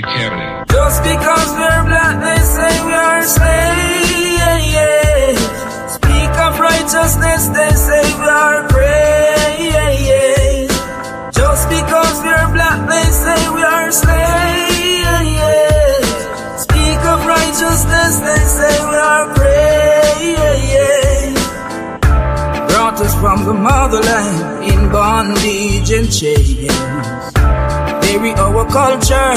very carefully. Just because we're black, they say we are slaves. Speak of righteousness, they say we are praise. Just because we're black, they say we are slaves. Speak of righteousness, they say we are praise. Brought us from the motherland in bondage and chains. Bury our culture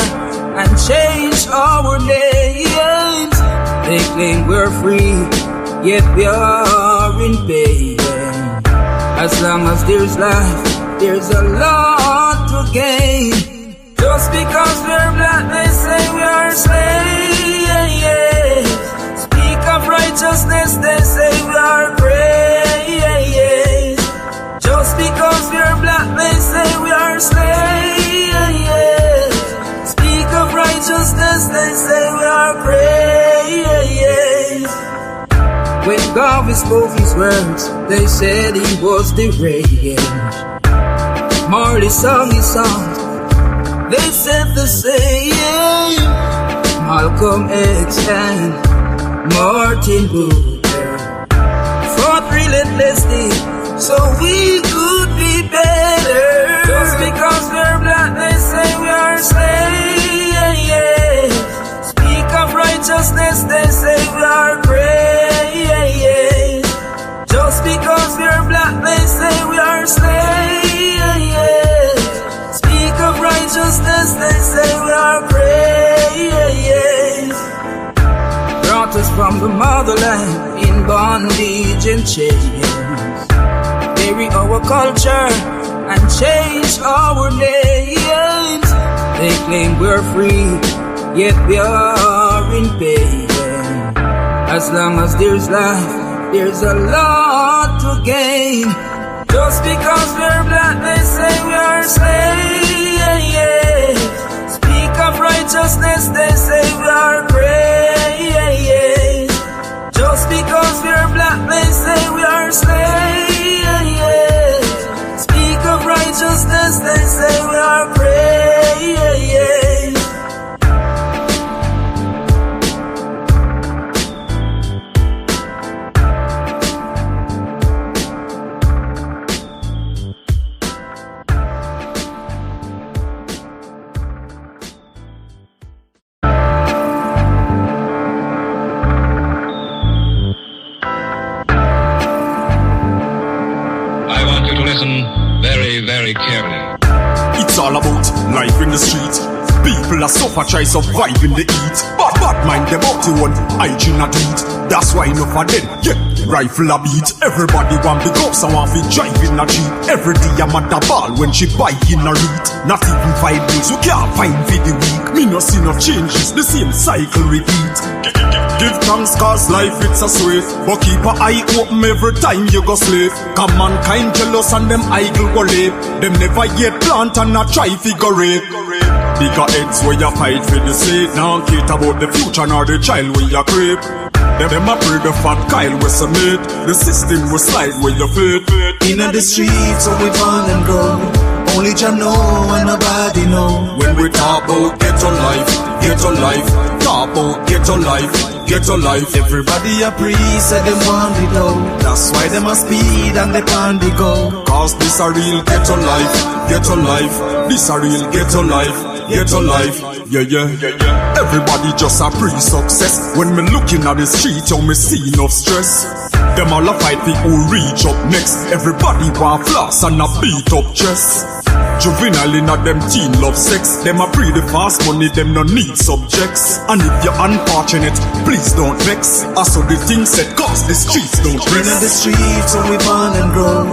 and change our names. They claim we're free, yet we are in pain. As long as there's life, there's a lot to gain. Just because we're black, they say we are slaves. Speak of righteousness, they say we are praise. Just because we're black, they say we are slaves. Speak of righteousness, they say we are praise. When God spoke his words, they said he was deranged. Marley sung his songs, they said the same. Malcolm X and Martin Luther fought relentlessly so we could be better. Just because we're black, they say we are slaves. Speak of righteousness, they say we are praise. Just because we're black, they say we are slaves. Speak of righteousness, they say we are praise. Brought us from the motherland in bondage and chains. Bury our culture and change our names. They claim we're free, yet we are in pain. As long as there's life, there's a lot to gain. Just because we're black, they say we are slaves. Speak of righteousness, they say we are praise. Just because we're black, they say we are slaves. Speak of righteousness, they say we are praise. Very carefully. It's all about life in the street. People are suffer, try survive in the heat. But bad mind them up to one hygiene a tweet. That's why enough of them, yeah, rifle a beat. Everybody want big ups and want to drive in a Jeep. Every day I'm at the ball when she buy in a read. Not even 5 days, we can't find for the week. Me no see no changes, the same cycle repeat. Give thanks cause life it's a sweet. But keep an eye open every time you go slave. Cause mankind jealous and them idle go live. Them never yet plant and not try figure rape. Bigger heads where you fight for the sake. Now care about the future nor the child where you creep. Them a pray the fat Kyle we submit. The system will slide where you fit. In the streets so we born and grow. Only Jah know and nobody know. When we talk about ghetto life, talk about ghetto life. Everybody a priest said them want it though. That's why them a speed and they pan the go. Cause this a real ghetto life. This a real ghetto life. Yeah. Everybody just a pre-success. When me looking at the street, how me see enough stress. Them all a fight for who reach up next. Everybody want floss and a beat up chest. Juvenile in a them teen love sex. Them a pre the fast money, them no need subjects. And if you're unfortunate, please don't vex. I saw the thing said cause the streets don't rest. In the streets so we born and grow.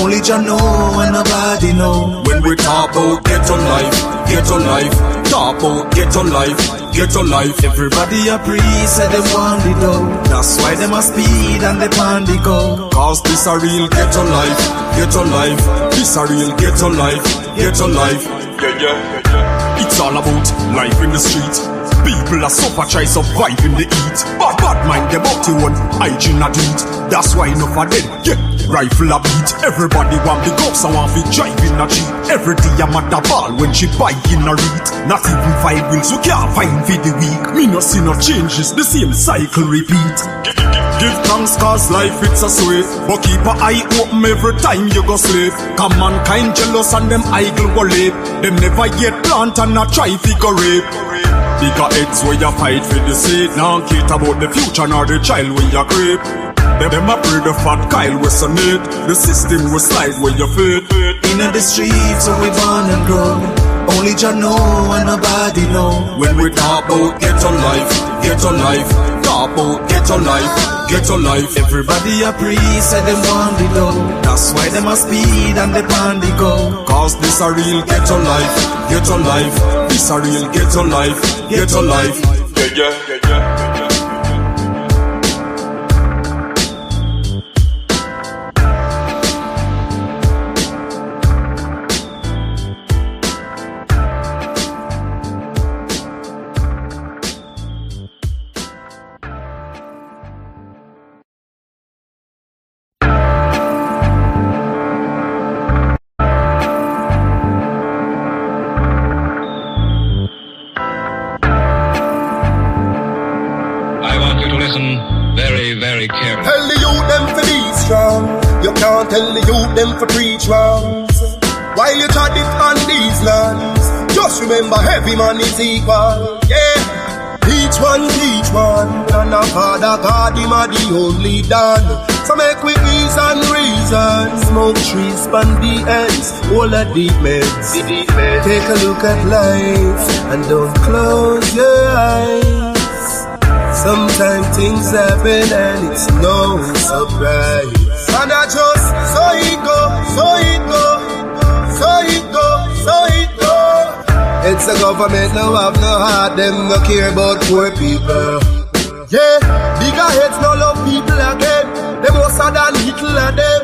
Only Jah know and nobody know. When we talk about ghetto life, talk about ghetto life. Everybody a priest said them want it though. That's why them a speed and they pan the go. Cause this a real ghetto life. This a real ghetto life. Yeah. It's all about life in the street. People are suffer, try survive in the heat. beat. Bad mind them up to one, hygiene a do it. That's why enough of them, yeah, rifle a beat. Everybody want the guns and want to drive in a Jeep. Every day I'm at the ball when she buy in a read. Not even 5 wheels, you can't find for the week. Me no see no changes, the same cycle repeat. Give thanks cause life it's a sweet. But keep a eye open every time you go sleep. Come mankind jealous and them idle go rape. Them never yet plant and not try figure rape. Bigger heads where you fight for the seed. Now care about the future nor the child when you creep. Them a pray the fat Kyle we sonate. The system will slide where you fit. In the streets where we born and grow, only Jah know and nobody know. When we talk about ghetto life, talk about ghetto life. Everybody a priest say them want the dough. That's why them a speed and they pan the go. Cause this a real ghetto life. This a real ghetto life. Yeah. Very carefully. Tell the youth them to be strong. You can't tell the youth them to preach wrongs. While you trod it on these lands, just remember every man is equal. Yeah, each one teach one. And our Father God, him are the only done. So make we ease and reason. Smoke trees, span the ends, all the deep meds. Take a look at life and don't close your eyes. Sometimes things happen and it's no surprise. And I just saw it go. It's the government now have no heart, them no care about poor people. Yeah, bigger heads no love people again. Them more than little of them.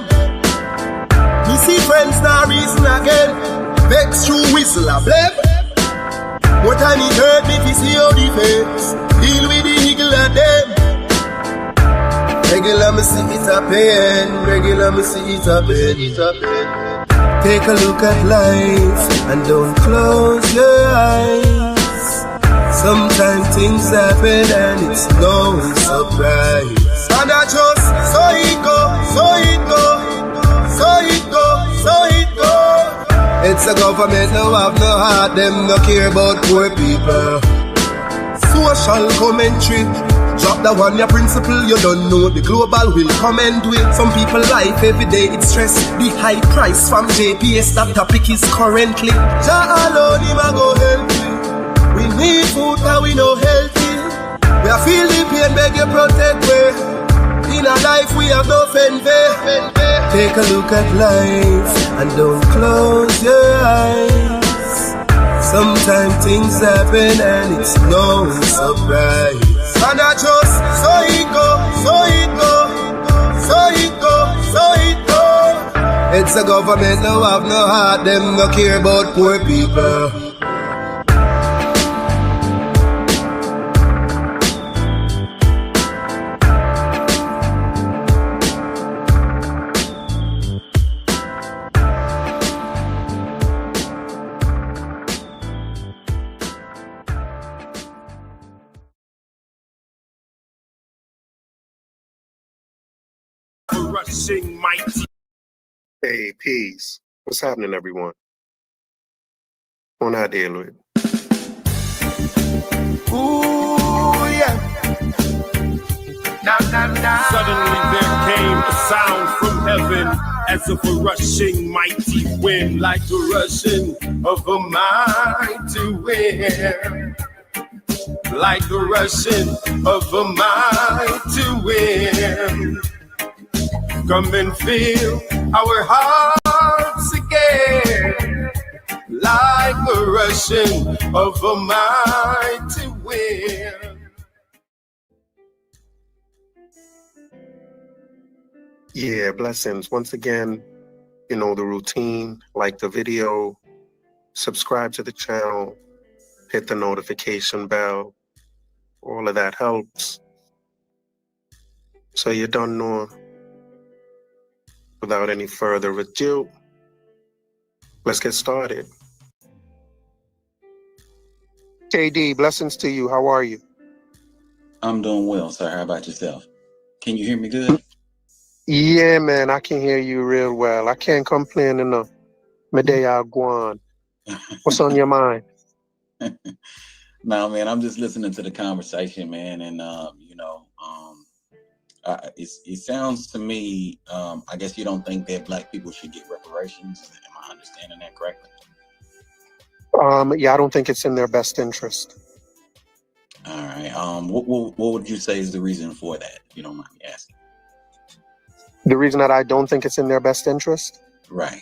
Me see friends now reason again. Vex through whistle a blame. More time it hurt me to see how the face deal with the eagle of them. Regular me see it happen. Take a look at life and don't close your eyes. Sometimes things happen and it's no surprise. And I just saw it go. It's the government now have no heart, them no care about poor people. Social commentary. Drop the one your principle, you don't know the global will come and do it. Some people life every day it's stress. The high price from JPS, that topic is currently. Jah alone him a go help you. We need food and we no healthy. We are feel the pain, beg you protect me. In our life we have no fanfare. Take a look at life and don't close your eyes. Sometimes things happen and it's no surprise. And I just saw it go. It's the government now have no heart, them no care about poor people. Rushing mighty. Hey, peace. What's happening, everyone? On our day, Lloyd. Ooh, yeah. Suddenly there came a sound from heaven, as of a rushing mighty wind, like the rushing of a mighty wind. Like the rushing of a mighty wind. Come and fill our hearts again, like the rushing of a mighty wind. Yeah, blessings. Once again, you know the routine, like the video, subscribe to the channel, hit the notification bell. All of that helps. So you don't know. Without any further ado, let's get started. KD, blessings to you. How are you? I'm doing well, sir. How about yourself? Can you hear me good? Yeah, man, I can hear you real well. I can't complain enough. Medea Guan. What's on your mind? No, man, I'm just listening to the conversation, man, and it sounds to me, I guess you don't think that Black people should get reparations. Am I understanding that correctly? Yeah, I don't think it's in their best interest. All right. What would you say is the reason for that, if you don't mind me asking? The reason that I don't think it's in their best interest? Right.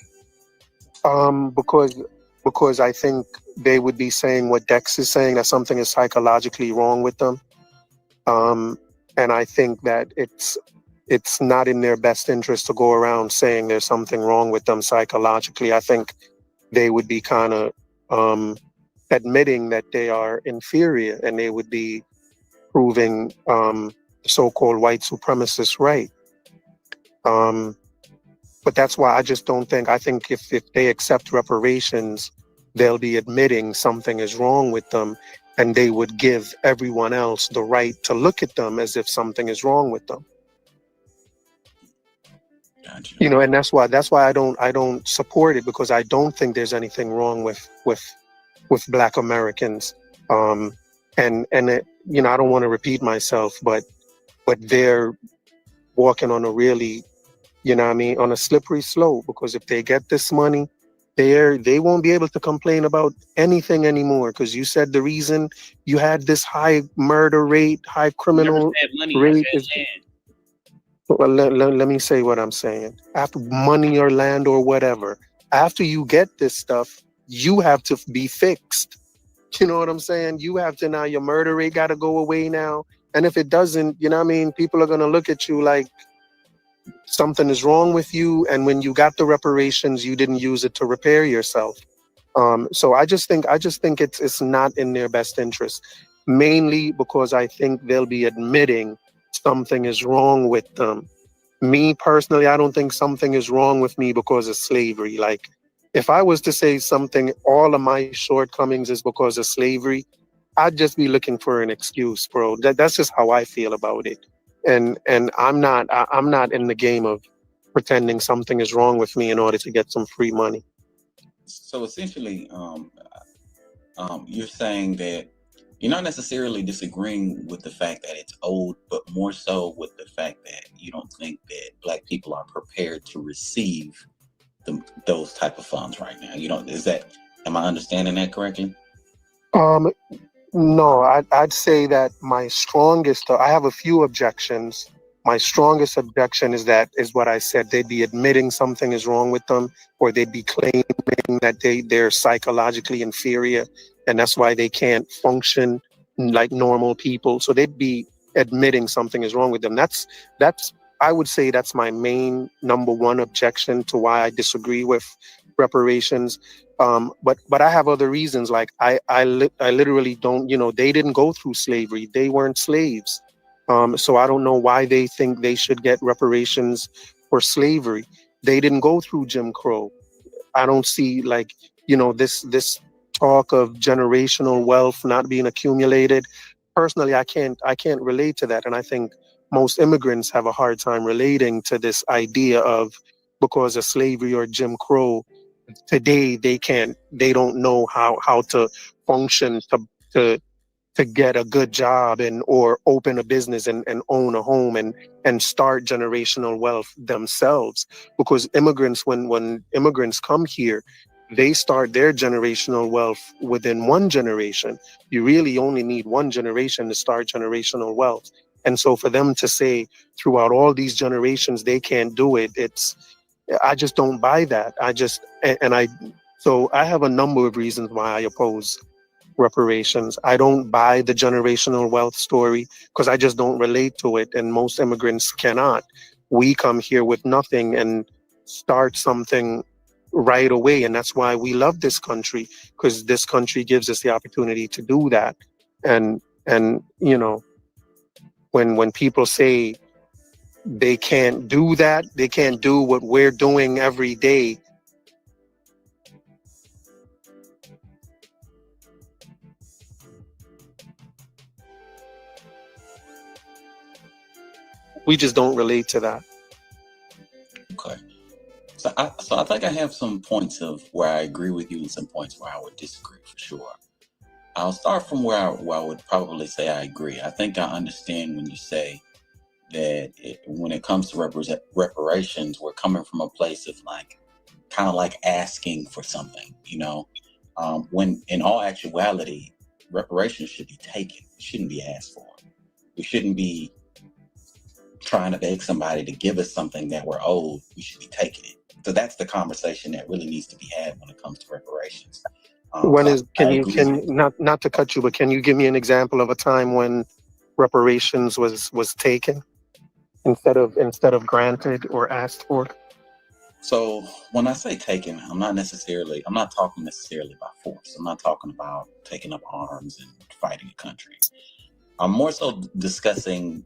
Because I think they would be saying what Dex is saying, that something is psychologically wrong with them. And I think that it's not in their best interest to go around saying there's something wrong with them psychologically. I think they would be kind of admitting that they are inferior, and they would be proving so-called white supremacists right. But that's why I just don't think, I think if they accept reparations, they'll be admitting something is wrong with them, and they would give everyone else the right to look at them as if something is wrong with them. Gotcha. You know, and that's why I don't support it, because I don't think there's anything wrong with Black Americans. And it, you know, I don't want to repeat myself, but they're walking on a really, you know what I mean, on a slippery slope, because if they get this money, they won't be able to complain about anything anymore, because you said the reason you had this high murder rate, high criminal rate is... Well, let me say what I'm saying. After money or land or whatever, after you get this stuff, you have to be fixed. You know what I'm saying? You have to, now your murder rate got to go away now. And if it doesn't, you know what I mean, people are going to look at you like something is wrong with you. And when you got the reparations, you didn't use it to repair yourself. So I just think it's not in their best interest, mainly because I think they'll be admitting something is wrong with them. Me personally, I don't think something is wrong with me because of slavery. Like, if I was to say something, all of my shortcomings is because of slavery, I'd just be looking for an excuse, bro. That's just how I feel about it. And I'm not in the game of pretending something is wrong with me in order to get some free money. So essentially, you're saying that you're not necessarily disagreeing with the fact that it's old, but more so with the fact that you don't think that Black people are prepared to receive those type of funds right now. You don't, am I understanding that correctly? No, I'd say that I have a few objections. My strongest objection is what I said. They'd be admitting something is wrong with them, or they'd be claiming that they're psychologically inferior, and that's why they can't function like normal people. So they'd be admitting something is wrong with them. That's I would say that's my main number one objection to why I disagree with reparations. But I have other reasons. Like I literally don't, you know, they didn't go through slavery. They weren't slaves. So I don't know why they think they should get reparations for slavery. They didn't go through Jim Crow. I don't see, like, you know, this talk of generational wealth not being accumulated. Personally, I can't relate to that. And I think most immigrants have a hard time relating to this idea of, because of slavery or Jim Crow, today they don't know how to function to get a good job or open a business and own a home and start generational wealth themselves. Because immigrants, when immigrants come here, they start their generational wealth within one generation. You really only need one generation to start generational wealth. And so for them to say throughout all these generations they can't do it, I just don't buy that. So I have a number of reasons why I oppose reparations. I don't buy the generational wealth story because I just don't relate to it, and most immigrants cannot. We come here with nothing and start something right away, and that's why we love this country, because this country gives us the opportunity to do that. And you know, when people say they can't do that. They can't do what we're doing every day. We just don't relate to that. Okay. So I think I have some points of where I agree with you and some points where I would disagree for sure. I'll start from where I would probably say I agree. I think I understand when you say that when it comes to reparations, we're coming from a place of kind of like asking for something, when in all actuality, reparations should be taken. It shouldn't be asked for. We shouldn't be trying to beg somebody to give us something that we're owed. We should be taking it. So that's the conversation that really needs to be had when it comes to reparations. Not to cut you, but can you give me an example of a time when reparations was taken instead of granted or asked for? So when I say taken, I'm not talking necessarily by force. I'm not talking about taking up arms and fighting a country. I'm more so discussing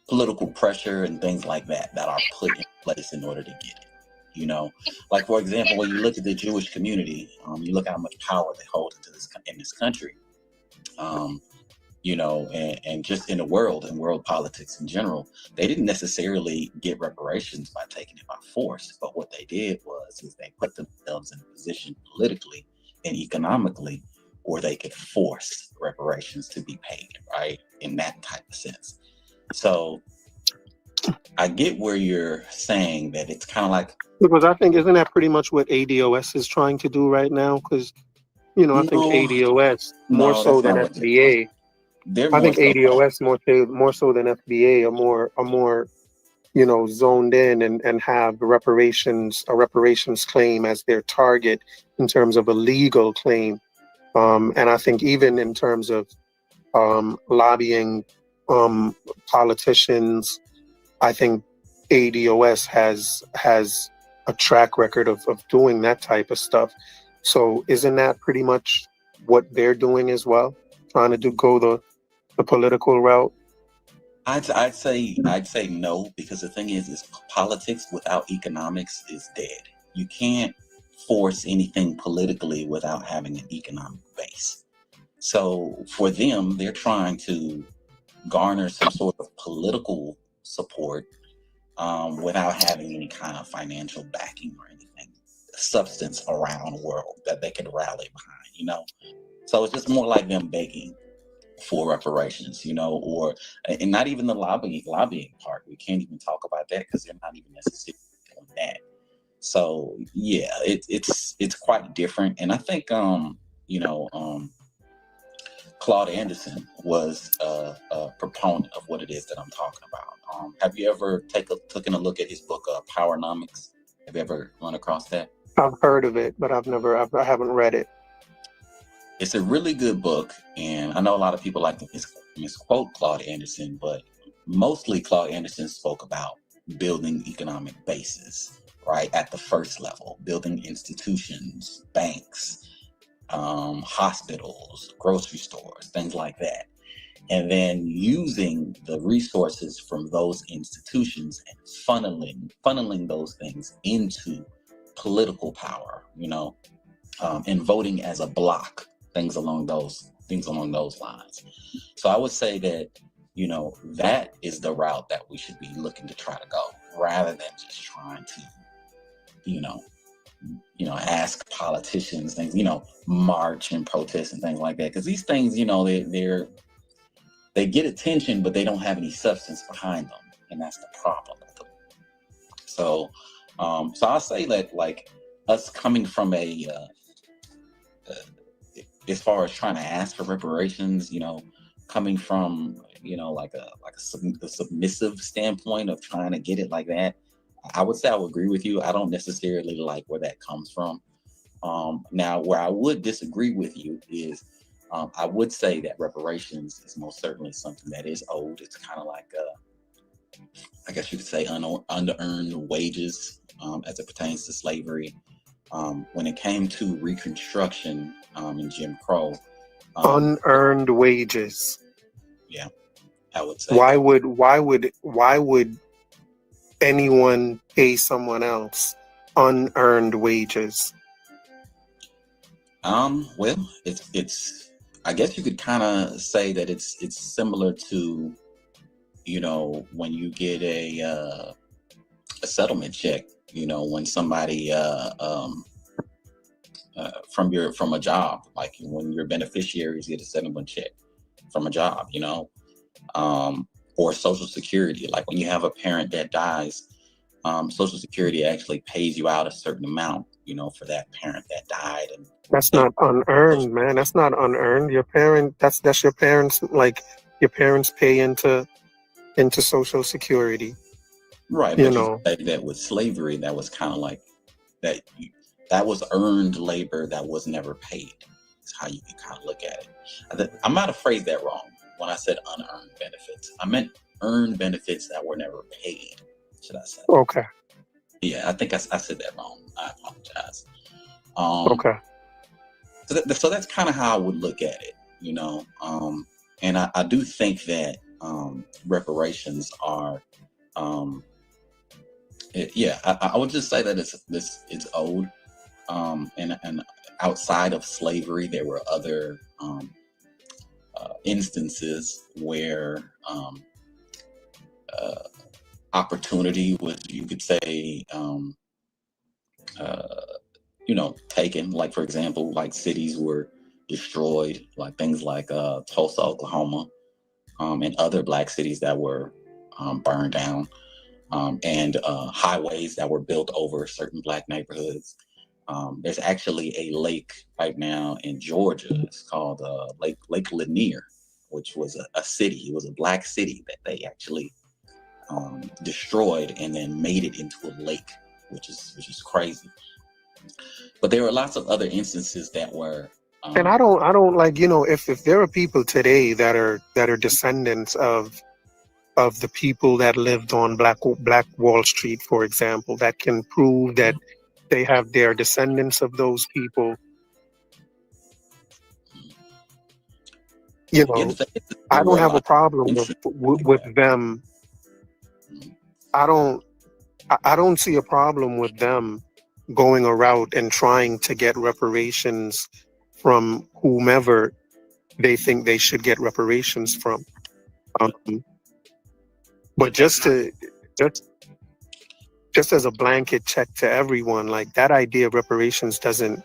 political pressure and things like that are put in place in order to get it. Like, for example, when you look at the Jewish community, you look at how much power they hold in this country, and just in the world and world politics in general. They didn't necessarily get reparations by taking it by force, but what they did is they put themselves in a position politically and economically where they could force reparations to be paid, right? In that type of sense. So I get where you're saying that it's kind of like, because I think, isn't that pretty much what ADOS is trying to do right now? Because I think ADOS more so than FBA. I think ADOS more so than FBA are more zoned in and have a reparations claim as their target in terms of a legal claim. And I think even in terms of lobbying politicians, I think ADOS has a track record of doing that type of stuff. So isn't that pretty much what they're doing as well? Trying to go the political route? I'd say no, because the thing is politics without economics is dead. You can't force anything politically without having an economic base. So for them, they're trying to garner some sort of political support without having any kind of financial backing or anything, substance around the world that they can rally behind, So it's just more like them begging for reparations, and not even the lobbying part. We can't even talk about that because they're not even necessarily doing that. So yeah, it's quite different. And I think Claude Anderson was a proponent of what it is that I'm talking about. Have you ever taken a look at his book, Powernomics? Have you ever run across that? I've heard of it, but I haven't read it. It's a really good book, and I know a lot of people like to misquote Claude Anderson, but mostly Claude Anderson spoke about building economic bases, right, at the first level, building institutions, banks, hospitals, grocery stores, things like that. And then using the resources from those institutions and funneling those things into political power, and voting as a block, things along those lines. So I would say that, that is the route that we should be looking to try to go, rather than just trying to, ask politicians things, march and protest and things like that. Because these things, they get attention, but they don't have any substance behind them, and that's the problem with them. So, I'll say that, like, us coming from as far as trying to ask for reparations, coming from, like a submissive standpoint of trying to get it like that, I would say I would agree with you. I don't necessarily like where that comes from. Now, where I would disagree with you is, I would say that reparations is most certainly something that is owed. It's kind of like, I guess you could say, unearned wages as it pertains to slavery. When it came to Reconstruction and Jim Crow, unearned wages. Yeah, I would say. Why would anyone pay someone else unearned wages? Well, it's I guess you could kind of say that it's similar to, you know, when you get a settlement check, you know, when somebody from a job, like when your beneficiaries get a settlement check from a job, you know, or Social Security, like when you have a parent that dies, Social Security actually pays you out a certain amount, you know, for that parent that died. And that's not unearned, man. That's not unearned. Your parent, that's your parents, like your parents pay into Social Security. Right, you but know. you say that with slavery, that was kind of like that. That was earned labor that was never paid. Is how you can kind of look at it. I might have phrased that wrong when I said unearned benefits. I meant earned benefits that were never paid. Should I say? Okay. Yeah, I think I said that wrong. I apologize. Okay. So that's kind of how I would look at it, you know. And I do think that reparations are. I would just say that it's old, and outside of slavery, there were other instances where opportunity was, you could say, you know, taken. Like, for example, like cities were destroyed, like things like Tulsa, Oklahoma, and other Black cities that were burned down. And highways that were built over certain Black neighborhoods. There's actually a lake right now in Georgia. It's called Lake Lanier, which was a city. It was a Black city that they actually destroyed and then made it into a lake, which is crazy. But there were lots of other instances that were. And I don't like, you know, if there are people today that are descendants of the people that lived on Black Wall Street, for example, that can prove that they have their descendants of those people. You know, I don't have a problem with them. I don't see a problem with them going a route and trying to get reparations from whomever they think they should get reparations from. But just as a blanket check to everyone, like that idea of reparations doesn't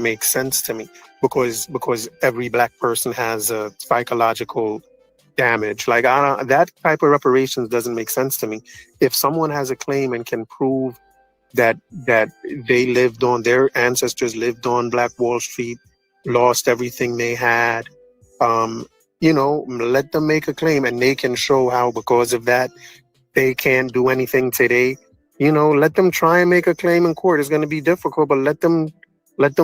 make sense to me, because every Black person has a psychological damage. Like that type of reparations doesn't make sense to me. If someone has a claim and can prove that their ancestors lived on Black Wall Street, lost everything they had, you know, let them make a claim, and they can show how because of that they can't do anything today. You know, let them try and make a claim in court. It's going to be difficult, but let them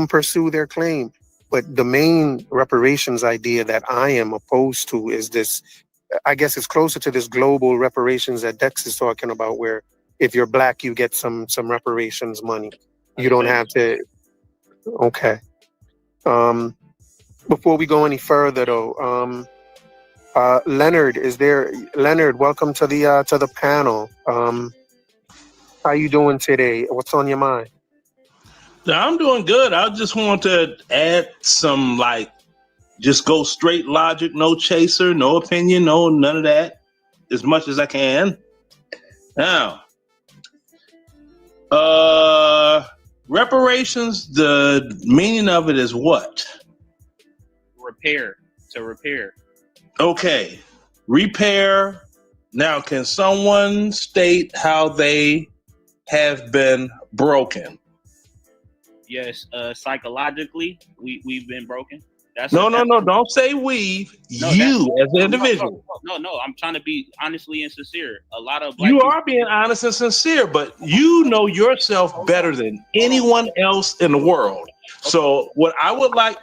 pursue their claim. But the main reparations idea that I am opposed to is this. I guess it's closer to this global reparations that Dex is talking about, where if you're Black, you get some reparations money. You don't have to. Okay. Before we go any further, though, Leonard, Leonard, welcome to the panel. How you doing today? What's on your mind? I'm doing good. I just want to add some, like, just go straight logic, no chaser, no opinion, no none of that, as much as I can. Now, reparations, the meaning of it is what? To repair. Okay, repair. Now, can someone state how they have been broken? Yes, psychologically, we've been broken. No, don't say we've. No, you as an individual. No, I'm trying to be honestly and sincere. A lot of Black you people are being honest and sincere, but you know yourself better than anyone else in the world. So what I would like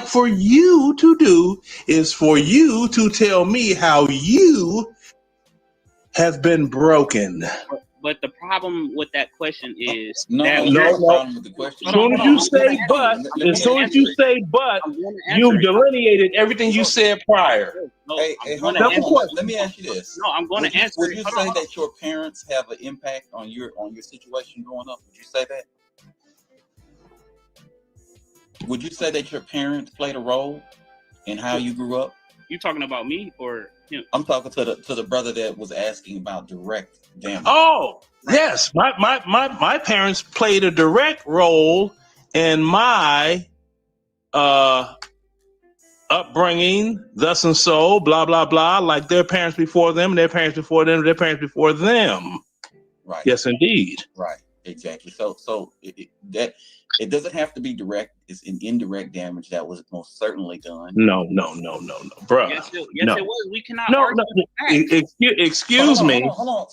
for you to do is for you to tell me how you have been broken. But the problem with that question is As soon as you say but, you delineated everything you said prior. Hold on. Let me ask you this. No, I'm going to answer. Would you say that your parents have an impact on your situation growing up? Would you say that? Would you say that your parents played a role in how you grew up? You talking about me or him? I'm talking to the brother that was asking about direct damage. Oh, yes. My parents played a direct role in my upbringing, thus and so, blah, blah, blah, like their parents before them, their parents before them, their parents before them. Right. Yes, indeed. Right. Exactly. So it doesn't have to be direct. It's an indirect damage that was most certainly done. No, bro. Yes, it was. We cannot argue Excuse me. Hold on.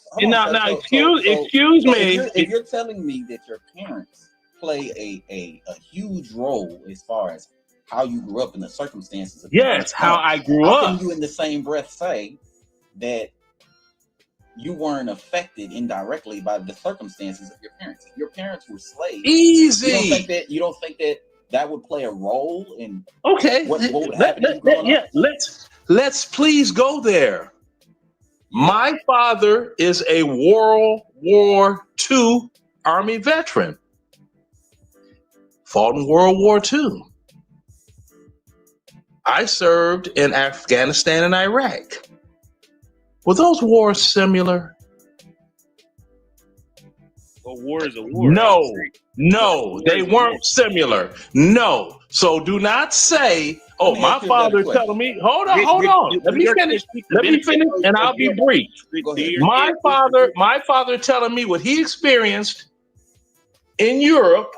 Excuse me. If you're telling me that your parents play a huge role as far as how you grew up in the circumstances of how I grew up. How can you in the same breath say that you weren't affected indirectly by the circumstances of your parents? If your parents were slaves, easy. You don't think that would play a role in what would happen? Let's please go there. My father is a World War II Army veteran. Fought in World War II. I served in Afghanistan and Iraq. Were those wars similar? A war is a war. No, they weren't similar. No. So do not say, oh, my father telling me, hold on. Let me finish and I'll be brief. My father telling me what he experienced in Europe,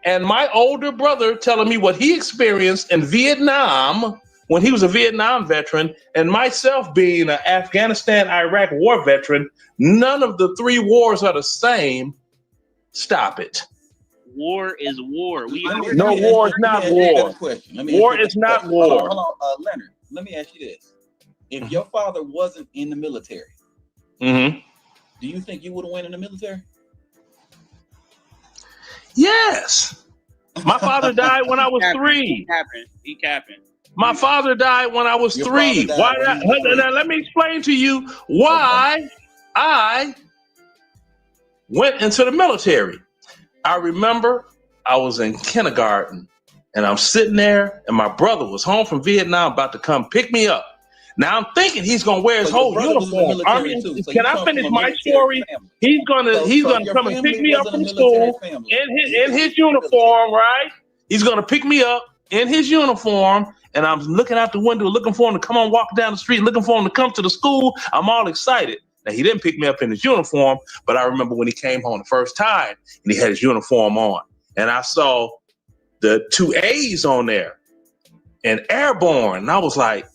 and my older brother telling me what he experienced in Vietnam when he was a Vietnam veteran, and myself being an Afghanistan, Iraq war veteran. None of the three wars are the same. Stop it. War is war. No, war is not war. War is not war. Hold on, Leonard. Let me ask you this: if your father wasn't in the military, do you think you would have went in the military? Yes. My father died when I was 3. He capping. My father died when I was 3. Why? Now, let me explain to you why I went into the military. I remember I was in kindergarten and I'm sitting there and my brother was home from Vietnam about to come pick me up. Now I'm thinking he's gonna wear his whole uniform. Can I finish my story? He's gonna come and pick me up from school in his uniform, right? He's gonna pick me up in his uniform, and I'm looking out the window, looking for him to come on, walk down the street, looking for him to come to the school. I'm all excited. Now he didn't pick me up in his uniform, but I remember when he came home the first time and he had his uniform on, and I saw the 2 A's on there and airborne, and I was like,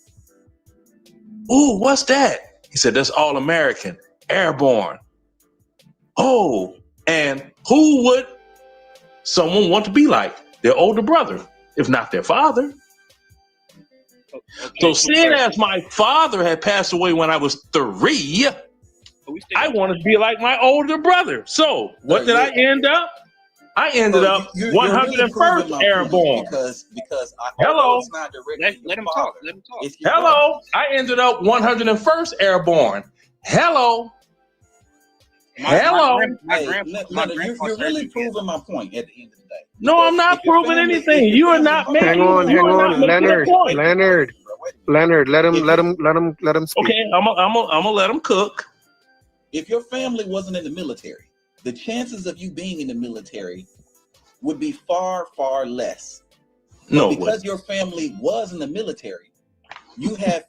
ooh, what's that? He said, that's all American, airborne. Oh, and who would someone want to be like? Their older brother, if not their father. So seeing as my father had passed away when I was 3, I wanted to be like my older brother. So what did I end up? I ended up 101st Airborne. Because hello. Let him talk. Hello. I ended up 101st Airborne. Hello. You're really proving my point at the end of the day. No, I'm not proving anything. You are not making. Hang on, Leonard. Let him speak. Okay, I'm gonna let him cook. If your family wasn't in the military, the chances of you being in the military would be far, far less. No, because your family was in the military, you had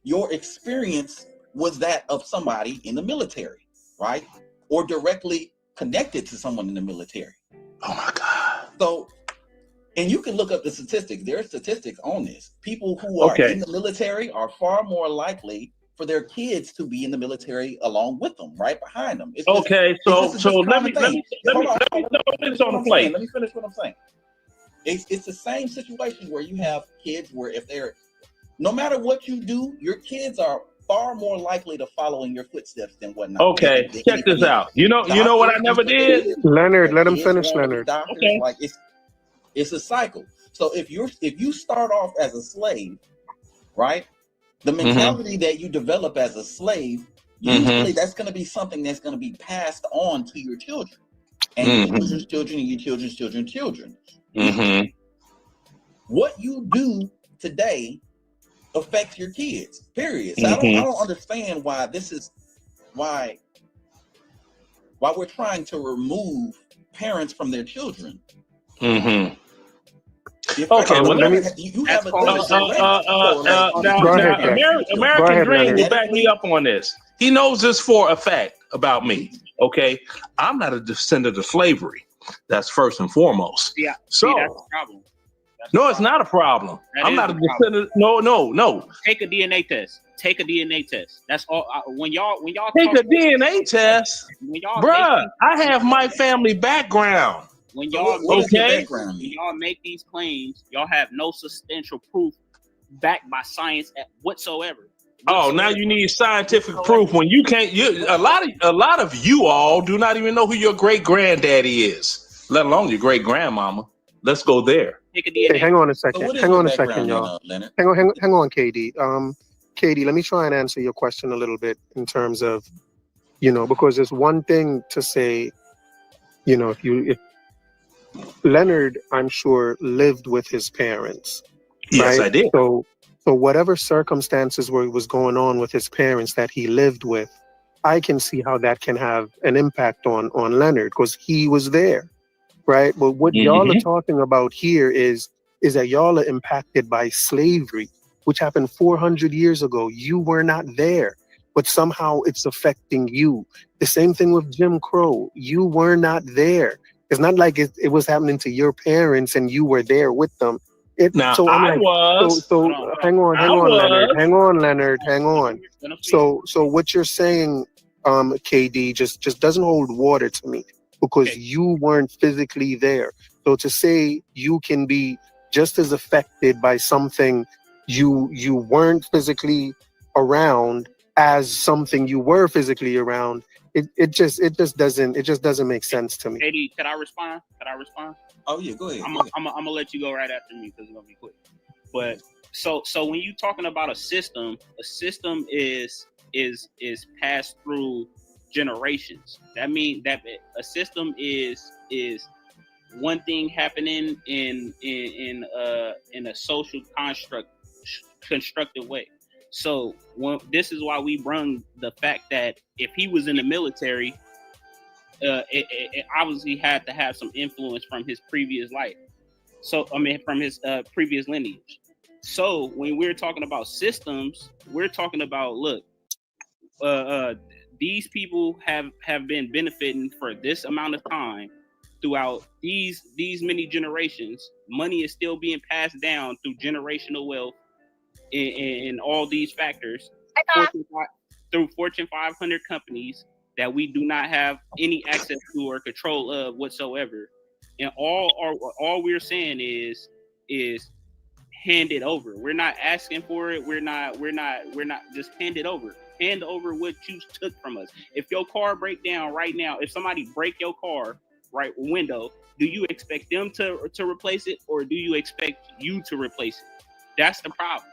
your experience was that of somebody in the military, right? Or directly connected to someone in the military. Oh my God. So, and you can look up the statistics. There are statistics on this. People who are in the military are far more likely for their kids to be in the military along with them, right behind them. So let me finish on the plate. Let me finish what I'm saying. It's the same situation where you have kids where if they're, no matter what you do, your kids are far more likely to follow in your footsteps than whatnot. Okay, check this out. You know what I never did? Leonard, let him finish, Leonard. Okay. Like it's a cycle. So if you start off as a slave, right? The mentality that you develop as a slave, usually that's going to be something that's going to be passed on to your children, and your children's children, and your children's children's children. What you do today affects your kids. Period. So I don't understand why this is why we're trying to remove parents from their children. Okay, well, let me. You have American Dream will back me up on this. He knows this for a fact about me. Okay, I'm not a descendant of slavery. That's first and foremost. Yeah. So that's the problem. No, it's not a problem. I'm not a descendant. No. Take a DNA test. Take a DNA test. That's all. When y'all take a DNA test, bruh. I have my family background. When y'all make these claims, y'all have no substantial proof backed by science whatsoever. Oh, now you need scientific proof when you can't. A lot of you all do not even know who your great granddaddy is, let alone your great grandmama. Let's go there. Hey, hang on a second. Hang on a second, y'all. Hang on, KD. KD, let me try and answer your question a little bit in terms of, because there's one thing to say, if Leonard, I'm sure, lived with his parents. Yes, right? I did. So whatever circumstances was going on with his parents that he lived with, I can see how that can have an impact on Leonard because he was there. Right. But what y'all are talking about here is that y'all are impacted by slavery, which happened 400 years ago. You were not there, but somehow it's affecting you. The same thing with Jim Crow. You were not there. It's not like it was happening to your parents and you were there with them. So hang on, Leonard. So what you're saying, KD, just doesn't hold water to me. Because you weren't physically there. So to say you can be just as affected by something you weren't physically around as something you were physically around, it just doesn't make sense to me. Eddie, can I respond? Oh yeah, go ahead. I'm gonna let you go right after me because it's gonna be quick. But so when you're talking about a system is passed through generations. That means that a system is one thing happening in a social constructed way. So this is why we brung the fact that if he was in the military, it obviously had to have some influence from his previous life. So from his previous lineage. So when we're talking about systems, we're talking about these people have been benefiting for this amount of time throughout these many generations. Money is still being passed down through generational wealth and all these factors through Fortune 500 companies that we do not have any access to or control of whatsoever. And all we're saying is hand it over. We're not asking for it. We're not just hand it over. Hand over what you took from us. If your car break down right now, if somebody break your car window, do you expect them to replace it or do you expect you to replace it? That's the problem.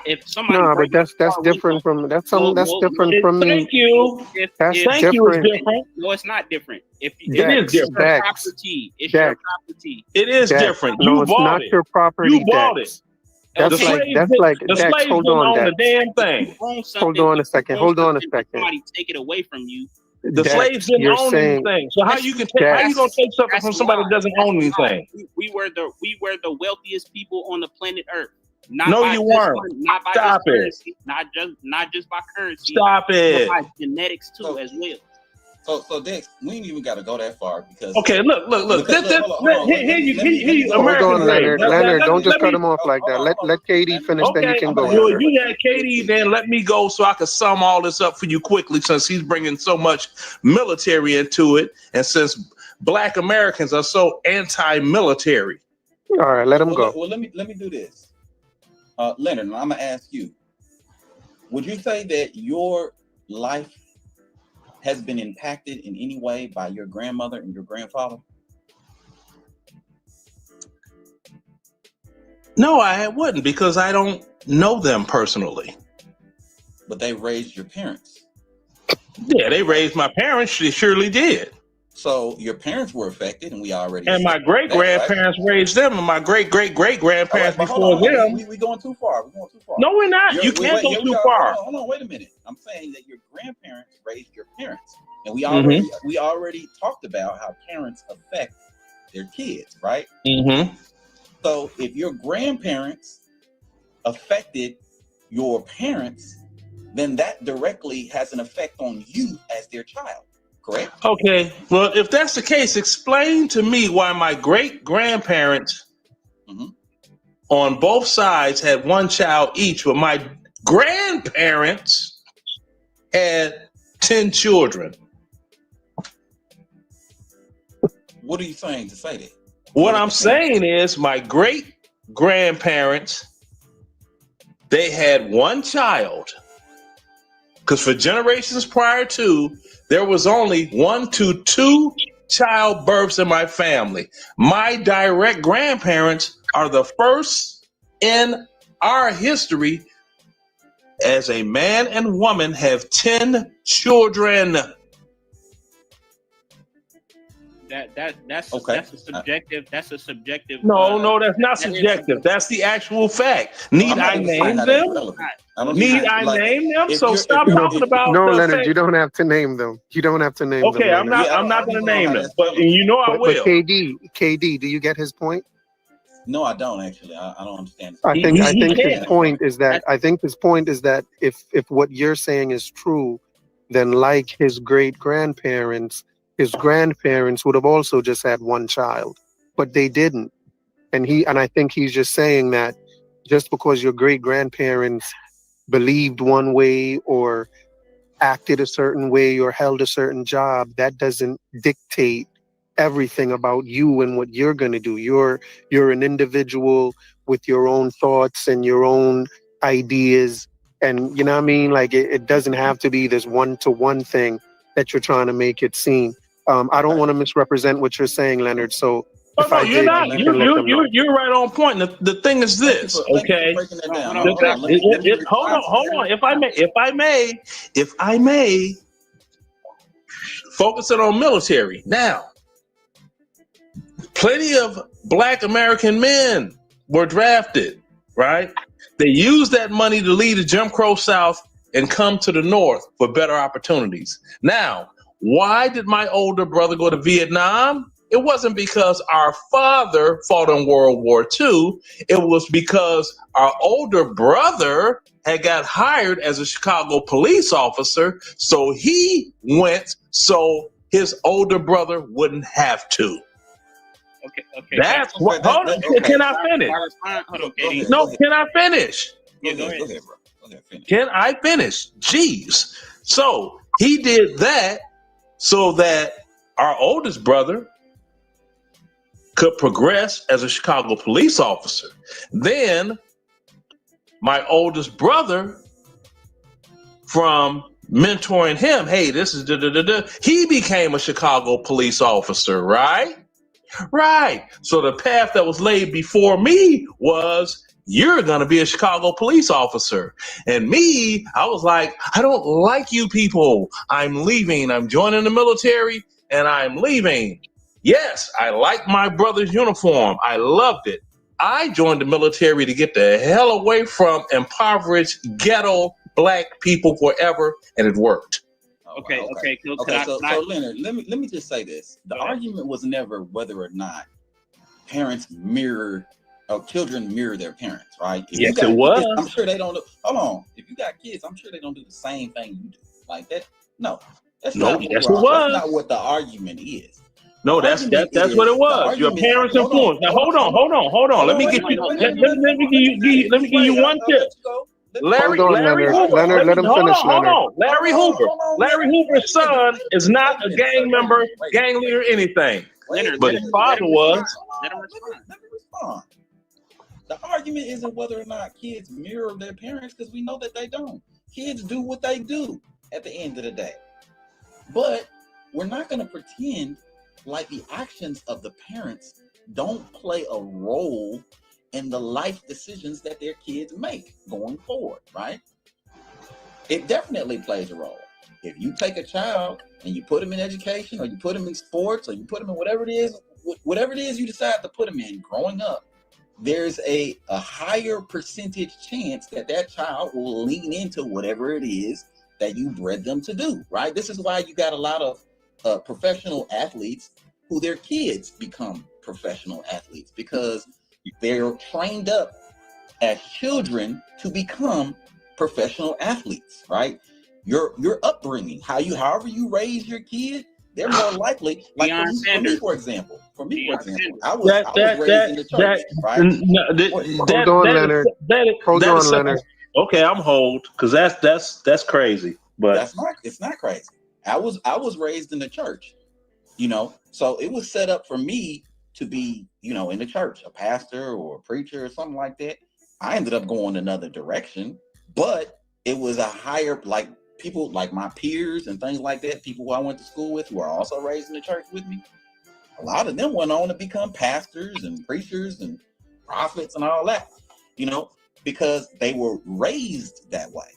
If somebody but that's different from me. Thank you. That's different. No, it's not different. It is different. Property. It's your property. It is different. No, it's not your property. You bought it. That's like the slaves hold didn't on, own the damn thing. Hold on a second. Somebody take it away from you. The slaves didn't own anything. So how you gonna take something from somebody that doesn't own anything? We were the wealthiest people on the planet Earth. No, you weren't. Not by Stop it. Currency, not just by currency. Stop it. But by genetics too, as well. So Dex, we ain't even got to go that far because. Okay, look. Here you, hold American on, Leonard. Don't just cut him off like that. Let KD finish, then you can go. You had KD, then let me go so I can sum all this up for you quickly, since he's bringing so much military into it, and since Black Americans are so anti-military. All right, let him go. Well, let me do this, Leonard. I'm gonna ask you: would you say that your life has been impacted in any way by your grandmother and your grandfather? No, I wouldn't, because I don't know them personally. But they raised your parents. Yeah, they raised my parents. They surely did. So your parents were affected, and we already. And my great grandparents raised them, and my great grandparents before them. We going too far. We're going too far. No, we're not. You can't go too far. Hold on, wait a minute. I'm saying that your grandparents raised your parents, and we already talked about how parents affect their kids, right? Mm-hmm. So if your grandparents affected your parents, then that directly has an effect on you as their child, correct? Okay, well, if that's the case, explain to me why my great grandparents on both sides had one child each, but my grandparents had 10 children. What are you saying to say that? What I'm saying is my great grandparents, they had one child. Because for generations prior to, there was only 1 to 2 childbirths in my family. My direct grandparents are the first in our history as a man and woman have 10 children. That's a subjective. No, that's not subjective. That's the actual fact. Need I name them? Need I name them? So stop talking about. No, Leonard, you don't have to name them. You don't have to name them. Okay, I'm not going to name them, but you know I will. But KD, do you get his point? No, I don't actually. I don't understand. I think his point is that if what you're saying is true, then like his great grandparents, his grandparents would have also just had one child, but they didn't. And I think he's just saying that just because your great grandparents believed one way or acted a certain way or held a certain job, that doesn't dictate everything about you and what you're going to do. You're an individual with your own thoughts and your own ideas. And you know what I mean? Like it doesn't have to be this one-to-one thing that you're trying to make it seem. I don't want to misrepresent what you're saying, Leonard. So you're not. You're right on point. The thing is this, okay? Hold on. If I may, focusing on military now. Plenty of Black American men were drafted, right? They used that money to leave the Jim Crow South and come to the North for better opportunities. Now, why did my older brother go to Vietnam? It wasn't because our father fought in World War II. It was because our older brother had got hired as a Chicago police officer, so he went so his older brother wouldn't have to. Okay. That's what. Hold on. Can I finish? No, can I finish? Yeah, go ahead, bro. Go ahead, finish. Can I finish? Jeez. So he did that so that our oldest brother could progress as a Chicago police officer. Then my oldest brother, from mentoring him, hey, this is he became a Chicago police officer, right? Right. So the path that was laid before me was, you're going to be a Chicago police officer. And me, I was like, I don't like you people. I'm leaving. I'm joining the military and I'm leaving. Yes, I like my brother's uniform. I loved it. I joined the military to get the hell away from impoverished ghetto Black people forever, and it worked. Okay. So Leonard, let me just say this: the argument was never whether or not parents mirror or children mirror their parents, right? Yes, it was. I'm sure they don't. Hold on, if you got kids, I'm sure they don't do the same thing you do, like that. No, that's not what the argument is. No, that's what it was. Your parents' influence. Now hold on. Let me give you one tip. Larry Hoover. Leonard, let him finish. Hold on. Larry Hoover's son is not a gang member, gang leader, anything. But his father was. Let me respond. The argument isn't whether or not kids mirror their parents, because we know that they don't. Kids do what they do at the end of the day. But we're not going to pretend like the actions of the parents don't play a role in the life decisions that their kids make going forward, right? It definitely plays a role. If you take a child and you put them in education, or you put them in sports, or you put them in whatever it is you decide to put them in growing up, there's a higher percentage chance that child will lean into whatever it is that you bred them to do, right? This is why you got a lot of professional athletes who their kids become professional athletes, because they're trained up as children to become professional athletes, right? Your upbringing, however you raise your kid, they're more likely. Like for me, for example, I was raised in the church, right? Hold on, Leonard. Okay, I'm hold, because that's crazy. But it's not crazy. I was raised in the church, so it was set up for me to be, in the church, a pastor or a preacher or something like that. I ended up going another direction, but it was a higher, like people like my peers and things like that, people who I went to school with who are also raised in the church with me. A lot of them went on to become pastors and preachers and prophets and all that, because they were raised that way.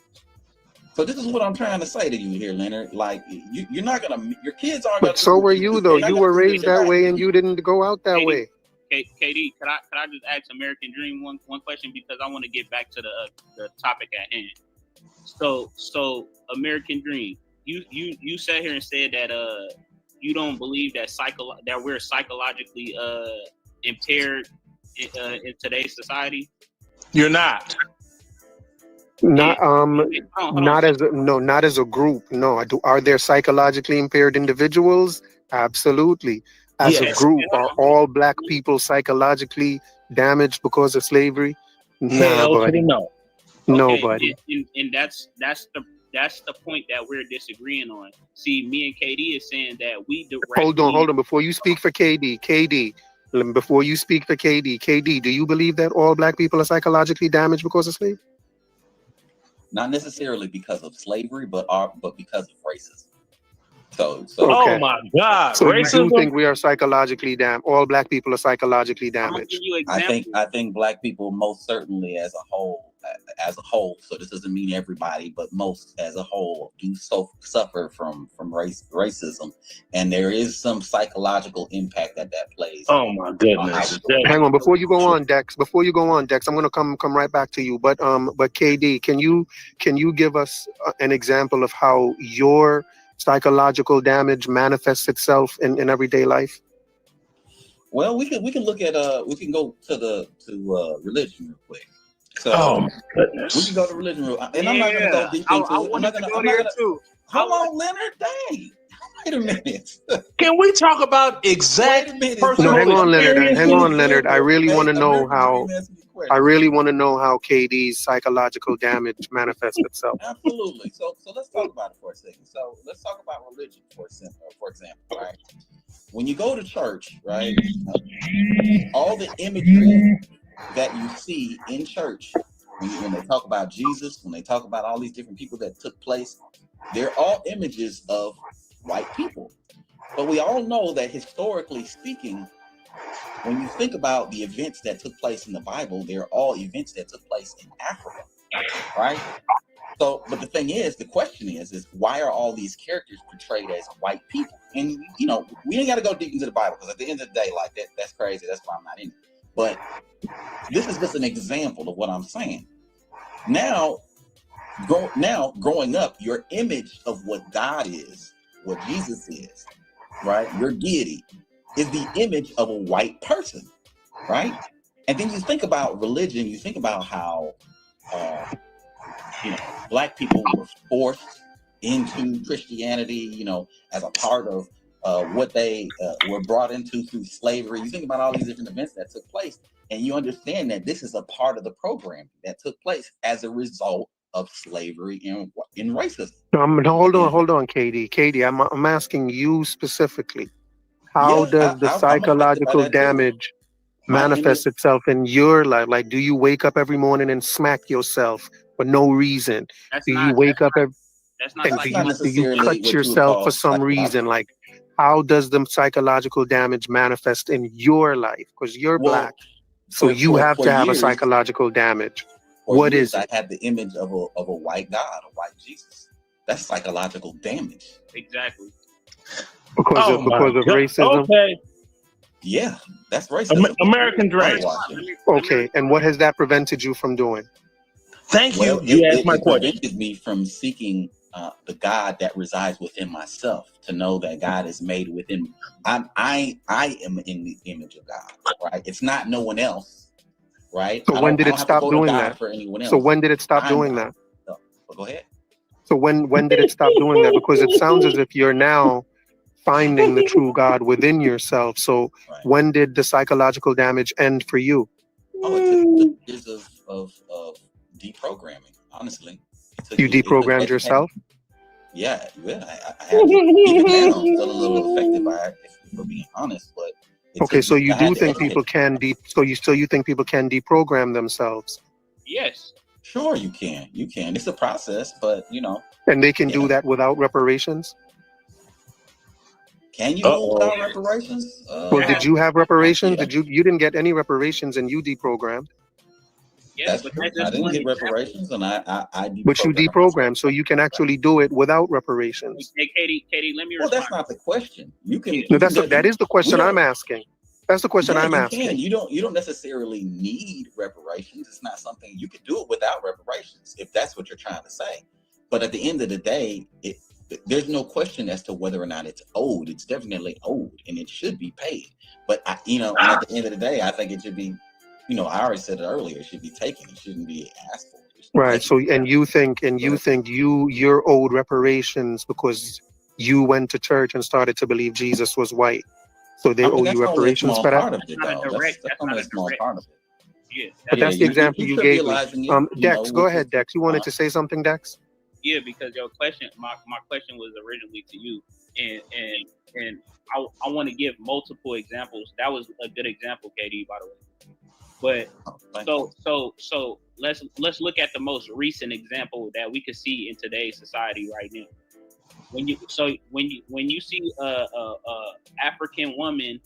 So this is what I'm trying to say to you here, Leonard. Like, you're not gonna, your kids aren't. But so were you, though. You were raised that way, and you didn't go out that way. KD, could I just ask American Dream one question, because I want to get back to the topic at hand. So American Dream, you sat here and said that you don't believe that that we're psychologically impaired in today's society. You're not. Not as a group. No. Are there psychologically impaired individuals? Absolutely. As a group, are all black people psychologically damaged because of slavery? Nah, buddy. No. Nobody. And that's the point that we're disagreeing on. See, me and KD is saying that we directly... Hold on. Before you speak for KD, do you believe that all black people are psychologically damaged because of slavery? Not necessarily because of slavery, but because of racism. So okay. Oh my God! So racism? You do think we are psychologically damaged? All black people are psychologically damaged. I think black people most certainly as a whole. So this doesn't mean everybody, but most as a whole do suffer from racism, and there is some psychological impact that plays. Oh my goodness! Hang on, before you go on, Dex. I'm going to come right back to you. But KD, can you give us an example of how your psychological damage manifests itself in everyday life? Well, we can look at we can go to religion real quick. So oh goodness, we can go to religion real, and I'm not going to go deep into it. I'm not going to go there too. Hold on, Leonard. Dang. Wait a minute. Can we talk about exact personal? No, hang on, Leonard. I really want to know how. I really want to know how KD's psychological damage manifests itself. Absolutely. So let's talk about it for a second. So let's talk about religion for example, right? When you go to church, right, all the imagery that you see in church, when they talk about Jesus, when they talk about all these different people that took place, they're all images of white people. But we all know that historically speaking, when you think about the events that took place in the Bible, they're all events that took place in Africa, right? So, but the question is why are all these characters portrayed as white people? And, we ain't got to go deep into the Bible, because at the end of the day, like that's crazy. That's why I'm not in it. But this is just an example of what I'm saying. Now, growing up, your image of what God is, what Jesus is, right? Your deity is the image of a white person, right? And then you think about religion, you think about how, black people were forced into Christianity, as a part of what they were brought into through slavery. You think about all these different events that took place, and you understand that this is a part of the program that took place as a result of slavery and racism. Hold on, KD. I'm asking you specifically. How does the psychological damage manifest itself in your life? Like, do you wake up every morning and smack yourself for no reason? Do you cut yourself for some reason? Like, how does the psychological damage manifest in your life? Because you're black. So you have to have a psychological damage. What is it? I had the image of a white God, a white Jesus. That's psychological damage. Exactly. Because of racism. Okay. Yeah, that's racism. American dream. Okay, and what has that prevented you from doing? Thank you. You asked my question. It prevented me from seeking the God that resides within myself, to know that God is made within. I am in the image of God. Right? It's not no one else. Right? So when did it stop doing that? So when did it stop doing that? Go ahead. So when did it stop doing that? Because it sounds as if you're now finding the true God within yourself. So when did the psychological damage end for you? Oh, it took years of deprogramming, honestly. You deprogrammed yourself? Yeah, I had to. Even now, I'm still a little affected by it, if we're being honest. But okay, so you do think people can you think people can deprogram themselves? Yes. Sure, you can. You can. It's a process, but And they can do that without reparations? Can you do it without reparations? Well, did you have reparations? You didn't get any reparations and you deprogrammed? Yes, I didn't get reparations, and I deprogrammed. But you deprogrammed, so you can actually do it without reparations. Hey, Katie, let me respond. Well, that's not the question. You can. No, that is the question I'm asking. That's the question I'm asking. You don't necessarily need reparations. It's not something you could do it without reparations, if that's what you're trying to say. But at the end of the day, there's no question as to whether or not it's owed. It's definitely owed, and it should be paid. But at the end of the day, I think it should be. I already said it earlier. It should be taken. It shouldn't be asked for. Right. So, and you think you're owed reparations because you went to church and started to believe Jesus was white. So they owe you reparations for that. That's only a small part of it. Yeah. But that's the example you gave me. Dex, go ahead, Dex. You wanted to say something, Dex? Yeah, because your question, my question was originally to you, and I want to give multiple examples. That was a good example, Katie, by the way. But so let's look at the most recent example that we could see in today's society right now. When you see a African woman,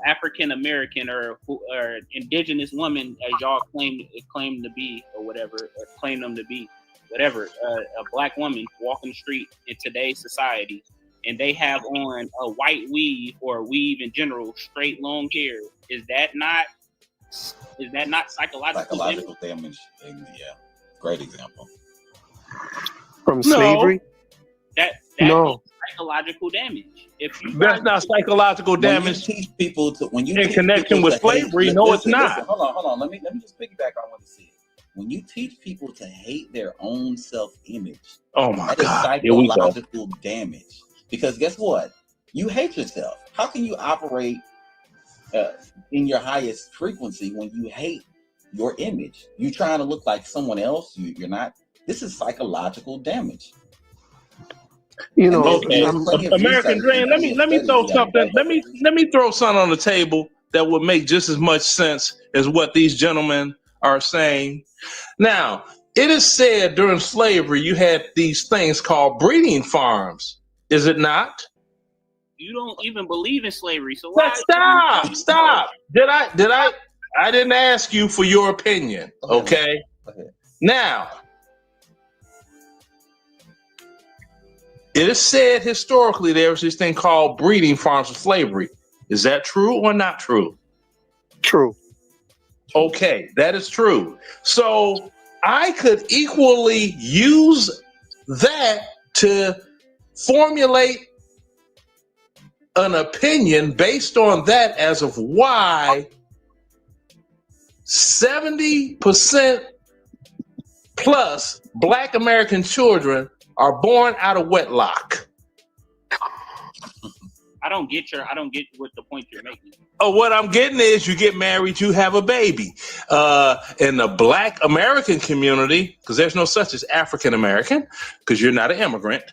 African American or indigenous woman, as y'all claim to be or whatever, or claim them to be, whatever, a black woman walking the street in today's society, and they have on a white weave or a weave in general, straight long hair, is that not psychological damage? Yeah, great example. From slavery? That no psychological damage. That's not psychological damage. When you teach people to in connection with slavery, no, it's not. Listen, hold on. Let me just piggyback on what you said. When you teach people to hate their own self-image, that is psychological damage. Because guess what? You hate yourself. How can you operate in your highest frequency when you hate your image? You trying to look like someone else. You're not. This is psychological damage. American Dream. Let me throw something. Let me throw something on the table that would make just as much sense as what these gentlemen are saying. Now, it is said during slavery you had these things called breeding farms. Is it not? You don't even believe in slavery, so why? Stop. I didn't ask you for your opinion. Okay. Now, it is said historically there was this thing called breeding farms of slavery. Is that true or not true? True. Okay, that is true. So I could equally use that to formulate an opinion based on that as of why 70% plus Black American children are born out of wedlock. I don't get what the point you're making. Oh, what I'm getting is you get married, you have a baby. In the Black American community, because there's no such as African American, because you're not an immigrant.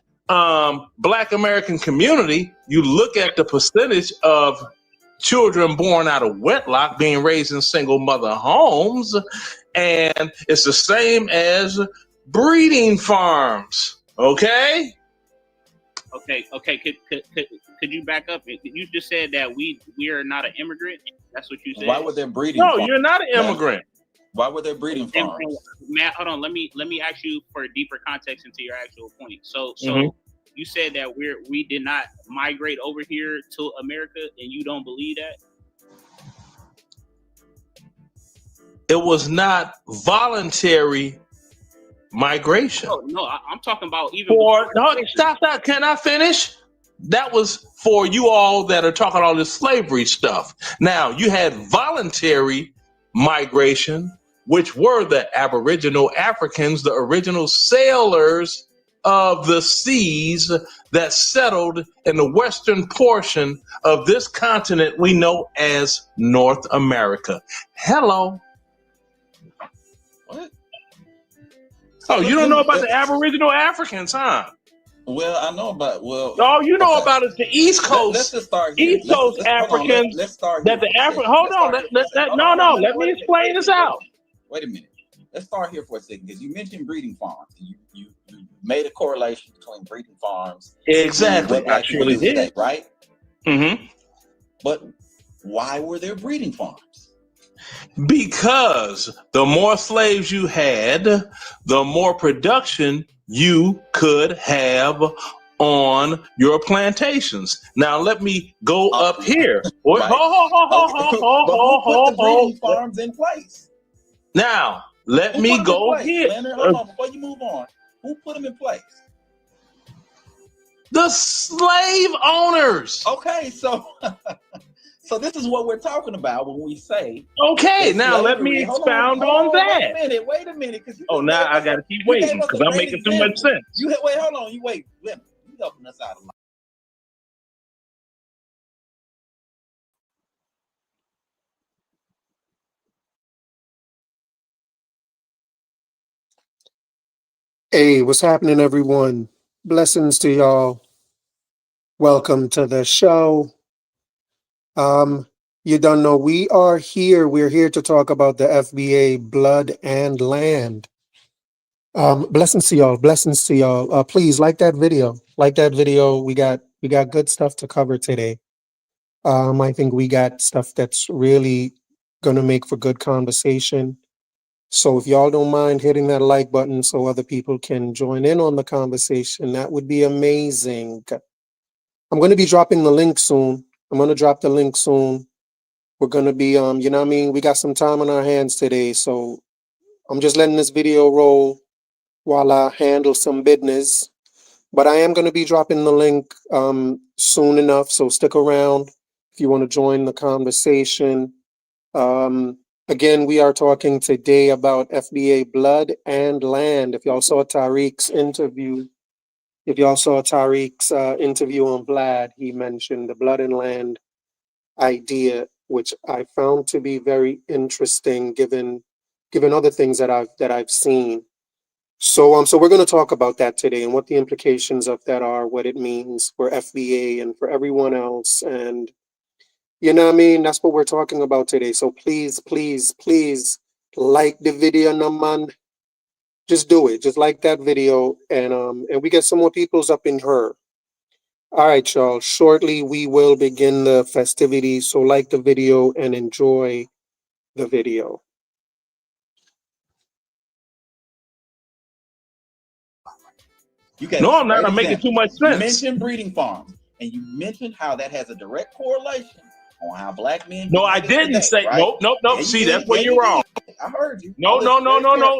Black American community, you look at the percentage of children born out of wedlock being raised in single mother homes, and it's the same as breeding farms. Okay. could you back up? You just said that we are not an immigrant. That's what you said. Why were there breeding? No, farms? you're not an immigrant. Why were there breeding farms? Matt, hold on. Let me ask you for deeper context into your actual point. So you said that we did not migrate over here to America, and you don't believe that? It was not voluntary migration. No, I'm talking about even stop that. Can I finish? That was for you all that are talking all this slavery stuff. Now, you had voluntary migration, which were the Aboriginal Africans, the original sailors of the seas that settled in the western portion of this continent we know as North America. Hello. What? Oh, you don't know about the Aboriginal Africans, huh? Well, I know about all you know about is the East Coast. Let's just start here. East Coast Africans. Let's start that the African. Hold on. Let me explain this out. Wait a minute. Let's start here for a second, because you mentioned breeding farms. You made a correlation between breeding farms. Exactly. I surely did. Right. Mm-hmm. But why were there breeding farms? Because the more slaves you had, the more production you could have on your plantations. Now let me go up here. Right. Who put the breeding farms in place? Now let me go here. Leonard, hold on, before you move on. Who put them in place? The slave owners. Okay, so so this is what we're talking about when we say. Okay, now let me expound on that. Wait a minute. Now I got to keep waiting because I'm making too much sense. Hold on. You helping us out a lot. Hey, what's happening, everyone? Blessings to y'all. Welcome to the show. You don't know, we are here. We're here to talk about the FBA Blood and Land. Blessings to y'all. Blessings to y'all. Please like that video. Like that video. We got good stuff to cover today. I think we got stuff that's really gonna make for good conversation. So if y'all don't mind hitting that like button so other people can join in on the conversation, that would be amazing. I'm going to be dropping the link soon. I'm going to drop the link soon. We're going to be, you know what I mean? We got some time on our hands today. So I'm just letting this video roll while I handle some business. But I am going to be dropping the link soon enough. So stick around if you want to join the conversation. Again, we are talking today about FBA Blood and Land. If y'all saw Tariq's interview on Vlad, he mentioned the Blood and Land idea, which I found to be very interesting, given other things that I've seen. So we're going to talk about that today and what the implications of that are, what it means for FBA and for everyone else, and you know what I mean? That's what we're talking about today. So please, please, please like the video, no man. Just do it. Just like that video, and we get some more peoples up in her. All right, y'all. Shortly we will begin the festivities. So like the video and enjoy the video. No, I'm not. I'm making too much sense. You mentioned breeding farms, and you mentioned how that has a direct correlation on how black men. No, I didn't say. Right? Nope. See, that's where you're wrong. I heard you. No.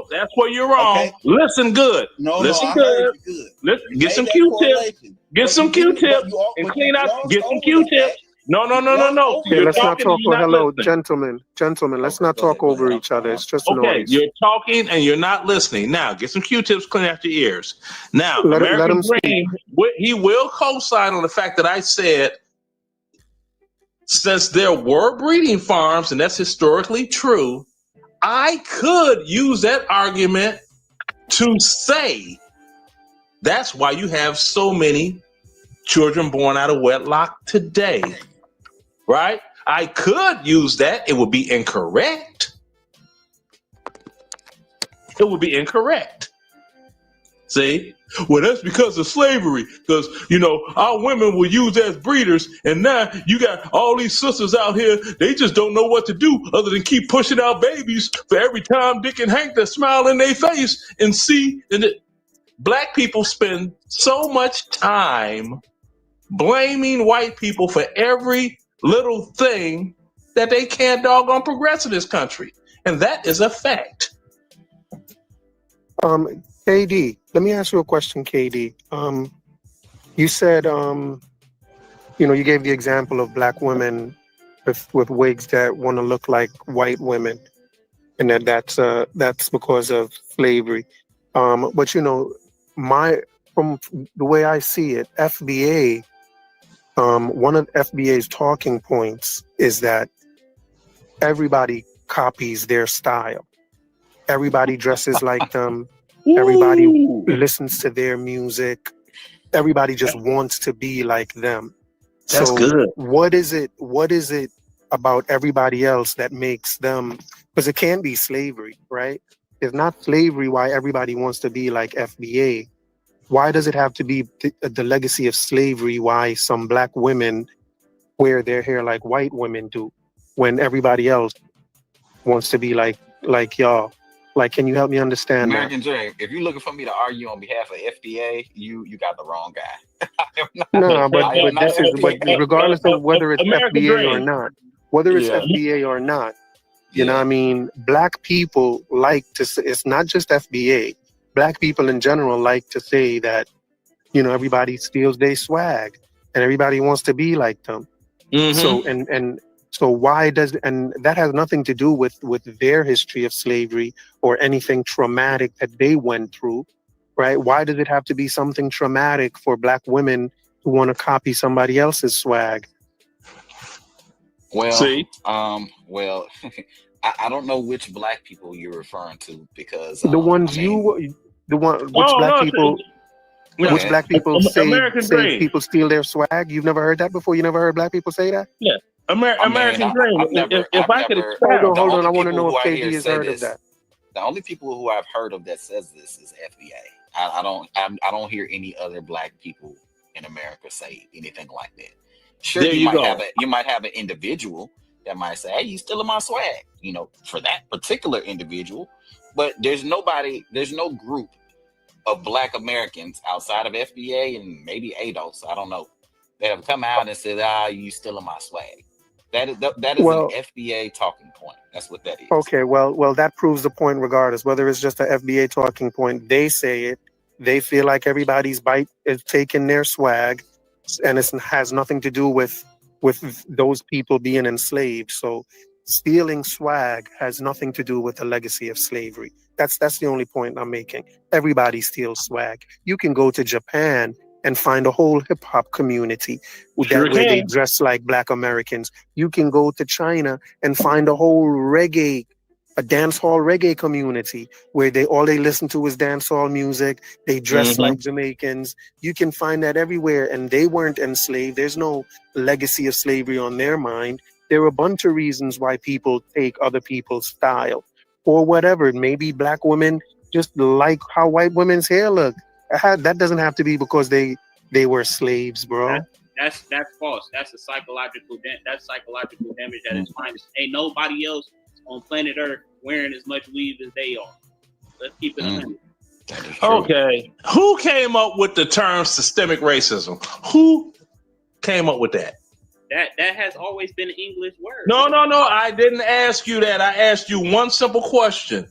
That's where you're wrong. Okay. Listen good. Listen good. Listen, get some Q-tips. Get some Q-tips and clean out. Get some Q-tips. No. Okay, let's not talk. Hello, gentlemen. Let's not talk over each other. It's just noise. You're talking and you're not listening. Now, get some Q-tips, clean out your ears. Now, let American him Dream, he will co-sign on the fact that I said, since there were breeding farms, and that's historically true, I could use that argument to say that's why you have so many children born out of wedlock today, right? I could use that. It would be incorrect. See? Well, that's because of slavery. Because, our women were used as breeders. And now you got all these sisters out here. They just don't know what to do other than keep pushing out babies for every time Dick and Hank that smile in their face and see. And Black people spend so much time blaming white people for every little thing that they can't doggone progress in this country. And that is a fact. KD, let me ask you a question, KD. You said, you gave the example of Black women with wigs that want to look like white women, and that's because of slavery. But from the way I see it, FBA, one of FBA's talking points is that everybody copies their style. Everybody dresses like them. Everybody listens to their music. Everybody just wants to be like them. That's good. What is it about everybody else that makes them, because it can't be slavery, right? It's not slavery why everybody wants to be like FBA. Why does it have to be the legacy of slavery why some Black women wear their hair like white women do when everybody else wants to be like y'all? Like, can you help me understand American Dream, if you're looking for me to argue on behalf of FBA, you got the wrong guy. But regardless of whether it's American FBA Dream. or not, whether it's FBA or not, you know what I mean? Black people like to say, it's not just FBA. Black people in general like to say that, everybody steals their swag and everybody wants to be like them. Mm-hmm. So why and that has nothing to do with their history of slavery or anything traumatic that they went through, right? Why does it have to be something traumatic for Black women who want to copy somebody else's swag? Well, See? I don't know which Black people you're referring to because which Black people say Dream. people steal their swag. You've never heard that before? You never heard Black people say that? Yeah. American Dream. If I could expound. Hold on. I want to know if KD has heard of that. The only people who I've heard of that says this is FBA. I don't hear any other Black people in America say anything like that. Sure, you might have an individual that might say, "Hey, you stealing my swag," for that particular individual. But there's no group of Black Americans outside of FBA and maybe ADOS, I don't know, that have come out and said, you stealing my swag. That is an FBA talking point. That's what that is. Okay, well, that proves the point regardless. Whether it's just an FBA talking point, they say it. They feel like everybody's bite is taking their swag, and it has nothing to do with those people being enslaved. So stealing swag has nothing to do with the legacy of slavery. That's the only point I'm making. Everybody steals swag. You can go to Japan and find a whole hip hop community where they dress like Black Americans. You can go to China and find a whole a dance hall reggae community where all they listen to is dance hall music. They dress like Jamaicans. You can find that everywhere, and they weren't enslaved. There's no legacy of slavery on their mind. There are a bunch of reasons why people take other people's style or whatever. Maybe Black women just like how white women's hair look. That doesn't have to be because they were slaves, bro. That's false. That's psychological damage at its finest. Ain't nobody else on planet Earth wearing as much weave as they are. Let's keep it 100. Okay. Who came up with the term systemic racism? Who came up with that? That has always been an English word. No. I didn't ask you that. I asked you one simple question.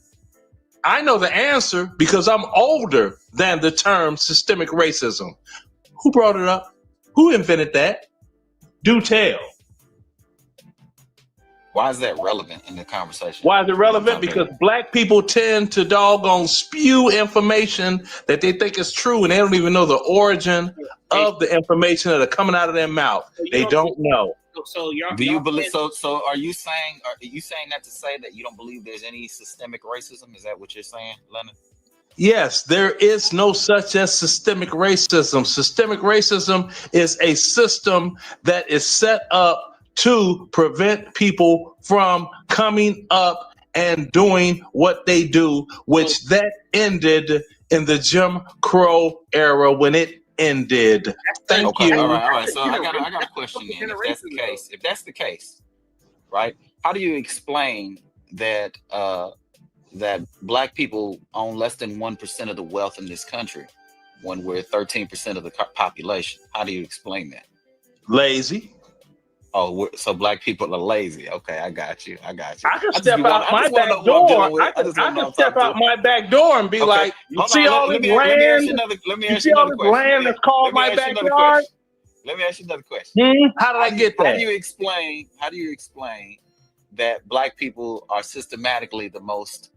I know the answer because I'm older than the term systemic racism. Who brought it up? Who invented that? Do tell. Why is that relevant in the conversation? Why is it relevant? Because Black people tend to doggone spew information that they think is true, and they don't even know the origin of the information that are coming out of their mouth. They don't know. So do you believe? So are you saying that to say that you don't believe there's any systemic racism? Is that what you're saying, Leonard? Yes, there is no such as systemic racism. Systemic racism is a system that is set up to prevent people from coming up and doing what they do, which that ended in the Jim Crow era when it ended. Thank you. All right. So I got a question then. If that's the case, right? How do you explain that that Black people own less than 1% of the wealth in this country when we're 13% of the population? How do you explain that? Lazy. Oh, so Black people are lazy. Okay, I got you. I can step out my back door. I can step out my back door and be like, you see all this land? You see all this land that's called my backyard? Let me ask you another question. How did I get that? How do you explain that Black people are systematically the most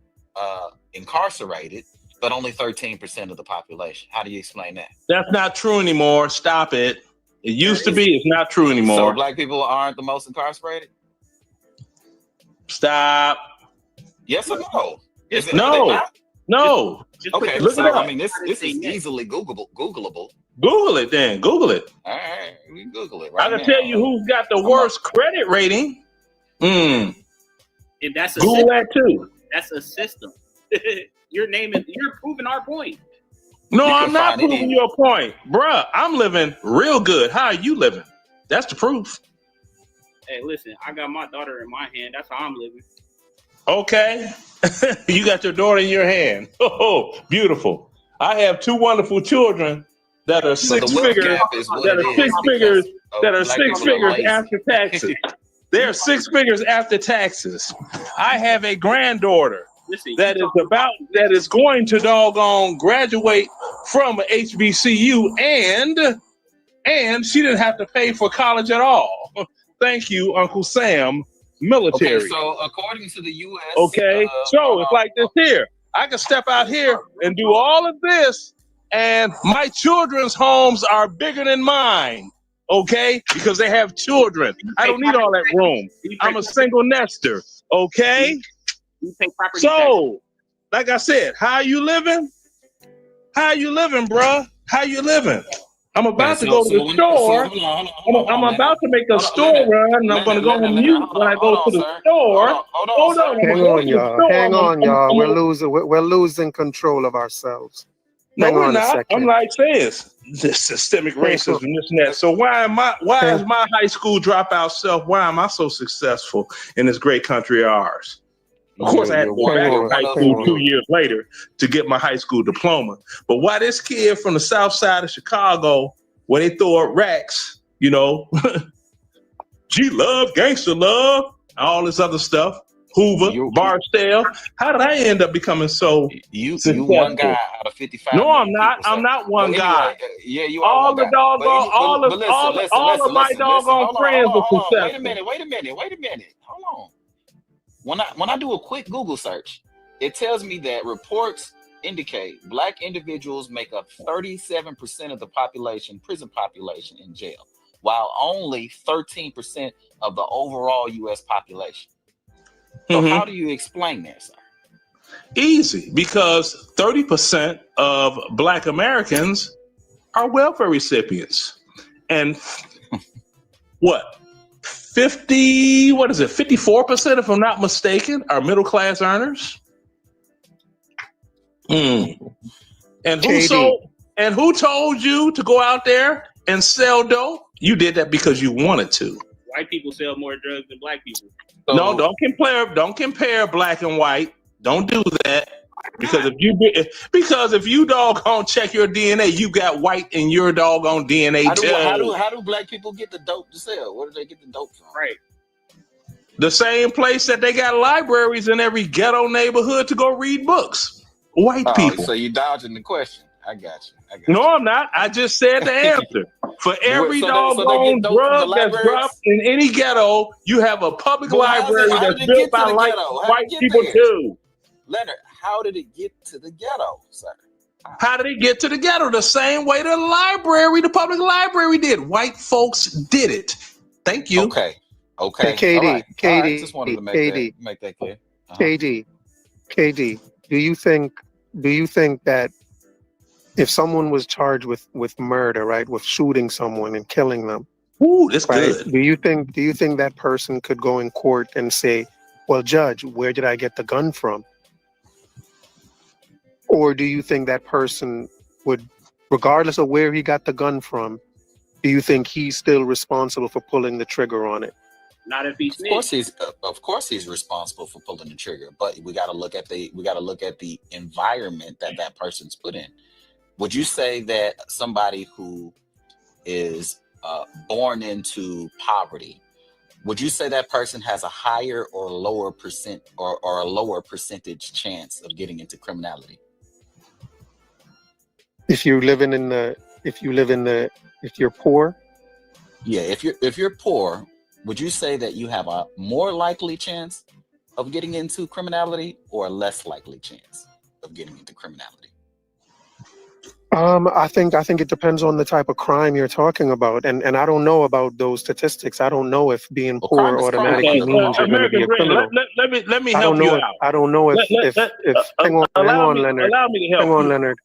incarcerated, but only 13% of the population? How do you explain that? That's not true anymore. Stop it. It used to be. It's not true anymore. So Black people aren't the most incarcerated? Stop. Yes or no? No. Okay. Look it up. I mean, this is easily Googleable. Google it then. Google it. All right, we Google it right now. I can tell you who's got the worst credit rating. And that's Google that too. That's a system. You're proving our point. No, I'm not proving your point. Bruh, I'm living real good. How are you living? That's the proof. Hey, listen, I got my daughter in my hand. That's how I'm living. Okay. You got your daughter in your hand. Oh, beautiful. I have two wonderful children that are six figures. That are six figures after taxes. They're 6 figures after taxes. I have a granddaughter that is going to doggone graduate from a HBCU and she didn't have to pay for college at all. Thank you, Uncle Sam, military. Okay, so according to the U.S. Okay, so it's like this here. I can step out here and do all of this, and my children's homes are bigger than mine. Okay, because they have children. I don't need all that room. I'm a single nester. Okay. So, like I said, how you living? How you living, bruh? How you living? I'm about to go to the store. I'm about to make a store run, and I'm going to go on mute when I go to the store. Hold on. Hang on, y'all. We're losing control of ourselves. No, we're not. I'm like this systemic racism, this and that. So why is my high school dropout self? Why am I so successful in this great country of ours? Of course, I had to go back to high school 2 years later to get my high school diploma. But why this kid from the south side of Chicago, where they throw up racks, G-Love, Gangster Love, all this other stuff, Hoover, Barstow. How did I end up becoming so successful? You one guy out of 55. No, I'm not. I'm not one guy. Yeah, you are. All the doggone, all of my doggone friends are successful. Wait a minute. Hold on. When I do a quick Google search, it tells me that reports indicate Black individuals make up 37% of the prison population in jail, while only 13% of the overall U.S. population. So how do you explain that, sir? Easy, because 30% of Black Americans are welfare recipients. And 54%, if I'm not mistaken, are middle class earners. And who told you to go out there and sell dope? You did that because you wanted to. White people sell more drugs than Black people. So, no, don't compare Black and white. Don't do that. Because if you doggone check your DNA, you got white in your doggone DNA too. How do Black people get the dope to sell? Where do they get the dope from? Right. The same place that they got libraries in every ghetto neighborhood to go read books. White people. So you dodging the question. I got you. No, I'm not. I just said the answer. For every doggone drug that's dropped in any ghetto, you have a public library that's built by white people too. Leonard, how did it get to the ghetto, sir? How did it get to the ghetto? The same way the public library did. White folks did it. Thank you. Okay. Hey, KD, just wanted to make that clear. KD, do you think that if someone was charged with murder, right, with shooting someone and killing them, that's right, good. Do you think that person could go in court and say, "Well, judge, where did I get the gun from?" Or do you think that person would, regardless of where he got the gun from, do you think he's still responsible for pulling the trigger on it? Not if he's Of course he's responsible for pulling the trigger, but we got to look at the environment that person's put in. Would you say that somebody who is born into poverty, would you say that person has a higher or lower percentage chance of getting into criminality? If you're poor? Yeah, if you're poor, would you say that you have a more likely chance of getting into criminality or a less likely chance of getting into criminality? I think it depends on the type of crime you're talking about, and I don't know about those statistics. I don't know if being poor automatically means you're going to be a criminal. Let me help you out. I don't know if hang on, Leonard. Allow me to help you. Leonard.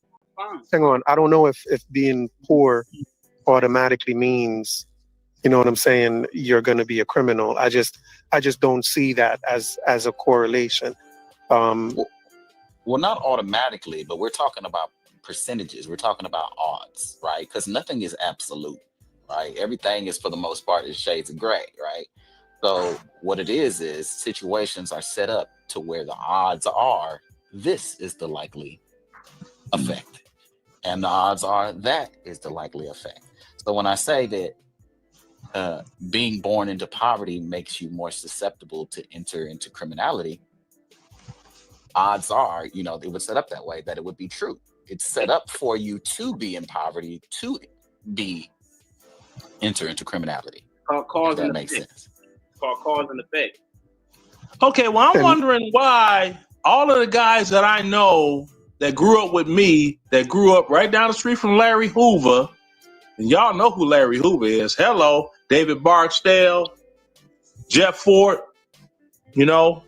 Hang on. I don't know if being poor automatically means, you know what I'm saying, you're going to be a criminal. I just don't see that as a correlation. Well, not automatically, but we're talking about percentages. We're talking about odds, right? Because nothing is absolute, right? Everything is, for the most part, is shades of gray, right? So what it is situations are set up to where the odds are this is the likely effect, and the odds are that is the likely effect. So when I say that being born into poverty makes you more susceptible to enter into criminality, odds are, it would set up that way, that it would be true. It's set up for you to be in poverty, to enter into criminality. Cause and makes effect. Sense. Called cause and effect. Okay, well, I'm wondering why all of the guys that I know that grew up with me, that grew up right down the street from Larry Hoover, and y'all know who Larry Hoover is. Hello, David Barksdale, Jeff Ford, all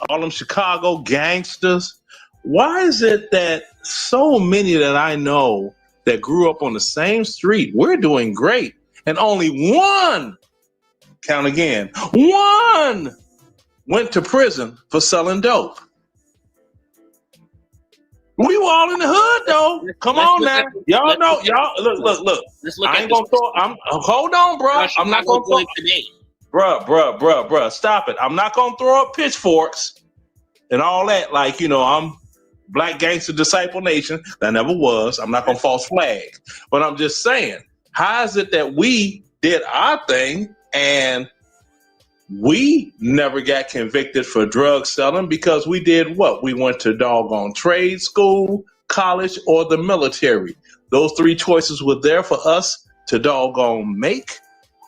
them Chicago gangsters. Why is it that so many that I know that grew up on the same street, we're doing great, and only one, count again, one went to prison for selling dope? We were all in the hood, though. Come on now. Y'all know. Y'all, look. I ain't going to throw. Hold on, bro. I'm not going to throw. Today. Bruh. Stop it. I'm not going to throw up pitchforks and all that. Like, I'm Black Gangster Disciple Nation. That never was. I'm not going to false flag. But I'm just saying, how is it that we did our thing and we never got convicted for drug selling because we did what? We went to doggone trade school, college, or the military. Those three choices were there for us to doggone make,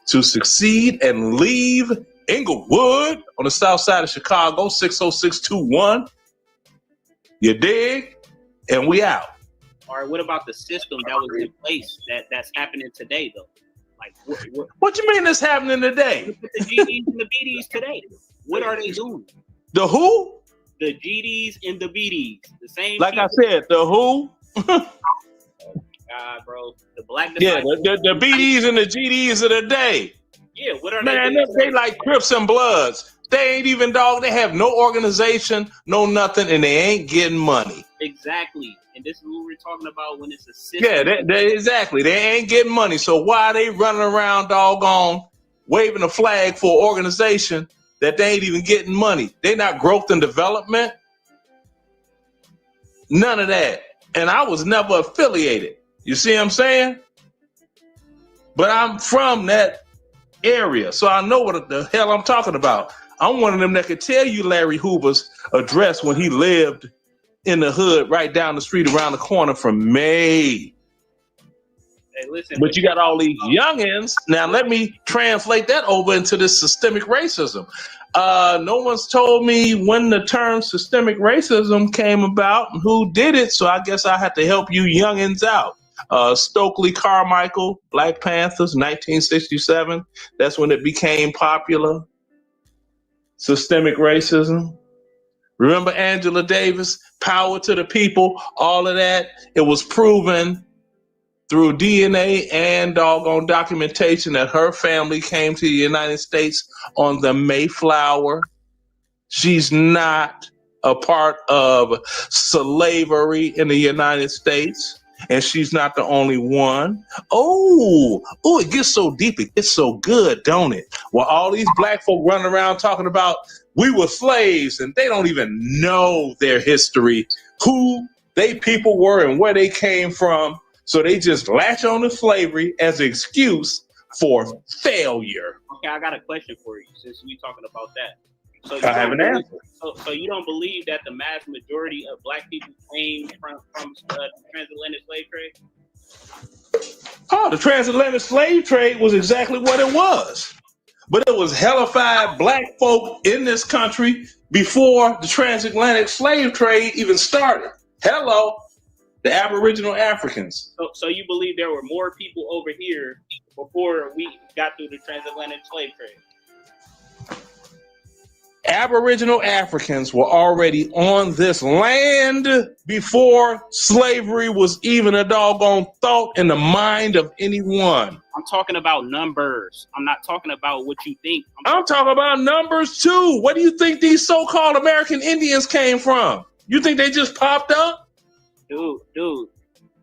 to succeed, and leave Inglewood on the south side of Chicago, 60621. You dig? And we out. All right, what about the system that was in place that's happening today, though? Like, what you mean is happening today? Look at the GDs and the BDs today. What are they doing? The who? The GDs and the BDs. The same. Like people. I said, the who? God, bro. The black. Yeah, the BDs and the GDs of the day. Yeah, what are they? Man, they like Crips and Bloods. They ain't even They have no organization, no nothing, and they ain't getting money. Exactly. And this is what we're talking about when it's a system. Yeah, exactly. They ain't getting money. So why are they running around doggone waving a flag for an organization that they ain't even getting money? They not growth and development. None of that. And I was never affiliated. You see what I'm saying? But I'm from that area, so I know what the hell I'm talking about. I'm one of them that could tell you Larry Hoover's address when he lived in the hood right down the street around the corner from me. Hey, listen, but you got all these youngins. Now let me translate that over into this systemic racism. No one's told me when the term systemic racism came about and who did it, so I guess I have to help you youngins out. Stokely Carmichael, Black Panthers, 1967. That's when it became popular. Systemic racism. Remember Angela Davis, power to the people, all of that. It was proven through DNA and doggone documentation that her family came to the United States on the Mayflower. She's not a part of slavery in the United States. And she's not the only one. Oh, it gets so deep. It gets so good, don't it? Well, all these black folk running around talking about we were slaves and they don't even know their history, who they people were and where they came from. So they just latch on to slavery as an excuse for failure. Okay, I got a question for you since we're talking about that. So I have an answer. So you don't believe that the mass majority of black people came from the transatlantic slave trade? Oh, the transatlantic slave trade was exactly what it was. But it was hellified black folk in this country before the transatlantic slave trade even started. Hello, the Aboriginal Africans. So you believe there were more people over here before we got through the transatlantic slave trade? Aboriginal Africans were already on this land before slavery was even a doggone thought in the mind of anyone. I'm talking about numbers. I'm not talking about what you think. I'm talking about numbers too. Where do you think these so-called American Indians came from? You think they just popped up? Dude,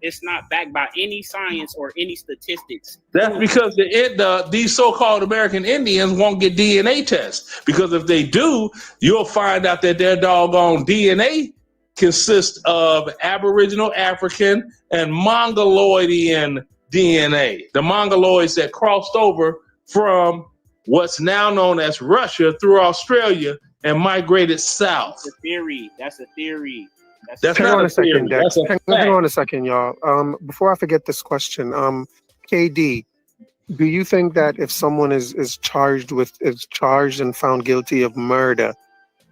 it's not backed by any science or any statistics. That's because these so-called American Indians won't get DNA tests. Because if they do, you'll find out that their doggone DNA consists of Aboriginal African and Mongoloidian DNA. The Mongoloids that crossed over from what's now known as Russia through Australia and migrated south. That's a theory. Hang on a second, y'all. Before I forget this question, KD, do you think that if someone is charged and found guilty of murder,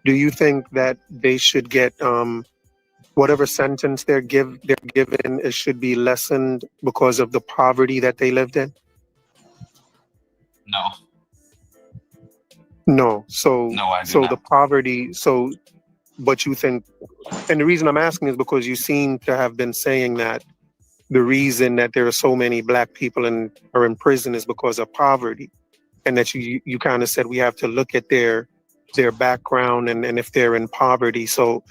do you think that they should get whatever sentence they're given, it should be lessened because of the poverty that they lived in? No. So I do not. The poverty. But you think, and the reason I'm asking is because you seem to have been saying that the reason that there are so many black people are in prison is because of poverty, and that you kind of said we have to look at their background and if they're in poverty. So,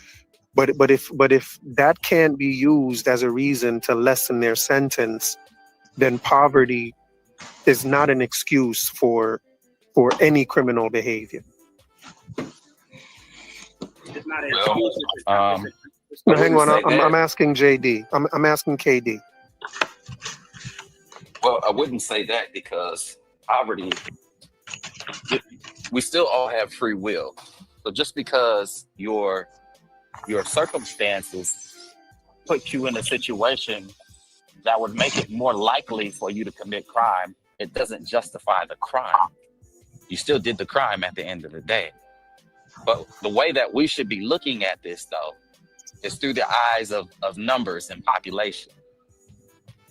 but if that can't be used as a reason to lessen their sentence, then poverty is not an excuse for any criminal behavior. It's not an excuse. No, hang on. I'm asking JD. I'm asking KD. Well, I wouldn't say that because poverty, we still all have free will. So just because your circumstances put you in a situation that would make it more likely for you to commit crime, it doesn't justify the crime. You still did the crime at the end of the day. But the way that we should be looking at this, though, is through the eyes of numbers and population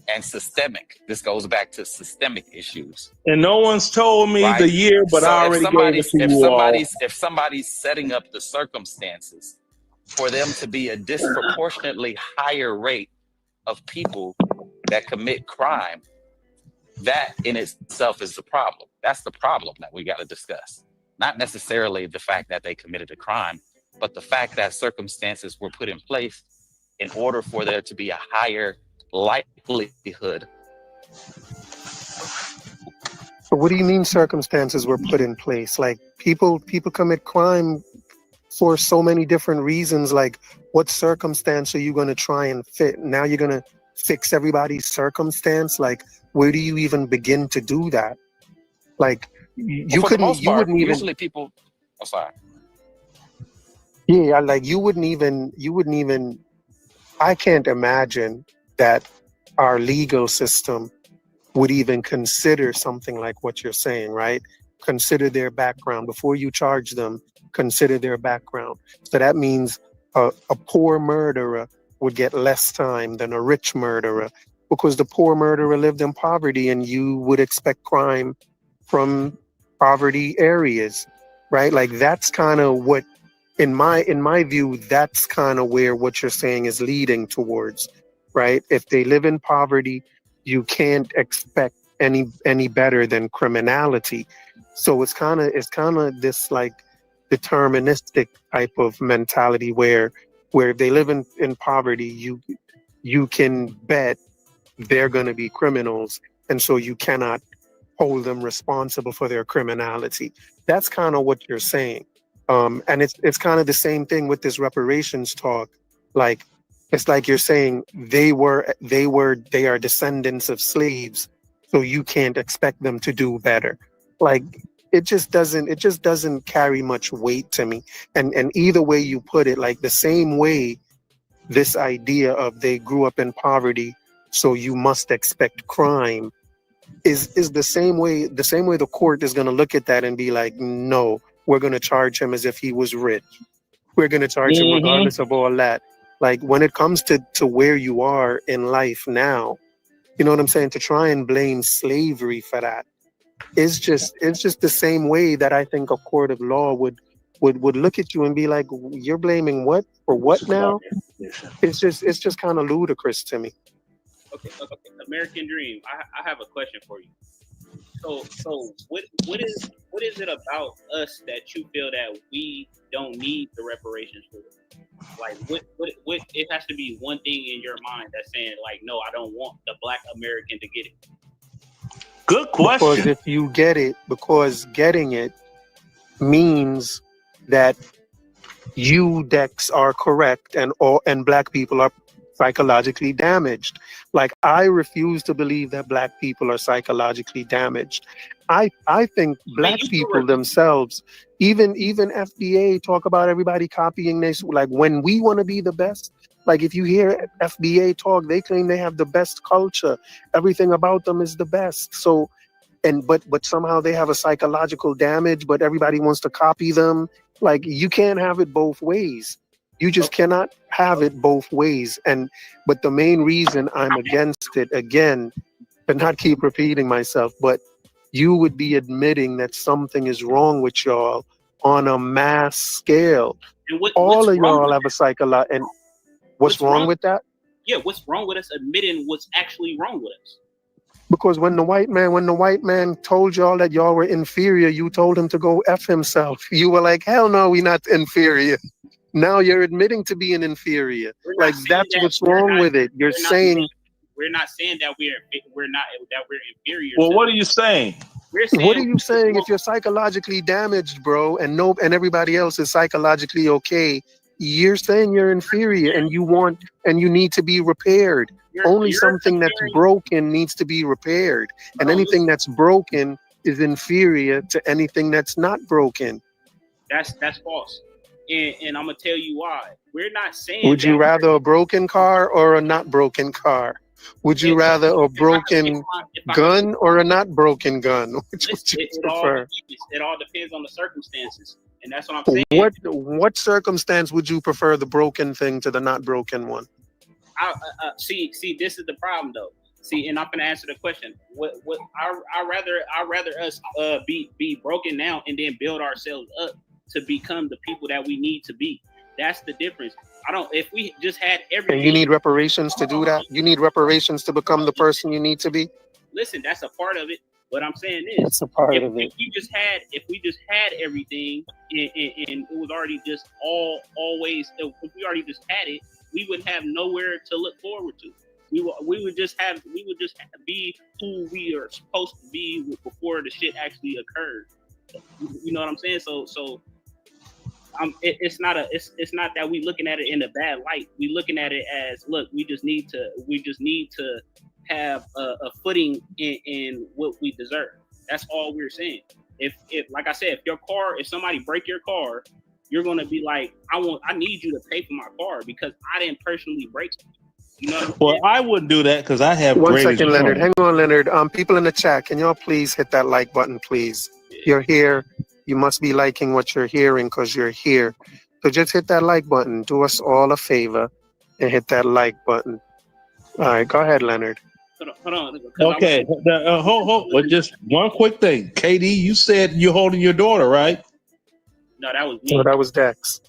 and systemic. This goes back to systemic issues. And no one's told me the year, but I already gave it to you all. If somebody's setting up the circumstances for them to be a disproportionately higher rate of people that commit crime, that in itself is the problem. That's the problem that we got to discuss. Not necessarily the fact that they committed a crime, but the fact that circumstances were put in place in order for there to be a higher likelihood. So what do you mean circumstances were put in place? Like people commit crime for so many different reasons. Like what circumstance are you going to try and fit? Now you're going to fix everybody's circumstance? Like where do you even begin to do that? Like you wouldn't even. Usually people. I'm sorry. Yeah, like you wouldn't even. I can't imagine that our legal system would even consider something like what you're saying, right? Consider their background before you charge them. Consider their background. So that means a poor murderer would get less time than a rich murderer because the poor murderer lived in poverty, and you would expect crime from poverty areas, right? Like that's kind of what, in my view, that's kind of where what you're saying is leading towards, right? If they live in poverty, you can't expect any better than criminality. So it's kind of this like deterministic type of mentality where if they live in poverty, you can bet they're going to be criminals, and so you cannot hold them responsible for their criminality. That's kind of what you're saying. And it's kind of the same thing with this reparations talk. Like, it's like you're saying they are descendants of slaves, so you can't expect them to do better. Like, it just doesn't carry much weight to me. And either way you put it, like the same way this idea of they grew up in poverty, so you must expect crime is the same way the court is going to look at that and be like, no, we're going to charge him as if he was rich. We're going to charge him regardless of all that. Like, when it comes to where you are in life now, you know what I'm saying? To try and blame slavery for that is just the same way that I think a court of law would look at you and be like, you're blaming what for what now? It's just kind of ludicrous to me. Okay. American Dream. I have a question for you. So what is it about us that you feel that we don't need the reparations for? Like, what it has to be one thing in your mind that's saying, like, no, I don't want the Black American to get it. Good question. Because if you get it, because getting it means that you, Dex, are correct and Black people are psychologically damaged. Like, I refuse to believe that Black people are psychologically damaged. I think Black people themselves, even FBA talk about everybody copying this. Like, when we want to be the best, like if you hear FBA talk, they claim they have the best culture. Everything about them is the best. So, but somehow they have a psychological damage, but everybody wants to copy them. Like, you can't have it both ways. You just cannot have it both ways. But the main reason I'm against it, again, but not keep repeating myself, but you would be admitting that something is wrong with y'all on a mass scale. And all of y'all have a psychological. And what's wrong with that? Yeah, what's wrong with us admitting what's actually wrong with us? Because when the white man told y'all that y'all were inferior, you told him to go F himself. You were like, hell no, we're not inferior. Now you're admitting to being inferior. Like, that's what's wrong with it. You're saying we're not saying that we're inferior. Well, what are you saying? What are you saying? If you're psychologically damaged, bro, and everybody else is psychologically okay, you're saying you're inferior and you need to be repaired. Only something that's broken needs to be repaired. And anything that's broken is inferior to anything that's not broken. That's false. And I'm gonna tell you why. We're not saying. Would you rather a broken car or a not broken car? Would you rather a broken gun or a not broken gun? Which would you prefer? It all depends on the circumstances, and that's what I'm saying. What circumstance would you prefer the broken thing to the not broken one? See, this is the problem though. See, and I'm gonna answer the question. I rather us be broken now and then build ourselves up to become the people that we need to be. That's the difference. If we just had everything. And you need reparations to do that? You need reparations to become the person you need to be? Listen, that's a part of it. What I'm saying is, that's a part of it. If we just had everything and it was already just always, if we already just had it, we would have nowhere to look forward to. We would just be who we are supposed to be before the shit actually occurred. You know what I'm saying? So it's not that we looking at it in a bad light. We looking at it as, look, we just need to have a footing in what we deserve. That's all we're saying. If like I said, if somebody break your car, you're gonna be like, I need you to pay for my car because I didn't personally break it. You know what I'm saying? I wouldn't do that because I have. One second, Leonard. Hang on, Leonard. People in the chat, can y'all please hit that like button, please? Yeah. You're here. You must be liking what you're hearing because you're here. So just hit that like button. Do us all a favor and hit that like button. All right, go ahead, Leonard. Hold on. Okay, hold. Just one quick thing. KD, you said you're holding your daughter, right? No, that was me. No, that was Dex.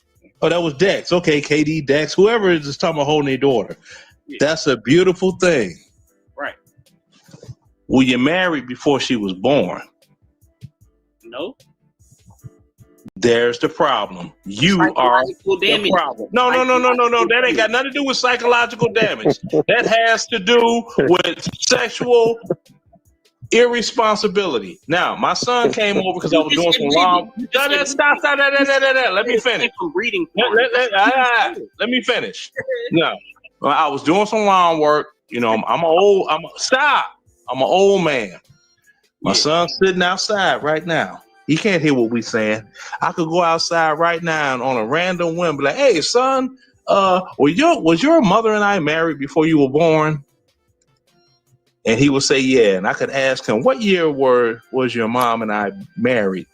Oh, that was Dex. Okay, KD, Dex, whoever is talking about holding their daughter. Yeah. That's a beautiful thing. Right. Were you married before she was born? No. There's the problem. You are the problem. No. That ain't got nothing to do with psychological damage. That has to do with sexual irresponsibility. Now, my son came over because I was doing some long. Stop. Let me finish. Let me finish. No, I was doing some lawn work. You know, I'm an old man. My son's sitting outside right now. He can't hear what we saying. I could go outside right now and on a random whim be like, "Hey, son, was your mother and I married before you were born?" And he would say, "Yeah." And I could ask him, "What year was your mom and I married?"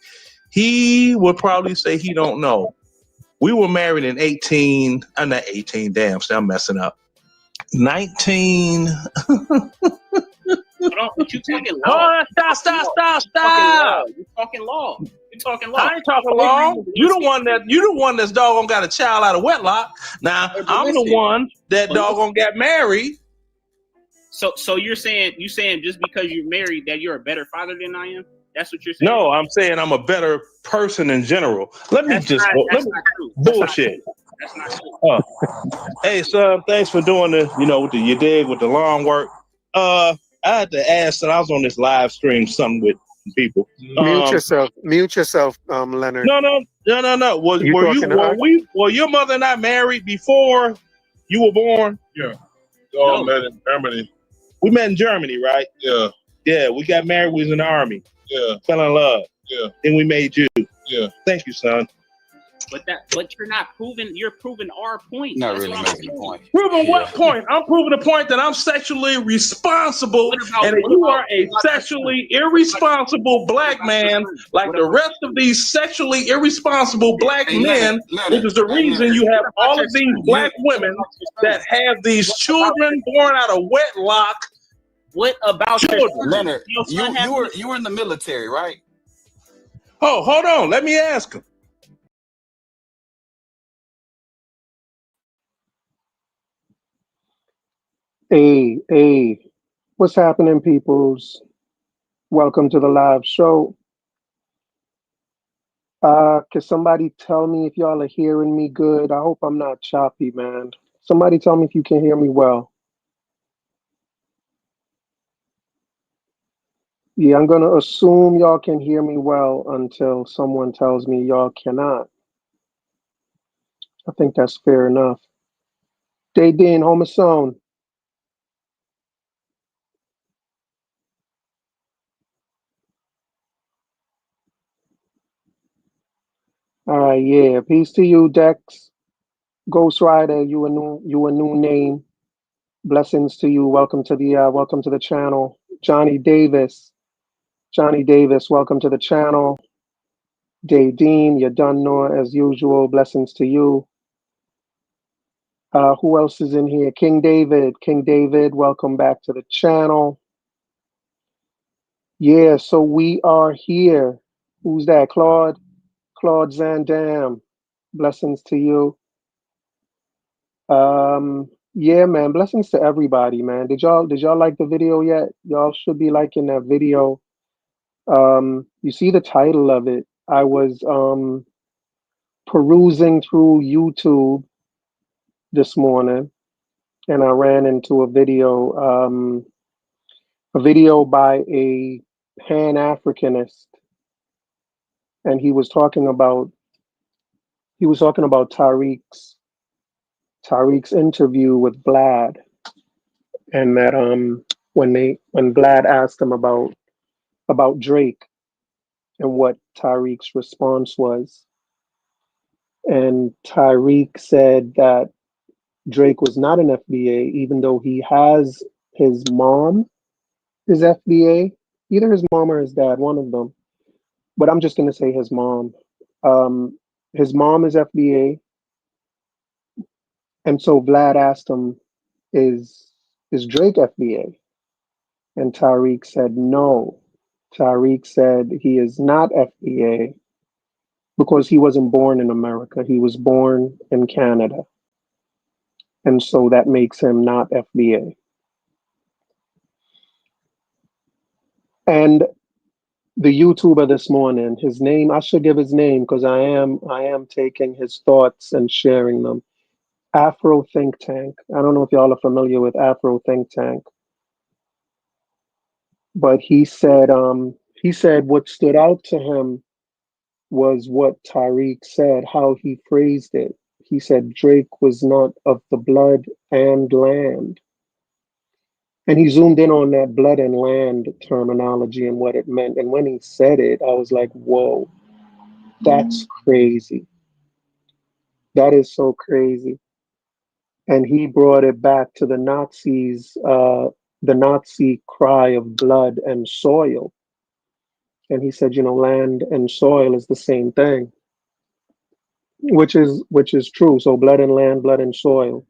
He would probably say he don't know. We were married in 18. I'm not 18. Damn, so I'm messing up. 19. But you talking law. Stop. You're talking law. I ain't talking law. You the one that's doggone got a child out of wedlock. Now I'm the one that doggone got married. So you're saying just because you're married that you're a better father than I am? That's what you're saying? No, I'm saying I'm a better person in general. That's not true. Bullshit. That's not true. Hey, son, thanks for doing the, you dig with the lawn work. I had to ask that I was on this live stream something with people. Mute yourself, Leonard. No. Were your mother and I married before you were born? Yeah. We all met in Germany. We met in Germany, right? Yeah. Yeah, we got married. We was in the army. Yeah. Fell in love. Yeah. Then we made you. Yeah. Thank you, son. But you're not proving. You're proving our point. Not really making a point. Proving what point? I'm proving the point that I'm sexually responsible, and that you are a sexually irresponsible black man, like the rest of these sexually irresponsible black men, which is the reason you have all of these black women that have these children born out of wedlock. What about children? Leonard, you were in the military, right? Oh, hold on. Let me ask him. Hey, what's happening, peoples? Welcome to the live show. Can somebody tell me if y'all are hearing me good? I hope I'm not choppy, man. Somebody tell me if you can hear me well. Yeah, I'm gonna assume y'all can hear me well until someone tells me y'all cannot. I think that's fair enough. Dean, Homicone. All right, yeah. Peace to you, Dex. Ghost Rider, you a new name. Blessings to you. Welcome to the channel. Johnny Davis, welcome to the channel. Dean, you done know as usual. Blessings to you. Who else is in here? King David, welcome back to the channel. Yeah, so we are here. Who's that? Claude Zandam. Blessings to you. Yeah, man, blessings to everybody, man. Did y'all like the video yet? Y'all should be liking that video. You see the title of it. I was perusing through YouTube this morning, and I ran into a video by a Pan-Africanist, and he was talking about Tariq's interview with Vlad, and that when Vlad asked him about Drake and what Tariq's response was, and Tariq said that Drake was not an FBA, even though he has his mom is FBA, either his mom or his dad, one of them. But I'm just going to say his mom. His mom is FBA. And so Vlad asked him, is Drake FBA? And Tariq said no. Tariq said he is not FBA because he wasn't born in America. He was born in Canada. And so that makes him not FBA. And the YouTuber this morning. His name, I should give his name because I am taking his thoughts and sharing them. Afro Think Tank. I don't know if y'all are familiar with Afro Think Tank, but he said what stood out to him was what Tariq said, how he phrased it. He said Drake was not of the blood and land. And he zoomed in on that blood and land terminology and what it meant. And when he said it, I was like, whoa, that's crazy. That is so crazy. And he brought it back to the Nazis, the Nazi cry of blood and soil. And he said, land and soil is the same thing, which is true. So blood and land, blood and soil,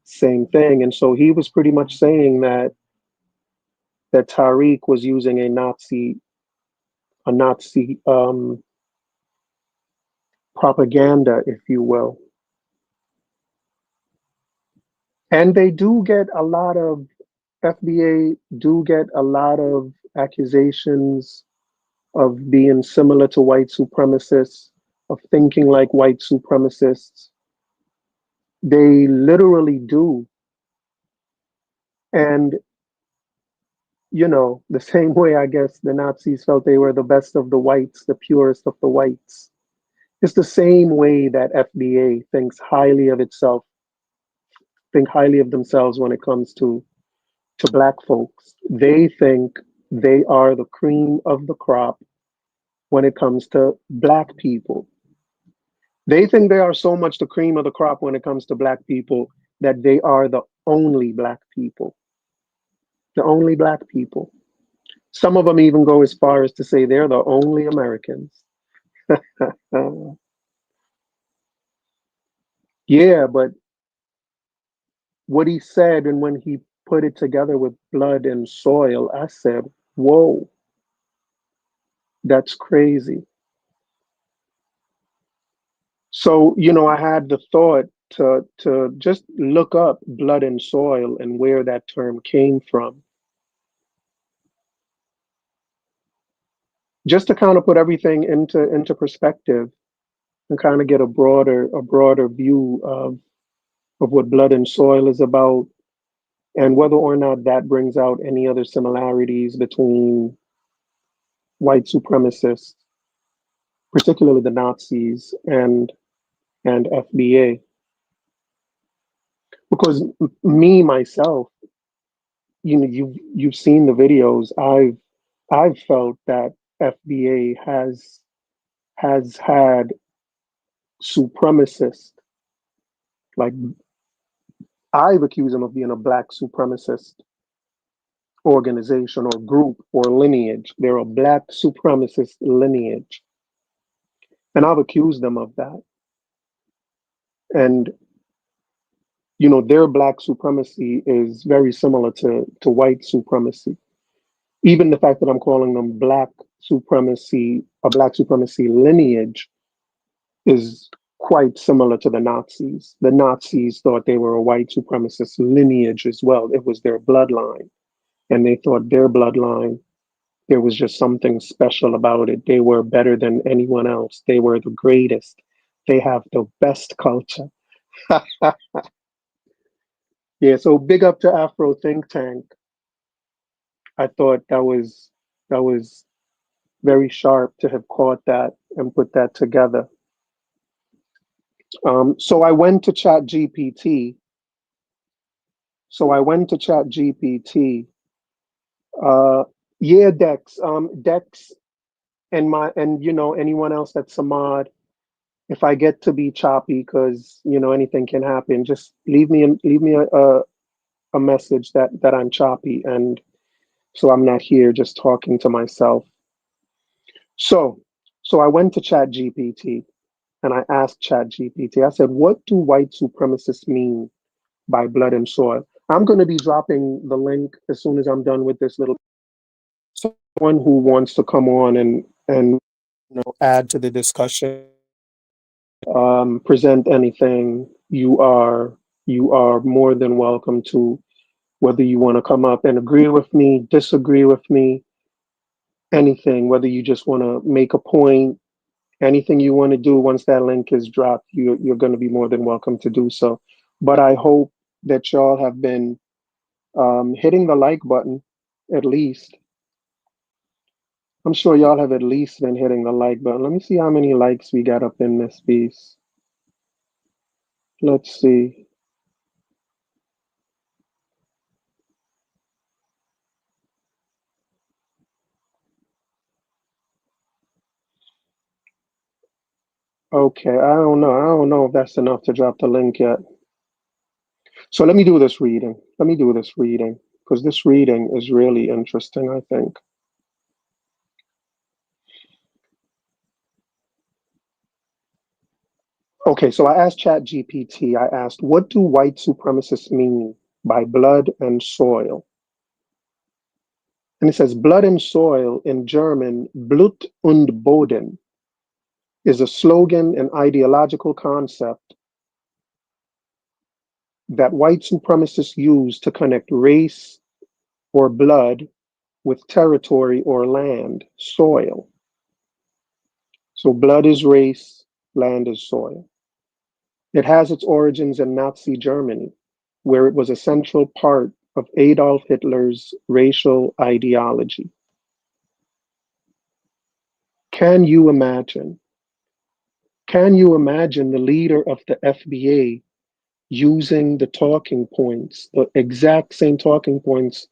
same thing. And so he was pretty much saying that Tariq was using a Nazi propaganda, if you will. And they do get a lot of FBA do get a lot of accusations of being similar to white supremacists, of thinking like white supremacists. They literally do. And, the same way I guess the Nazis felt they were the best of the whites, the purest of the whites. It's the same way that FBA thinks highly of itself, think highly of themselves when it comes to black folks. They think they are the cream of the crop when it comes to black people. They think they are so much the cream of the crop when it comes to black people that they are the only black people. The only black people. Some of them even go as far as to say they're the only Americans. Yeah, but what he said, and when he put it together with blood and soil, I said, whoa, that's crazy. So, I had the thought to just look up blood and soil and where that term came from, just to kind of put everything into perspective and kind of get a broader view of what blood and soil is about, and whether or not that brings out any other similarities between white supremacists, particularly the Nazis, and FBA. Because me myself, you've seen the videos. I've felt that FBA has had supremacists. Like, I've accused them of being a black supremacist organization or group or lineage. They're a black supremacist lineage. And I've accused them of that. And, their black supremacy is very similar to white supremacy. Even the fact that I'm calling them black supremacy lineage is quite similar to the Nazis. The Nazis thought they were a white supremacist lineage as well. It was their bloodline. And they thought their bloodline, there was just something special about it. They were better than anyone else. They were the greatest. They have the best culture. Yeah, so big up to Afro Think Tank. I thought that was very sharp to have caught that and put that together. So I went to Chat GPT. Yeah, Dex. Dex and anyone else that's Samad. If I get to be choppy, because anything can happen, just leave me a message that I'm choppy, and so I'm not here just talking to myself. So I went to Chat GPT and I asked Chat GPT. I said, "What do white supremacists mean by blood and soil?" I'm going to be dropping the link as soon as I'm done with this little. Someone who wants to come on and add to the discussion, present anything, you are more than welcome to. Whether you want to come up and agree with me, disagree with me, anything, whether you just want to make a point, anything you want to do once that link is dropped, you're going to be more than welcome to do so. But I hope that y'all have been hitting the like button at least. I'm sure y'all have at least been hitting the like button. Let me see how many likes we got up in this piece. Let's see. Okay, I don't know. I don't know if that's enough to drop the link yet. So let me do this reading. Let me do this reading because this reading is really interesting, I think. Okay, so I asked ChatGPT, I asked, what do white supremacists mean by blood and soil? And it says, blood and soil in German, Blut und Boden, is a slogan and ideological concept that white supremacists use to connect race or blood with territory or land, soil. So blood is race, land is soil. It has its origins in Nazi Germany, where it was a central part of Adolf Hitler's racial ideology. Can you imagine? Can you imagine the leader of the FBA using the talking points, the exact same talking points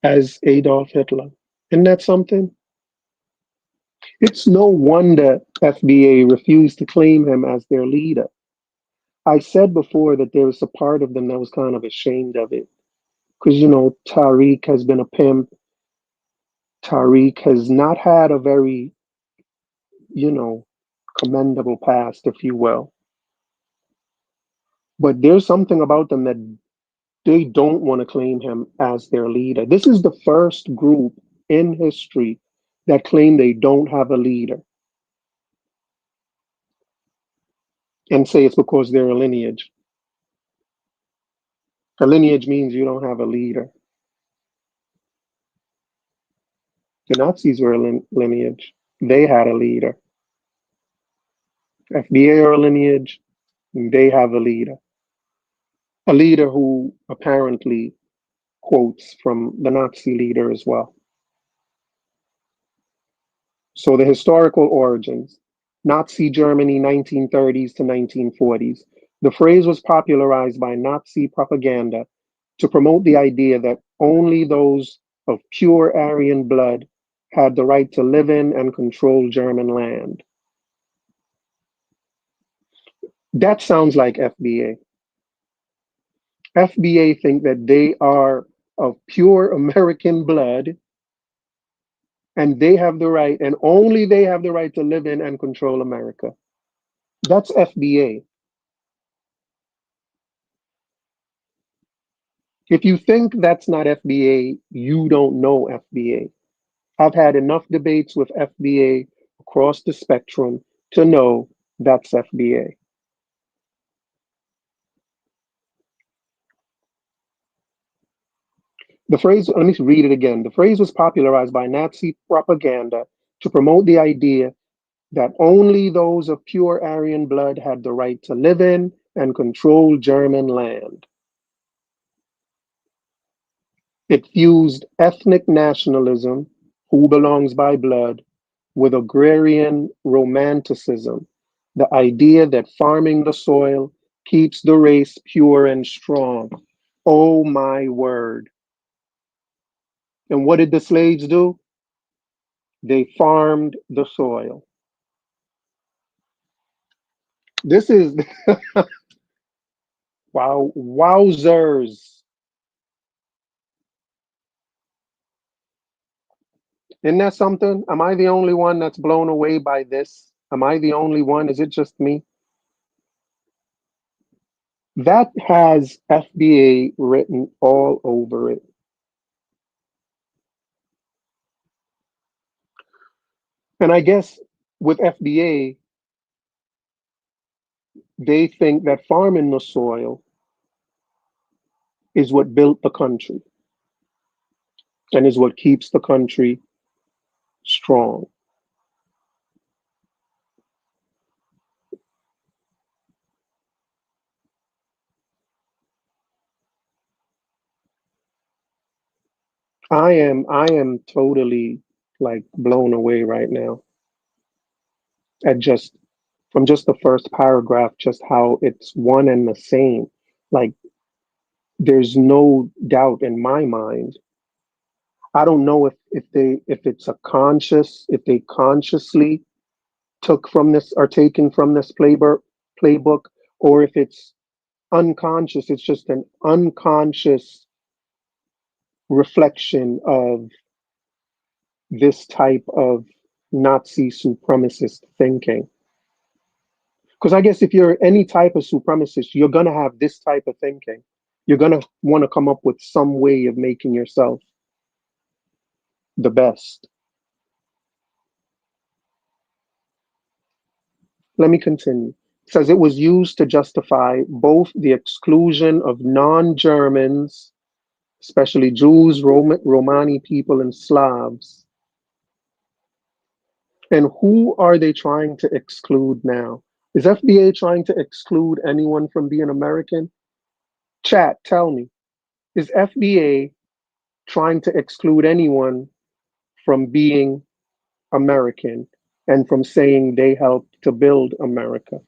as Adolf Hitler? Isn't that something? It's no wonder FBA refused to claim him as their leader. I said before that there was a part of them that was kind of ashamed of it. Because, you know, Tariq has been a pimp. Tariq has not had a very, you know, commendable past, if you will. But there's something about them that they don't want to claim him as their leader. This is the first group in history that claim they don't have a leader and say it's because they're a lineage. A lineage means you don't have a leader. The Nazis were a lineage. They had a leader. FBA are a lineage. They have a leader. A leader who apparently quotes from the Nazi leader as well. So the historical origins, Nazi Germany 1930s to 1940s. The phrase was popularized by Nazi propaganda to promote the idea that only those of pure Aryan blood had the right to live in and control German land. That sounds like FBA. FBA think that they are of pure American blood and they have the right, and only they have the right to live in and control America. That's FBA. If you think that's not FBA, you don't know FBA. I've had enough debates with FBA across the spectrum to know that's FBA. The phrase, let me read it again. The phrase was popularized by Nazi propaganda to promote the idea that only those of pure Aryan blood had the right to live in and control German land. It fused ethnic nationalism, who belongs by blood, with agrarian romanticism, the idea that farming the soil keeps the race pure and strong. Oh my word. And what did the slaves do? They farmed the soil. This is, wow, wowzers. Isn't that something? Am I the only one that's blown away by this? Am I the only one? Is it just me? That has FBA written all over it. And I guess with FBA, they think that farming the soil is what built the country and is what keeps the country strong. I am totally like blown away right now at just from just the first paragraph, just how it's one and the same. Like there's no doubt in my mind. I don't know if it's a conscious, if they consciously took from this or taken from this playbook, or if it's unconscious, it's just an unconscious reflection of this type of Nazi supremacist thinking. Because I guess if you're any type of supremacist, you're going to have this type of thinking. You're going to want to come up with some way of making yourself the best. Let me continue. It says it was used to justify both the exclusion of non-Germans, especially Jews, Romani people, and Slavs. And who are they trying to exclude now? Is FBA trying to exclude anyone from being American? Chat, tell me. Is FBA trying to exclude anyone from being American and from saying they helped to build America?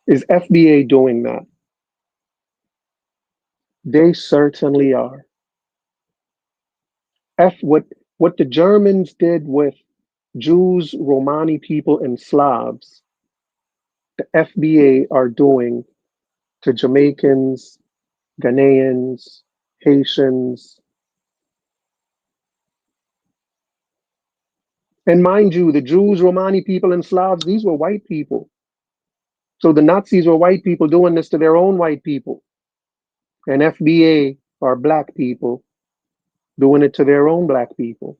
Is FBA doing that? They certainly are. What the Germans did with Jews, Romani people, and Slavs, the FBA are doing to Jamaicans, Ghanaians, Haitians. And mind you, the Jews, Romani people, and Slavs, these were white people. So the Nazis were white people doing this to their own white people. And FBA are black people doing it to their own black people.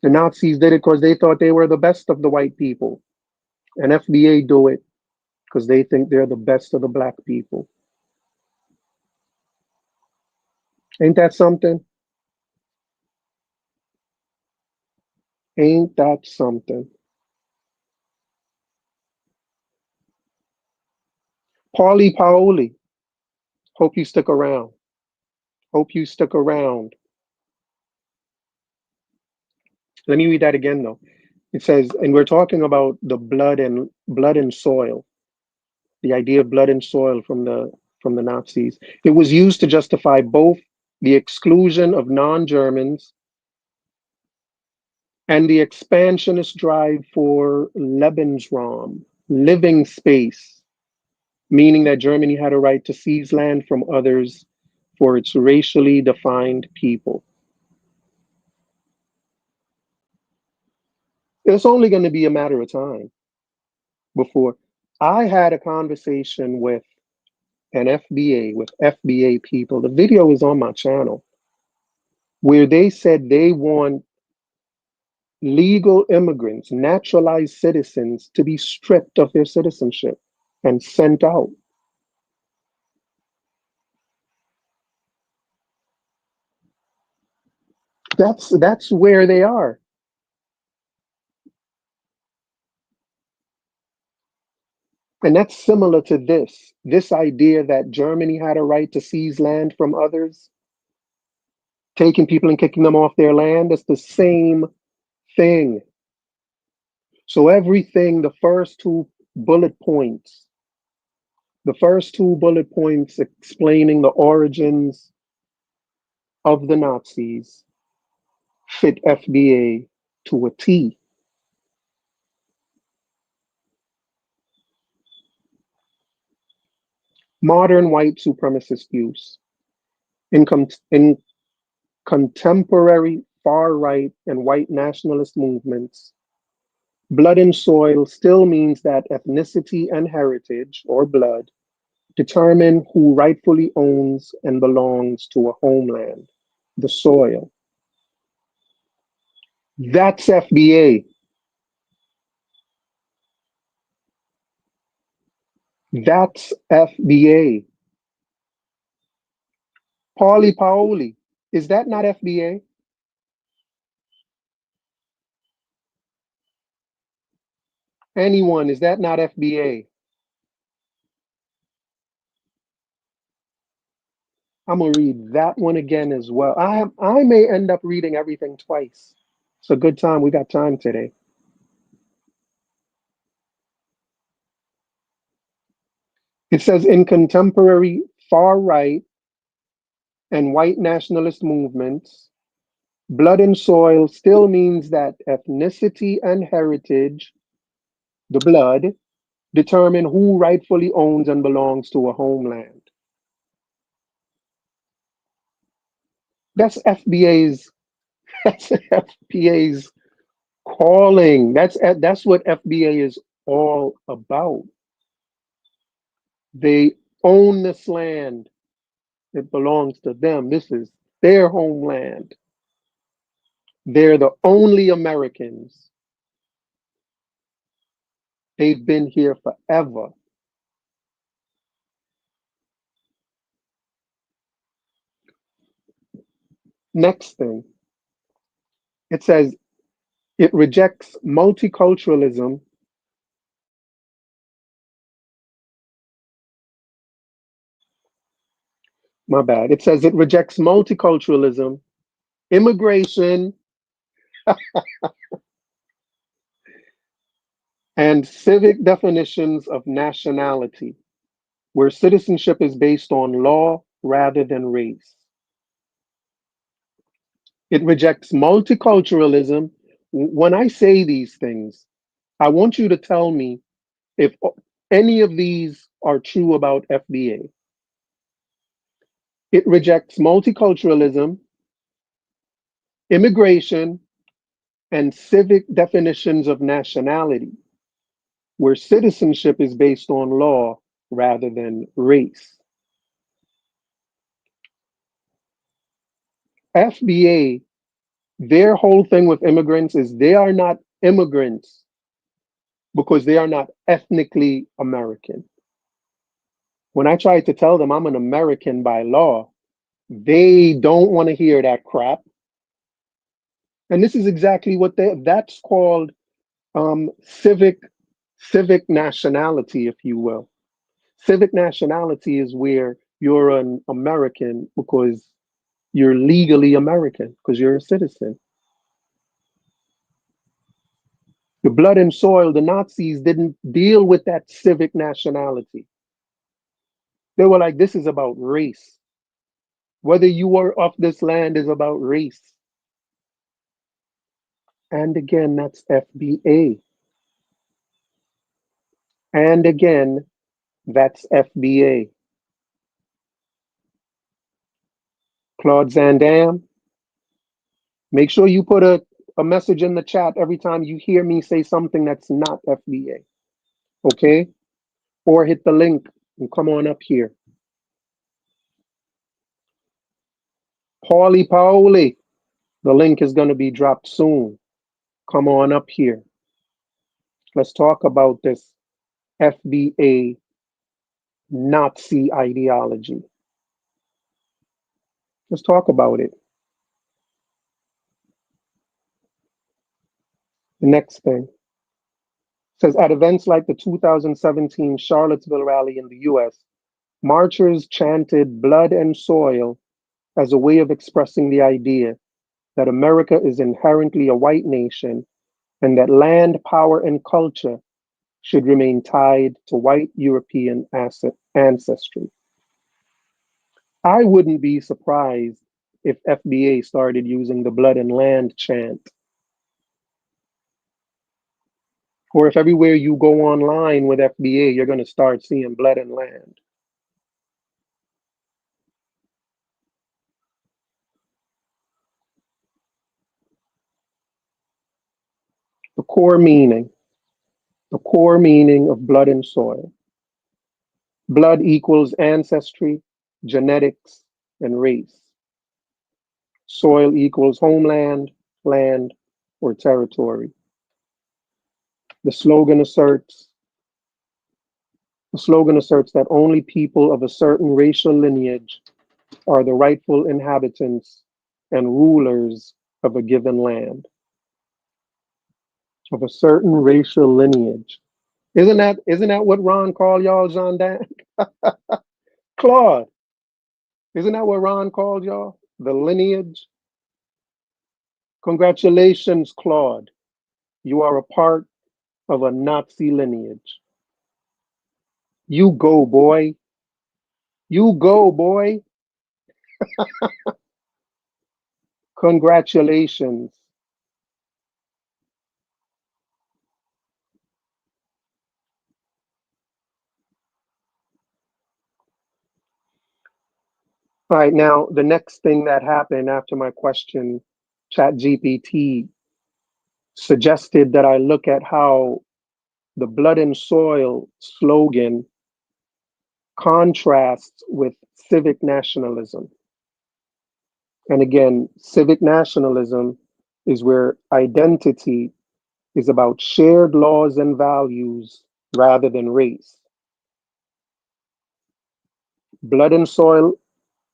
The Nazis did it because they thought they were the best of the white people. And FBA do it because they think they're the best of the black people. Ain't that something? Ain't that something? Paulie Paoli, hope you stick around. Hope you stick around. Let me read that again though. It says, and we're talking about the blood and soil, the idea of blood and soil from the Nazis. It was used to justify both the exclusion of non-Germans and the expansionist drive for Lebensraum, living space, meaning that Germany had a right to seize land from others for its racially defined people. It's only going to be a matter of time before I had a conversation with with FBA people. The video is on my channel where they said they want legal immigrants, naturalized citizens, to be stripped of their citizenship and sent out. That's where they are. And that's similar to this idea that Germany had a right to seize land from others, taking people and kicking them off their land. It's the same thing. So everything, the first two bullet points explaining the origins of the Nazis fit FBA to a T. Modern white supremacist use in contemporary far-right and white nationalist movements, blood and soil still means that ethnicity and heritage, or blood, determine who rightfully owns and belongs to a homeland, the soil. That's FBA. That's FBA. Paulie Paoli, is that not FBA? Anyone, is that not FBA? I'm gonna read that one again as well. I may end up reading everything twice. It's a good time. We got time today. It says in contemporary far right and white nationalist movements, blood and soil still means that ethnicity and heritage, the blood, determine who rightfully owns and belongs to a homeland. That's FBA's that's FBA's calling. That's what FBA is all about. They own this land. It belongs to them. This is their homeland. They're the only Americans. They've been here forever. Next thing, it says it rejects multiculturalism. My bad. It says it rejects multiculturalism, immigration, and civic definitions of nationality, where citizenship is based on law rather than race. It rejects multiculturalism. When I say these things, I want you to tell me if any of these are true about FBA. It rejects multiculturalism, immigration, and civic definitions of nationality, where citizenship is based on law rather than race. FBA, their whole thing with immigrants is they are not immigrants because they are not ethnically American. When I try to tell them I'm an American by law, they don't want to hear that crap. And this is exactly what that's called civic nationality, if you will. Civic nationality is where you're an American because you're legally American, because you're a citizen. The blood and soil, the Nazis didn't deal with that civic nationality. They were like, this is about race. Whether you are of this land is about race. And again, that's FBA. And again, that's FBA. Claude Zandam, make sure you put a message in the chat every time you hear me say something that's not FBA. Okay? Or hit the link and come on up here. Pauli, the link is going to be dropped soon. Come on up here. Let's talk about this FBA Nazi ideology. Let's talk about it. The next thing says at events like the 2017 Charlottesville rally in the US, marchers chanted blood and soil as a way of expressing the idea that America is inherently a white nation and that land, power, and culture should remain tied to white European ancestry. I wouldn't be surprised if FBA started using the blood and land chant. Or if everywhere you go online with FBA, you're going to start seeing blood and land. The core meaning of blood and soil. Blood equals ancestry, genetics, and race. Soil equals homeland, land, or territory. The slogan asserts that only people of a certain racial lineage are the rightful inhabitants and rulers of a given land. of a certain racial lineage. Isn't that what Ron called y'all, Jean Dan? Claude, isn't that what Ron called y'all? The lineage? Congratulations, Claude. You are a part of a Nazi lineage. You go, boy. You go, boy. Congratulations. All right, now the next thing that happened after my question, ChatGPT suggested that I look at how the blood and soil slogan contrasts with civic nationalism. And again, civic nationalism is where identity is about shared laws and values rather than race. Blood and soil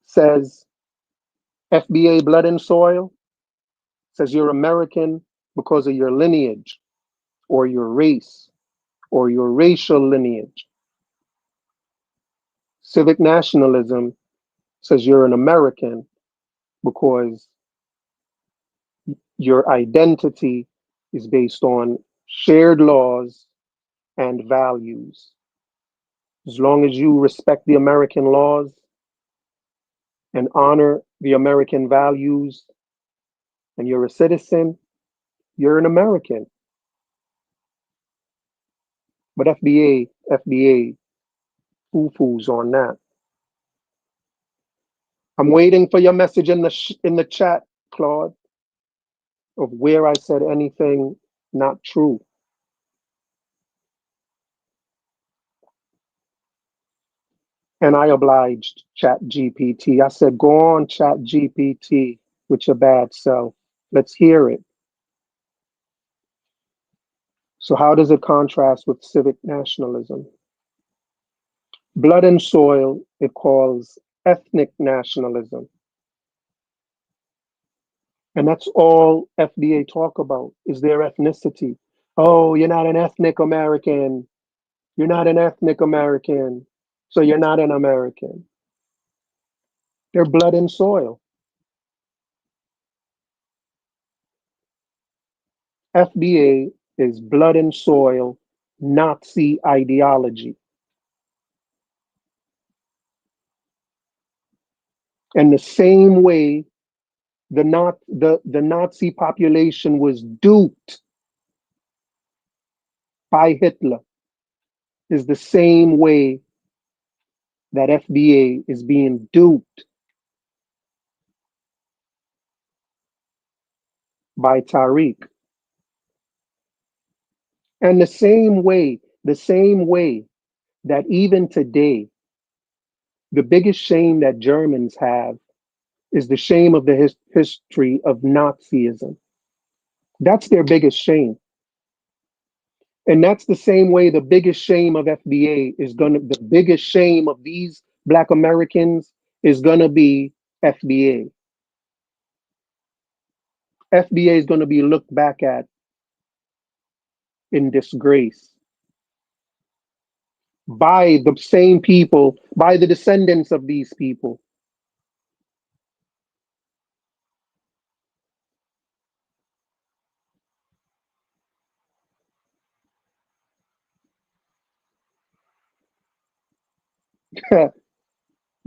says, FBA Blood and Soil says you're American because of your lineage or your race or your racial lineage. Civic nationalism says you're an American because your identity is based on shared laws and values. As long as you respect the American laws and honor the American values and you're a citizen, you're an American. But FBA, foo-foos on that. I'm waiting for your message in the chat, Claude, of where I said anything not true. And I obliged ChatGPT. I said, go on, ChatGPT, with your bad self. Let's hear it. So how does it contrast with civic nationalism? Blood and soil, it calls ethnic nationalism. And that's all FBA talk about, is their ethnicity. Oh, you're not an ethnic American. You're not an ethnic American, so you're not an American. They're blood and soil. FBA is blood and soil Nazi ideology. And the same way the Nazi population was duped by Hitler is the same way that FBA is being duped by Tariq. And the same way that even today, the biggest shame that Germans have is the shame of the history of Nazism. That's their biggest shame. And that's the same way the biggest shame of FBA the biggest shame of these Black Americans is gonna be FBA. FBA is gonna be looked back at in disgrace by the same people, by the descendants of these people.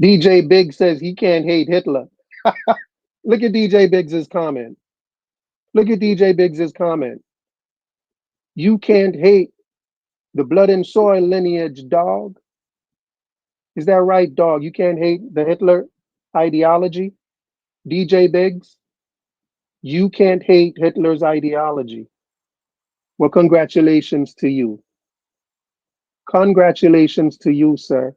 DJ Big says he can't hate Hitler. Look at DJ Biggs's comment. Look at DJ Biggs's comment. You can't hate the blood and soil lineage, dog. Is that right, dog? You can't hate the Hitler ideology, DJ Biggs? You can't hate Hitler's ideology. Well, congratulations to you. Congratulations to you, sir.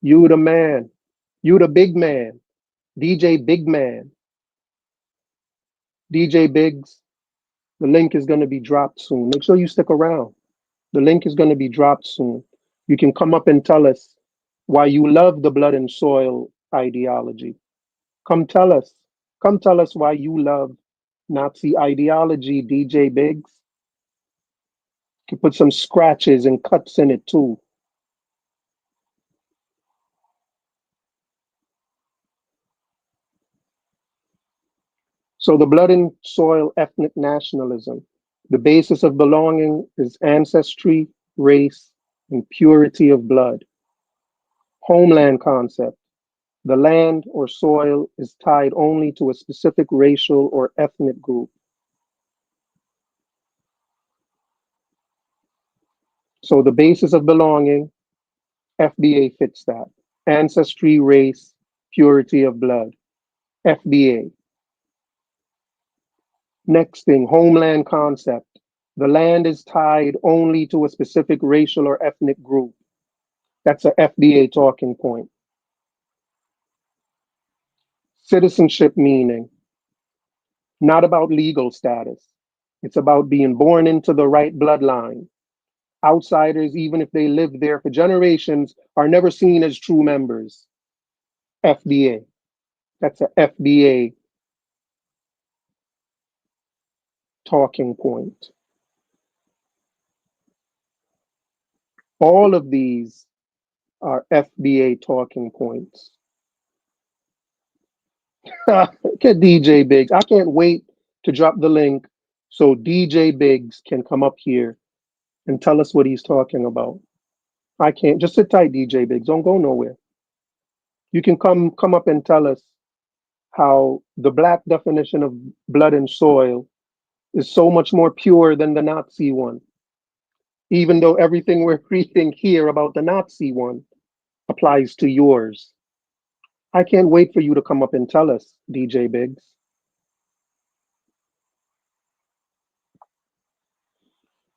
You the man. You the big man. DJ Big Man. DJ Biggs, the link is going to be dropped soon. Make sure you stick around. The link is going to be dropped soon. You can come up and tell us why you love the blood and soil ideology. Come tell us. Come tell us why you love Nazi ideology, DJ Biggs. Could put some scratches and cuts in it too. So the blood and soil ethnic nationalism. The basis of belonging is ancestry, race, and purity of blood. Homeland concept. The land or soil is tied only to a specific racial or ethnic group. So the basis of belonging, FBA fits that. Ancestry, race, purity of blood. FBA. Next thing, homeland concept. The land is tied only to a specific racial or ethnic group. That's a FBA talking point. Citizenship meaning, not about legal status. It's about being born into the right bloodline. Outsiders, even if they live there for generations, are never seen as true members. FBA. That's a FBA talking point. All of these are FBA talking points. Look at DJ Biggs. I can't wait to drop the link so DJ Biggs can come up here and tell us what he's talking about. I can't. Just sit tight, DJ Biggs. Don't go nowhere. You can come up and tell us how the Black definition of blood and soil is so much more pure than the Nazi one, even though everything we're reading here about the Nazi one applies to yours. I can't wait for you to come up and tell us, DJ Biggs.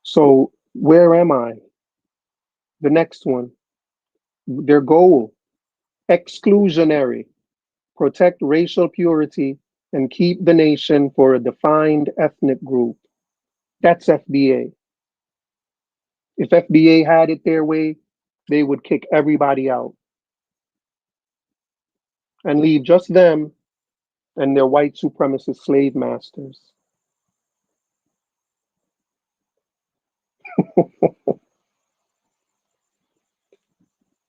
So where am I? The next one. Their goal, exclusionary, protect racial purity and keep the nation for a defined ethnic group. That's FBA. If FBA had it their way, they would kick everybody out and leave just them and their white supremacist slave masters.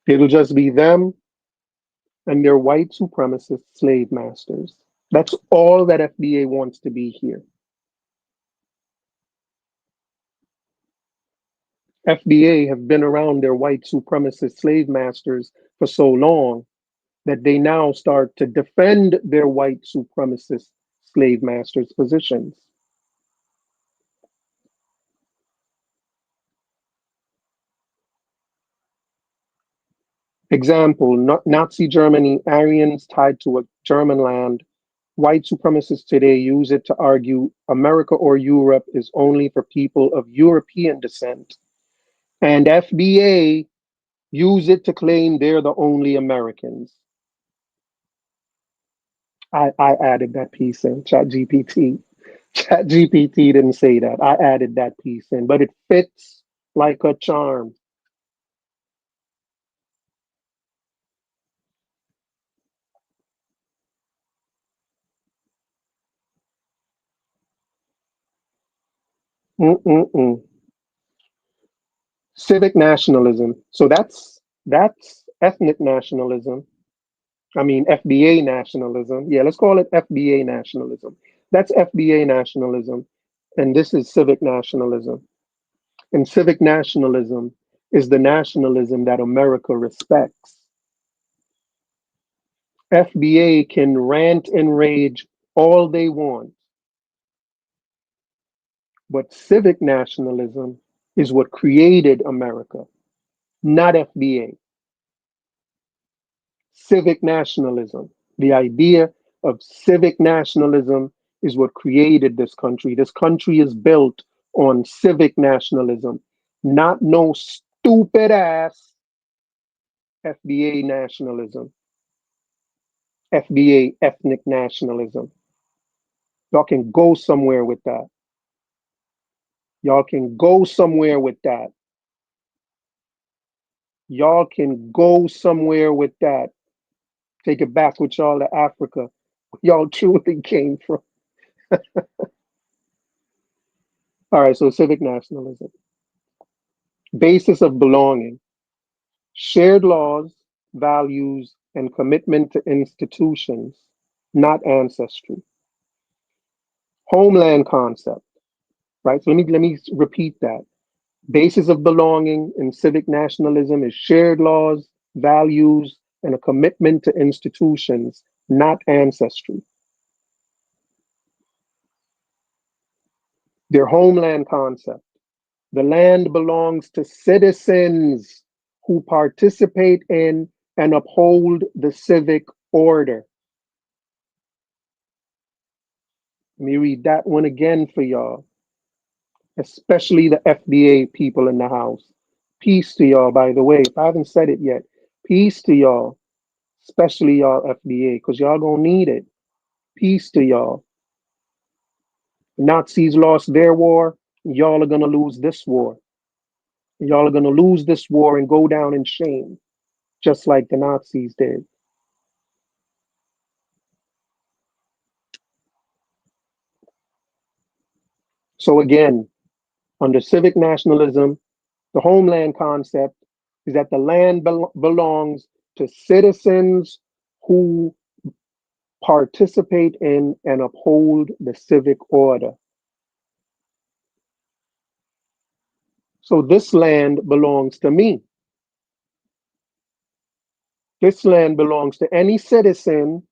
It'll just be them and their white supremacist slave masters. That's all that FBA wants to be here. FBA have been around their white supremacist slave masters for so long that they now start to defend their white supremacist slave masters' positions. Example, Nazi Germany, Aryans tied to a German land. White supremacists today use it to argue America or Europe is only for people of European descent. And FBA use it to claim they're the only Americans. I added that piece in ChatGPT. ChatGPT didn't say that. I added that piece in, but it fits like a charm. Civic nationalism. So that's ethnic nationalism. I mean, FBA nationalism. Yeah, let's call it FBA nationalism. That's FBA nationalism. And this is civic nationalism. And civic nationalism is the nationalism that America respects. FBA can rant and rage all they want. But civic nationalism is what created America, not FBA. Civic nationalism, the idea of civic nationalism is what created this country. This country is built on civic nationalism, not no stupid ass FBA nationalism, FBA ethnic nationalism. Y'all can go somewhere with that. Y'all can go somewhere with that. Y'all can go somewhere with that. Take it back with y'all to Africa. Y'all truly came from. All right, so civic nationalism. Basis of belonging: shared laws, values, and commitment to institutions, not ancestry. Homeland concept, right? So let me repeat that. Basis of belonging in civic nationalism is shared laws, values, and a commitment to institutions, not ancestry. Their homeland concept. The land belongs to citizens who participate in and uphold the civic order. Let me read that one again for y'all, especially the FBA people in the house. Peace to y'all, by the way. If I haven't said it yet, peace to y'all, especially y'all FBA, because y'all gonna need it. Peace to y'all. Nazis lost their war, y'all are gonna lose this war. Y'all are gonna lose this war and go down in shame, just like the Nazis did. So again, under civic nationalism, the homeland concept is that the land belongs to citizens who participate in and uphold the civic order. So this land belongs to me. This land belongs to any citizen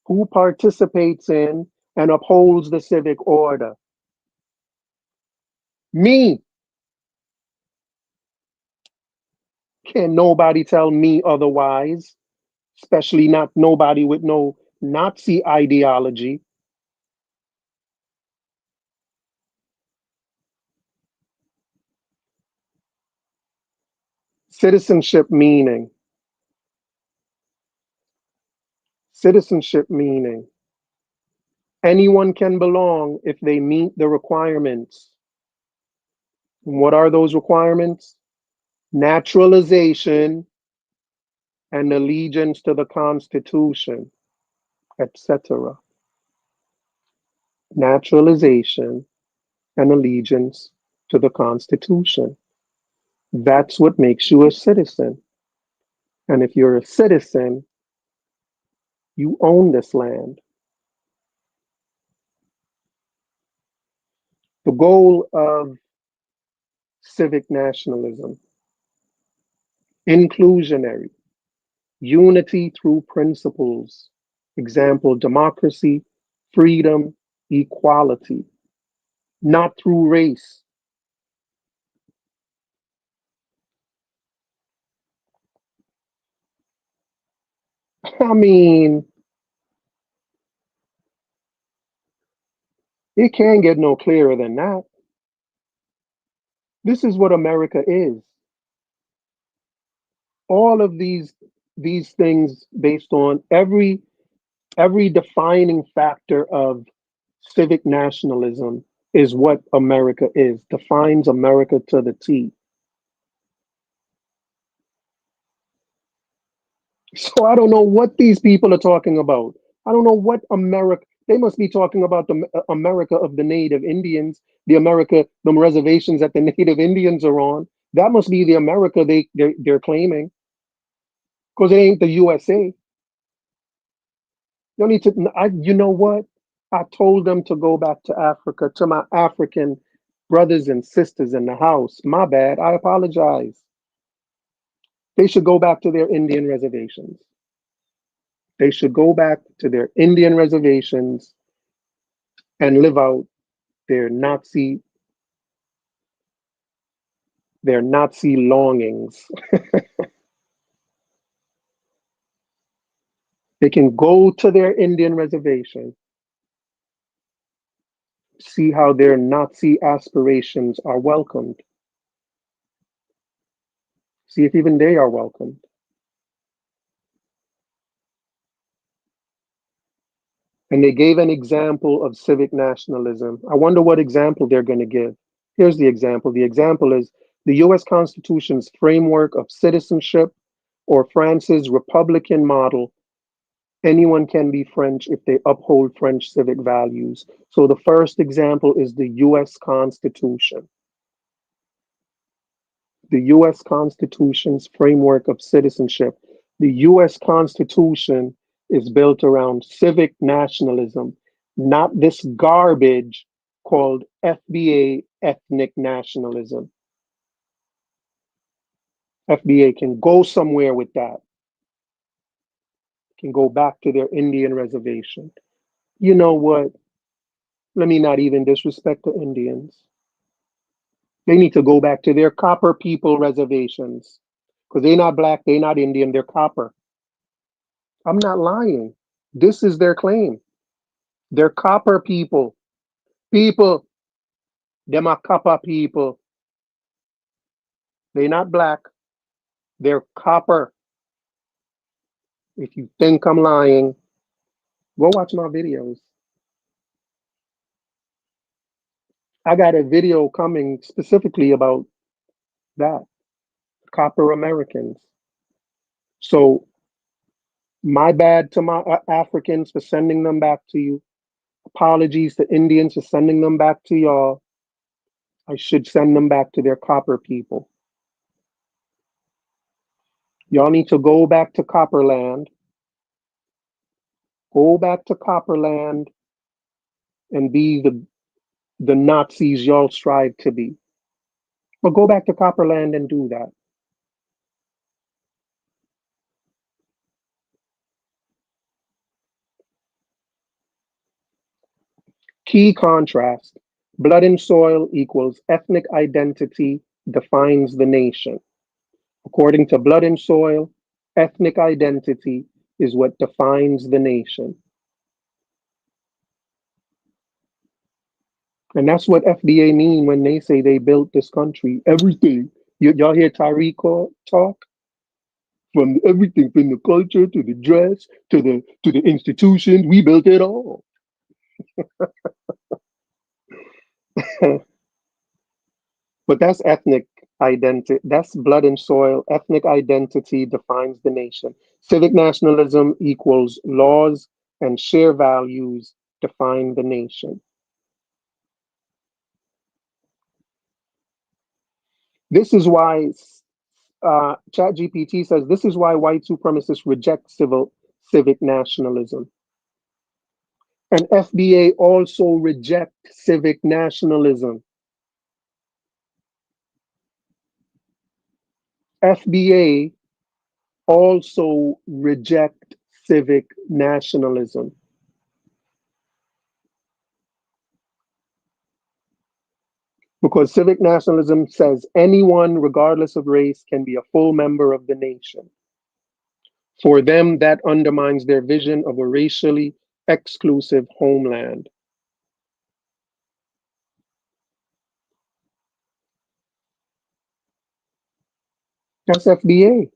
who participates in and upholds the civic order. Me. Can't nobody tell me otherwise, especially not nobody with no Nazi ideology. Citizenship meaning. Citizenship meaning. Anyone can belong if they meet the requirements. And what are those requirements? Naturalization and allegiance to the Constitution, etc. Naturalization and allegiance to the Constitution. That's what makes you a citizen. And if you're a citizen, you own this land. The goal of civic nationalism: inclusionary, unity through principles. Example, democracy, freedom, equality, not through race. I mean, it can't get no clearer than that. This is what America is. All of these things based on every defining factor of civic nationalism is what America is, defines America to the T. So I don't know what these people are talking about. I don't know what America, they must be talking about the America of the Native Indians, the America, the reservations that the Native Indians are on. That must be the America they're claiming, because it ain't the USA. You need to, you know what? I told them to go back to Africa, to my African brothers and sisters in the house. My bad. I apologize. They should go back to their Indian reservations. They should go back to their Indian reservations and live out their Nazi longings. They can go to their Indian reservation, see how their Nazi aspirations are welcomed. See if even they are welcomed. And they gave an example of civic nationalism. I wonder what example they're going to give. Here's the example. The example is the US Constitution's framework of citizenship, or France's Republican model. Anyone can be French if they uphold French civic values. So the first example is the US Constitution. the U.S. Constitution's framework of citizenship. The U.S. Constitution is built around civic nationalism, not this garbage called FBA, ethnic nationalism. FBA can go somewhere with that, can go back to their Indian reservation. You know what? Let me not even disrespect the Indians. They need to go back to their copper people reservations because they're not black, they're not Indian, they're copper. I'm not lying. This is their claim. They're copper people. People, them are copper people. They're not black, they're copper. If you think I'm lying, go watch my videos. I got a video coming specifically about that, copper Americans. So my bad to my Africans for sending them back to you. Apologies to Indians for sending them back to y'all. I should send them back to their copper people. Y'all need to go back to Copperland. Go back to Copperland and be the Nazis y'all strive to be. But go back to Copperland and do that. Key contrast. Blood and soil equals ethnic identity defines the nation. According to Blood and Soil, ethnic identity is what defines the nation. And that's what FBA mean when they say they built this country. Everything. Y'all hear Tariq talk? From everything, from the culture to the dress to the institutions, we built it all. But that's ethnic identity. That's blood and soil. Ethnic identity defines the nation. Civic nationalism equals laws and shared values define the nation. This is why ChatGPT says this is why white supremacists reject civic nationalism. And FBA also reject civic nationalism. FBA also reject civic nationalism. Because civic nationalism says anyone, regardless of race, can be a full member of the nation. For them, that undermines their vision of a racially exclusive homeland. That's FBA.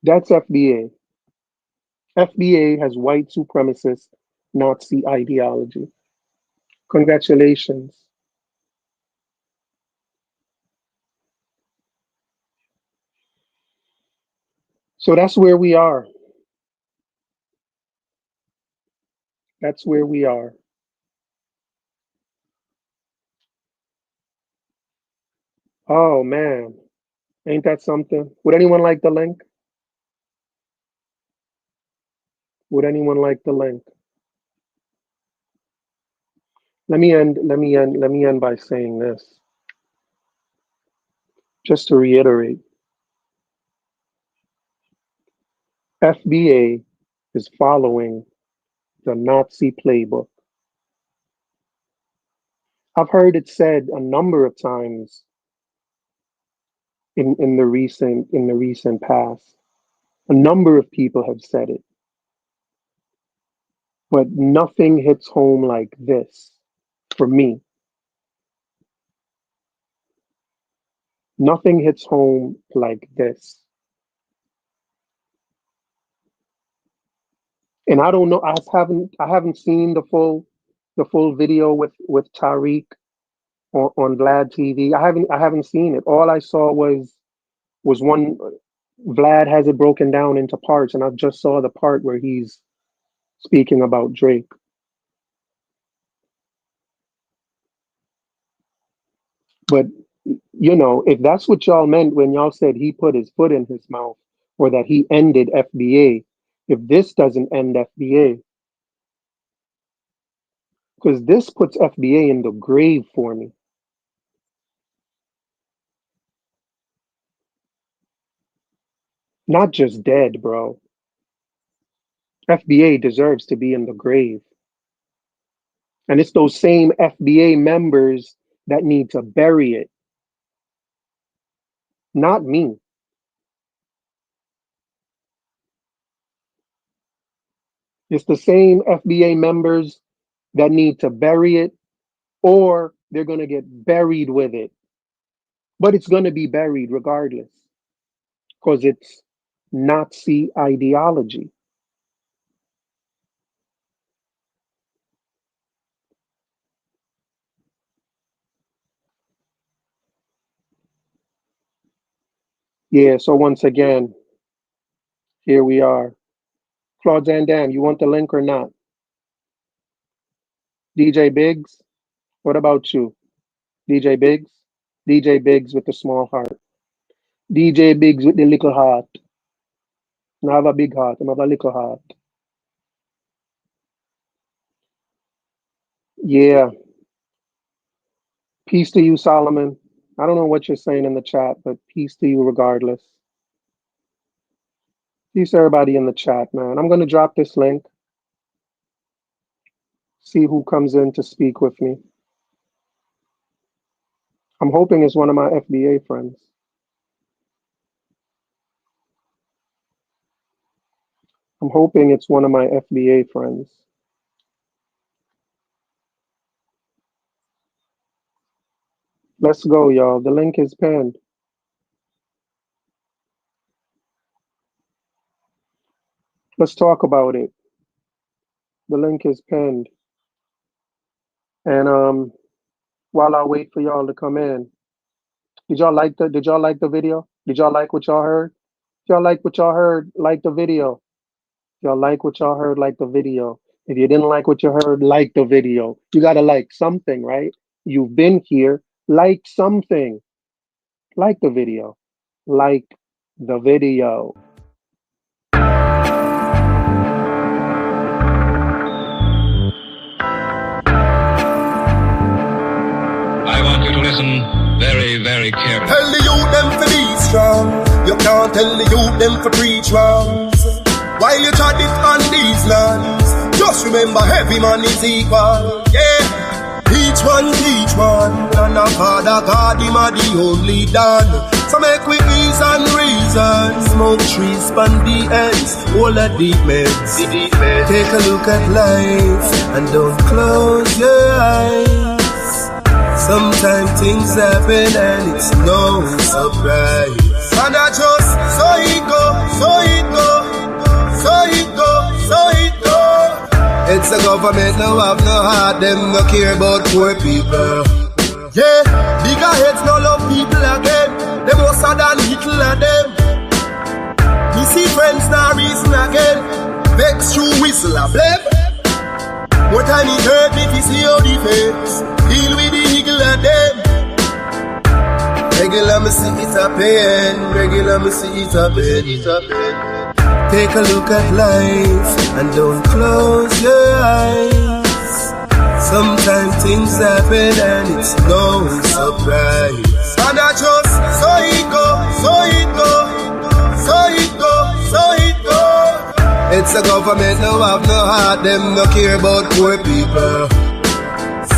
That's FBA. FBA has white supremacist Nazi ideology. Congratulations. So that's where we are. That's where we are. Oh man, ain't that something? Would anyone like the link? Would anyone like the link? Let me end by saying this. Just to reiterate, FBA is following the Nazi playbook. I've heard it said a number of times in the recent past. A number of people have said it. But nothing hits home like this for me. Nothing hits home like this. And I don't know, I haven't seen the full video with Tariq on Vlad TV. I haven't seen it. All I saw was one. Vlad has it broken down into parts, and I just saw the part where he's speaking about Drake. But you know, if that's what y'all meant when y'all said he put his foot in his mouth or that he ended FBA, if this doesn't end FBA, because this puts FBA in the grave for me. Not just dead, bro. FBA deserves to be in the grave. And it's those same FBA members that need to bury it. Not me. It's the same FBA members that need to bury it, or they're going to get buried with it. But it's going to be buried regardless, because it's Nazi ideology. Yeah, so once again, here we are. Claude Van Damme, you want the link or not? DJ Biggs, what about you? DJ Biggs? DJ Biggs with the small heart. DJ Biggs with the little heart. I have a big heart, I have a little heart. Yeah. Peace to you, Solomon. I don't know what you're saying in the chat, but peace to you regardless. Peace to everybody in the chat, man. I'm going to drop this link. See who comes in to speak with me. I'm hoping it's one of my FBA friends. I'm hoping it's one of my FBA friends. Let's go, y'all. The link is pinned. Let's talk about it. The link is pinned. And while I wait for y'all to come in, did y'all like the video? Did y'all like what y'all heard? If y'all like what y'all heard, like the video. If y'all like what y'all heard, like the video. If you didn't like what you heard, like the video. You gotta like something, right? You've been here, like something. Like the video. Like the video. I want you to listen very, very carefully. Tell the youth them for be strong. You can't tell the youth them for preach wrongs. While you try it on these lands, just remember every man is equal. Yeah. Each one teach one, and a Father God, him a the only done. So make we ease and reason. Smoke trees, span the ends, all the deep meds. Take a look at life, and don't close your eyes. Sometimes things happen, and it's no surprise. And I just, so it go, so it go, so it go, so it go. It's the government, no have no heart, them no care about poor people. Yeah, bigger heads no love people again. Them more than little of them. We see friends now reason again. Vex through whistle a blame. More time it hurt me if you see how the face. Deal with the eagle of them. Regular me see it a pain. Regular me see it a pain. Take a look at life and don't close your eyes. Sometimes things happen and it's no surprise. And I just, so it go, so it go, so it go, so it go. It's the government, no have no heart, them no care about poor people.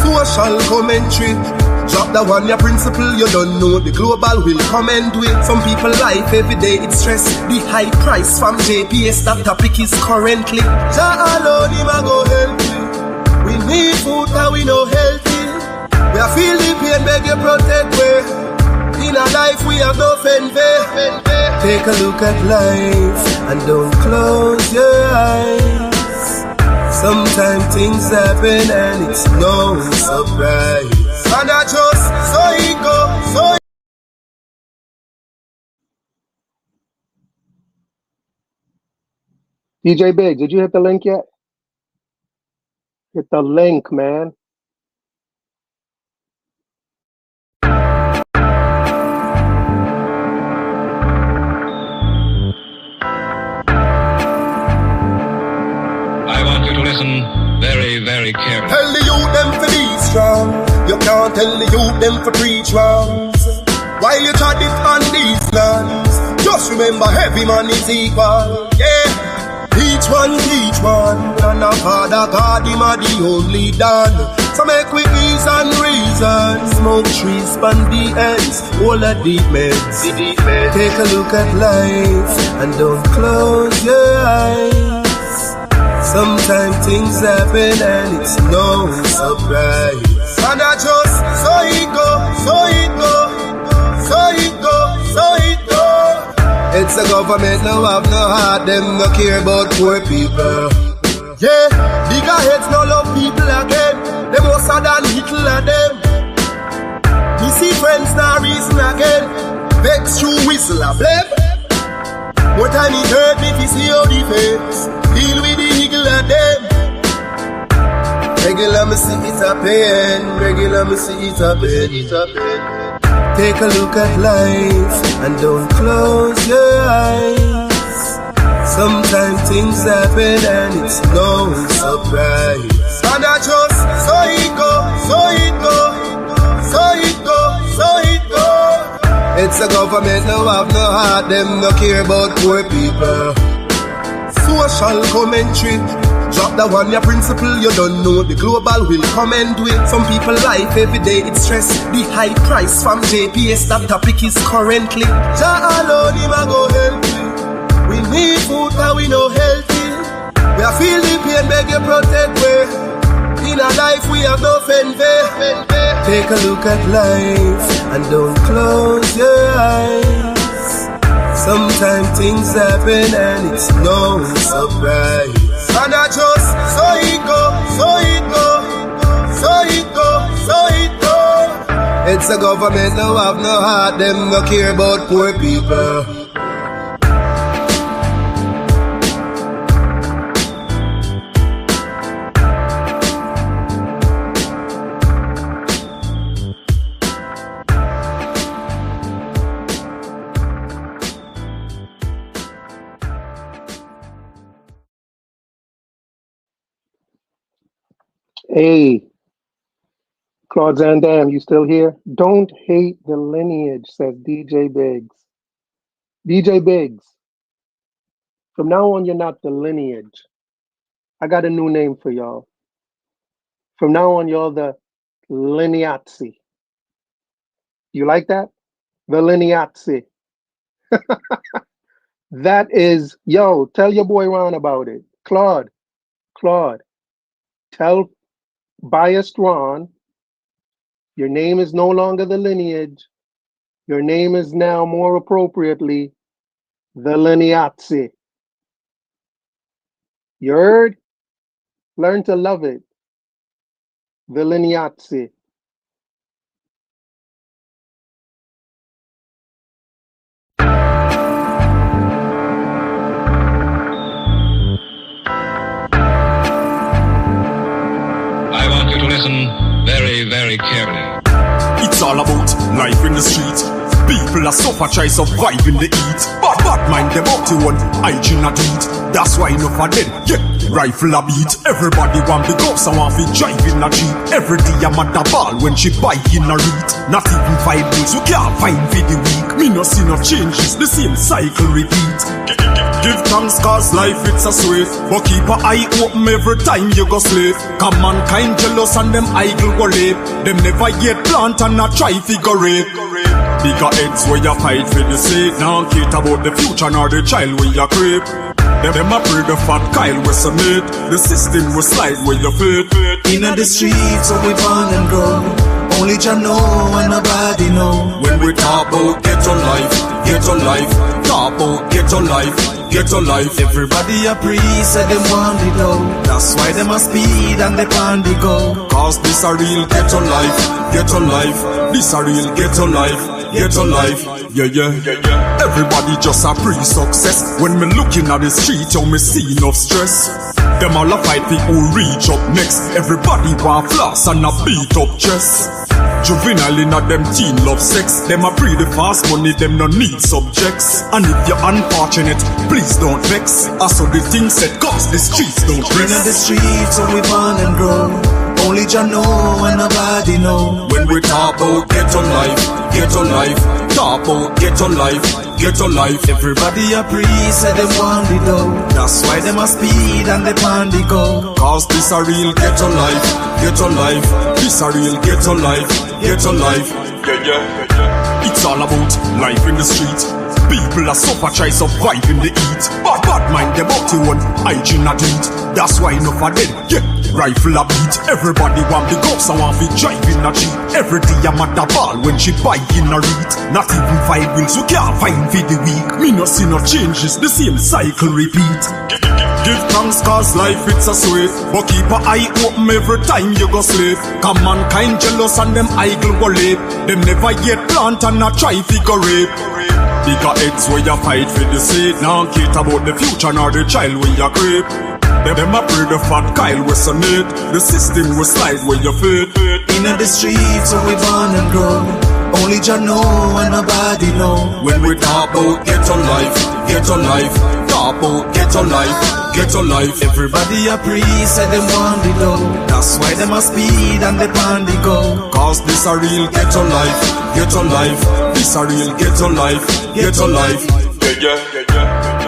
Social commentary. Drop the one, your principle, you don't know. The global will come and do it. Some people life every day, it's stress. The high price from JPS, that topic is currently. Jah alone, him a go help you. We need food, and we no healthy. We are feel the pain, beg you protect we. In a life, we have no fenve. Take a look at life, and don't close your eyes. Sometimes things happen, and it's no surprise. And I just, so it go, so it DJ Big, did you hit the link yet? Hit the link, man. very carefully. Tell the youth them to be strong. You can't tell the youth them to preach wrongs. While you try it on these lands, just remember every man is equal. Yeah. Each one teach one, and our Father God, him are the only done. So make we ease and reason. Smoke trees, span the ends, all the deep meds. Take a look at life, and don't close your eyes. Sometimes things happen, and it's no surprise. And I just, so it go, so it go, so it go, so it go. It's the government, no have no heart, them no care about poor people. Yeah, bigger heads no love people again. Them more than little of them. Me see friends now reason again. Vex through whistle a blame. More time it hurt me to see how the face deal with the eagle of them. Regular me see it a pain. Regular me see it a pain. Take a look at life and don't close your eyes. Sometimes things happen and it's no surprise. And I just, so it go, so it go, so it go, so it go. It's the government, no have no heart, them no care about poor people. Social commentary. Drop the one, your principle, you don't know. The global will come and do it. Some people life every day, it's stress. The high price from JPS, that topic is currently. Jah alone, him a go help you. We need food, but we no healthy. We are feel the pain, beg you protect we. In our life, we have no fanfare. Take a look at life, and don't close your eyes. Sometimes things happen, and it's no surprise. And I just, so it go, so it go, so it go, so it go. It's the government, no have no heart, them no care about poor people. Hey, Claude Zandam, you still here? Don't hate the lineage, says DJ Biggs. DJ Biggs, from now on, you're not the lineage. I got a new name for y'all. From now on, you're the lineazzi. You like that? The lineazzi. That is, yo, tell your boy Ron about it. Claude, tell biased Ron, your name is no longer the lineage. Your name is now more appropriately the lineazzi. You heard? Learn to love it. The lineazzi. I want you to listen very, very carefully. It's all about life in the street. People are suffer, try survive in the heat. Bad mind them up to one, hygiene a tweet. That's why enough of them, yeah, rifle a beat. Everybody want big ups and want to drive in a Jeep. Every day I'm at the ball when she bike in a read. Not even 5 days, you can't find for the week. Me no see no changes, the same cycle repeat. Give thanks cause life it's a sweet. But keep an eye open every time you go sleep. Cause mankind jealous and them idle go late. Them never yet plant and not try figure it. Bigger heads where you fight for the sake. Now care about the future nor the child where you creep. Them a pray the fat Kyle we submit. The system will slide where you fit. Inna the streets where we born and grow. Only Jah know and nobody know. When we talk about ghetto life, talk about ghetto life, ghetto life. Everybody a priest and them want it out. That's why them a speed and they pan the go. Cause this a real ghetto life, ghetto life. This a real ghetto life, ghetto life. Yeah. Everybody just a pre-success. When me looking at the street, you me see enough stress. Them all a fight for who reach up next. Everybody want floss and a beat up chest. Juvenile in a them teen love sex. Them a pre the fast money, them no need subjects. And if you're unfortunate, please don't vex. I saw the thing said, cause the streets don't rest. In the streets, so we born and grow. Only Jah know and nobody know. When we talk about ghetto life, talk about ghetto life, ghetto life. Everybody a priest, say them want the dough. That's why them a speed and they pan the go. Cause this a real ghetto life, this a real ghetto life, ghetto life. Yeah. It's all about life in the street. People are suffer, try survive in the heat. Bad mind them up to one, hygiene a eat. That's why enough of them, yeah, rifle a beat. Everybody want the guns and want to drive in a Jeep. Every day I'm at the ball when she buy in a read. Not even 5 wheels, we can't find for the week. Me no see no changes, the same cycle repeat. Give thanks cause life it's a sweet. But keep a eye open every time you go sleep. Cause mankind jealous and them idle go late. Them never yet plant and not try figure rape. Bigger heads where you fight for the seed. Now care about the future nor the child where you creep. Them a pray the fat Kyle we sonate. The system will slide where you fit. In the streets so we born and grow. Only Jah know and nobody know. When we talk about ghetto life, talk about ghetto life. Everybody a priest, say them want the dough. That's why them a speed and they pan the go. Cause this a real ghetto life, this a real ghetto life, ghetto life. Yeah.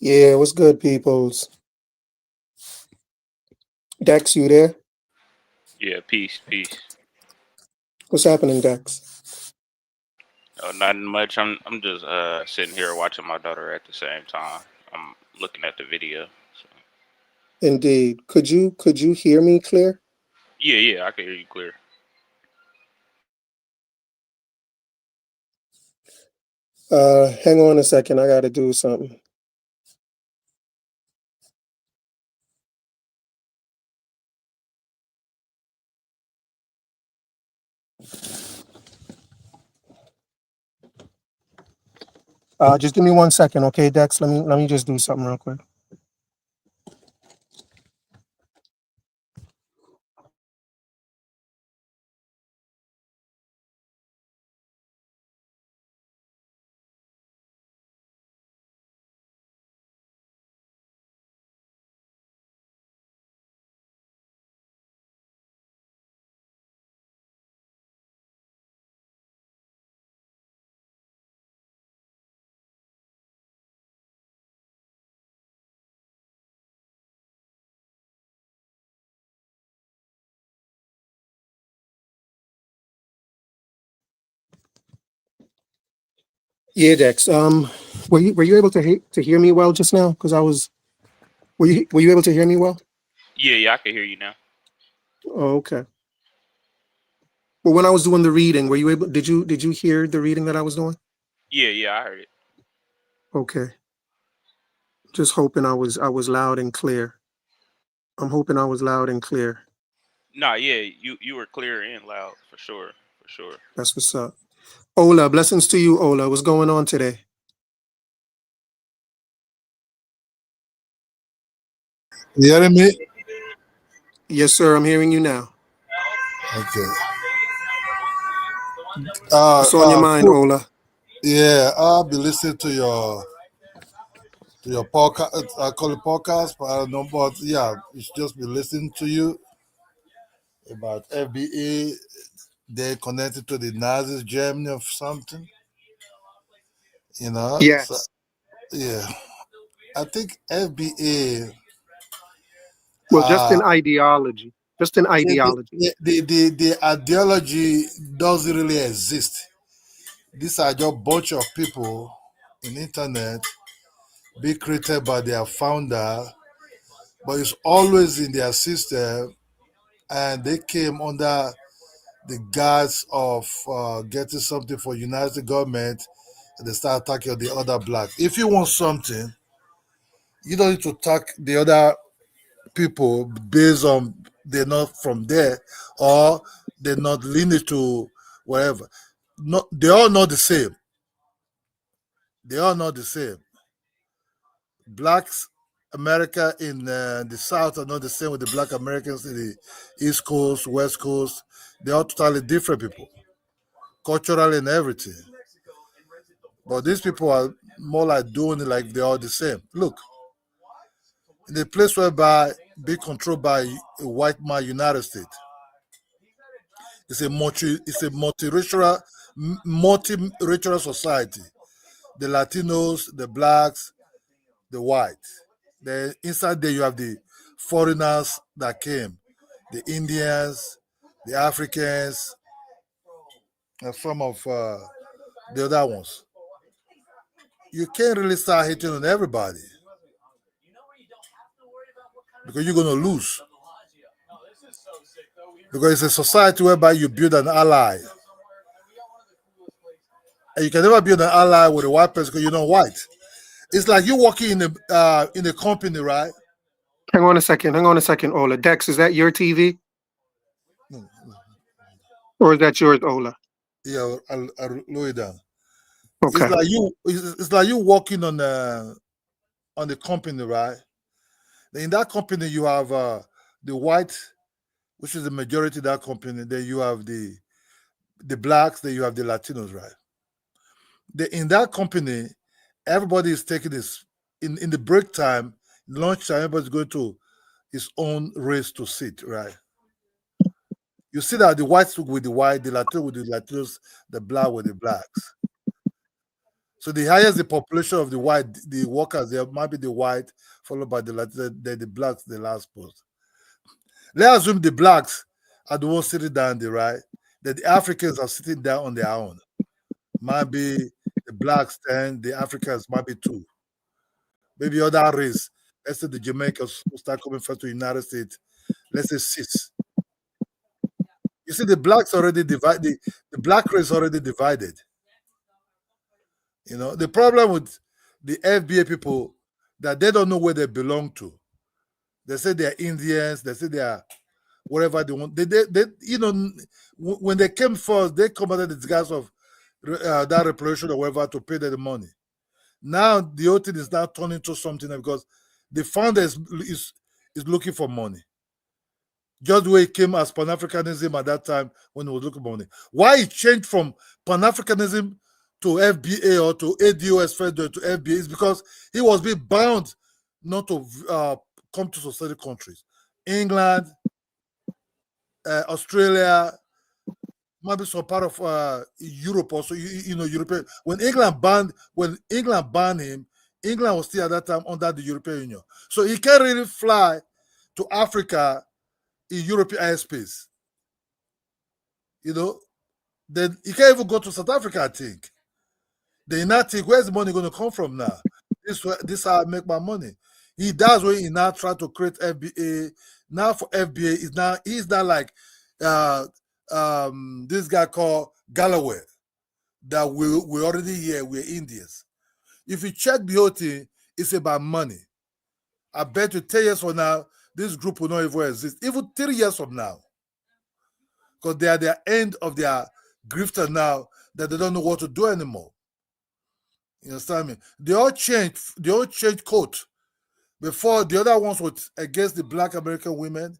Yeah, what's good, peoples? Dex, you there? Yeah, peace. What's happening, Dex? Oh, nothing much. I'm just sitting here watching my daughter at the same time. I'm looking at the video. So. Indeed. Could you hear me clear? Yeah, I can hear you clear. Hang on a second. I gotta do something. Just give me 1 second, okay, Dex? Let me just do something real quick. Yeah, Dex. Were you able to hear me well just now? Because I was. Were you able to hear me well? Yeah, I can hear you now. Oh, okay. Well, when I was doing the reading, were you able? Did you hear the reading that I was doing? Yeah, I heard it. Okay. Just hoping I was loud and clear. I'm hoping I was loud and clear. Nah, yeah, you were clear and loud for sure. That's what's up. Ola, blessings to you, Ola. What's going on today? You hearing me? Yes, sir. I'm hearing you now. Okay. What's on your mind, Ola? Yeah, I'll be listening to your podcast. I call it podcast, but I don't know. But yeah, it's just be listening to you about FBA. They connected to the Nazi Germany or something. You know. Yes. So, yeah, I think FBA. Well, just an ideology. Just an ideology. The ideology doesn't really exist. These are just a bunch of people in the internet be created by their founder, but it's always in their system, and they came under the guise of getting something for United States government, and they start attacking the other blacks. If you want something, you don't need to attack the other people based on they're not from there or they're not lineage to wherever. No, they all not the same. They are not the same. Blacks America in the South are not the same with the Black Americans in the East Coast, West Coast. They are totally different people, culturally and everything. But these people are more like doing it like they are the same. Look, in a place whereby be controlled by a white man, United States, it's a multiracial society. The Latinos, the blacks, the whites. Then inside there you have the foreigners that came, the Indians, the Africans, and some of the other ones. You can't really start hating on everybody because you're going to lose. Because it's a society whereby you build an ally. And you can never build an ally with a white person because you're not white. It's like you working in a company, right? Hang on a second, Ola. Dex, is that your TV? Or is that yours, Ola? Yeah, I'll lower it down. Okay. It's like you working on the company, right? In that company, you have the white, which is the majority of that company. Then you have the blacks. Then you have the Latinos, right? In that company, everybody is taking this in the break time, lunch time. Everybody's going to his own race to sit, right? You see that the whites with the white, the Latinos with the Latinos, the black with the blacks. So the higher the population of the white, the workers, there might be the white, followed by the Latinos, then the blacks, the last post. Let's assume the blacks are the ones sitting down there, right? That the Africans are sitting down on their own. Might be the blacks 10, the Africans might be 2. Maybe other race. Let's say the Jamaicans who start coming first to the United States. Let's say 6. You see, the blacks already divided. The black race already divided. You know, the problem with the FBA people that they don't know where they belong to. They say they're Indians. They say they are whatever they want. They you know, when they came first, they come under the disguise of that reparation or whatever to pay them the money. Now the whole thing is now turning into something because the founder is looking for money. Just the way it came as Pan-Africanism at that time when he was looking for money. Why it changed from Pan-Africanism to FBA or to ADOS Federal to FBA is because he was being bound not to come to society countries. England, Australia, maybe some part of Europe also, you know, European. When England banned him, England was still at that time under the European Union. So he can't really fly to Africa in European airspace. You know, then he can't even go to South Africa, I think. They now think, where's the money going to come from now? This how I make my money. That's when he now try to create FBA. Now for FBA, he's not like this guy called Galloway that we already here, we're Indians. If you check the whole thing, it's about money. I bet you 10 years from now, this group will not even exist. Even 3 years from now. Because they are at the end of their grifter now that they don't know what to do anymore. You understand me? They all changed coat. Before, the other ones were against the black American women,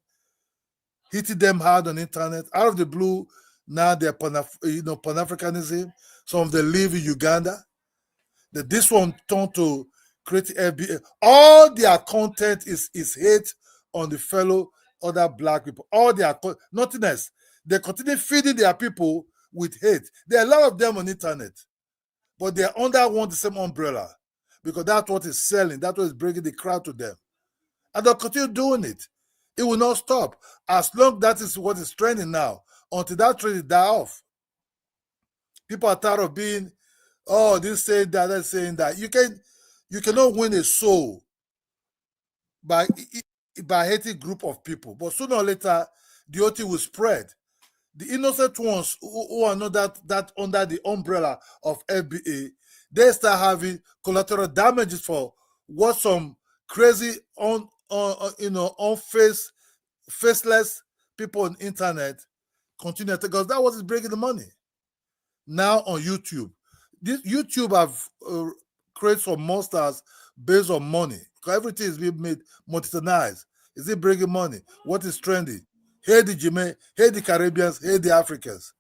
hitting them hard on the internet. Out of the blue, now they're Pan-Africanism. Some of them live in Uganda. This one turned to create FBA. All their content is hate on the fellow other black people. All their nothing else. They continue feeding their people with hate. There are a lot of them on the internet, but they're under the same umbrella because that's what is selling. That's what is bringing the crowd to them. And they'll continue doing it. It will not stop as long that is what is trending now. Until that trend die off. People are tired of being, oh, this saying that, that saying that. You cannot win a soul by hating a group of people. But sooner or later, the whole thing will spread. The innocent ones who are not that under the umbrella of FBA, they start having collateral damages for what some crazy faceless people on internet continue to, because that was bringing the money. Now on YouTube, YouTube have created some monsters based on money, because everything is being made monetized. Is it bringing money? What is trendy? Hate the Jamaican, hate the Caribbeans, hate the Africans.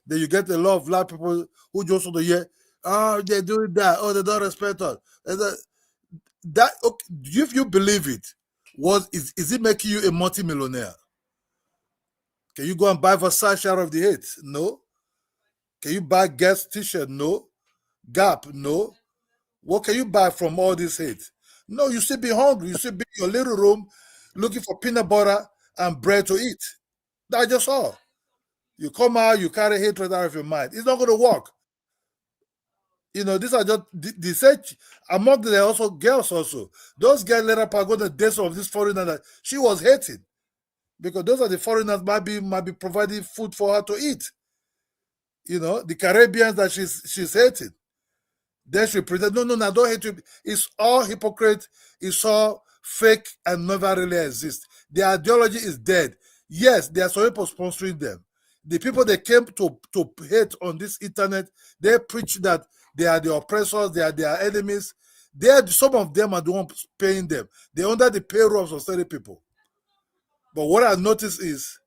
Then you get a lot of black people who just want to hear, oh, they're doing that, oh, they don't respect us. That okay, if you believe it, is it making you a multi-millionaire? Can you go and buy Versace out of the hate? No. Can you buy Guess t-shirt? No. Gap? No. What can you buy from all this hate? No, you still be hungry. You still be in your little room looking for peanut butter and bread to eat. That's just all. You come out, you carry hatred out of your mind. It's not going to work. You know, these are just the search among them. Also girls also. Those girls later are going to date some of this foreigner that she was hating, because those are the foreigners might be providing food for her to eat. You know, the Caribbeans that she's hating. Then she pretend, no, don't hate you. It's all hypocrite. It's all fake and never really exist. The ideology is dead. Yes, there are some people sponsoring them. The people that came to hate on this internet, they preach that they are the oppressors, they are their enemies. Some of them are the ones paying them. They're under the payroll of certain people. But what I noticed is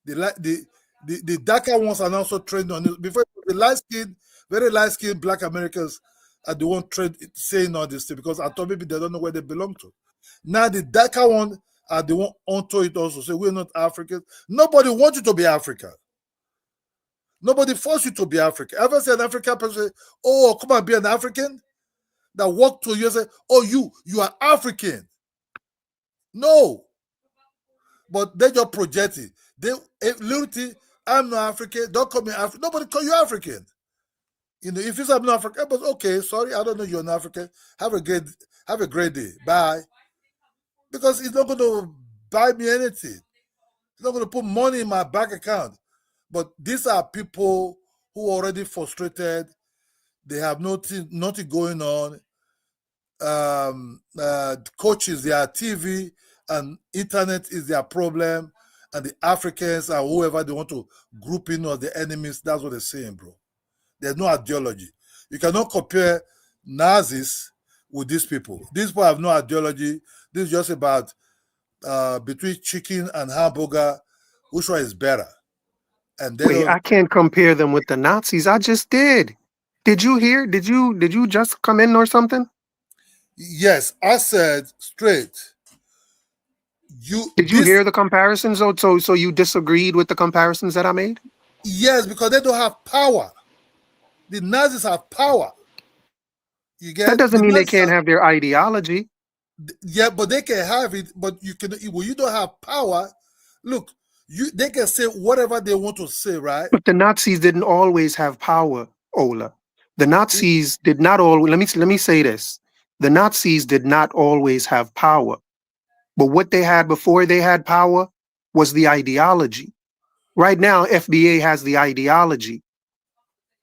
the darker ones are also trained on it. Before, the very light-skinned black Americans are the one saying all this thing, because I thought maybe they don't know where they belong to. Now the darker one are the one onto it also. Say we're not Africans. Nobody wants you to be African. Nobody forced you to be African. Ever see an African person say, oh, come and be an African? That walk to you and say, oh, you are African. No. But they just project it. Literally, I'm not African. Don't call me African. Nobody call you African. You know, if you say I'm not African, but okay, sorry, I don't know you're an African. Have a great day. Bye. Because it's not going to buy me anything. It's not going to put money in my bank account. But these are people who are already frustrated. They have nothing going on. Coaches, their TV and internet is their problem. And the Africans and whoever they want to group in or the enemies, that's what they're saying, bro. There's no ideology. You cannot compare Nazis with these people. These people have no ideology. This is just about between chicken and hamburger, which one is better? And wait, I can't compare them with the Nazis. I just did. Did you hear? Did you just come in or something? Yes, I said straight. Did you hear the comparisons? So you disagreed with the comparisons that I made? Yes, because they don't have power. The Nazis have power. You get that doesn't mean they can't have their ideology. Yeah, but they can have it. But you don't have power. Look, they can say whatever they want to say, right? But the Nazis didn't always have power, Ola. The Nazis did not always. Let me say this: the Nazis did not always have power. But what they had before they had power was the ideology. Right now, FBA has the ideology,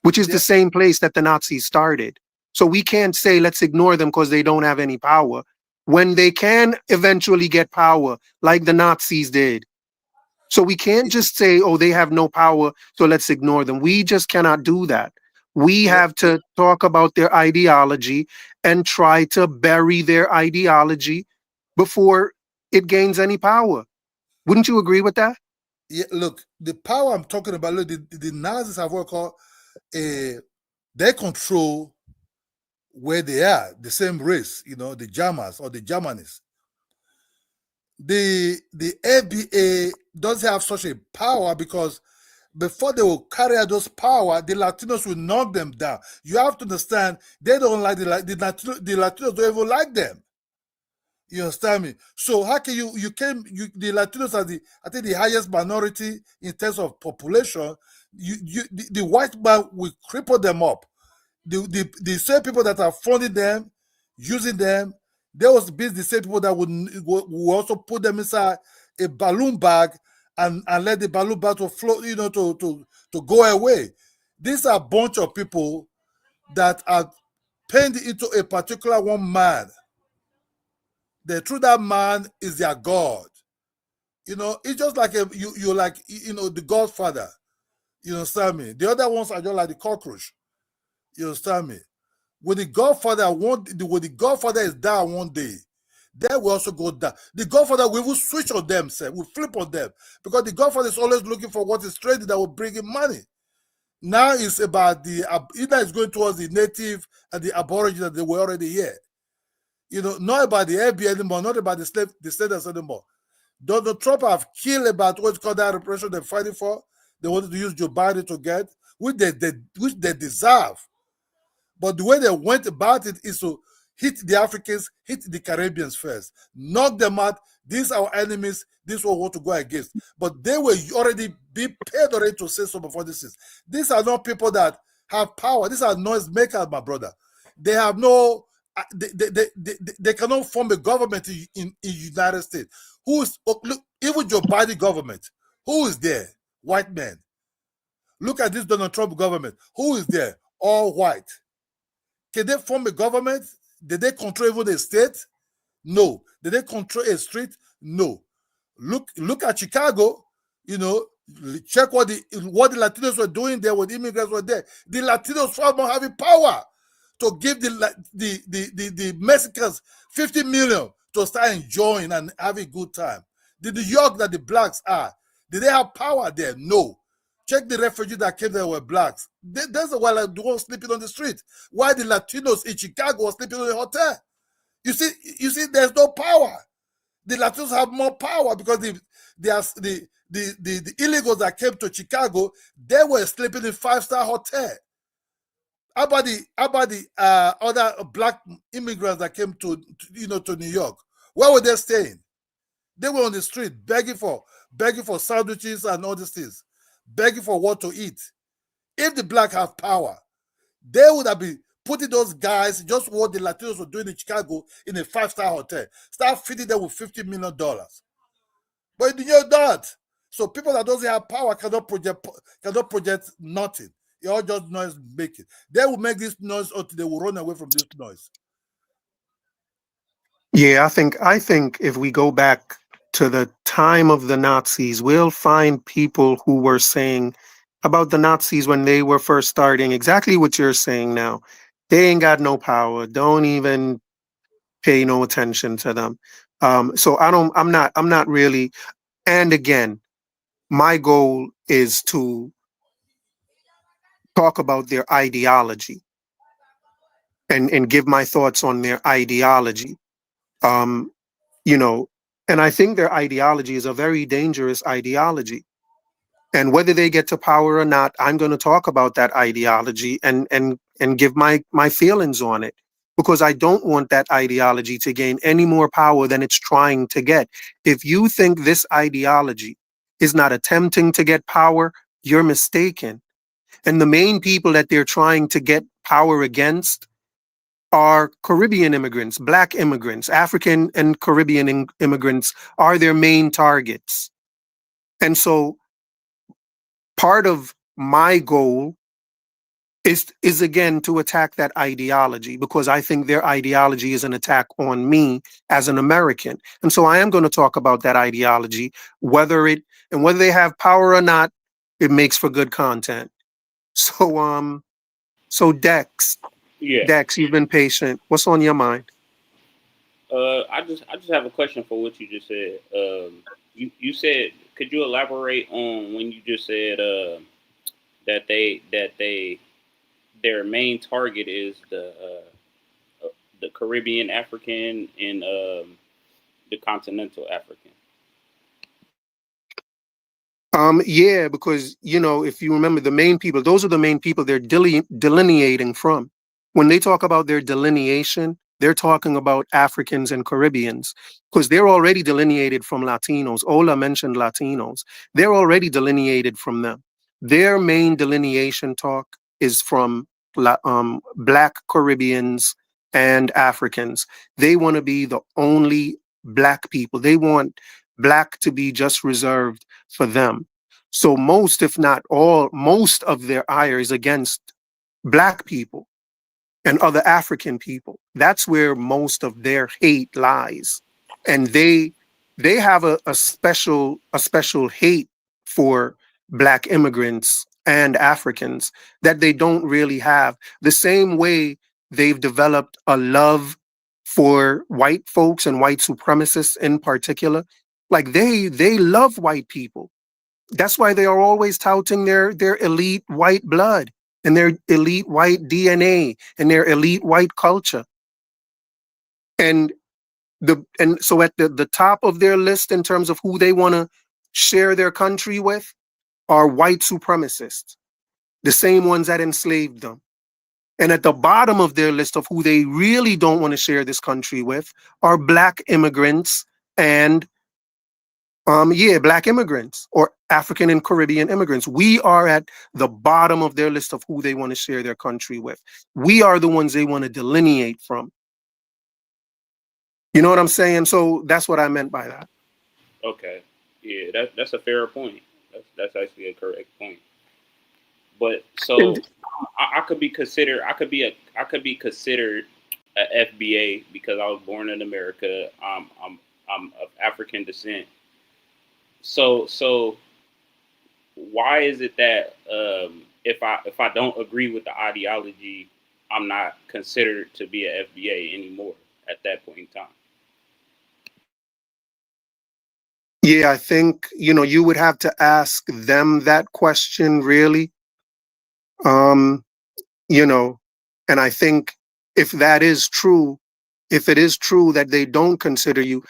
which is the same place that the Nazis started. So we can't say, let's ignore them because they don't have any power, when they can eventually get power like the Nazis did. So we can't just say, oh, they have no power, so let's ignore them. We just cannot do that. We have to talk about their ideology and try to bury their ideology before it gains any power. Wouldn't you agree with that? Yeah, look, the power I'm talking about, look, the Nazis have what called they control where they are, the same race, you know, the Germans or the Germanists. The FBA doesn't have such a power because before they will carry out those power, the Latinos will knock them down. You have to understand, they don't like the Latinos don't even like them. You understand me? So how can the Latinos are the highest minority in terms of population. The white man will cripple them up. The same people that are funding them, using them, they will be the same people that will also put them inside a balloon bag and let the balloon battle float, to go away. These are a bunch of people that are pinned into a particular one man. Through that man is their God. It's just like you like the Godfather. You understand me? The other ones are just like the cockroach. You understand me? When the Godfather is down one day, they will also go down. The Godfather will switch on them, will flip on them, because the Godfather is always looking for what is trendy that will bring him money. Now it's about either it's going towards the native and the aborigines that they were already here. Not about the FBA anymore, not about the status anymore. Donald Trump have killed about what's called that repression they're fighting for. They wanted to use Joe Biden to get, which they deserve. But the way they went about it is to hit the Africans, hit the Caribbeans first, knock them out. These are our enemies. This is what we want to go against. But they were already being paid already to say some of what this is. These are not people that have power. These are noise makers, my brother. They have no. They cannot form a government in the United States. Look, even Joe Biden government, who is there? White men. Look at this Donald Trump government. Who is there? All white. Can they form a government? Did they control even the state? No. Did they control a street? No. Look at Chicago. Check what the Latinos were doing there when the immigrants were there. The Latinos far more having power to give the Mexicans 50 million to start enjoying and having a good time. The New York that the blacks are, did they have power there? No. Check the refugees that came there were blacks. That's why the ones sleeping on the street. Why the Latinos in Chicago were sleeping in the hotel? You see, there's no power. The Latinos have more power because the illegals that came to Chicago, they were sleeping in 5-star hotel. How about the other black immigrants that came to New York? Where were they staying? They were on the street begging for sandwiches and all these things, begging for what to eat. If the black have power, they would have been putting those guys, just what the Latinos were doing in Chicago, in a 5-star hotel. Start feeding them with $50 million. But you're not. So people that doesn't have power cannot project nothing. It all just noise making. They will make this noise until they will run away from this noise. Yeah, I think if we go back to the time of the Nazis, we'll find people who were saying about the Nazis when they were first starting exactly what you're saying now. They ain't got no power. Don't even pay no attention to them. So I'm not really. And again, my goal is to talk about their ideology and give my thoughts on their ideology. And I think their ideology is a very dangerous ideology. And whether they get to power or not, I'm going to talk about that ideology and give my feelings on it, because I don't want that ideology to gain any more power than it's trying to get. If you think this ideology is not attempting to get power, you're mistaken. And the main people that they're trying to get power against are Caribbean immigrants, Black immigrants, African and Caribbean immigrants are their main targets. And so part of my goal is again to attack that ideology, because I think their ideology is an attack on me as an American. And so I am going to talk about that ideology, whether they have power or not. It makes for good content. So Dex, Yeah. Dex, you've been patient. What's on your mind? I just have a question for what you just said. You said, could you elaborate on when you just said that their main target is the Caribbean African and the continental African? Yeah, because, if you remember the main people, those are the main people they're delineating from. When they talk about their delineation, they're talking about Africans and Caribbeans, because they're already delineated from Latinos. Ola mentioned Latinos. They're already delineated from them. Their main delineation talk is from Black Caribbeans and Africans. They want to be the only Black people. They want black to be just reserved for them. So most, if not all, most of their ire is against black people and other African people. That's where most of their hate lies. And they have a special hate for black immigrants and Africans that they don't really have. The same way they've developed a love for white folks and white supremacists in particular. Like they love white people. That's why they are always touting their elite white blood and their elite white DNA and their elite white culture. And so at the top of their list in terms of who they want to share their country with are white supremacists, the same ones that enslaved them. And at the bottom of their list of who they really don't want to share this country with are black immigrants and black immigrants or African and Caribbean immigrants. We are at the bottom of their list of who they want to share their country with. We are the ones they want to delineate from. You know what I'm saying? So that's what I meant by that. Okay. Yeah, that's a fair point. That's actually a correct point. But so I could be considered a FBA because I was born in America. I'm of African descent. So why is it that if I don't agree with the ideology, I'm not considered to be an FBA anymore at that point in time? Yeah, I think, you would have to ask them that question really. And I think if it is true that they don't consider you,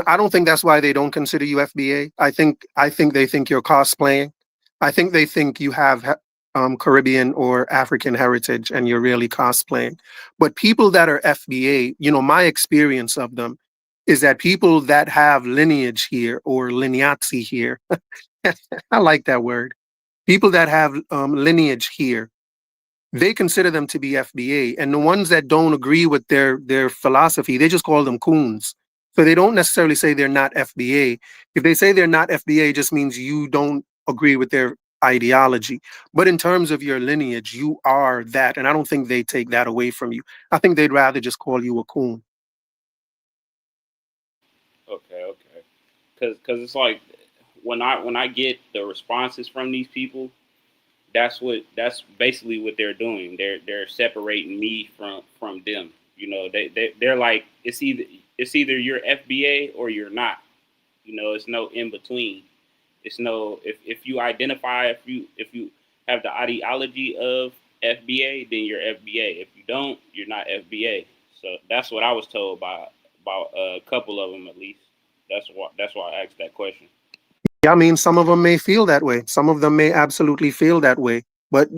I don't think that's why they don't consider you FBA. I think they think you're cosplaying. I think they think you have Caribbean or African heritage and you're really cosplaying. But people that are FBA, my experience of them is that people that have lineage here or lineazi here, I like that word. People that have lineage here, they consider them to be FBA. And the ones that don't agree with their philosophy, they just call them coons. So they don't necessarily say they're not FBA. If they say they're not FBA, it just means you don't agree with their ideology. But in terms of your lineage, you are that. And I don't think they take that away from you. I think they'd rather just call you a coon. Okay. Because it's like when I get the responses from these people, that's basically what they're doing. They're separating me from them. They're like it's either you're FBA or you're not. It's no in between. It's no if you identify if you have the ideology of FBA, then you're FBA. If you don't, you're not FBA. So that's what I was told by about a couple of them at least. That's why I asked that question. Yeah, I mean, some of them may feel that way. Some of them may absolutely feel that way. But,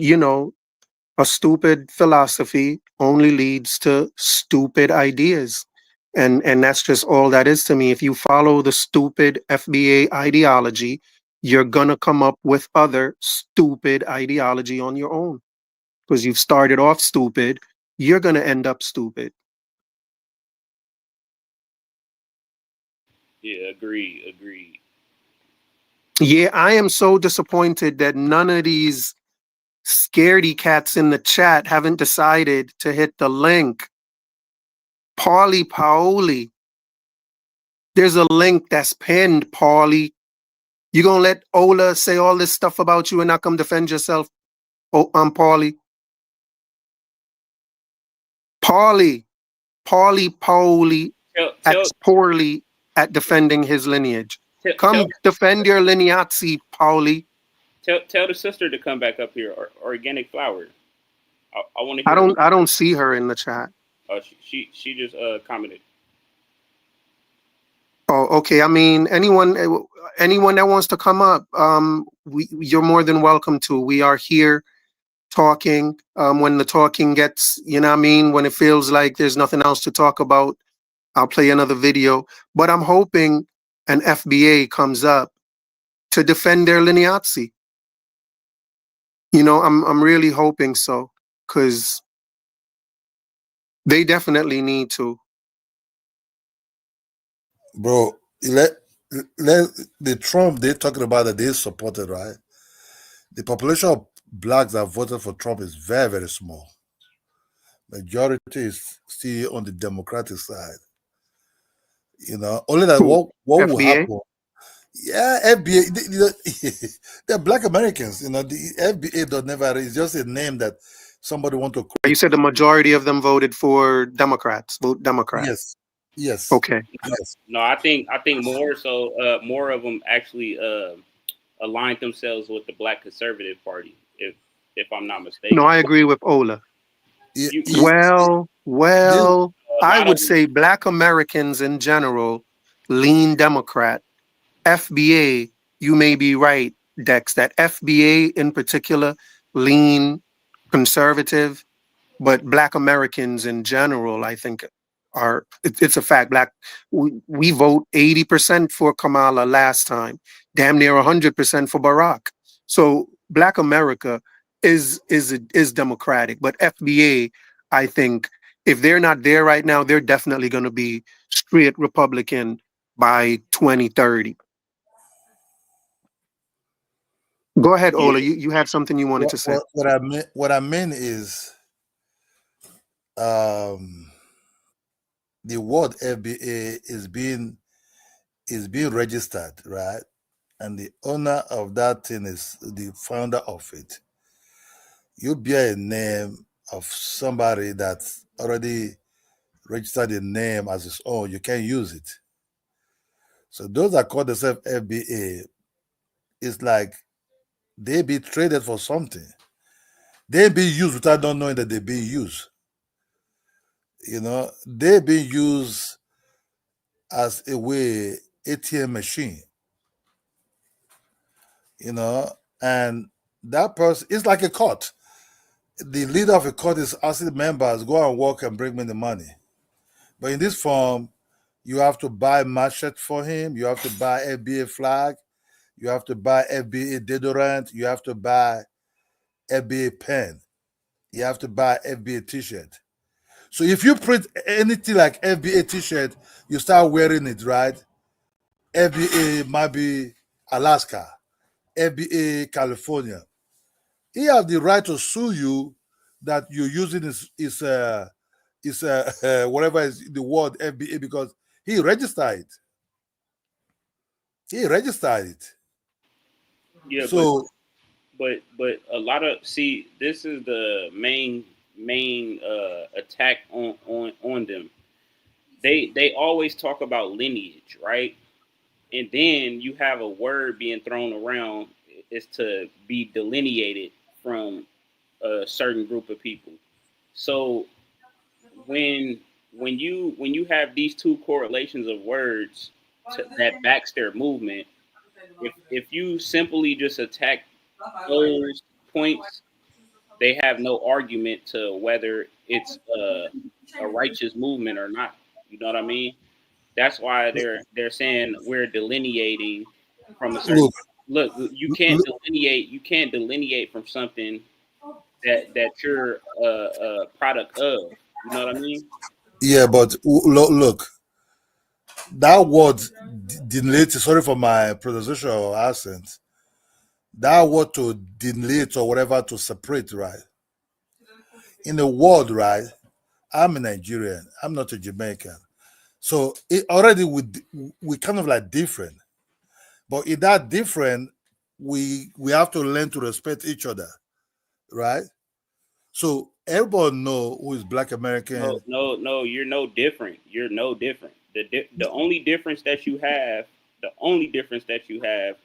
a stupid philosophy only leads to stupid ideas. And that's just all that is to me. If you follow the stupid FBA ideology, you're going to come up with other stupid ideology on your own. Because you've started off stupid, you're going to end up stupid. Yeah, agreed. Yeah, I am so disappointed that none of these scaredy cats in the chat haven't decided to hit the link. Paoli. There's a link that's pinned, Paulie. You gonna let Ola say all this stuff about you and not come defend yourself? Paulie. Paulie acts poorly at defending his lineage. Come defend your lineazi, Paulie. Tell the sister to come back up here. Organic flower. I want to hear. I don't see her in the chat. She just commented. Oh, okay. I mean, anyone that wants to come up, you're more than welcome to. We are here talking. When the talking gets, when it feels like there's nothing else to talk about, I'll play another video. But I'm hoping an FBA comes up to defend their lineazi. I'm really hoping so, because they definitely need to. Bro, the Trump they're talking about that they supported, right? The population of blacks that voted for Trump is very, very small. Majority is still on the Democratic side. Only that Who? what will FBA? happen? Yeah, FBA. They're black Americans. The FBA don't never. It's just a name that somebody want to You create. said the majority of them voted for Democrats. Vote Democrat. Yes. Okay. Yes. No, I think more so. More of them actually aligned themselves with the Black Conservative Party, if I'm not mistaken. No, I agree with Ola. You, Well, a I lot would of say Black Americans in general lean Democrat. FBA, you may be right, Dex, that FBA in particular lean conservative, but Black Americans in general, I think, it's a fact. We vote 80% for Kamala last time, damn near 100% for Barack. So Black America is democratic, but FBA, I think, if they're not there right now, they're definitely going to be straight Republican by 2030. Go ahead, Ola. You had something you wanted to say. What I mean is, the word FBA is being registered, right? And the owner of that thing is the founder of it. You bear a name of somebody that's already registered the name as his own. You can't use it. So those that call themselves FBA, it's like they be traded for something. They be used without not knowing that they be used. They be used as a way ATM machine. And that person is like a court. The leader of a court is asking members, go and work and bring me the money. But in this form, you have to buy machete for him. You have to buy FBA flag. You have to buy FBA deodorant. You have to buy FBA pen. You have to buy FBA t-shirt. So if you print anything like FBA t-shirt, you start wearing it, right? FBA might be Alaska, FBA California. He has the right to sue you that you're using is whatever is the word FBA because he registered it. Yeah, So but a lot of this is the main attack on them. They always talk about lineage, right? And then you have a word being thrown around is to be delineated from a certain group of people. So when you have these two correlations of words that backs their movement, if you simply just attack those points, they have no argument to whether it's a righteous movement or not. You know what I mean? That's why they're saying we're delineating from a certain. Look, you can't delineate from something that you're a product of. You know what I mean? yeah, but look, that word delineate. Sorry for my pronunciation or accent. That word to delineate or whatever to separate, right? In the world, right? I'm a Nigerian. I'm not a Jamaican. So it already we kind of like different. But in that different, we have to learn to respect each other, right? So everybody know who is Black American. No, you're no different. You're no different. The only difference that you have,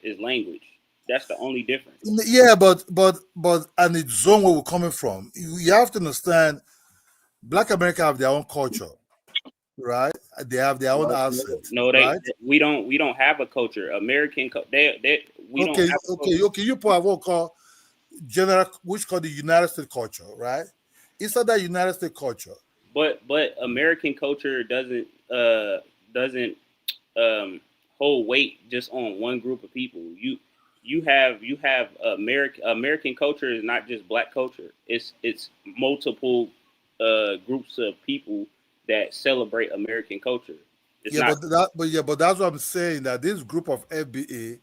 is language. That's the only difference. Yeah, but and it's zone where we're coming from. You have to understand, Black America have their own culture, right? They have their own accent, No, right? we don't have a culture. American we don't have a culture. Okay. You put what called general, which called the United States culture, right? It's not that United States culture. But American culture doesn't hold weight just on one group of people. You have American culture is not just Black culture. It's multiple groups of people that celebrate American culture. It's Yeah, not. but that's what I'm saying. That this group of FBA,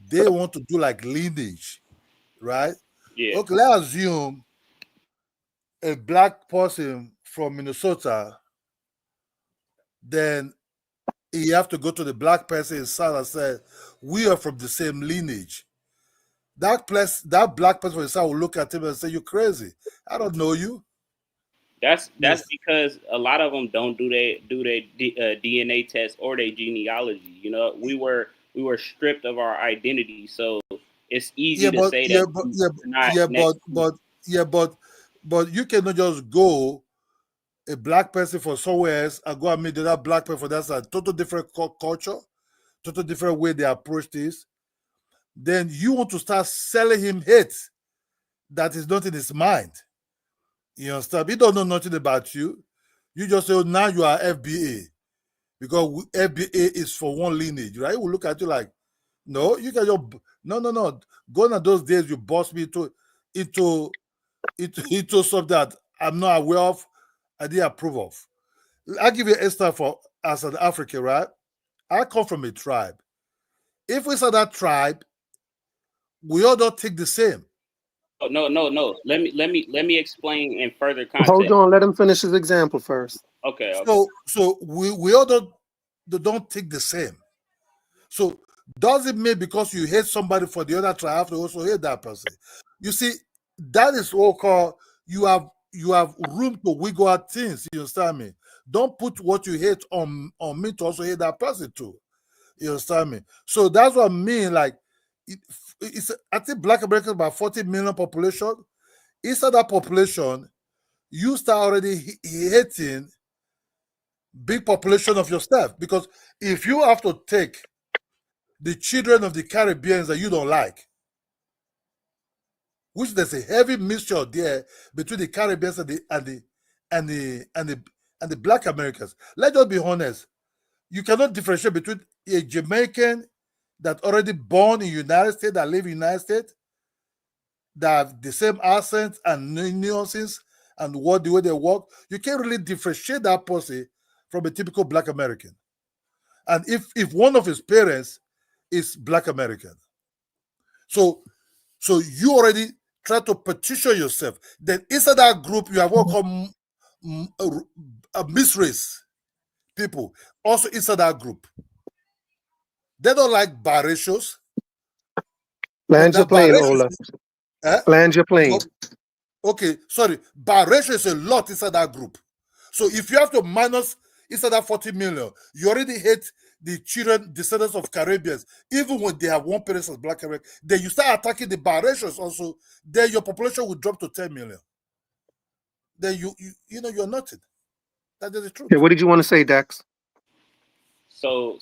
they want to do like lineage, right? Yeah. Okay, let's assume a black person from Minnesota, then you have to go to the black person inside and say, we are from the same lineage. That black person inside will look at him and say, "You're crazy. I don't know you." That's Yes. because a lot of them don't do their DNA test or their genealogy. You know, we were stripped of our identity, so it's easy Yeah, to but say yeah, that but we're yeah, not yeah, next. yeah, but you cannot just go a black person for somewhere else and go and meet the other black person. That's a total different culture, total different way they approach this. Then you want to start selling him hate that is not in his mind. You understand? He don't know nothing about you. You just say, oh, now you are FBA because FBA is for one lineage, right? He will look at you like, no, you can just no. Gone are those days you boss me into something that I'm not aware of, I didn't approve of. I'll give you an example for as an African, right? I come from a tribe. If we saw that tribe, we all don't think the same. No. Let me explain in further Hold context. on, let him finish his example first. Okay. So we all don't think the same. So does it mean because you hate somebody for the other tribe, you have to also hate that person? You see, that is what called you have room to wiggle out things. You understand me? Don't put what you hate on me to also hate that person too. You understand me? So that's what I mean. Like, it's I think Black Americans about 40 million population. Inside that population, you start already hating big population of your staff, because if you have to take the children of the Caribbeans that you don't like, which there's a heavy mixture there between the Caribbeans and the Black Americans. Let's just be honest. You cannot differentiate between a Jamaican that already born in the United States, that live in the United States, that have the same accent and nuances and the way they walk. You can't really differentiate that person from a typical Black American. And if one of his parents is Black American, so you already try to petition yourself. Then inside that group, you have what called misrace people also inside that group. They don't like biracials. Land your plane, Ola. Land your plane. Okay, sorry. Biracial is a lot inside that group. So if you have to minus inside that 40 million, you already hate the children, descendants of Caribbeans, even when they have one parent as Black American. Then you start attacking the biracials also, then your population will drop to 10 million. Then you're nothing. That is the truth. Yeah, what did you want to say, Dex? So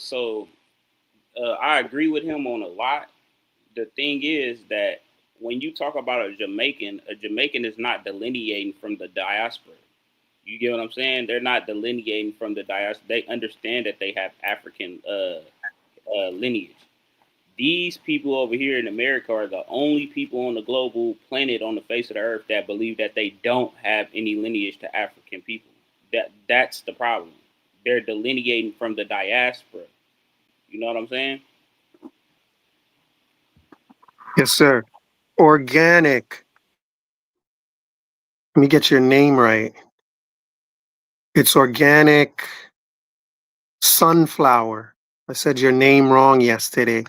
I agree with him on a lot. The thing is that when you talk about a Jamaican is not delineating from the diaspora. You get what I'm saying? They're not delineating from the diaspora. They understand that they have African lineage. These people over here in America are the only people on the global planet on the face of the earth that believe that they don't have any lineage to African people. That's the problem. They're delineating from the diaspora. You know what I'm saying? Yes, sir. Organic. Let me get your name right. It's Organic Sunflower. I said your name wrong yesterday.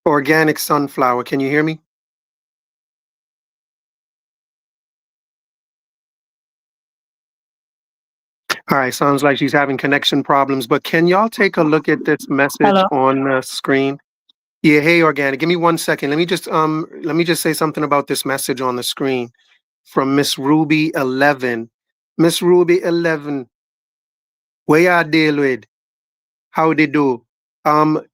Organic Sunflower. Can you hear me? All right, sounds like she's having connection problems, but can y'all take a look at this message on the screen? Yeah, hey Organic, give me 1 second. Let me just say something about this message on the screen from Miss Ruby 11. Miss Ruby 11, where y'all deal with? How they do?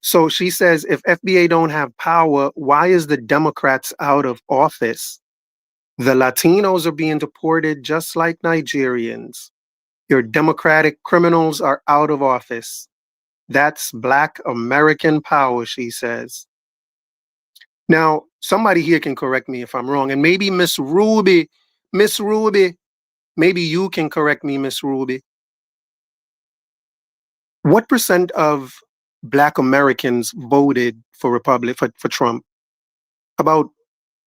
So she says, if FBA don't have power, why is the Democrats out of office? The Latinos are being deported just like Nigerians. Your Democratic criminals are out of office. That's Black American power, she says. Now, somebody here can correct me if I'm wrong, and maybe Miss Ruby, maybe you can correct me, Miss Ruby. What percent of Black Americans voted for for Trump? About,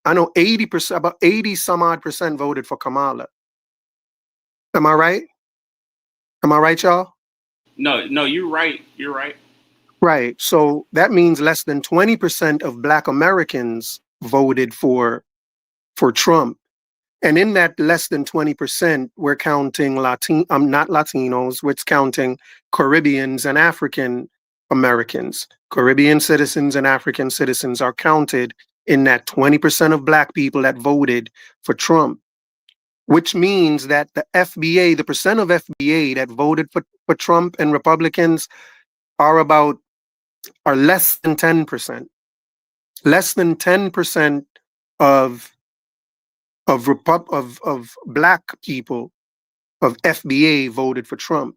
I know 80%, about 80 some odd percent voted for Kamala. Am I right? Am I right, y'all? No, you're right. You're right. Right. So that means less than 20% of Black Americans voted for Trump. And in that less than 20%, we're counting not Latinos, we're counting Caribbeans and African Americans. Caribbean citizens and African citizens are counted in that 20% of Black people that voted for Trump, which means that the FBA, the percent of FBA that voted for Trump and Republicans are less than 10%. Less than 10% of Black people of FBA voted for Trump.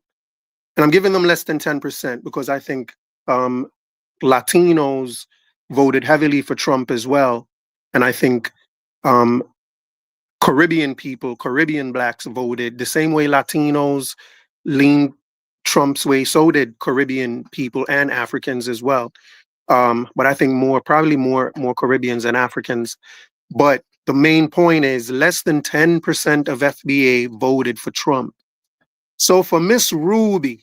And I'm giving them less than 10% because I think Latinos voted heavily for Trump as well. And I think Caribbean Blacks voted the same way Latinos leaned Trump's way. So did Caribbean people and Africans as well. But I think probably more Caribbeans and Africans. But the main point is less than 10% of FBA voted for Trump. So for Miss Ruby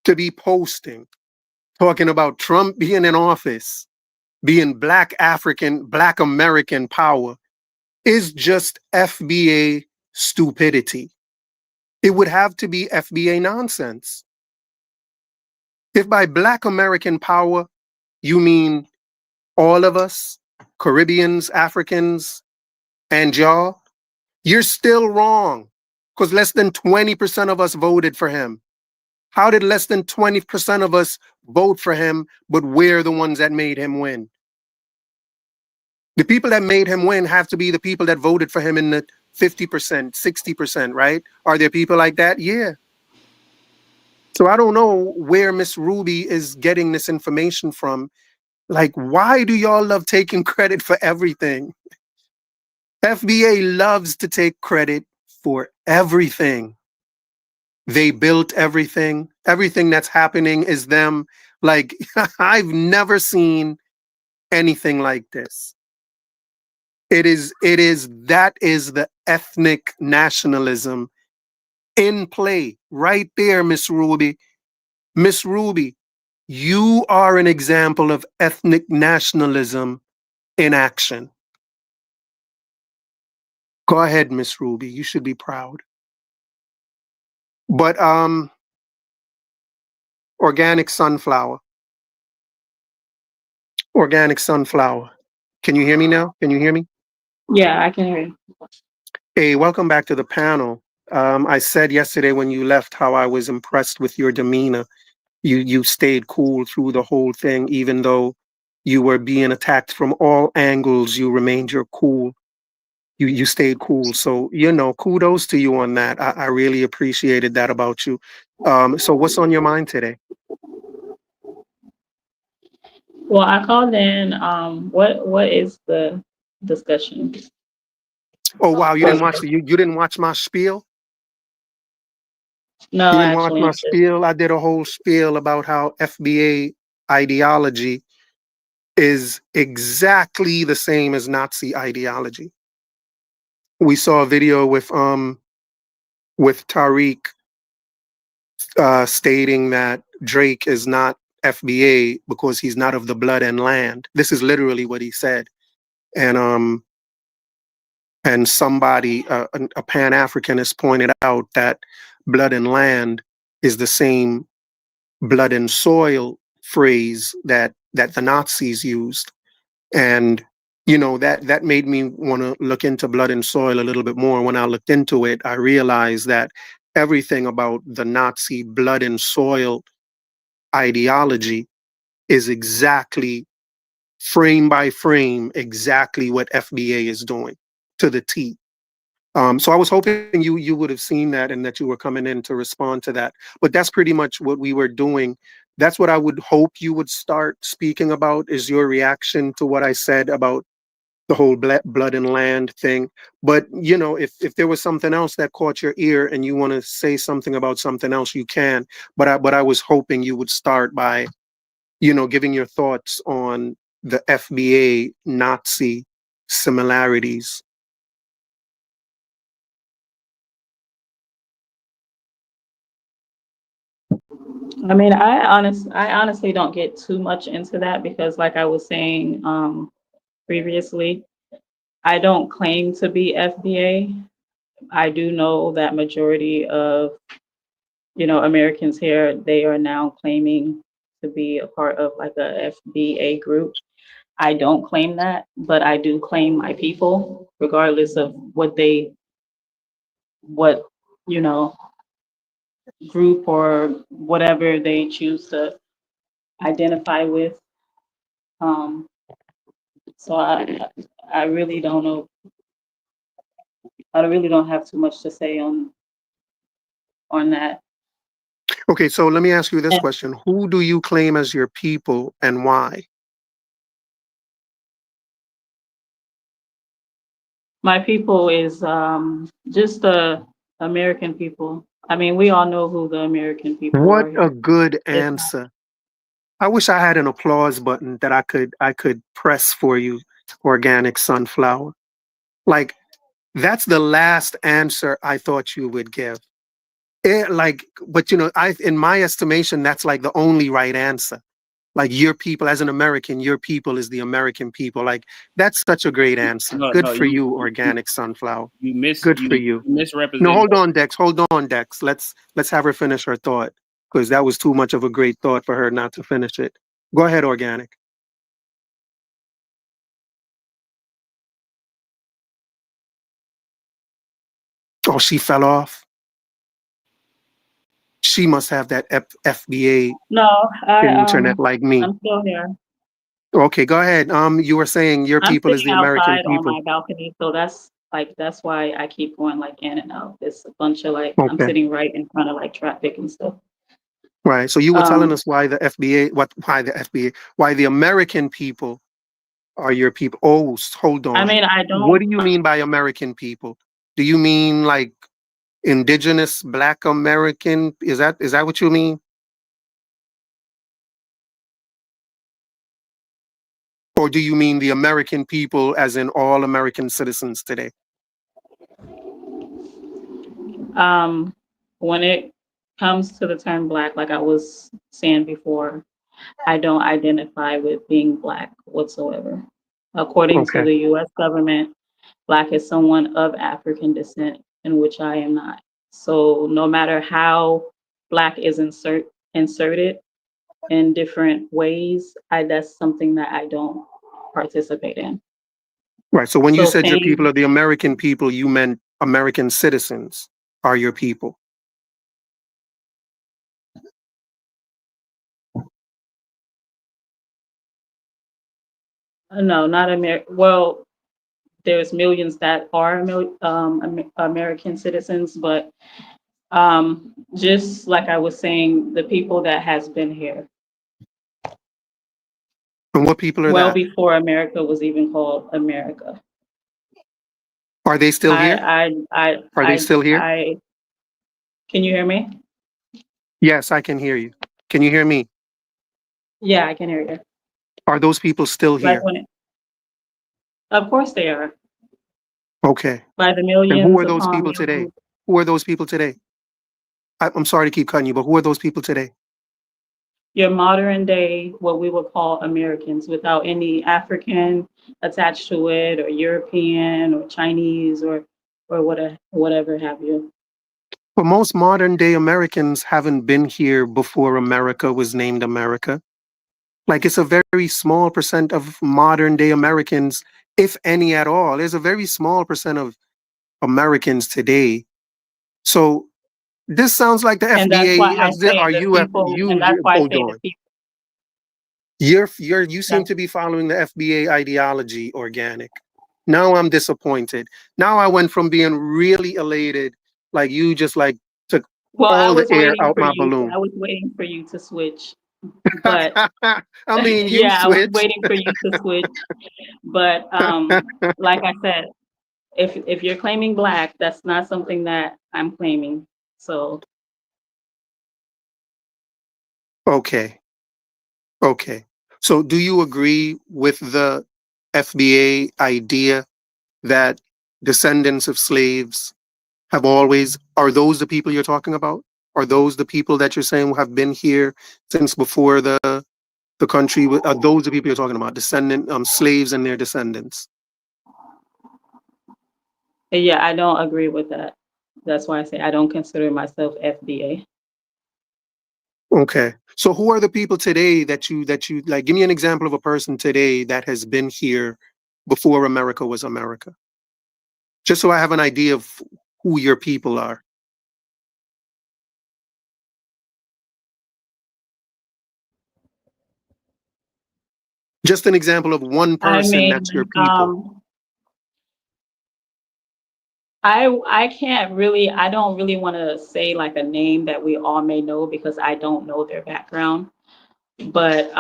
to be posting, talking about Trump being in office, being Black American power, is just FBA stupidity. It would have to be FBA nonsense. If by Black American power, you mean all of us, Caribbeans, Africans, and y'all, you're still wrong, because less than 20% of us voted for him. How did less than 20% of us vote for him, but we're the ones that made him win? The people that made him win have to be the people that voted for him in the 50%, 60%, right? Are there people like that? Yeah. So I don't know where Miss Ruby is getting this information from. Like, why do y'all love taking credit for everything? FBA loves to take credit for everything. They built everything. Everything that's happening is them. Like, I've never seen anything like this. That is the ethnic nationalism in play right there, Miss Ruby. Miss Ruby, you are an example of ethnic nationalism in action. Go ahead, Miss Ruby. You should be proud. But organic sunflower. Organic sunflower. Can you hear me now? Can you hear me? Yeah, I can hear you. Hey, welcome back to the panel. I said yesterday when you left how I was impressed with your demeanor. You stayed cool through the whole thing, even though you were being attacked from all angles. You remained your cool. You stayed cool. So, kudos to you on that. I really appreciated that about you. So what's on your mind today? Well, I called in. What is the discussion? Oh wow, you didn't watch my spiel? No, You didn't watch actually. my spiel? I did a whole spiel about how FBA ideology is exactly the same as Nazi ideology. We saw a video with Tariq stating that Drake is not FBA because he's not of the blood and land. This is literally what he said. And somebody, a Pan-Africanist, pointed out that blood and land is the same blood and soil phrase that the Nazis used. And that made me want to look into blood and soil a little bit more. When I looked into it, I realized that everything about the Nazi blood and soil ideology is exactly, frame by frame, exactly what FBA is doing to the T. So I was hoping you would have seen that and that you were coming in to respond to that. But that's pretty much what we were doing. That's what I would hope you would start speaking about, is your reaction to what I said about the whole blood and land thing. But you know, if there was something else that caught your ear and you want to say something about something else, you can. But I was hoping you would start by, you know, giving your thoughts on the FBA Nazi similarities. I mean, I honestly don't get too much into that because, like I was saying previously, I don't claim to be FBA. I do know that majority of, you know, Americans here, they are now claiming to be a part of like a FBA group. I don't claim that, but I do claim my people, regardless of what you know, group or whatever they choose to identify with. Um, so I really don't know. I really don't have too much to say on that. Okay, so let me ask you this question. Who do you claim as your people and why? My people is just the American people. I mean, we all know who the American people What are a here. good answer. I wish I had an applause button that I could press for you, organic sunflower. Like, that's the last answer I thought you would give. But you know, in my estimation, that's like the only right answer. Like, your people, as an American, your people is the American people. Like, that's such a great answer. No, Good no, for you, organic sunflower. Good for you. No, misrepresented. hold on, Dex. Hold on, Dex. Let's have her finish her thought, because that was too much of a great thought for her not to finish it. Go ahead, organic. Oh, she fell off. She must have that FBA No, internet like me. I'm still here. Okay, go ahead. You were saying your I'm people is the sitting American outside on people. my balcony, so that's why I keep going like in and out. It's a bunch of like I'm Okay. sitting right in front of like traffic and stuff. Right. So you were telling us why the FBA, why the American people are your people. Oh, hold on. I mean, I What don't. do you mean by American people? Do you mean like indigenous Black American? Is that what you mean? Or do you mean the American people as in all American citizens today? When it comes to the term Black, like I was saying before, I don't identify with being Black whatsoever. According to Okay. the U.S. government, Black is someone of African descent, in which I am not. So no matter how Black is inserted in different ways, that's something that I don't participate in. Right. So when you said your people saying, are the American people, you meant American citizens are your people. no, not American. Well, there's millions that are American citizens, but just like I was saying, the people that has been here. And what people are Well that? before America was even called America. Are they still here? Are they still here? Can you hear me? Yes, I can hear you. Can you hear me? Yeah, I can hear you. Are those people still Like here? of course they are. Okay. By the And millions who are those upon people today? millions. Who are those people today? I'm sorry to keep cutting you, but who are those people today? Your modern day, what we would call Americans, without any African attached to it, or European, or Chinese, or whatever have you. But most modern day Americans haven't been here before America was named America. Like, it's a very small percent of modern day Americans, if any at all. There's a very small percent of Americans today. So this sounds like the And that's why FBA. I say Are the you? people, and that's why I Hold say the on. people. You seem That's, to be following the FBA ideology, organic. Now I'm disappointed. Now I went from being really elated, like you just like took well, all the air out my balloon. I was waiting for you to switch. But I mean, you yeah, I was switched. waiting for you to switch. But like I said, if you're claiming black, that's not something that I'm claiming. So Okay. Okay. So do you agree with the FBA idea that descendants of slaves have always, are those the people you're talking about? Are those the people that you're saying have been here since before the country? Are those the people you're talking about? Descendant slaves and their descendants? yeah, I don't agree with that. That's why I say I don't consider myself FBA. Okay. So who are the people today that you like? Give me an example of a person today that has been here before America was America. Just so I have an idea of who your people are. Just an example of one I person mean, that's your people. I can't really, I don't really want to say like a name that we all may know because I don't know their background. But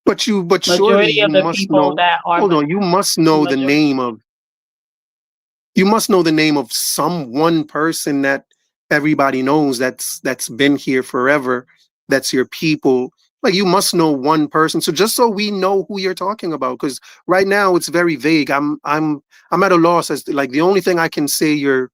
But surely majority you of the must people know. that are Hold on, you must know the majority, name of. You must know the name of some one person that everybody knows that's been here forever. That's your people. Like you must know one person. So just so we know who you're talking about, because right now it's very vague. I'm at a loss as to, like, the only thing I can say you're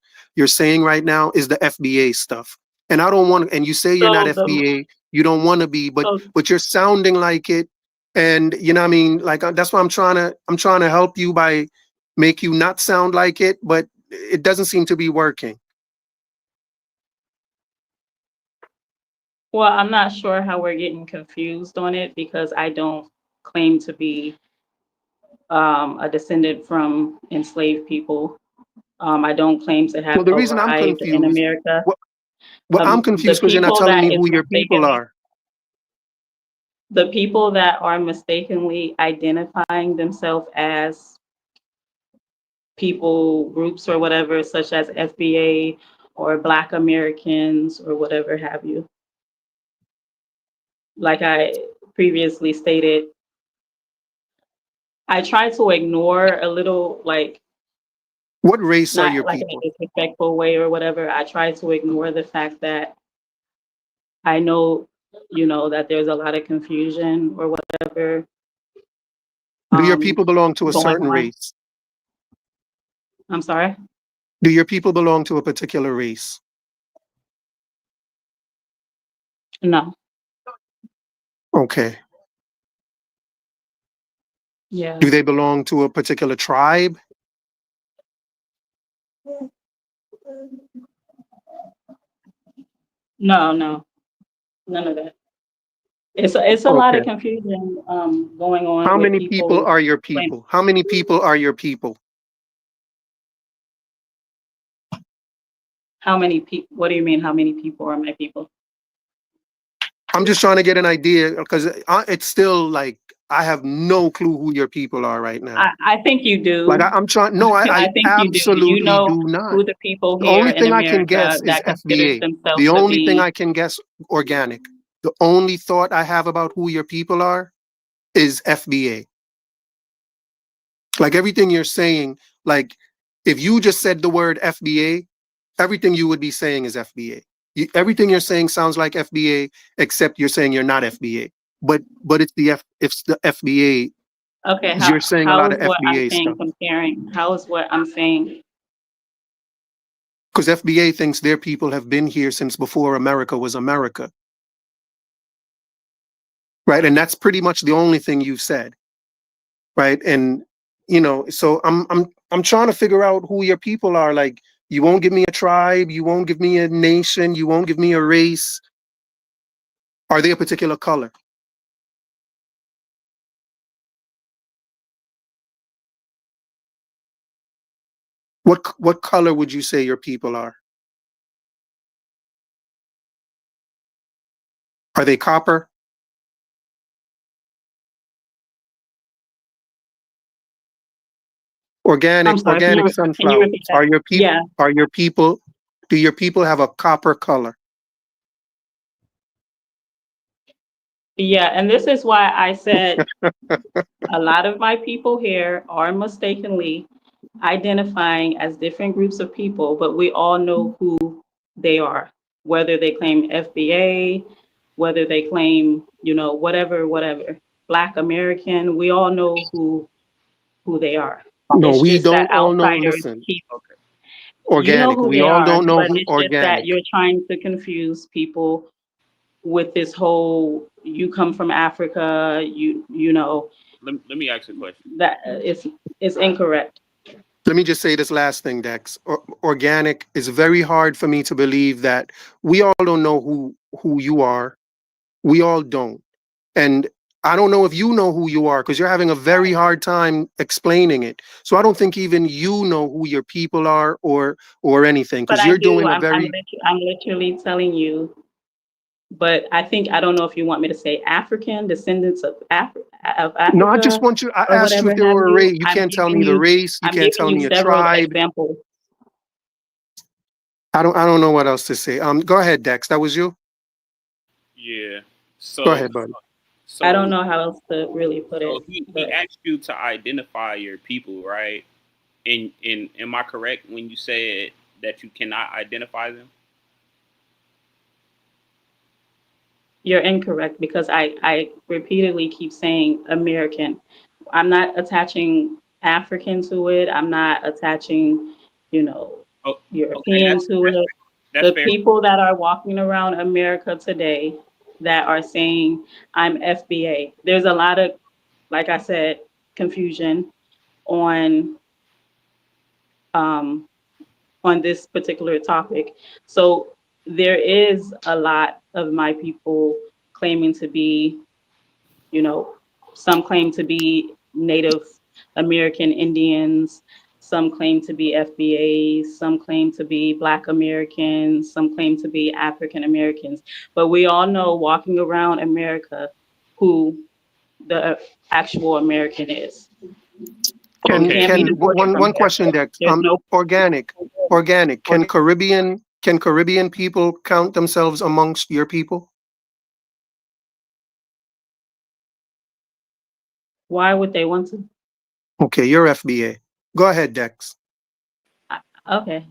saying right now is the FBA stuff. And I don't want. And you say you're not so the FBA. You don't want to be, but so you're sounding like it. And you know what I mean? Like that's why I'm trying to help you by make you not sound like it, but it doesn't seem to be working. well, I'm not sure how we're getting confused on it because I don't claim to be a descendant from enslaved people. I don't claim to Well, have the reason I'm arrived in confused, America. I'm The confused because you're not people telling that me is who your people mistakenly are. the people that are mistakenly identifying themselves as people groups or whatever, such as FBA or Black Americans or whatever have you. Like I previously stated, I try to ignore a little, like What race are not your like in a people? disrespectful way or whatever. I try to ignore the fact that I know, that there's a lot of confusion or whatever Do your people belong to a going certain on. race? I'm sorry? Do your people belong to a particular race? No. Okay. Yeah. Do they belong to a particular tribe? No, none of that. It's a lot Okay. of confusion going on How with many people people are your claim people? How many people are your people? how many people. What do you mean? How many people are my people? I'm just trying to get an idea because it's still like I have no clue who your people are right now. I think you Like do. I'm trying. No, I I think you do. You absolutely know do not. who the people The here only in thing I can America guess is that considers FBA. themselves The to only thing be. I can guess organic. The only thought I have about who your people are is FBA. Like everything you're saying, like if you just said the word FBA, everything you would be saying is FBA. Everything you're saying sounds like FBA, except you're saying you're not FBA. But it's the FBA. Okay, You're saying a how lot is of what I'm FBA saying stuff comparing? How is what I'm saying? because FBA thinks their people have been here since before America was America, right? And that's pretty much the only thing you've said, right? And so I'm trying to figure out who your people are. Like you won't give me a tribe, you won't give me a nation, you won't give me a race. Are they a particular color? What color would you say your people are? Are they copper? I'm Organic, sorry. organic Can you repeat sunflowers. that? Yeah. Are your people? Do your people have a copper color? Yeah, and this is why I said a lot of my people here are mistakenly identifying as different groups of people, but we all know who they are, whether they claim FBA, whether they claim, whatever, Black American, we all know who they are. No, It's we just don't that all know. outsiders Listen, keep, you know organic. who We they all are, don't know but who it's just that organic. you're trying to confuse people with this whole you come from Africa, Let me ask you a question. that is incorrect. Let me just say this last thing, Dex. Organic is very hard for me to believe that we all don't know who you are. We all don't. And I don't know if you know who you are because you're having a very hard time explaining it. So I don't think even you know who your people are or anything But because I you're do. doing a very I'm literally telling you. But I don't know if you want me to say African descendants of No, I just Africa want you. I or asked you whatever if there have were a you. race. You can't tell me the race. You I'm can't giving tell you me a several tribe. examples. I don't know what else to say. Go ahead, Dex. That was you. Yeah. Go So ahead, buddy. I don't so know how else to really put so it. he asked you to identify your people, right? And am I correct when you said that you cannot identify them? You're incorrect because I repeatedly keep saying American. I'm not attaching African to it. I'm not attaching, Oh, okay, European to it. that's The fair. people that are walking around America today that are saying I'm FBA, there's a lot of, like I said, confusion on um, on this particular topic. So there is a lot of my people claiming to be, some claim to be Native American Indians, some claim to be FBA, some claim to be Black Americans, some claim to be African Americans. But we all know walking around America who the actual American is. You Okay. can't be deported from One here. question, Dex. There's no. Organic. Can Caribbean people count themselves amongst your people? Why would they want to? Okay, you're FBA. Go ahead, Dex. Okay.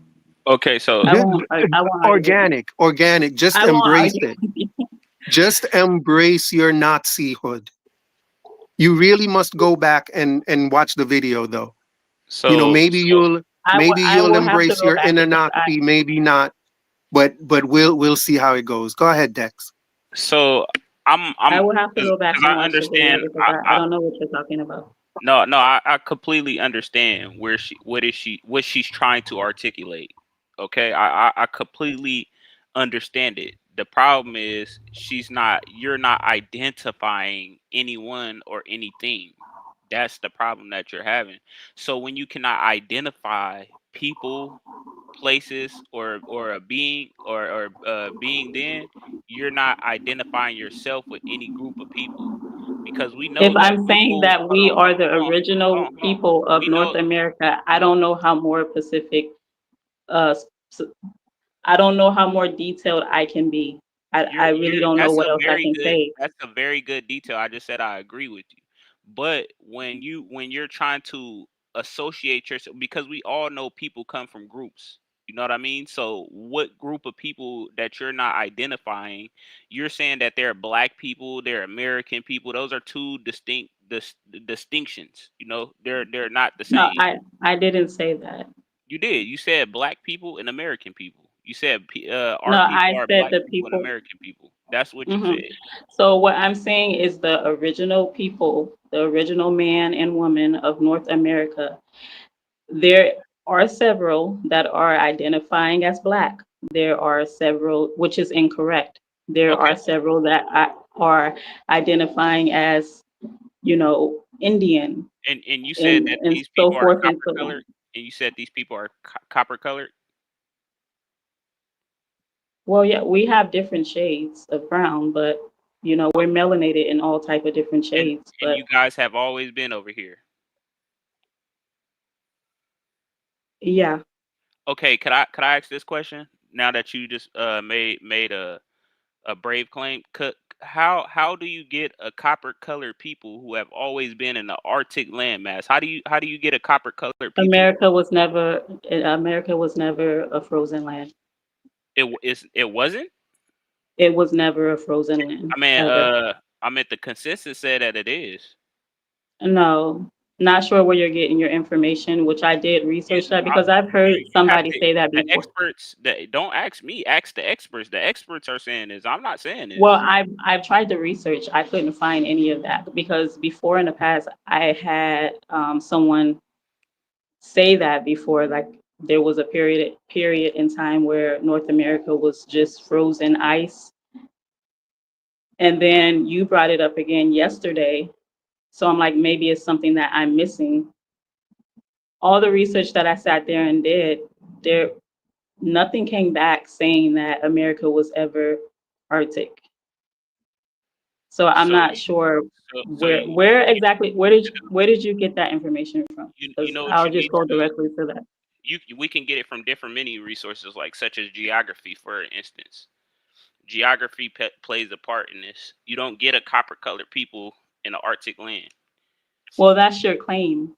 Okay, so I won't. I won't argue with you. Organic. Just I won't embrace argue it. with you. Just embrace your Nazihood. You really must go back and watch the video, though. so Maybe I you'll will have to embrace go your back inner because Nazi, maybe not. But we'll see how it goes. Go ahead, Dex. so I'm I I'm will have to because go back I and watch the video understand. because I don't know what you're talking about. No, I completely understand what she's trying to articulate. Okay, I completely understand it. The problem is you're not identifying anyone or anything. That's the problem that you're having. So when you cannot identify people, places, or a being or being, then you're not identifying yourself with any group of people because we If know that I'm saying people. that we are the Hold on, hold original on, hold on. people of We know North America, I don't know how more specific, uh, s- I don't know how more detailed I can be. I really you're don't know what else I can say. that's a very good detail. I just said I agree with you. But when you're trying to associate yourself, because we all know people come from groups. You know what I mean? So what group of people that you're not identifying, you're saying that they're black people, they're American people. Those are two distinct distinctions. You know, they're not the No, same. I didn't say that. You did. You said black people and American people. You said No, our people I are said black the people and people. American people. That's what you Hmm. said. So what I'm saying is the original people, the original man and woman of North America. There are several that are identifying as Black. There are several, which is incorrect. There Okay. are several that are identifying as, Indian And you said that and these so people are forth and copper so on. colored, and you said these people are copper colored, Well, yeah, we have different shades of brown, but we're melanated in all type of different shades. and But you guys have always been over here. yeah, Okay, could I ask this question? Now that you just made a brave claim, how do you get a copper colored people who have always been in the Arctic landmass? How do you get a copper colored people? America was never a frozen land. It wasn't. It was never a frozen land I mean, ever. I mean the consensus said that it is. No, not sure where you're getting your information, which I did research that because I've heard You have somebody to, say that the before. experts that don't ask me, ask the experts. The experts are saying this. I'm not saying this. Well, I've tried to research. I couldn't find any of that because before in the past I had someone say that before, like there was a period in time where North America was just frozen ice, and then you brought it up again yesterday. So I'm like, maybe it's something that I'm missing. All the research that I sat there and did, nothing came back saying that America was ever Arctic. So I'm not sure where exactly where did you get that information from? You know what I'll you just need go to do? directly to that. We can get it from different many resources, like such as geography, for instance. Geography plays a part in this. You don't get a copper colored people in the Arctic land. Well, that's your claim.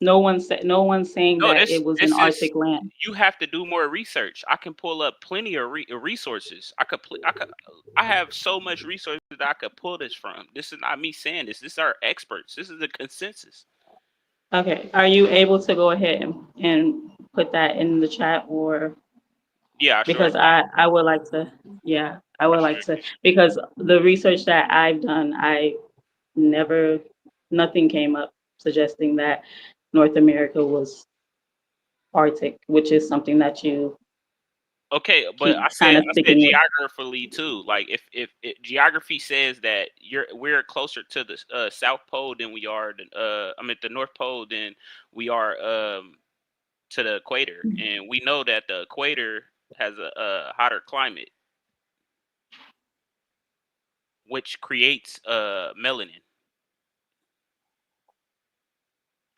No one's saying No, that it was an this is, Arctic land. you have to do more research. I can pull up plenty of resources. I have so much resources that I could pull this from. This is not me saying this. This is our experts. This is the consensus. Okay, are you able to go ahead and put that in the chat, or? Yeah, because I would like to, yeah, I would like to, because the research that I've done, nothing came up suggesting that North America was Arctic, which is something that you Okay, but I said geographically too. Like if geography says that we're closer to the South Pole than we are the North Pole than we are to the equator, and we know that the equator has a hotter climate, which creates melanin.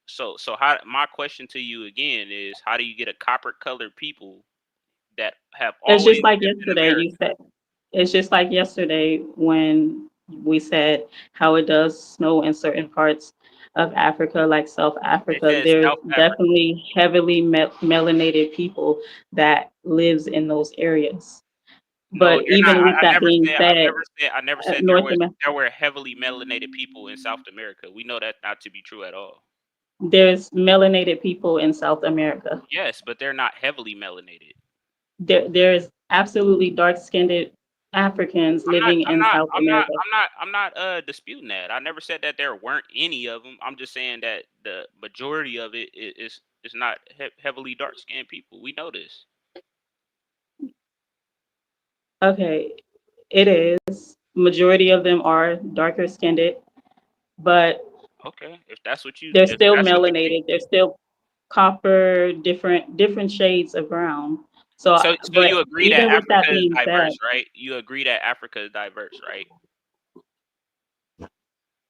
So how, my question to you again is, how do you get a copper colored people that have always It's just like lived in yesterday, America? you said, it's just like yesterday when we said how it does snow in certain parts of Africa, like South Africa. There's definitely heavily melanated people that lives in those areas. No, But even with that being said, I never said there were heavily melanated people in South America. We know that not to be true at all. There's melanated people in South America. Yes, but they're not heavily melanated. There's absolutely dark-skinned Africans living in South America. I'm not disputing that. I never said that there weren't any of them. I'm just saying that the majority of it is not heavily dark-skinned people. We know this. Okay, it is. Majority of them are darker skinned, but okay, if that's what you, they're still melanated. They're still copper, different shades of brown. So you agree that Africa is diverse, right? You agree that Africa is diverse, right?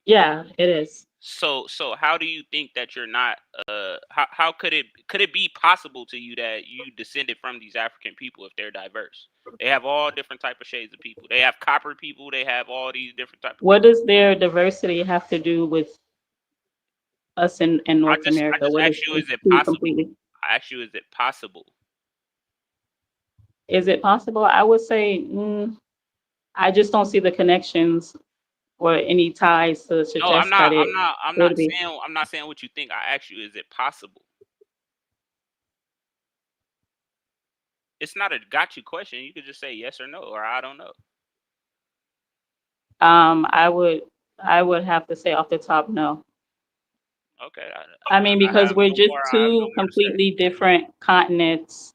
Yeah, it is. So how do you think that you're not how could it be possible to you that you descended from these African people if they're diverse? They have all different type of shades of people. They have copper people, they have all these different type of What does their diversity have to do with us in North America? I just asked you, is it possible? I asked you, is it possible? Is it possible? I would say I just don't see the connections or any ties to suggest that it would be. I'm not saying what you think. I asked you, is it possible? It's not a got you question. You could just say yes or no, or I don't know. I would have to say off the top, no. Okay. I mean, because we're just two completely different continents.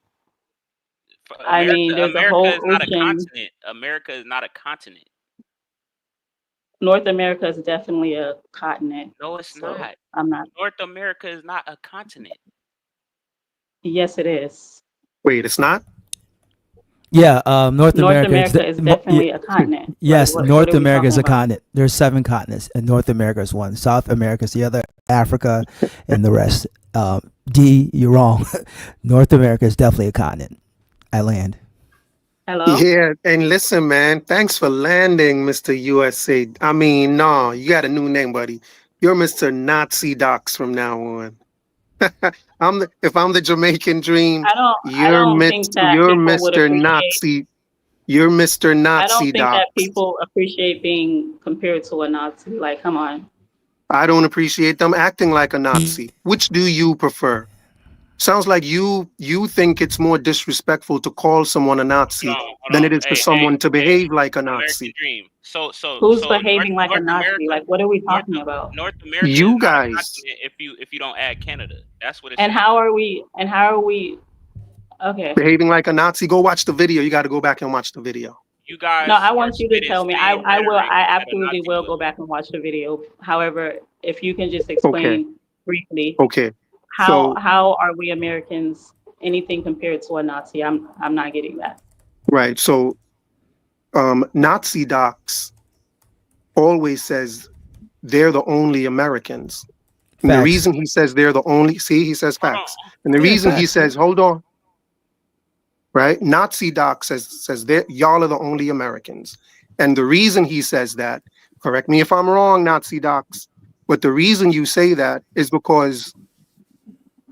I mean, there's a whole ocean. America is not a continent. North America is definitely a continent. No, it's not. I'm not. North America is not a continent. Yes, it is. Wait, it's not? Yeah, North America is definitely a continent. Yes, North America is a continent. There's 7 continents, and North America is one. South America is the other. Africa, and the rest. D, you're wrong. North America is definitely a continent. I land. Hello? Yeah, and listen, man, thanks for landing, Mr. USA. I mean, no, you got a new name, buddy. You're Mr. Nazi Docs from now on. If I'm the Jamaican dream, I don't think that you're people would Mr. appreciate. Nazi. You're Mr. I don't Nazi think that Docs. people appreciate being compared to a Nazi. Like, come on. I don't appreciate them acting like a Nazi. Which do you prefer? Sounds like you think it's more disrespectful to call someone a Nazi than it is for someone to behave like a Nazi. Dream. So Who's behaving like a Nazi? Like, what are we talking about? North America. You is not a guys. continent if you don't add Canada. That's what it's. And how are we? Okay. Behaving like a Nazi. Go watch the video. You got to go back and watch the video. You guys. No, I want you to tell me. I will. I absolutely will go back and watch the video. However, if you can just explain briefly. Okay. How are we Americans anything compared to a Nazi? I'm not getting that. Right. So, Nazi Docs always says they're the only Americans. And the reason he says they're the only, he says facts. And the reason he says, hold on, right? Nazi Doc says y'all are the only Americans. And the reason he says that, correct me if I'm wrong, Nazi Docs, but the reason you say that is because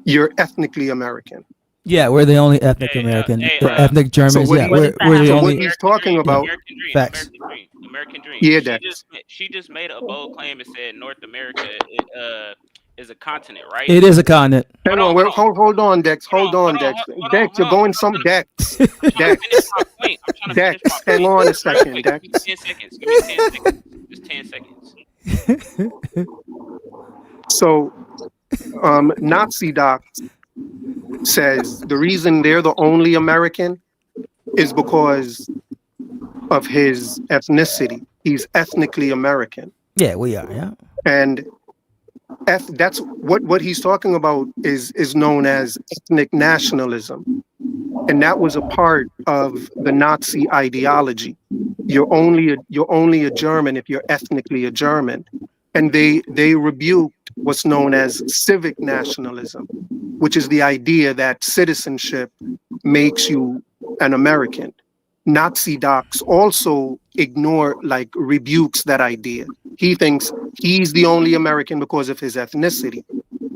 you're ethnically American. Yeah, we're the only ethnic American. Ethnic Germans. We're the only. What he's talking about. Facts. American dream. Yeah, she just made a bold claim and said North America is a continent, right? It is a continent. Hold on, Dex. Hold on, Dex. Dex, you're going some Dex. Dex. Dex, hang on a second, Dex. Give me 10 seconds. Just 10 seconds. So, Nazi Doc says the reason they're the only American is because of his ethnicity. He's ethnically American. Yeah, we are. Yeah. And that's what he's talking about is known as ethnic nationalism. And that was a part of the Nazi ideology. You're only a German if you're ethnically a German. And they rebuked what's known as civic nationalism, which is the idea that citizenship makes you an American. Nazi Docs also rebukes that idea. He thinks he's the only American because of his ethnicity.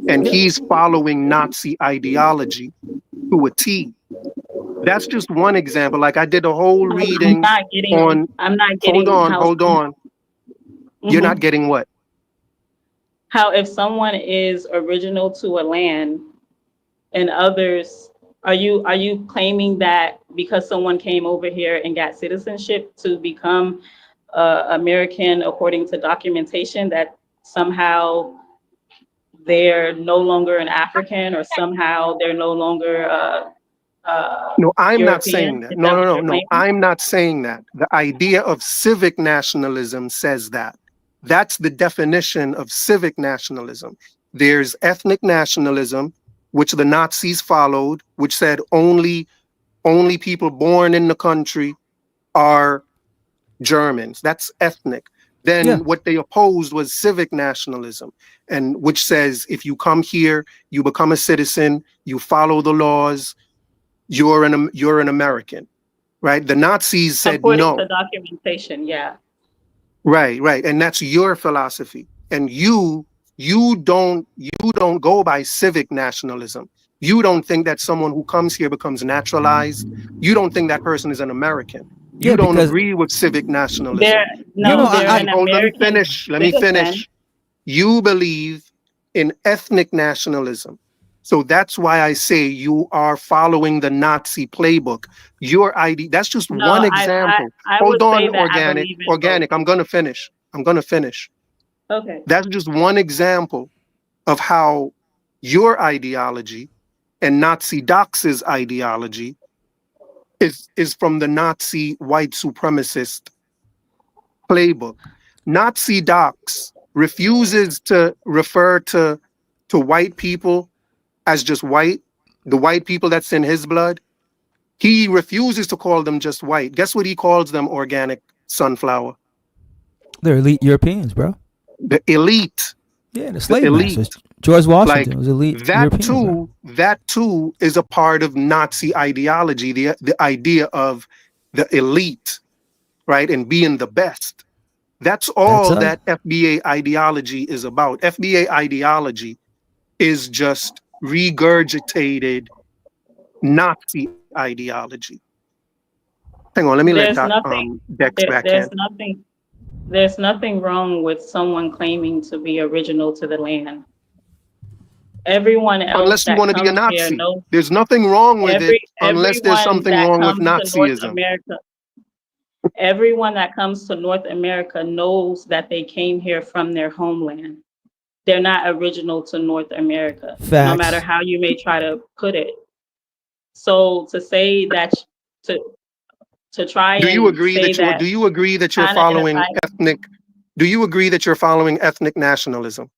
And he's following Nazi ideology to a T. That's just one example. Like I did a whole reading on. I'm not getting. Hold on. You're not getting what? How if someone is original to a land and others, are you claiming that because someone came over here and got citizenship to become American according to documentation that somehow they're no longer an African or somehow they're no longer no, I'm European? not saying that. No. I'm not saying that. The idea of civic nationalism says that. That's the definition of civic nationalism. There's ethnic nationalism, which the Nazis followed, which said only people born in the country are Germans. That's ethnic. Then what they opposed was civic nationalism, and which says if you come here, you become a citizen, you follow the laws, you're an American, right? The Nazis said according no. to documentation, yeah. Right. And that's your philosophy. And you don't go by civic nationalism. You don't think that someone who comes here becomes naturalized. You don't think that person is an American. You don't agree with civic nationalism. Let me finish. You believe in ethnic nationalism. So that's why I say you are following the Nazi playbook. Your ID, that's just one example. Hold on, organic. I'm going to finish. Okay. That's just one example of how your ideology and Nazi Docs' ideology is from the Nazi white supremacist playbook. Nazi Docs refuses to refer to white people as just white, the white people that's in his blood. He refuses to call them just white. Guess what he calls them, organic sunflower? They're elite Europeans, bro. The elite. Yeah, the slave masters. George Washington was elite that Europeans, that too is a part of Nazi ideology, the idea of the elite, right, and being the best. That's all that FBA ideology is about. FBA ideology is just regurgitated Nazi ideology. Hang on, let me let There's that nothing. Dex back in. There's nothing. There's nothing wrong with someone claiming to be original to the land. Everyone else Unless you that want to be a comes here Nazi. knows. There's nothing wrong with it unless there's Everyone something that wrong with comes to North Nazism. America, everyone that comes to North America knows that they came here from their homeland. They're not original to North America, no Facts. matter how you may try to put it. So to say that, to try Do you and agree say that you that, do you agree that you're China following genocide, ethnic? Do you agree that you're following ethnic nationalism?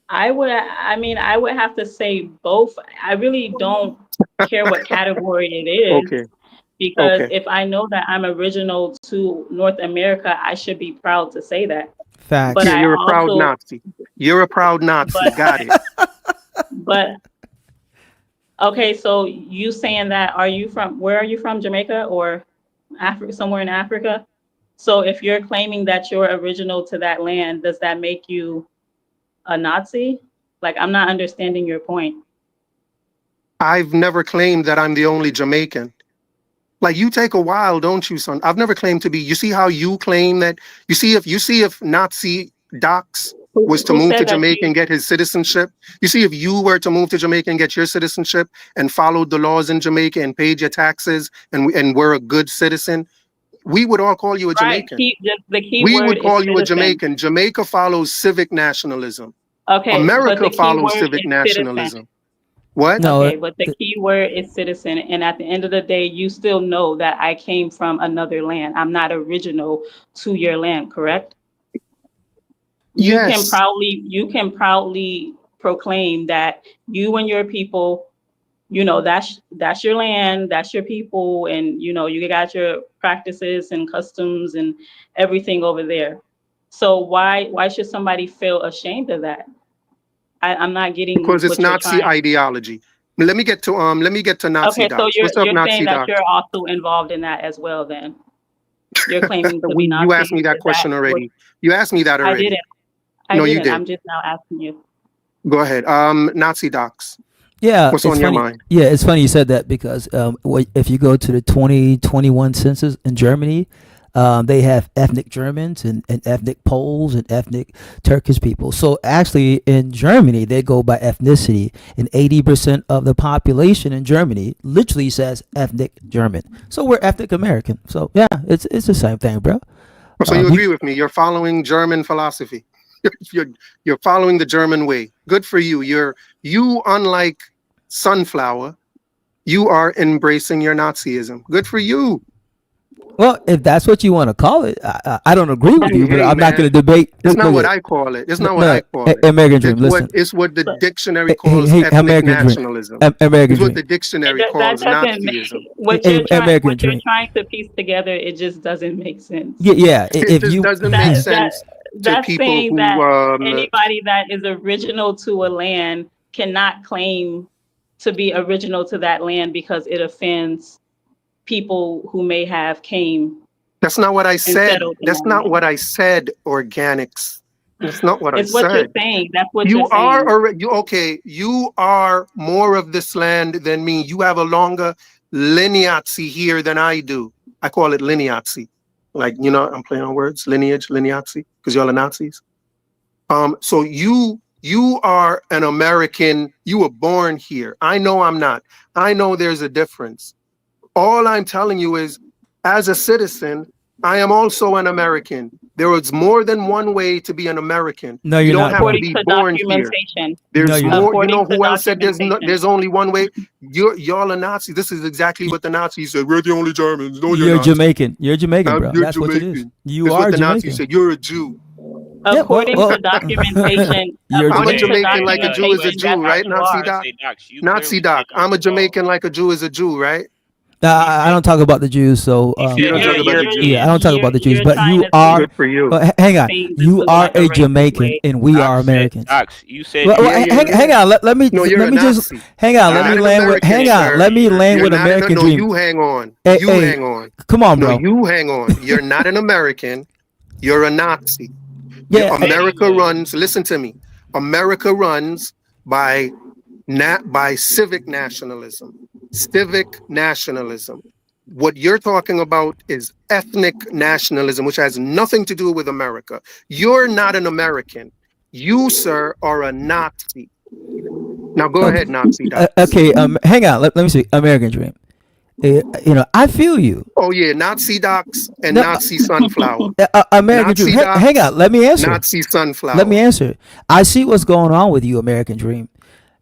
I would have to say both. I really don't care what category it is, Okay. because Okay. if I know that I'm original to North America, I should be proud to say that. Facts. But Yeah, I you're a proud also, Nazi. You're a proud Nazi. but Got it. but okay, so you saying that, where are you from, Jamaica or Africa, somewhere in Africa? So if you're claiming that you're original to that land, does that make you a Nazi? Like, I'm not understanding your point. I've never claimed that I'm the only Jamaican. Like, you take a while, don't you, son? I've never claimed to be. You see how you claim that? You see if Nazi Docs was to Who move to said that Jamaica you? and get his citizenship. You see, if you were to move to Jamaica and get your citizenship and followed the laws in Jamaica and paid your taxes and were a good citizen, we would all call you a Right. Jamaican. The key We word would is call you a citizen. Jamaican. Jamaica follows civic nationalism. Okay, but America the key follows word civic is citizen. nationalism. What? No, Okay, but the key word is citizen, and at the end of the day, you still know that I came from another land. I'm not original to your land, correct? You can Yes. proudly proclaim that you and your people, that's your land, that's your people, and you got your practices and customs and everything over there. So why should somebody feel ashamed of that? I'm not getting Because it's what you're Nazi trying. ideology. Let me get to Nazi Okay, so Docs. What's up, you're saying Nazi that Docs? you're also involved in that as well. Then you're claiming to be You asked Nazi. me that Is that question what? already. You asked me that I already. didn't. I No, you didn't. did. I'm just now asking you. Go ahead. Nazi Docs. Yeah, What's it's on your funny. mind? Yeah, it's funny you said that because if you go to the 2021 census in Germany, they have ethnic Germans and ethnic Poles and ethnic Turkish people. So actually, in Germany, they go by ethnicity, and 80% of the population in Germany literally says ethnic German. So we're ethnic American. So yeah, it's the same thing, bro. So you agree with me? You're following German philosophy. You're following the German way. Good for you. You unlike Sunflower, you are embracing your Nazism. Good for you. Well, if that's what you want to call it, I don't agree with you, but Hey, I'm not going man. to debate. It's not Look what at- I call it. It's not no, what I call it. American Dream. Listen, It's what the dictionary hey, calls hey, ethnic American Dream. nationalism. American It's what Dream. the dictionary That calls doesn't Nazism. what Hey, you're American Dream. trying to piece together. It just doesn't make sense. Yeah. It If just you doesn't make That sense to that's people saying who that anybody that is original to a land cannot claim to be original to that land because it offends people who may have came that's not what I and said. settled in That's that not land. what I said, organics. That's not what I It's what you're said. saying. That's what You you're are saying. you are more of this land than me. You have a longer lineage here than I do. I call it lineage. Like, I'm playing on words, lineage, lineage, because y'all are Nazis. So you are an American. You were born here. I know I'm not. I know there's a difference. All I'm telling you is, as a citizen, I am also an American. There is more than one way to be an American. No, You you're don't not, have bro. to According be to born here. documentation. No, There's you're not. more. You know According to who else said documentation. there's only one way? Y'all are Nazis. This is exactly what the Nazis said. We're the only Germans. No, you're You're not. Jamaican. You're Jamaican, bro. You're That's what it is. Jamaican. You It's are what the Nazis Jamaican. said. You're a Jew. Yeah, According well, to documentation, you're I'm a according to Jamaican like a Jew is a documentation, Jew, that's right? what you Nazi are. Doc. Say, Docs, you Nazi clearly Doc. didn't I'm a evolve. Jamaican like a Jew is a Jew, right? I don't talk about the Jews, so You don't talk about the Jews. yeah, I don't talk about the Jews. But trying you to are. Good for you. Hang on, Things you into, are like, a a racist Jamaican, way. and we are Americans. Docs, you said Well, Yeah, hang on. Let me No, you're a just Nazi. hang on. You're Let me not an land with. American, Hang on. sir. Let me land You're with not American no, Dream. you hang on. Hey, You hey, hang on. come on, No, bro. you hang on. You're not an American. You're a Nazi. Yeah, America runs. Listen to me. America runs by civic nationalism. Civic nationalism. What you're talking about is ethnic nationalism, which has nothing to do with America. You're not an American. You, sir, are a Nazi. Now go ahead, Nazi Doc. Okay. Hang on. Let me see. American Dream. I feel you. Oh yeah, Nazi docs and No, Nazi sunflower. American Nazi Dream. Hang docs, on. Let me answer. Nazi sunflower. Let me answer. I see what's going on with you, American Dream.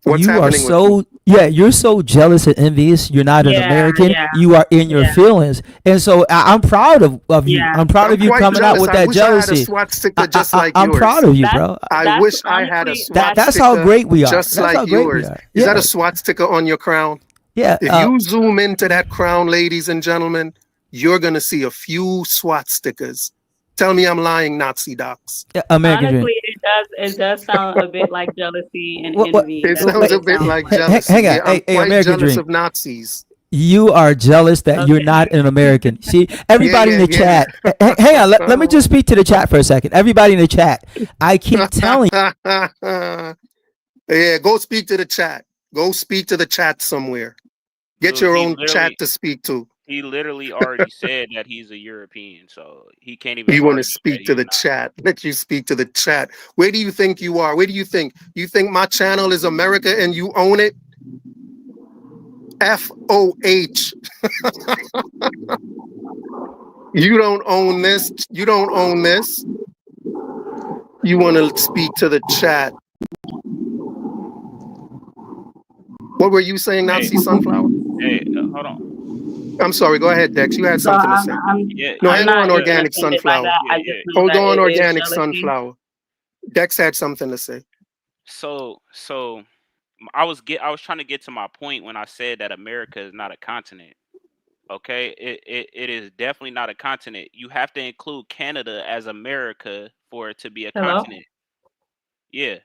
What's you are happening with so you're so jealous and envious. You're not an Yeah, American. yeah, You are in your yeah. feelings, and so I'm proud of you. Yeah. I'm proud I'm of you quite coming out jealous. with I that wish I had a jealousy. swastika just like I'm yours. proud of you, That's bro. I that's wish I had a honestly swastika That's how great we are. just That's how like great we yours. are. Is that Yeah, a swastika on your crown? yeah. If you zoom into that crown, ladies and gentlemen, you're gonna see a few swastikas. Tell me I'm lying, Nazi docs. American Dream. honestly it does sound a bit like jealousy and What? envy. It That's sounds what a it bit sounds like like. jealousy. Hang on. Yeah, I'm Hey, quite American jealous Dream. of Nazis. You are jealous that you're Okay. not an American. See, everybody in the yeah. chat. Hang on. Let me just speak to the chat for a second. Everybody in the chat. I keep telling Yeah, go speak to the chat. Go speak to the chat somewhere. Get Dude, your own chat to speak to. he literally already said that he's a European, so he can't even You want to argue that speak to he's the not. chat. Let you speak to the chat. Where do you think you are? Where do you think? You think my channel is America and you own it? FOH. You don't own this. You don't own this. You want to speak to the chat. What were you saying, Nazi Sunflower? Hey, hold on. I'm sorry. Go ahead, Dex. You had So something to say. Yeah, No, I'm hang not on, even Organic offended by Sunflower. that. I yeah. just know Hold that on, it is Organic jealousy. Sunflower. Dex had something to say. So I was trying to get to my point when I said that America is not a continent. Okay, it is definitely not a continent. You have to include Canada as America for it to be a Hello? continent. Yeah.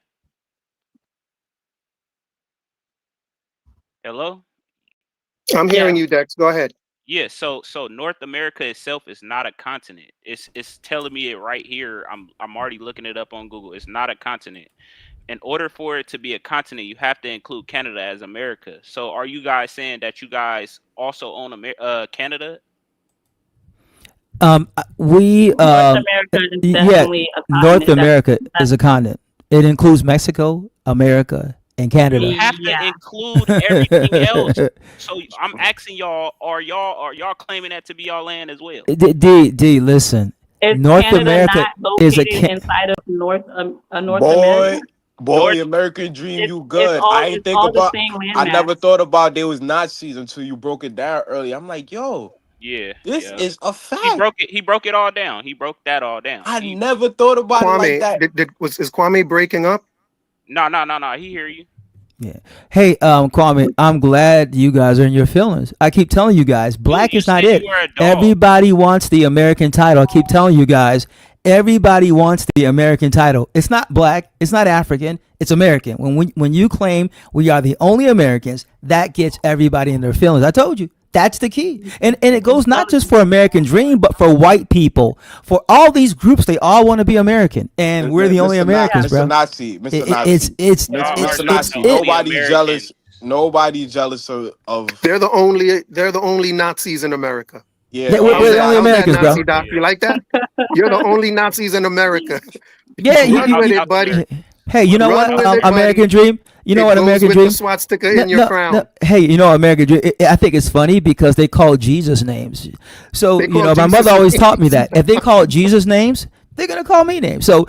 Hello? I'm hearing you, Dex. Go ahead. Yeah, so North America itself is not a continent. It's telling me it right here. I'm already looking it up on Google. It's not a continent. In order for it to be a continent, you have to include Canada as America. So are you guys saying that you guys also own Canada? we North America is yeah, definitely a North continent. America is a continent. It includes Mexico, America, and You Canada. have to include everything else. So I'm asking y'all, are y'all claiming that to be y'all land as well? D, listen. Is North Canada America not is a located inside of North America? Boy, American Dream, you good. All, I ain't it's think all the about. same I landmass. never thought about there was Nazis until you broke it down earlier. I'm like, yo, Yeah, this is a fact. He broke it all down. He broke that all down. I never thought about it like that. Is Kwame breaking up? No. He hear you. Yeah. Hey, Kwame, I'm glad you guys are in your feelings. I keep telling you guys, black is not it. Everybody wants the American title. I keep telling you guys, everybody wants the American title. It's not black, it's not African, it's American. When you claim we are the only Americans, that gets everybody in their feelings. I told you. That's the key. And it goes not just for American Dream, but for white people. For all these groups, they all want to be American. And we're the only Americans, bro. Mr. Nazi. Mr. Nazi. Nobody's jealous. Nobody's jealous of. They're the only Nazis in America. Yeah, we're the only Americans, bro. Nazi doc? You like that? You're the only Nazis in America. Yeah, Run with it, buddy. Hey, you know Run what? with it, American buddy. Dream. You know It what? goes American with Dream. the swastika in your crown. Hey, you know American Dream. I think it's funny because they call Jesus names. So They you call know, my Jesus mother always names. taught me that if they call Jesus names, they're gonna call me names. So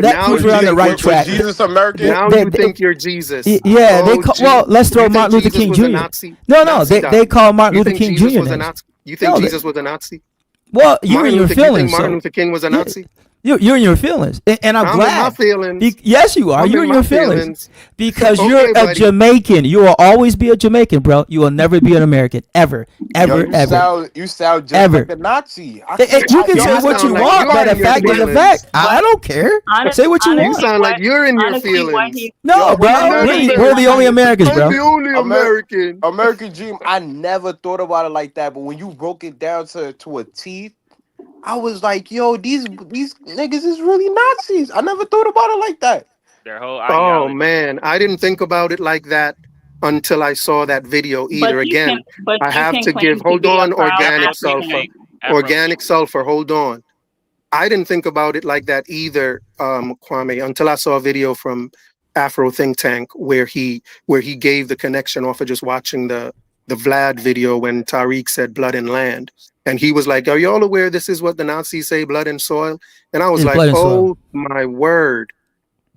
that now proves you we're on the think right we're track. Jesus American. Now you think you're Jesus. Yeah, they Oh, call. gee. Well, let's throw You think Martin Luther Jesus King was a Jr. Nazi? No, Nazi they doc. call Martin You Luther think King Jesus Jr. was a names. Nazi? You think No, Jesus was a Nazi? Well, you're Martin in your Luther, you think feelings. Martin So Luther King was a Nazi? You're in your feelings, and I'm I'm in glad. my feelings. Yes, you are. I'm You're in in your my feelings feelings. because Okay, you're a buddy. Jamaican. You will always be a Jamaican, bro. You will never be an American, ever, Yo, ever, ever, you sound just ever. like a Nazi. You can You say what sound you like want, you're but a in your fact is a feelings. fact. I don't care. Say what you You want. sound like you're in your honestly, what feelings. he No, Yo, bro. I'm not We're the only Americans, I'm bro. the only American. American Dream. I never thought about it like that, but when you broke it down to a T, I was like, yo, these niggas is really Nazis. I never thought about it like that. Their whole Oh ideology. man, I didn't think about it like that until I saw that video either. Again, I have to give, hold on, organic sulfur. Organic sulfur, hold on. I didn't think about it like that either, Kwame, until I saw a video from Afro Think Tank where he gave the connection off of just watching the Vlad video when Tariq said blood and land. And he was like, are y'all aware this is what the Nazis say, blood and soil? And I was It's like, blood and soil. oh my word.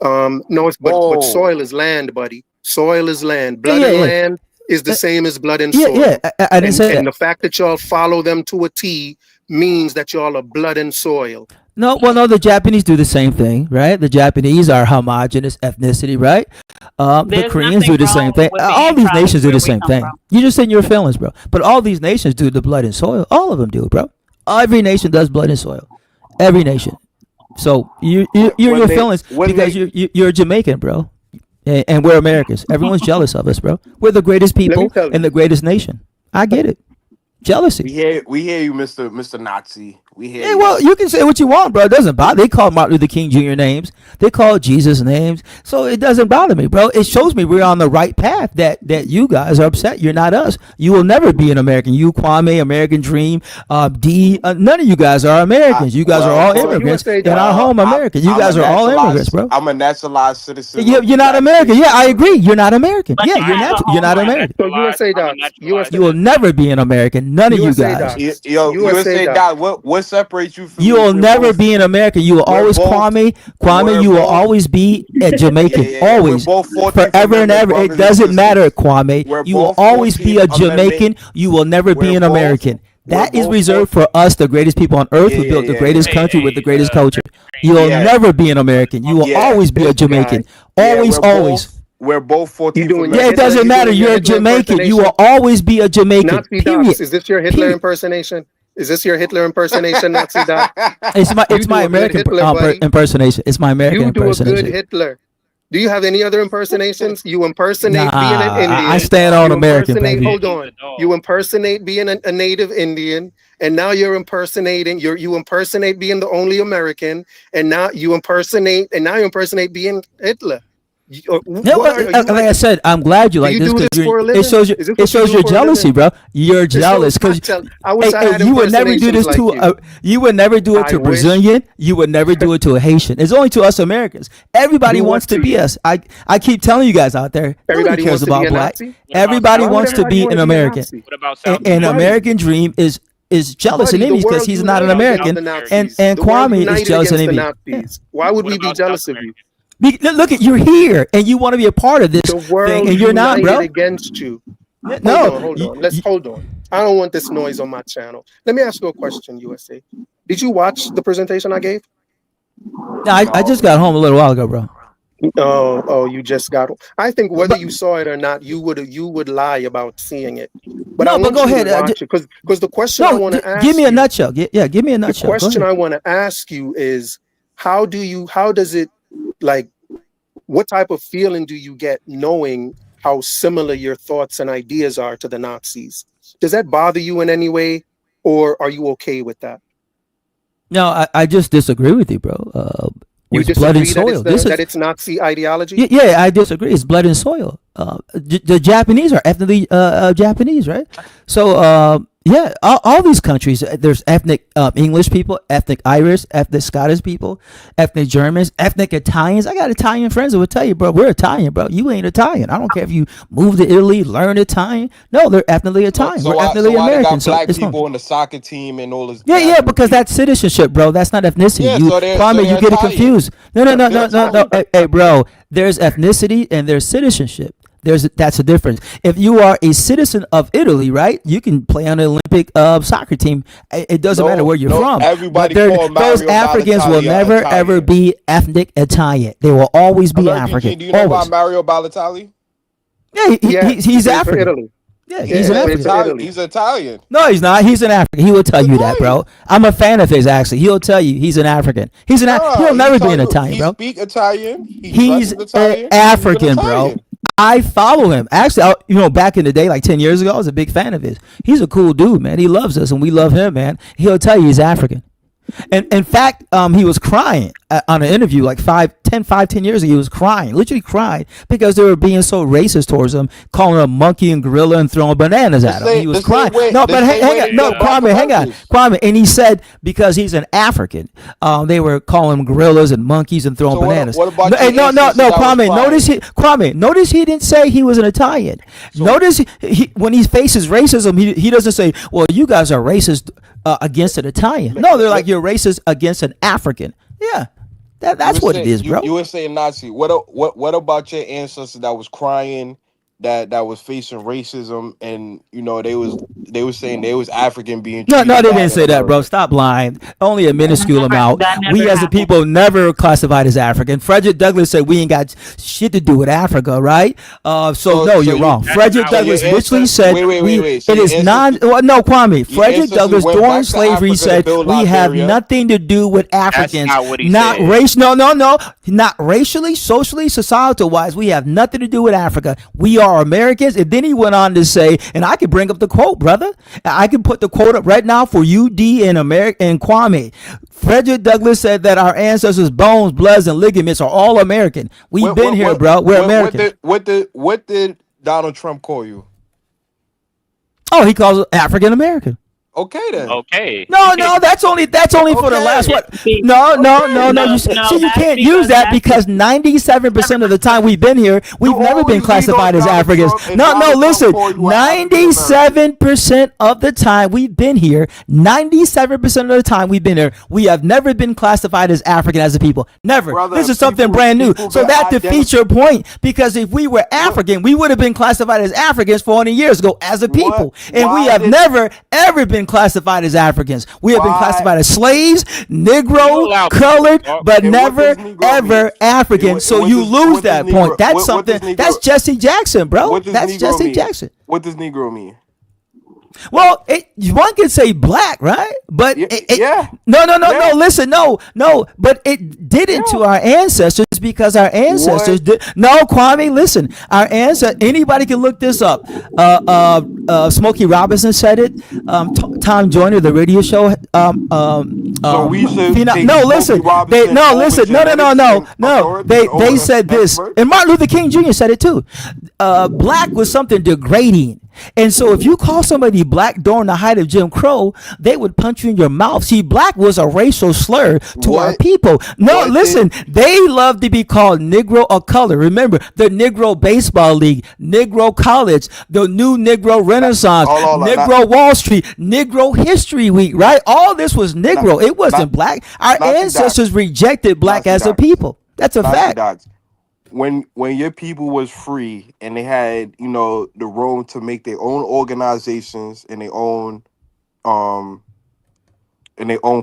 No, but soil is land, buddy. Soil is land. Blood and land is the same as blood and soil. Yeah, I didn't say that. And the fact that y'all follow them to a T means that y'all are blood and soil. No, well, no, the Japanese do the same thing, right? The Japanese are homogenous ethnicity, right? The There's Koreans do nothing the same wrong thing. with All being these proud of nations do where the we same come thing. from. You're just in your feelings, bro. But all these nations do the blood and soil. All of them do, bro. Every nation does blood and soil. Every nation. So you're in your feelings because you're Jamaican, bro. And we're Americans. Everyone's jealous of us, bro. We're the greatest people and the greatest nation. I get it. Jealousy. We hear you, Mr. Nazi. We hear Yeah, you. well, you can say what you want, bro. It doesn't bother. They call Martin Luther King Jr. names. They call Jesus names. So it doesn't bother me, bro. It shows me we're on the right path. That you guys are upset. You're not us. You will never be an American. You, Kwame, American Dream, D. None of you guys are Americans. You guys are all immigrants in our home, America. You guys are all immigrants, bro. I'm a naturalized citizen. You're not American. Yeah, I agree. You're not American. Yeah, you're not American. So USA docs. You will never be an American. None of you guys. Yo, USA Doc, what separates you from You will never be an American. You will always Kwame. You will always be a Jamaican. Always. Forever and ever. It doesn't matter, Kwame. You will always be a Jamaican. You will never be an American. That is reserved for us, the greatest people on earth who built the greatest country with the greatest culture. You will never be an American. You will always be a Jamaican. Always, always. We're both 14. Yeah, it doesn't matter. You're a Jamaican. You will always be a Jamaican. Nazi docs. Is this your Hitler impersonation? Is this your Hitler impersonation, Nazi doc? It's my American impersonation. It's my American impersonation. You do a good Hitler. Do you have any other impersonations? You impersonate being an Indian. I stand on American, baby. Hold on. You impersonate being a native Indian, and now you're impersonating. You impersonate being the only American, and now you impersonate being Hitler. Like I said, I'm glad you like this because it shows your jealousy, bro. You're jealous because you would never do this you would never do it to a Brazilian. You would never do it to a Haitian. It's only to us Americans. Everybody wants to be us. I keep telling you guys out there. Nobody cares about black. Everybody wants to be an American. An American dream is jealous of enemies because he's not an American, and Kwame is jealous of enemies. Why would we be jealous of you? Look at you're here and you want to be a part of this thing, and you're not, bro. Against you. No, hold on. Let's hold on. I don't want this noise on my channel. Let me ask you a question, USA. Did you watch the presentation I gave? No, I just got home a little while ago, bro. Oh, you just got. I think whether you saw it or not, you would lie about seeing it. But go ahead. Because the question I want to ask. Give me a nutshell. Yeah, give me a nutshell. The question I want to ask you is, how does it, like, what type of feeling do you get knowing how similar your thoughts and ideas are to the Nazis? Does that bother you in any way, or are you okay with that? No, I just disagree with you, bro. You disagree blood and soil. That it's Nazi ideology? Yeah, I disagree. It's blood and soil. The Japanese are ethnically Japanese, right? So yeah, all these countries, there's ethnic English people, ethnic Irish, ethnic Scottish people, ethnic Germans, ethnic Italians. I got Italian friends that would tell you, bro, we're Italian, bro. You ain't Italian. I don't care if you move to Italy, learn Italian. No, they're ethnically Italian. We're ethnically American. So black people on the soccer team and all this. Yeah, because that's citizenship, bro. That's not ethnicity. Yeah, you get it confused. No. Hey, bro, there's ethnicity and there's citizenship. That's a difference. If you are a citizen of Italy, right, you can play on the Olympic soccer team. It doesn't matter where you're from. Everybody But called those Mario Africans will Balotelli never Italian. ever be ethnic Italian. They will always be Alert, African. do you know Always. about Mario Balotelli? Yeah, he's for African. Italy. Yeah, he's an African. He's Italian. No, he's not. He's an African. He will tell you that, bro. I'm a fan of his, actually. He'll tell you he's an African. He'll never be an Italian, bro. He speak Italian. He's Italian. an African, bro. I follow him. Actually, back in the day, like 10 years ago, I was a big fan of his. He's a cool dude, man. He loves us, and we love him, man. He'll tell you he's African. And in fact, he was crying on an interview like 10 years ago. He was crying, literally crying, because they were being so racist towards him, calling him monkey and gorilla and throwing bananas at him. He was crying. No, but hang on. No, Kwame, hang on. Kwame. And he said because he's an African, they were calling him gorillas and monkeys and throwing bananas. What about No, Kwame. Notice he didn't say he was an Italian. Notice when he faces racism, he doesn't say, well, you guys are racist against an Italian. No, they're like, you're racist against an African. Yeah, that's what it is, bro. You were saying Nazi. What about your ancestors that was crying, that was facing racism, and they was saying they was African being no, they didn't say that, bro. Stop lying. Only a minuscule amount. We as a people never classified as African. Frederick Douglass said we ain't got shit to do with Africa, right? So you're wrong. Frederick Douglass literally said it is non. No, Kwame. Frederick Douglass during slavery said we have nothing to do with Africans. That's not what he not said. race. No, not racially, socially, societal wise. We have nothing to do with Africa. We are Americans. And then he went on to say, and I can bring up the quote, brother. I can put the quote up right now for you, D, and Kwame. Frederick Douglass said that our ancestors' bones, bloods, and ligaments are all American. We've been here, bro. We're American. What did Donald Trump call you? Oh, he calls it African American. Okay then. Okay. No, that's only for the last what? No. You can't use that because 97% of the time we've been here, we've never been classified as Africans. No, listen. 97% of the time we've been here, 97% of the time we've been here, we have never been classified as African as a people. Never. Brother, this is something brand new. So that defeats your point, because if we were African, we would have been classified as Africans 400 years ago as a people. And we have never, ever been classified as Africans. We have been classified as slaves, Negro, colored, but never ever African. So you lose that point. That's something. That's Jesse Jackson, bro. That's Jesse Jackson. What does Negro mean? Well, one can say black, right? But no. Listen, no. But it didn't to our ancestors because our ancestors did. No, Kwame, listen. Our ancestors. Anybody can look this up. Smokey Robinson said it. Tom Joyner, the radio show. So we should They said this, and Martin Luther King Jr. said it too. Black was something degrading. And so if you call somebody black during the height of Jim Crow, they would punch you in your mouth. See, black was a racial slur to our people. They love to be called Negro or color. Remember, the Negro Baseball League, Negro College, the new Negro Renaissance, Negro Wall Street, Negro History Week, right? All this was Negro. It wasn't black. Our ancestors rejected black as a people. That's a fact. When your people was free and they had, the room to make their own organizations and their own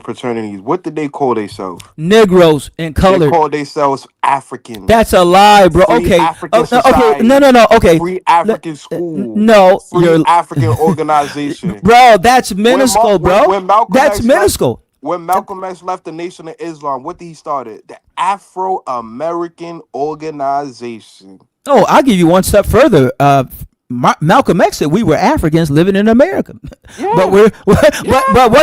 fraternities, what did they call themselves? Negroes and colored. They called themselves Africans. That's a lie, bro. Free Okay. African society, No. Okay. Free African school. No. Free African organization. Bro, that's minuscule, bro. That's minuscule. When Malcolm X left the Nation of Islam, what did he start? The Afro-American Organization. Oh, I'll give you one step further. Malcolm X said we were Africans living in America. Yeah. But what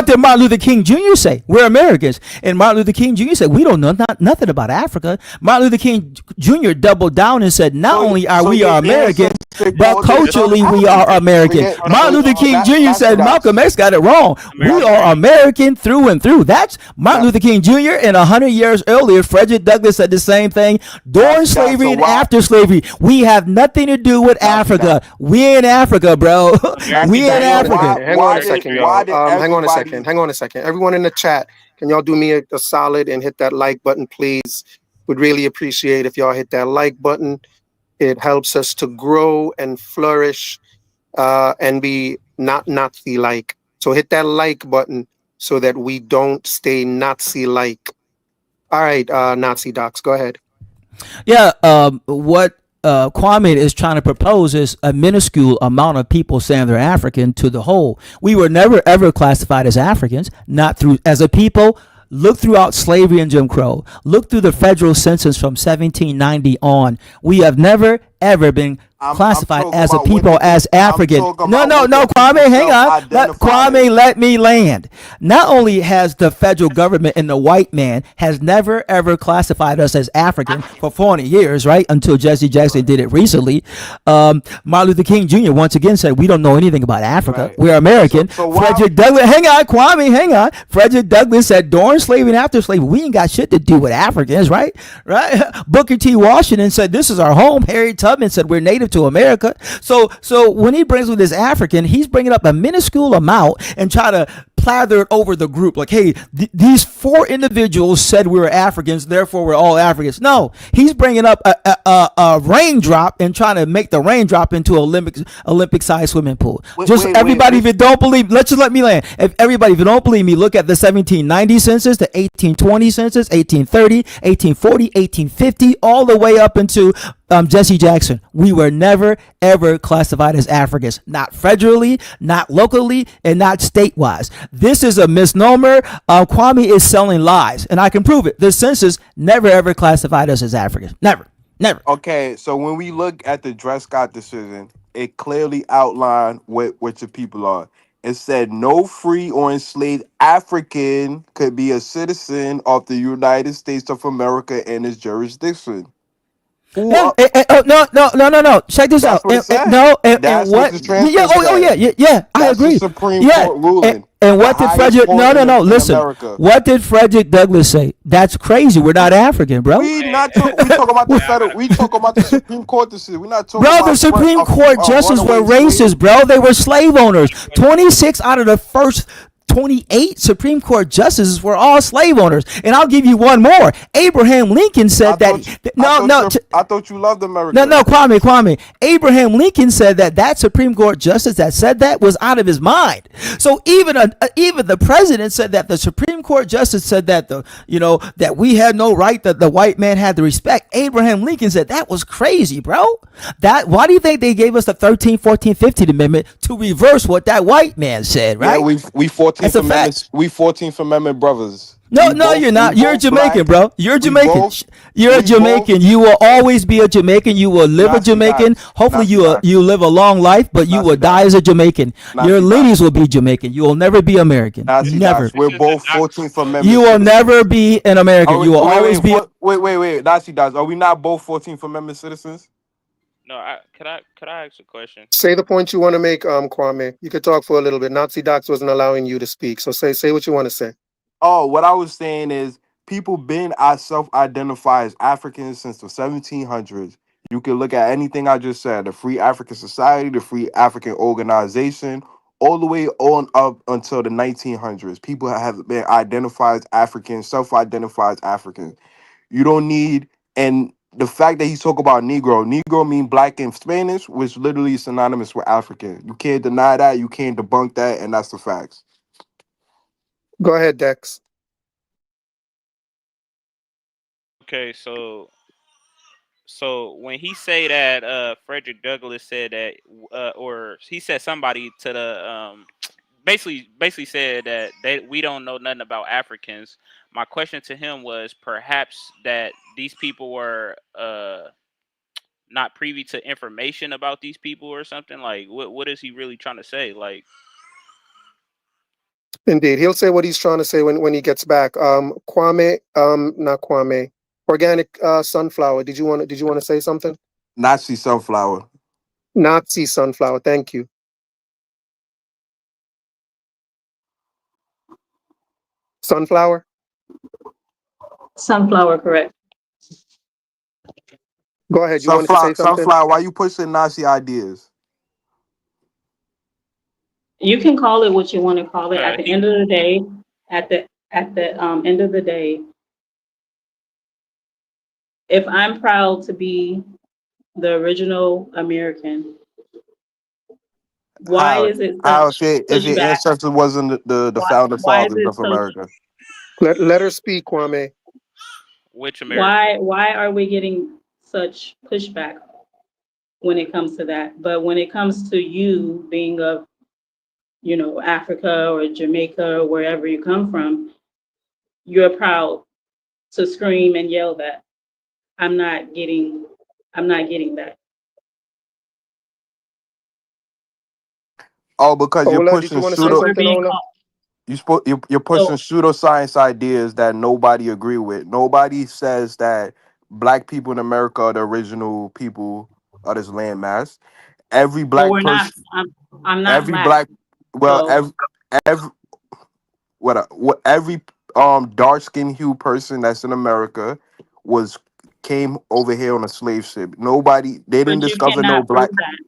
did Martin Luther King Jr. say? We're Americans. And Martin Luther King Jr. said we don't know nothing about Africa. Martin Luther King Jr. doubled down and said not only are we Americans, but culturally we are American. Martin Luther King Jr. said Malcolm X got it wrong. We are American through and through. That's Martin Luther King Jr. And 100 years earlier, Frederick Douglass said the same thing during slavery and after slavery. We have nothing to do with Africa. We in Africa, bro. We in Africa. Hang on a second, y'all. Hang on a second. Everyone in the chat, can y'all do me a solid and hit that like button, please? Would really appreciate if y'all hit that like button. It helps us to grow and flourish and be not Nazi-like. So hit that like button so that we don't stay Nazi-like. All right, Nazi docs, go ahead. Yeah, what Kwame is trying to propose is a minuscule amount of people saying they're African to the whole. We were never ever classified as Africans, not through as a people. Look throughout slavery and Jim Crow. Look through the federal census from 1790 on. We have never ever been classified as a people as African. No, Kwame, hang on. Kwame, let me land. Not only has the federal government and the white man has never ever classified us as African for 40 years, right? Until Jesse Jackson did it recently. Martin Luther King Jr. once again said, we don't know anything about Africa. Right. We're American. Frederick Douglass, hang on, Kwame, hang on. Frederick Douglass said during slavery and after slavery, we ain't got shit to do with Africans, right? Right? Booker T. Washington said, this is our home. Harriet Tubman said, we're native to America. So when he brings with this African, he's bringing up a minuscule amount and try to plather it over the group like, hey, these 4 individuals said we were Africans, therefore we're all Africans. No, he's bringing up a raindrop and trying to make the raindrop into an Olympic-sized swimming pool. If you don't believe, let me land. If you don't believe me, look at the 1790 census, the 1820 census, 1830, 1840, 1850, all the way up into Jesse Jackson. We were never ever classified as Africans, not federally, not locally, and not state-wise. This is a misnomer. Kwame is selling lies, and I can prove it. The census never ever classified us as Africans. Never. Okay, so when we look at the Dred Scott decision, it clearly outlined what your people are. It said no free or enslaved African could be a citizen of the United States of America and its jurisdiction. No. Check this out. That's What? Yeah. I agree. Supreme Court ruling. And what did Frederick? Listen. What did Frederick Douglass say? That's crazy. We're not African, bro. We talking about the federal. We talking about the Supreme Court decision. We're not talking about the Supreme Court justices were racist, bro. They were slave owners. 26 out of the first 28 Supreme Court justices were all slave owners. And I'll give you one more. Abraham Lincoln said I thought you loved America. No, Kwame. Abraham Lincoln said that Supreme Court justice that said that was out of his mind. So even the president said that the Supreme Court justice said that that we had no right, that the white man had to respect. Abraham Lincoln said that was crazy, bro. Why do you think they gave us the 13th, 14th, 15th Amendment to reverse what that white man said, right? Yeah, we 14th Amendment. We 14th Amendment brothers. No, you're not. You're Jamaican, bro. You're Jamaican. You're a Jamaican. You will always be a Jamaican. You will live a Jamaican. Hopefully, you live a long life, but you will die as a Jamaican. Your ladies will be Jamaican. You will never be American. Never. We're both 14th Amendment. You will never be an American. You will always be. Wait. Nazi does. Are we not both 14th Amendment citizens? No, could I ask a question? Say the point you want to make, Kwame. You could talk for a little bit. Nazi Docs wasn't allowing you to speak, so say what you want to say. Oh, what I was saying is people been self-identify as Africans since the 1700s. You can look at anything I just said, the Free African Society, the Free African Organization, all the way on up until the 1900s. People have been identified as Africans, self-identified as Africans. You don't need, and the fact that he's talking about Negro mean black in Spanish, which literally is synonymous with African. You can't deny that, you can't debunk that, and that's the facts. Go ahead, Dex. Okay, so when he say that Frederick Douglass said that, or he said somebody to the basically said that we don't know nothing about Africans. My question to him was perhaps that these people were not privy to information about these people or something. Like what is he really trying to say? Like, indeed, he'll say what he's trying to say when he gets back. Kwame, not Kwame. Organic sunflower. Did you want to say something? Nazi sunflower. Nazi sunflower. Thank you. Sunflower. Sunflower, correct. Go ahead. You want to say something? Sunflower. Why you pushing Nazi ideas? You can call it what you want to call it. At the end of the day, at the end of the day, if I'm proud to be the original American. Why is it How such if your pushback? ancestors wasn't the founder Why is fathers it of so? America? Let her speak, Kwame. Which American? Why are we getting such pushback when it comes to that? But when it comes to you being of, Africa or Jamaica or wherever you come from, you're proud to scream and yell that. I'm not getting that. Oh, because you're Ola, did you pushing want to say pseudo. We're something, being Ola? called. You're pushing So pseudoscience ideas that nobody agree with. Nobody says that black people in America are the original people of this landmass. Every well, black we're not. person, I'm not every black. black, well, So every every dark skinned hue person that's in America was came over here on a slave ship. Nobody, they didn't but you discover no cannot prove black. that.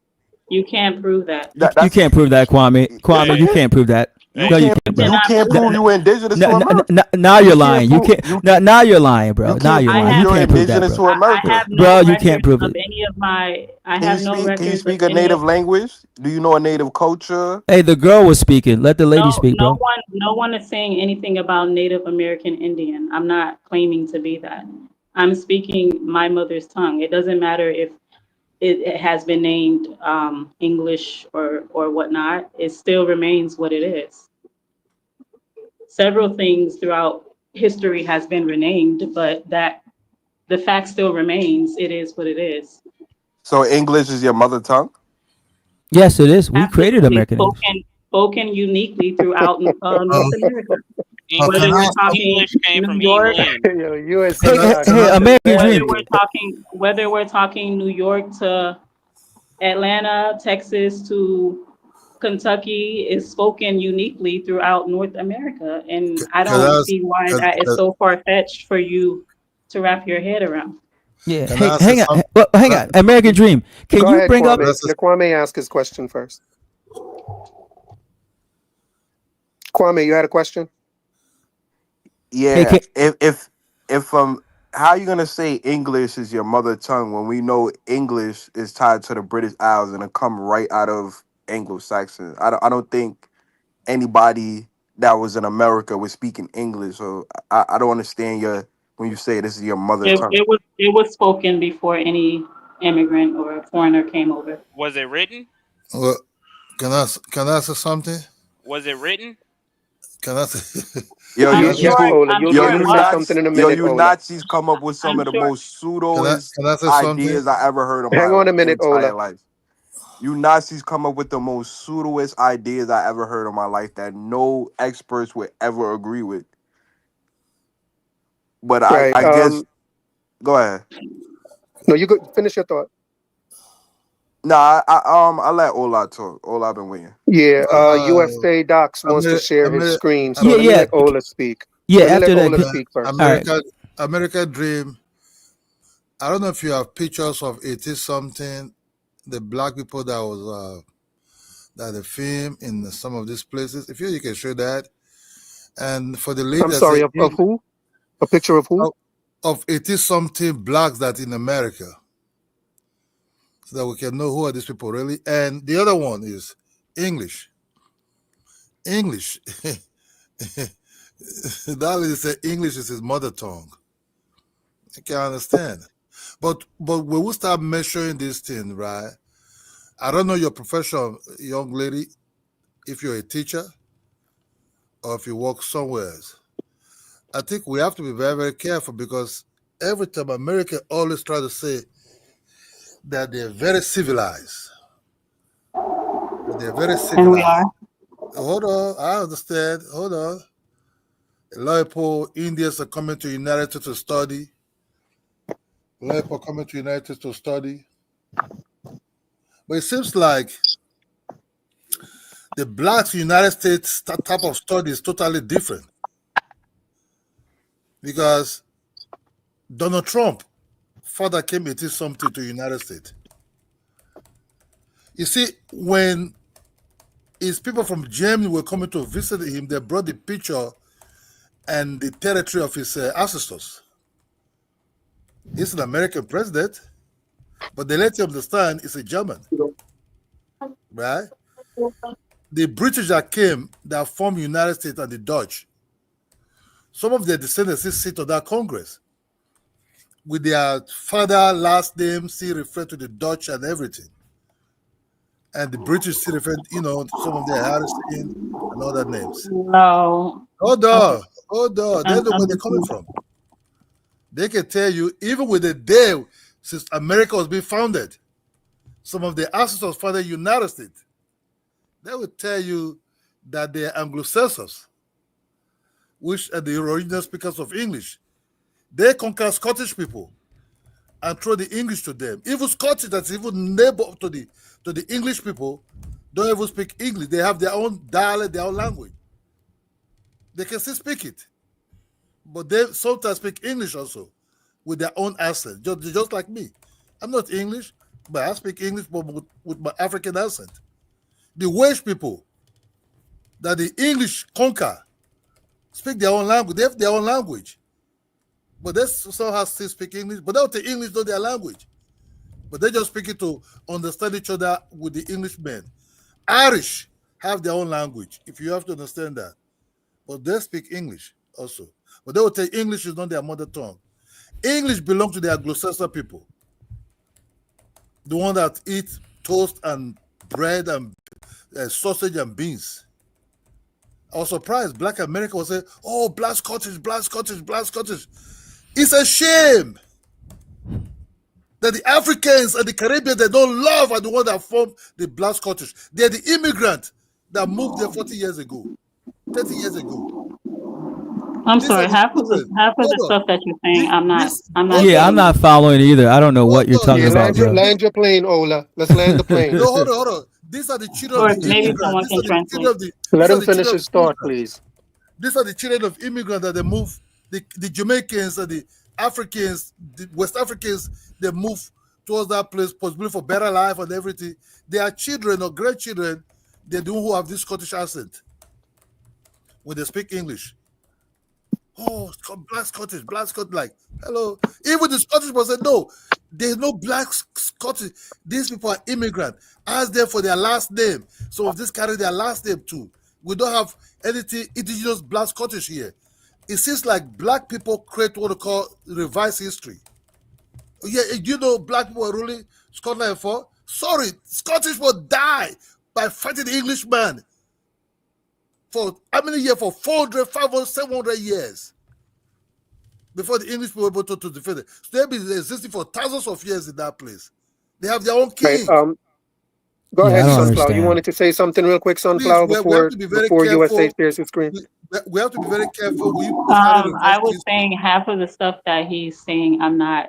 You can't prove that. You That's can't prove that, Kwame. yes, I Kwame, you Hey, can. can't prove that. You No, hey, you can't. can't, You bro. You cannot can't prove prove that. you were indigenous to America. Now You you're can't lying. You prove can't. you Now you're lying, bro. you Now can't you're prove lying. You you're can't prove that, indigenous bro. to I America. have no Bro, you can't records prove of it. any of my. I Can you have no speak? Can you records of speak a any of. native language? Do you know a native culture? Hey, the girl was speaking. Let the lady No, speak, bro. no one is saying anything about Native American Indian. I'm not claiming to be that. I'm speaking my mother's tongue. It doesn't matter if it has been named English or whatnot. It still remains what it is. Several things throughout history has been renamed, but that the fact still remains. It is what it is. So English is your mother tongue. Yes, it is. We created Absolutely American English. spoken uniquely throughout North America. Can Whether I we're ask? talking English came New from York, England. Yo, USA Hey, hey, talking hey, Can I? is American Dream. crazy. whether we're talking New York to Atlanta, Texas to Kentucky, is spoken uniquely throughout North America, and I Can don't I? see why Can, that is can, so far fetched for you to wrap your head around. Yeah. can I Hey, ask you hang on. something? Well, hang Can on. American Dream. Can Go you ahead, bring up? I Kwame. ask Let Kwame ask his question first. Kwame, you had a question? Hey, Yeah. can, If how you gonna say English is your mother tongue when we know English is tied to the British Isles and it come right out of Anglo-Saxon? I don't think anybody that was in America was speaking English. So I don't understand your when you say this is your mother tongue. It was spoken before any immigrant or foreigner came over. Was it written? well, can I say something? Was it written? Can I say? Yo, Can I'm I say? Yes, sure. Ola. I'm You'll sure it you'll say was. something in a minute, you Ola. Nazis come up with some I'm of the sure. most pseudoest Can I say something? ideas I ever heard in Hang my on a minute, entire Ola. life. You Nazis come up with the most pseudoest ideas I ever heard in my life that no experts would ever agree with. But Right. I guess go ahead. No, you go finish your thought. Nah, I let Ola talk. Ola been waiting. Yeah. Uh, USA Docs wants to Amer, share his Amer, screen, so yeah, let me yeah, let Ola speak. yeah. Let me let After that, Ola speak first. all right. America Dream. I don't know if you have pictures of 80 something, the black people that was that they film in some of these places. If you can show that. And for the lady I'm that say sorry. Of who? A picture of who? of 80 something blacks that in America, so that we can know who are these people really. And the other one is English. English. That lady said English is his mother tongue. I can understand. But when we start measuring this thing, right? I don't know your profession, young lady, if you're a teacher or if you work somewhere else. I think we have to be very, very careful because every time America always try to say that they're very civilized. They're very And we are. civilized. Hold on, I understand. Hold on. A lot of people, Indians are coming to United States to study. A lot of people coming to United States to study. But it seems like the blacks United States type of study is totally different because Donald Trump father came 80 something to United States. You see, when his people from Germany were coming to visit him, they brought the picture and the territory of his ancestors. He's an American president. but they let you understand it's a German, right? The British that came, that formed United States, and the Dutch, some of their descendants still sit on that Congress with their father last name still referred to the Dutch and everything. And the British still refer, some of their Harrison and other names. No. Hold on. They know where they're coming from. They can tell you, even with the day since America was being founded, some of the ancestors founded the United States. They will tell you that they are Anglo-Saxons, which are the original speakers of English. They conquer Scottish people and throw the English to them. Even Scottish, that's even neighbor to the English people, don't even speak English. They have their own dialect, their own language. They can still speak it, but they sometimes speak English also with their own accent, just like me. I'm not English, but I speak English, but with my African accent. The Welsh people that the English conquer speak their own language. They have their own language, but they somehow still speak English. But they don't take English, not their language. But they just speak it to understand each other with the Englishmen. Irish have their own language, if you have to understand that. But they speak English also. But they will say English is not their mother tongue. English belongs to the Anglo-Saxon people. The one that eat toast and bread and sausage and beans. I was surprised. Black America was saying, oh, black Scottish, black Scottish, black Scottish. It's a shame that the Africans and the Caribbean they don't love are the one that formed the black Scottish. They're the immigrant that moved there 40 years ago, 30 years ago. I'm sorry. Half of the stuff that you're saying, I'm not. Yeah, I'm not following either. I don't know what you're talking about, bro. Land your plane, Ola. Let's land the plane. No, hold on. These are the children of the immigrants. Let him finish his thought, please. These are the children of immigrants that they move. The Jamaicans and the Africans, the West Africans, they move towards that place, possibly for better life and everything. They are children or grandchildren. They're the ones who have this Scottish accent when they speak English. Oh, black Scottish, like, hello. Even the Scottish people said, no, there's no black Scottish. These people are immigrant. Ask them for their last name. Some of these carry their last name too. We don't have anything indigenous black Scottish here. It seems like black people create what they call revised history. Yeah, black people are ruling Scotland for? Sorry, Scottish people die by fighting the Englishman. For how many years? For 400, 500, 700 years before the English people were able to defend it. So they've been existing for thousands of years in that place. They have their own king. Right, go ahead, Sunflower. You wanted to say something real quick, Sunflower, before USA shares the screen? We have to be very careful. I was saying half of the stuff that he's saying, I'm not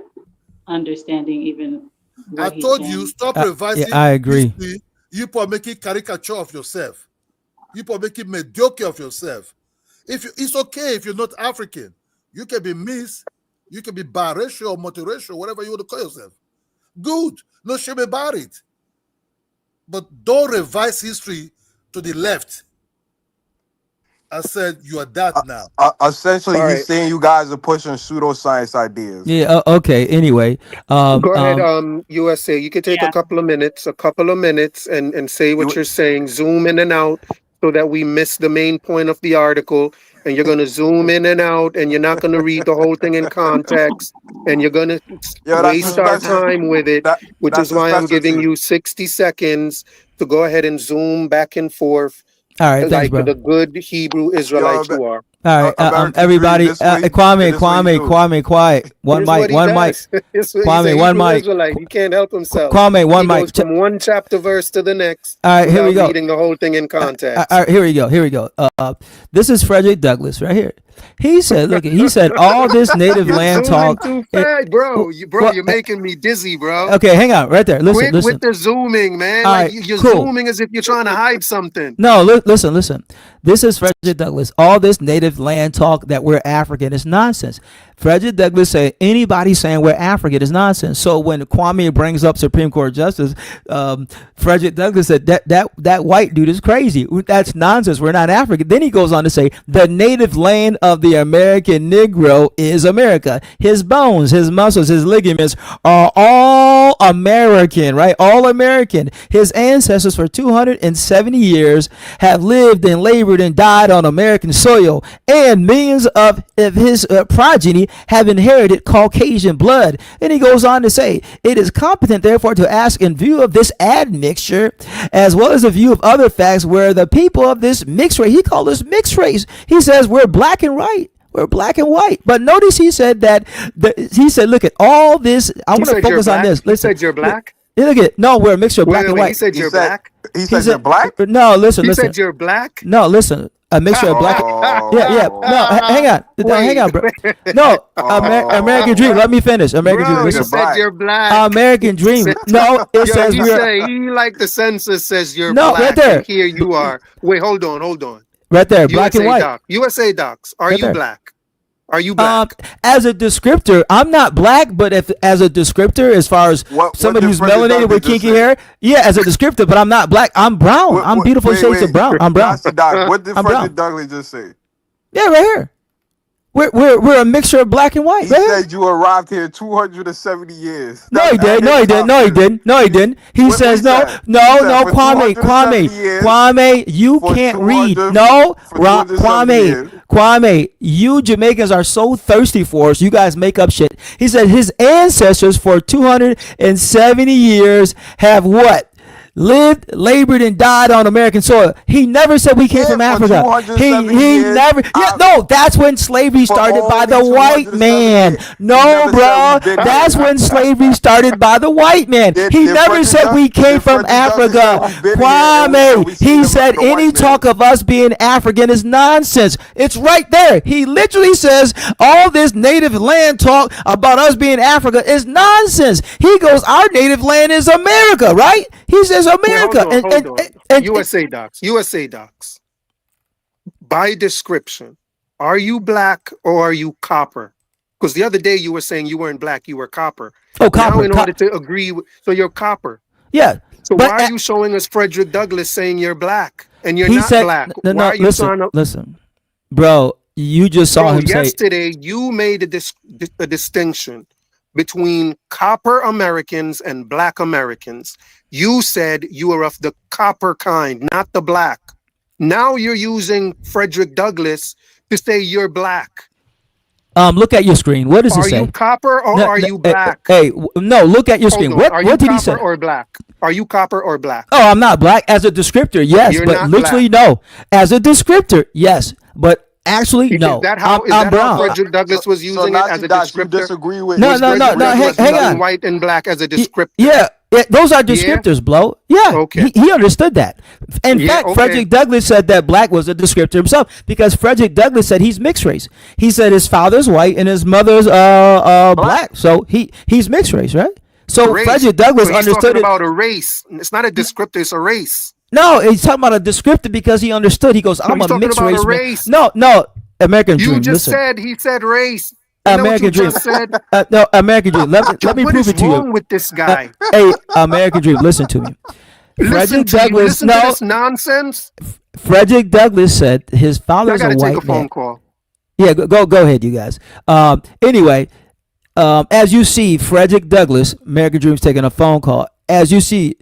understanding even. I told you, stop revising. I agree. History. You are making caricature of yourself. People make it mediocre of yourself. It's okay if you're not African. You can be mixed, you can be biracial or multiracial, whatever you want to call yourself. Good. No shame about it. But don't revise history to the left. I said you are that now. Essentially, he's saying you guys are pushing pseudoscience ideas. Yeah. Okay. Anyway, go ahead. USA. You can take a couple of minutes, and say what you're saying. Zoom in and out so that we miss the main point of the article. And you're going to zoom in and out, and you're not going to read the whole thing in context, and you're going to waste our time with it, which is why I'm giving you 60 seconds to go ahead and zoom back and forth. All right, thanks, bro. The good Hebrew Israelites you are. All right, everybody, Kwame, quiet. One mic. Kwame, one mic. Israelite. He can't help himself. Kwame, one mic. Goes from one chapter verse to the next. All right, here we go. Reading the whole thing in context. All right, here we go. This is Frederick Douglass right here. He said, all this native land talk. Too fast, bro. You're making me dizzy, bro. Okay, hang on, right there. Listen. With the zooming, man. Like you're zooming as if you're trying to hide something. No, listen. This is Frederick Douglass. All this native land talk that we're African is nonsense. Frederick Douglass said anybody saying we're African is nonsense. So when Kwame brings up Supreme Court Justice, Frederick Douglass said that white dude is crazy. That's nonsense. We're not African. Then he goes on to say the native land of the American Negro is America. His bones, his muscles, his ligaments are all American, right? All American. His ancestors for 270 years have lived and labored and died on American soil, and millions of his progeny have inherited Caucasian blood. And he goes on to say, it is competent, therefore, to ask, in view of this admixture, as well as a view of other facts, where the people of this mixed race, he called us mixed race. He says we're black and white. We're black and white. But notice he said that, he said, look at all this. I want to focus on this. He said you're black? Look at, no, we're a mixture of black and white. He said you're black? He said you're black? No, listen. He said you're black? No, listen. A mixture of black. Yeah. No, hang on, bro. No, American Dream. Let me finish. American Dream. Listen. Said you're black. American Dream. No, it says he like the census says you're black. No, right there. And here you are. Wait, hold on. Right there, black and white. USA Docs. Are you black? Are you black? As a descriptor, I'm not black, but if as a descriptor, as far as somebody who's melanated with kinky hair, yeah, as a descriptor, but I'm not black. I'm brown. I'm beautiful shades of brown. I'm brown. Doc, what did Frederick Douglass just say? Yeah, right here. We're a mixture of black and white. He said you arrived here 270 years. No, he didn't. He says no, Kwame, you can't read. No, Kwame, you Jamaicans are so thirsty for us. You guys make up shit. He said his ancestors for 270 years have what? Lived, labored, and died on American soil. He never said we came from Africa. He never. No, that's when slavery started by the white man. No, bro, that's when slavery started by the white man. He never said we came from Africa. Kwame, he said any talk of us being African is nonsense. It's right there. He literally says all this native land talk about us being Africa is nonsense. He goes, our native land is America, right? He says America. Wait, hold on. And USA Docs. By description, are you black or are you copper? Because the other day you were saying you weren't black, you were copper. Oh, copper. Now in order to agree, so you're copper. Yeah. So why are you showing us Frederick Douglass saying you're black and you're not black? Listen, bro, you just saw him say. Yesterday you made a distinction between copper Americans and black Americans. You said you were of the copper kind, not the black. Now you're using Frederick Douglass to say you're black. Look at your screen. What does it say? Are you copper or are you black? No, look at your screen. What did he say? Or black? Are you copper or black? Oh, I'm not black. As a descriptor, yes, but literally no. As a descriptor, yes, but actually, no. Is that how Frederick Douglass was using it as a descriptor? Disagree with no. Hang on. White and black as a descriptor. Yeah, those are descriptors, Blow. Yeah, okay. He understood that. In fact, Frederick Douglass said that black was a descriptor himself because Frederick Douglass said he's mixed race. He said his father's white and his mother's black, so he's mixed race, right? So Frederick Douglass understood it about a race. It's not a descriptor; it's a race. No, he's talking about a descriptor because he understood. He goes, I'm a mixed race. No, American Dream. You just said he said race. American Dream. No, American Dream. Let me prove it to you. What is wrong with this guy? Hey, American Dream, listen to me. Listen to this nonsense. Frederick Douglass said his father's a white man. I gotta take a phone call. Yeah, go ahead, you guys. Anyway, as you see, Frederick Douglass, American Dream's taking a phone call. As you see,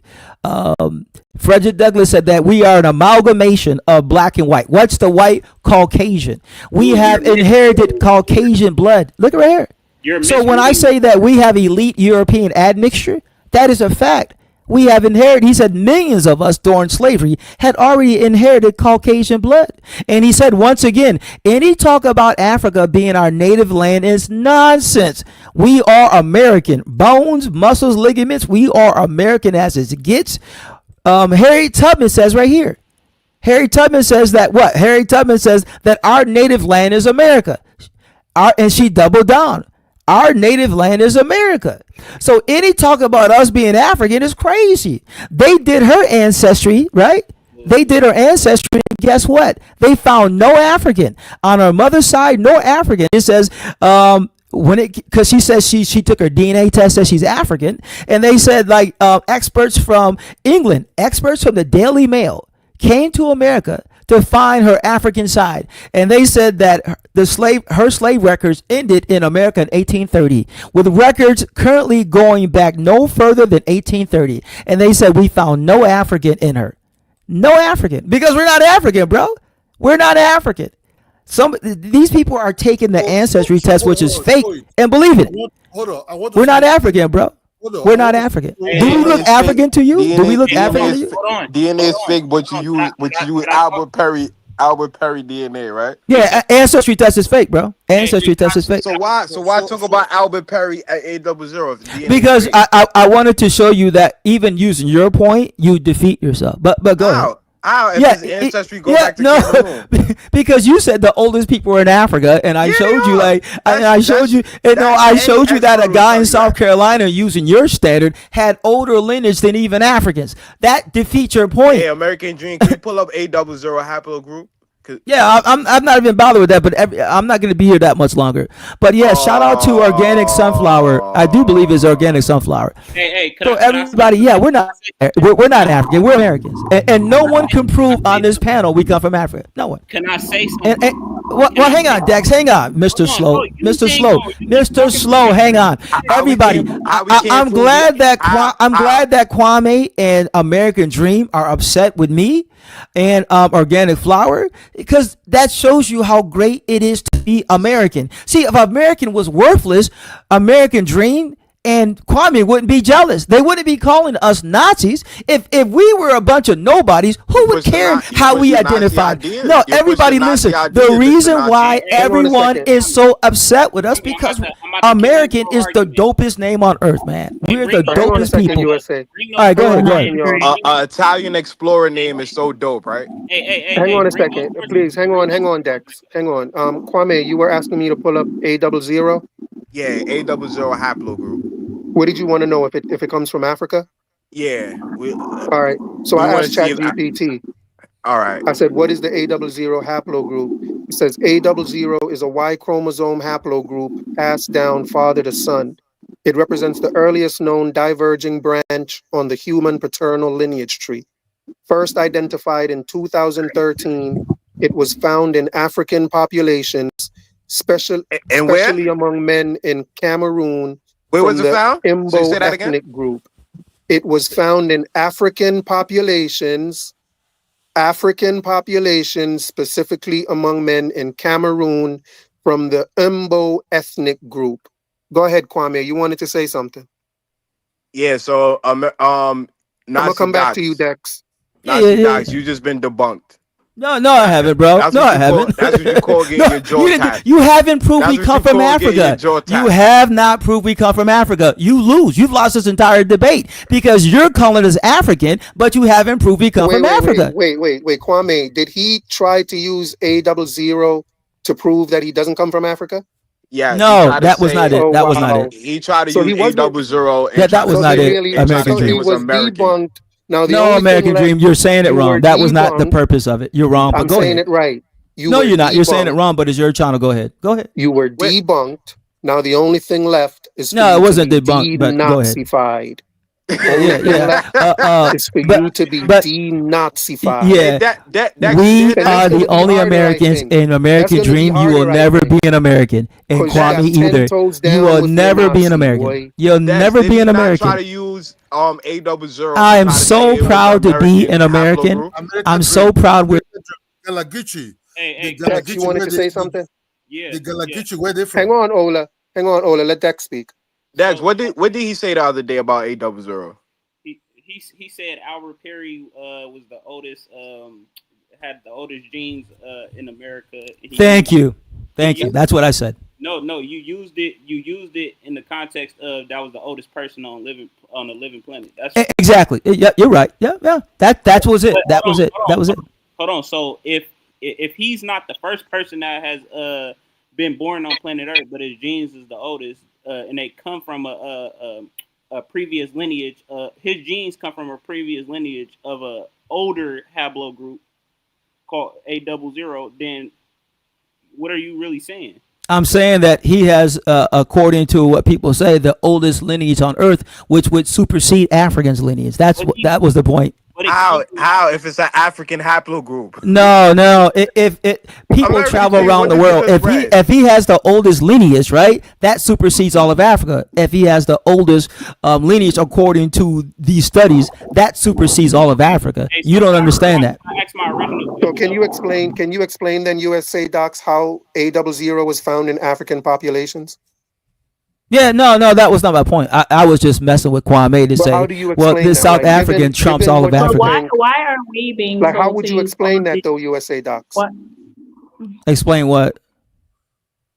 Frederick Douglass said that we are an amalgamation of black and white. What's the white? Caucasian. We have inherited Caucasian blood. Look right here. So when I say that we have elite European admixture, that is a fact. We have inherited, he said, millions of us during slavery had already inherited Caucasian blood. And he said, once again, any talk about Africa being our native land is nonsense. We are American. Bones, muscles, ligaments, we are American as it gets. Harriet Tubman says right here. Harriet Tubman says that what? Harriet Tubman says that our native land is America. And she doubled down. Our native land is America. So any talk about us being African is crazy. They did her ancestry, right? They did her ancestry, and guess what? They found no African. On her mother's side, no African. It says, because she says she took her DNA test, says she's African, and they said like experts from England, experts from the Daily Mail came to America to find her African side, and they said that her slave records ended in America in 1830, with records currently going back no further than 1830, and they said we found no African in her, no African, because we're not African, bro. We're not African. These people are taking the ancestry test, which is fake, and believe it. We're not African, bro. We're not African. Do we look African to you? Do we look African to you? DNA is fake, but you use Albert Perry DNA, right? Yeah, ancestry test is fake, bro. Ancestry test is fake. So why talk about Albert Perry at A00? Because I wanted to show you that even using your point, you defeat yourself. But go ahead. If his ancestry go back to Cameroon. Because you said the oldest people were in Africa, and I showed you I showed you that a guy in South Carolina using your standard had older lineage than even Africans. That defeats your point. Hey, American Dream, can you pull up A00 haplogroup? Yeah, I'm not even bothered with that, but I'm not going to be here that much longer. But yeah, shout out to Organic Sunflower. I do believe it's Organic Sunflower. Hey, so everybody, yeah, we're not African, we're Americans, and no one can prove on this panel we come from Africa. No one. Can I say something? Well, hang on, Dex, hang on, Mr. Slow, Mr. Slow, hang on, everybody. I'm glad that Kwame and American Dream are upset with me and Organic Flower, because that shows you how great it is to be American. See, if American was worthless, American Dream and Kwame wouldn't be jealous. They wouldn't be calling us Nazis. If we were a bunch of nobodies, who would care how we identified? No, everybody listen. The reason why everyone is so upset with us because American is the dopest name on earth, man. We're the dopest people. All right, go ahead. Italian explorer name is so dope, right? Hang on a second, please. Hang on, Dex. Hang on. Kwame, you were asking me to pull up A00. Yeah, A00 haplogroup. What did you want to know, if it comes from Africa? Yeah. All right. So I asked ChatGPT. All right. I said, what is the A00 haplogroup? It says A00 is a Y chromosome haplogroup passed down father to son. It represents the earliest known diverging branch on the human paternal lineage tree. First identified in 2013, it was found in African populations, especially among men in Cameroon. Where was it found? Imbo ethnic group. It was found in African populations, specifically among men in Cameroon from the Imbo ethnic group. Go ahead, Kwame. You wanted to say something? Yeah. So I'm gonna come back to you, Dex. Nazi Docs, you just been debunked. No, I haven't, bro. I haven't. That's what you call getting your jaw tapped. You haven't proved we come from Africa. You have not proved we come from Africa. You lose. You've lost this entire debate because you're calling us African, but you haven't proved we come from Africa. Wait, Kwame, did he try to use A00 to prove that he doesn't come from Africa? Yeah. No, that was not it. That was not it. He tried to use A00. That was not it. American Dream was debunked. Now, no, American Dream, you're saying it wrong. That was not the purpose of it. You're wrong, but go ahead. I'm saying it right. No, you're not. You're saying it wrong, but it's your channel. Go ahead. You were debunked. Now the only thing left is no, it wasn't debunked, but go ahead. It's for you to be denazified. Yeah, we are the only Americans in American Dream. You will never be an American, and Kwame either. You will never be an American. You'll never be an American. Try to use A00. I am so proud to be an American. I'm so proud with Galagichi. Hey, Dex, you wanted to say something? Yeah. The Galagichi, where they from? Hang on, Ola. Let Dex speak. Dex, what did he say the other day about A00? He said Albert Perry was the oldest, had the oldest genes in America. Thank you. That's what I said. No, you used it. You used it in the context of that was the oldest person on a living planet. That's exactly. Yeah, you're right. Yeah. That was it. That was it. Hold on. So if he's not the first person that has been born on planet Earth, but his genes is the oldest, and they come from a previous lineage. His genes come from a previous lineage of a older haplogroup called A00. Then what are you really saying? I'm saying that he has, according to what people say, the oldest lineage on Earth, which would supersede Africans' lineage. That was the point. How if it's an African haplogroup? No. If people American travel dream, around when the did world, this spread? if he has the oldest lineage, right, that supersedes all of Africa. If he has the oldest lineage according to these studies, that supersedes all of Africa. You don't understand that. I asked my original So can you explain? Can you explain then, USA docs, how A00 was found in African populations? Yeah, no, that was not my point. I was just messing with Kwame to But how say, do you well, explain this that? South Like, African trumps all of what you Africa. Why think, are we being like, how told would to you use explain all that these? though, USA docs? What? Explain what?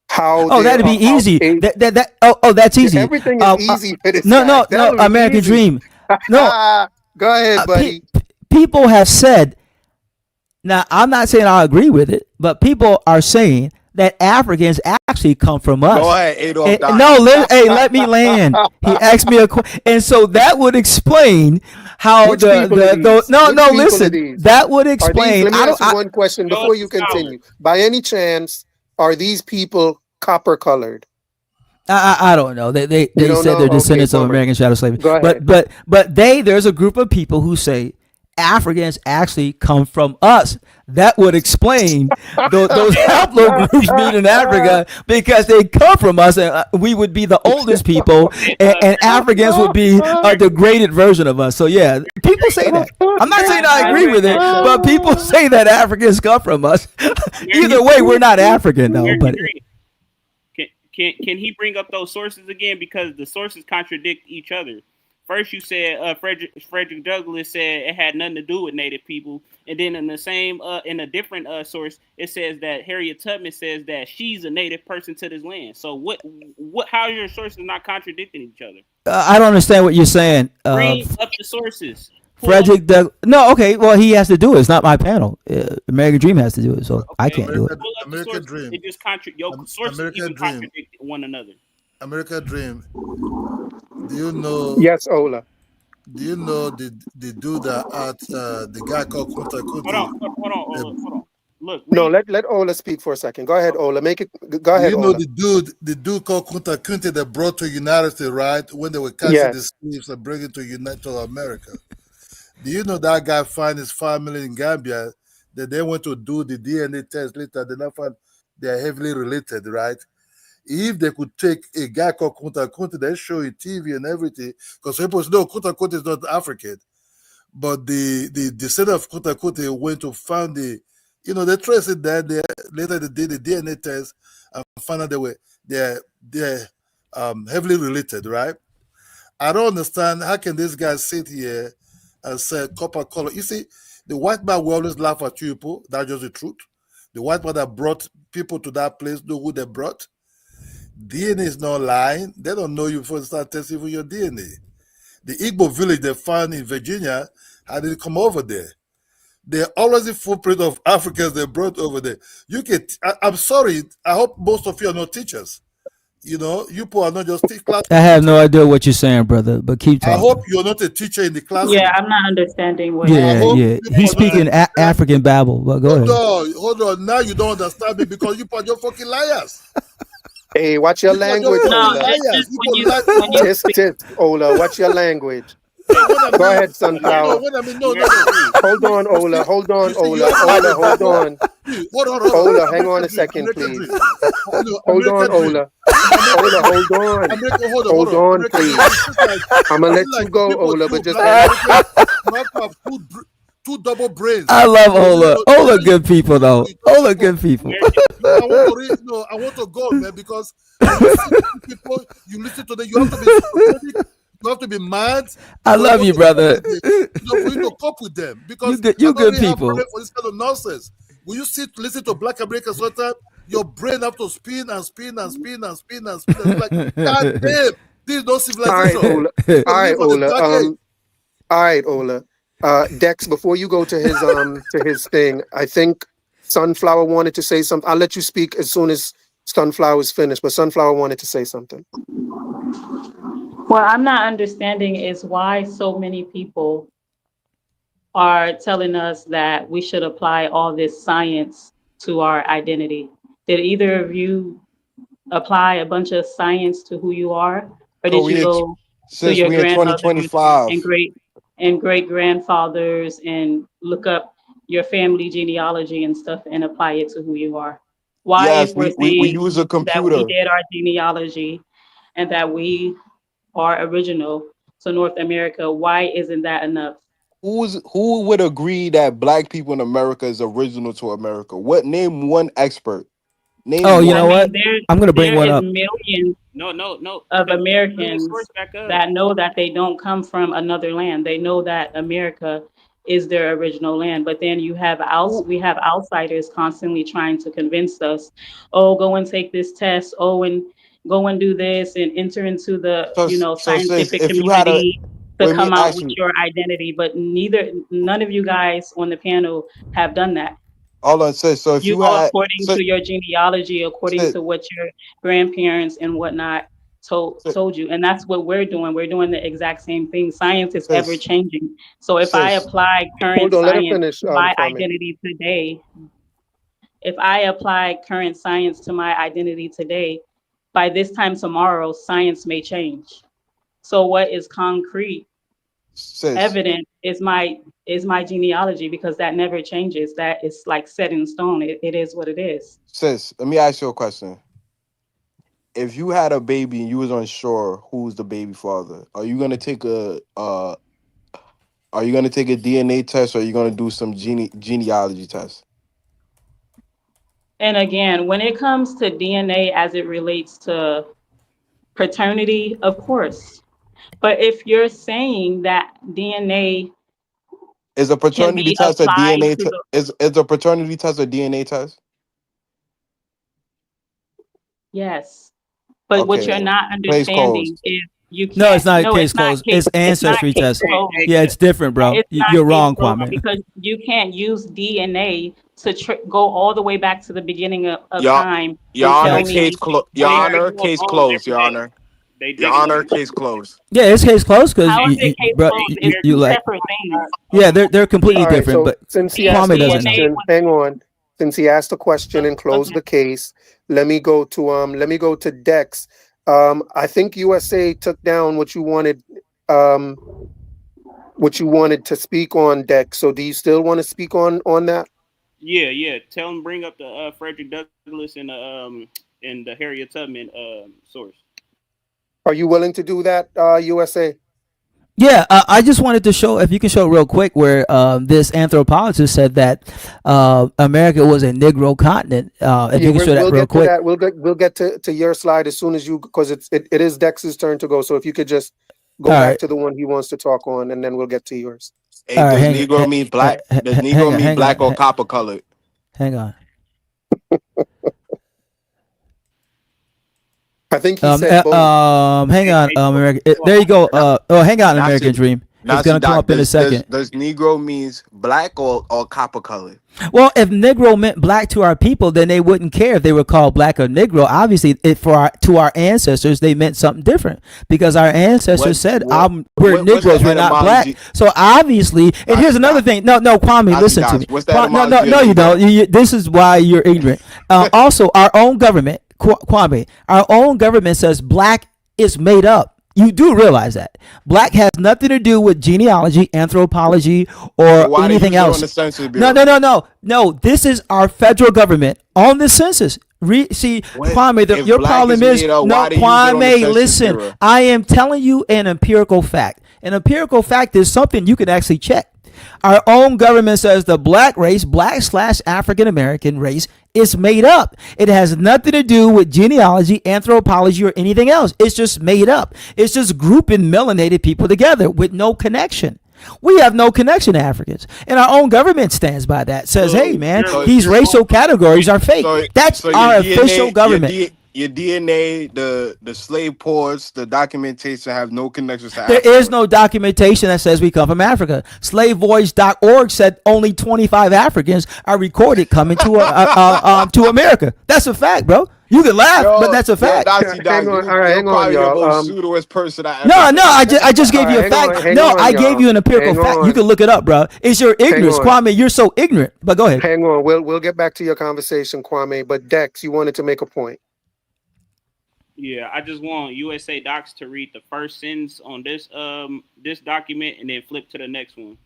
How Oh, there that'd be are how easy. A, That's easy. everything is easy for this No, guy. no, That no. would be American easy. Dream. No, Go ahead, buddy. people have said. Now, I'm not saying I agree with it, but people are saying that Africans actually come from us. Go ahead, Adolf. Hey, let me land. He asked me a question, and so that would explain how Which people are these? no, Which no. people are Listen, these? that would Are these? explain. Let me I ask don't. you one question before you continue. By any chance, are these people copper colored? I don't know. They don't said know? they're Okay, descendants of bummer. American chattel slavery. Go ahead. But there's a group of people who say Africans actually come from us. That would explain those haplogroups being in Africa, because they come from us, and we would be the oldest people, and Africans would be a degraded version of us. So yeah, people say that. I'm not saying I agree with it, but people say that Africans come from us. Either way, we're not African though. But Can he bring up those sources again, because the sources contradict each other? First, you said Frederick Douglass said it had nothing to do with Native people, and then in the same in a different source, it says that Harriet Tubman says that she's a Native person to this land. So what? How are your sources not contradicting each other? I don't understand what you're saying. Bring up the sources. Frederick Douglass. No, okay. Well, he has to do it. It's not my panel. American Dream has to do it, so I can't do it. American Dream. It just your sources even contradict one another. American Dream. Do you know? Yes, Ola. Do you know the dude that at the guy called Kunta Kunti? Hold on. Look. No, let Ola speak for a second. Go ahead, Ola. Go ahead, You know Ola. the dude called Kunta Kunti that brought to United States, right? When they were catching the slaves and bringing to America. Do you know that guy find his family in Gambia that they went to do the DNA test later? They now find they're heavily related, right? If they could take a guy called Kunta Kunti, they show you TV and everything, because people know Kunta Kunti is not African, but the descendant of Kunta Kunti went to find they traced it there. Later they did the DNA test and found out they're heavily related, right? I don't understand how can this guy sit here and say copper color. You see, the white man will always laugh at you people. That's just the truth. The white man that brought people to that place know who they brought. DNA is not lying. They don't know you before they start testing for your DNA. The Igbo village they found in Virginia, how did it come over there? They're always the footprint of Africans they brought over there. I'm sorry. I hope most of you are not teachers. You people are not just class. I have no idea what you're saying, brother, but keep talking. I hope you're not a teacher in the classroom. Yeah, I'm not understanding what. Yeah. He's speaking African babble, but go ahead. Hold on. Now you don't understand me because you are just fucking liars. Hey, watch your language, Ola. Ola, watch your language. Go ahead, Sunflower. Hold on, Ola. Hold on. Ola, hang on a second, please. Hold on, Ola. Hold on, please. I'm going to let you go, Ola, but just... Two double brains. I love Ola. Ola good people, though. Ola good people. I want to go, man, because you listen to them, you have to be mad. I love you, brother. For you to cope with them, because you good people. For this kind of nonsense. When you listen to Black Americans sometimes, your brain have to spin and spin and spin and spin and spin. And like, God damn, this is no civilization. All right, Ola. Dex, before you go to his thing, I think Sunflower wanted to say something. I'll let you speak as soon as Sunflower is finished, but Sunflower wanted to say something. What I'm not understanding is why so many people are telling us that we should apply all this science to our identity. Did either of you apply a bunch of science to who you are, or So did you go to since your we in grandmothers 2025. and great grandfathers and look up your family genealogy and stuff and apply it to who you are? Why, Yes, if we're we saying use a that we computer. did our genealogy and that we are original to North America, why isn't that enough? Who would agree that black people in America is original to America? Name one expert. Oh, Name you I know one. what? mean, there I'm gonna bring there one is up. millions No. of Bring the source Americans back up. that know that they don't come from another land. They know that America is their original land. But then we have outsiders constantly trying to convince us, oh, go and take this test, oh, and go and do this and enter into the, So sis, scientific if you had a community to let me come out ask with you, your identity. But none of you guys on the panel have done that. hold on, sis. So if You you go had according sis, to your genealogy, according sis, to what your grandparents and whatnot told you. And that's what we're doing. We're doing the exact same thing. Science is ever sis, changing. So if I sis, apply current Hold on, let her science finish, to my Kwame. identity today, if I apply current science to my identity today, by this time tomorrow, science may change. So what is concrete sis, evidence is my genealogy, because that never changes. That is like set in stone. It is what it is. sis. Let me ask you a question. If you had a baby and you was unsure who's the baby father, are you gonna take a DNA test or are you gonna do some genealogy test? And again, when it comes to DNA as it relates to paternity, of course. But if you're saying that DNA Is a can paternity be test a applied DNA to the is a paternity test a DNA test? yes, but what Okay. you're not Case understanding closed. is you No, it's can't. not No, case closed. It's it's not ancestry case test. closed. Yeah, it's different, bro. It's not You're case wrong, closed Kwame. because you can't use DNA to go all the way back to the beginning of Your time Your and tell Honor, Facts. case me closed. Your They where. Honor, digging up case bones closed. every Your day. Honor. They Your digging up Honor, bones. case closed. Yeah, it's case closed because How is it case bro, closed? It's you two like. separate things. Yeah, they're completely All right, different, so but since he asked the Kwame doesn't know. DNA question, was hang on. Since he asked the question and closed okay. the case, let me go to Dex. I think USA took down um what you wanted to speak on, Dex. So do you still want to speak on that? Yeah. Tell them bring up the Frederick Douglass and the Harriet Tubman source. Are you willing to do that, USA? Yeah, I just wanted to show, if you can show real quick, where this anthropologist said that America was a Negro continent. If Yeah, you can show that we'll real get to quick. that. We'll get to your slide as soon as you, because it is Dex's turn to go. So if you could just All go back right, to the one he wants to talk on, and then we'll get to yours. Hey, all right, does Negro mean black? Does Negro mean hang black on, or copper colored? hang on. I think he said both. Hang on, Hey, American. There you go. Now, Hang on, now American see, Dream. now It's see, gonna come Doc. up in a second. Does Negro means black or copper colored? Well, if Negro meant black to our people, then they wouldn't care if they were called black or Negro. Obviously, to our ancestors, they meant something different because our ancestors said, "We're What's the Negroes, we're not black." etymology? So obviously, and Nazi here's another Doc. thing. No, Kwame, Nazi listen to Doc. me. What's the No, etymology no, of you Negro? don't. This is why you're ignorant. Also, our own government, Kwame, our own government says black is made up. You do realize that black has nothing to do with genealogy, anthropology, or Why they anything use it on else. the Census No, Bureau? no. This is our federal government on the census. See, What Kwame, if your black problem is is made up? no, Why they use it on the Kwame. Census Listen, Bureau? I am telling you an empirical fact. An empirical fact is something you can actually check. Our own government says the black race, black/African American race, is made up. It has nothing to do with genealogy, anthropology, or anything else. It's just made up. It's just grouping melanated people together with no connection. We have no connection to Africans. And our own government stands by that. Says, hey, man, these racial categories are fake. That's So our your official government. Your DNA, the slave ports, the documentation have no connections to There Africa. is no documentation that says we come from Africa. Slavevoice.org said only 25 Africans are recorded coming to America. That's a fact, bro. You can laugh, but that's a fact. Hang on, all right, hang on, Probably the y'all. most pseudoest person I ever. No, I just gave you a hang fact. on, hang No, on, I gave y'all. you an empirical Hang fact. on. You can look it up, bro. It's your ignorance, on. Kwame. You're so ignorant. But go ahead. Hang on, we'll get back to your conversation, Kwame. But Dex, you wanted to make a point. Yeah, I just want USA Docs to read the first sentence on this document and then flip to the next one.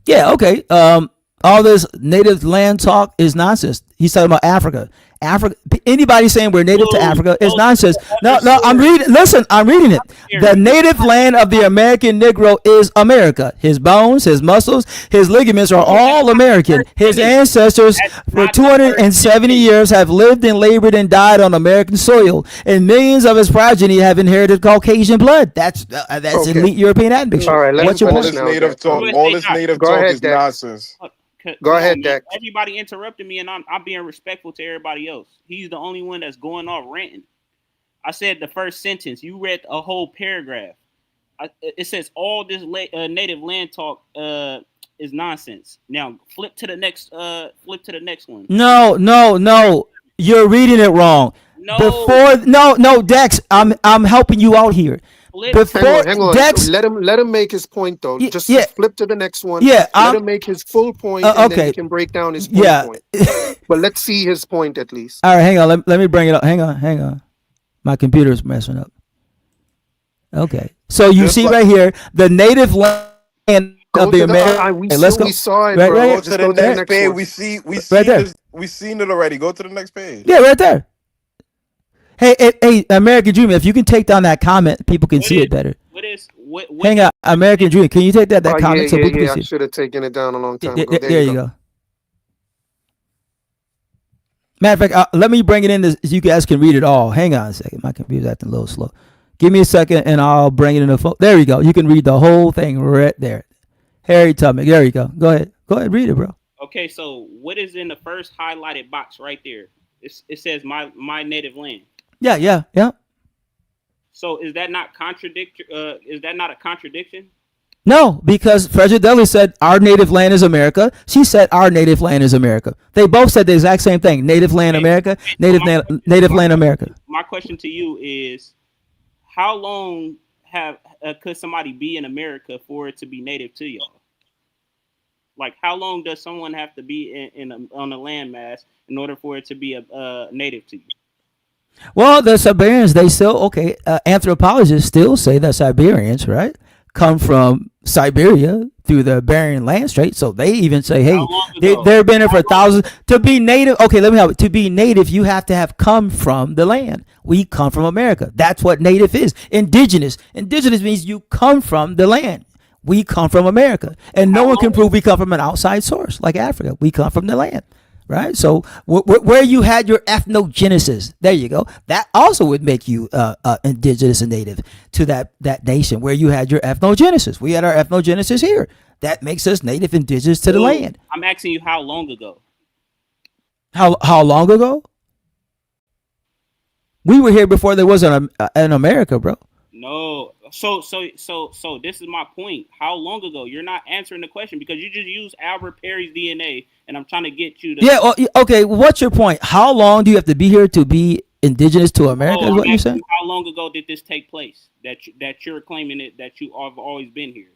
Yeah, okay. All this native land talk is nonsense. He's talking about Africa. Africa. Anybody saying we're native to Africa is nonsense. No, I'm reading. Listen, I'm reading it. The native land of the American Negro is America. His bones, his muscles, his ligaments are all American. His ancestors for 270 years have lived and labored and died on American soil, and millions of his progeny have inherited Caucasian blood. That's elite European admixture. All right, what's your All point? this native talk, all this native Go talk ahead, is Dex. nonsense. Go ahead, Dex. Everybody interrupted me, and I'm being respectful to everybody else. He's the only one that's going off ranting. I said the first sentence. You read a whole paragraph. It says all this native land talk is nonsense. Now flip to the next one. No. You're reading it wrong. No, Dex. I'm helping you out here. Hang on. Dex, let him make his point though. Just flip to the next one. Yeah, let him make his full point, and then okay. he can break down his full point. But let's see his point at least. All right, hang on. Let me bring it up. Hang on. My computer's messing up. Okay. So you see right here, the native land of the American. Let's go. We saw it, right, bro. Go to the next page. One. We seen it already. Go to the next page. Yeah, right there. Hey, American Dream, if you can take down that comment, people can see it better. Hang on, American Dream, can you take that comment so people can see I should have taken it down a long time ago. There you go. Matter of fact, let me bring it in so you guys can read it all. Hang on a second. My computer's acting a little slow. Give me a second and I'll bring it in the phone. There you go. You can read the whole thing right there. Harry Tubman. There you go. Go ahead, read it, bro. Okay, so what is in the first highlighted box right there? It says my native land. Yeah. So is that not Is that not a contradiction? No, because Frederick Dudley said our native land is America. She said our native land is America. They both said the exact same thing. Native land America, native land America. My question to you is, how long could somebody be in America for it to be native to y'all? Like, how long does someone have to be on a landmass in order for it to be a native to you? Well, the Siberians, they still, anthropologists still say that Siberians, right, come from Siberia through the Bering Land Strait. So they even say, hey, they've been here for thousands. To be native, let me help you. To be native, you have to have come from the land. We come from America. That's what native is. Indigenous. Indigenous means you come from the land. We come from America. And no one can prove we come from an outside source like Africa. We come from the land. Right, so where you had your ethnogenesis, there you go. That also would make you indigenous and native to that nation where you had your ethnogenesis. We had our ethnogenesis here. That makes us native indigenous to the land. I'm asking you, how long ago? How long ago? We were here before there was an America, bro. No. So this is my point. How long ago? You're not answering the question because you just used Albert Perry's DNA, and I'm trying to get you to. Yeah. Well, okay. What's your point? How long do you have to be here to be indigenous to America? Is what you're saying? How long ago did this take place? That you're claiming it, that you have always been here.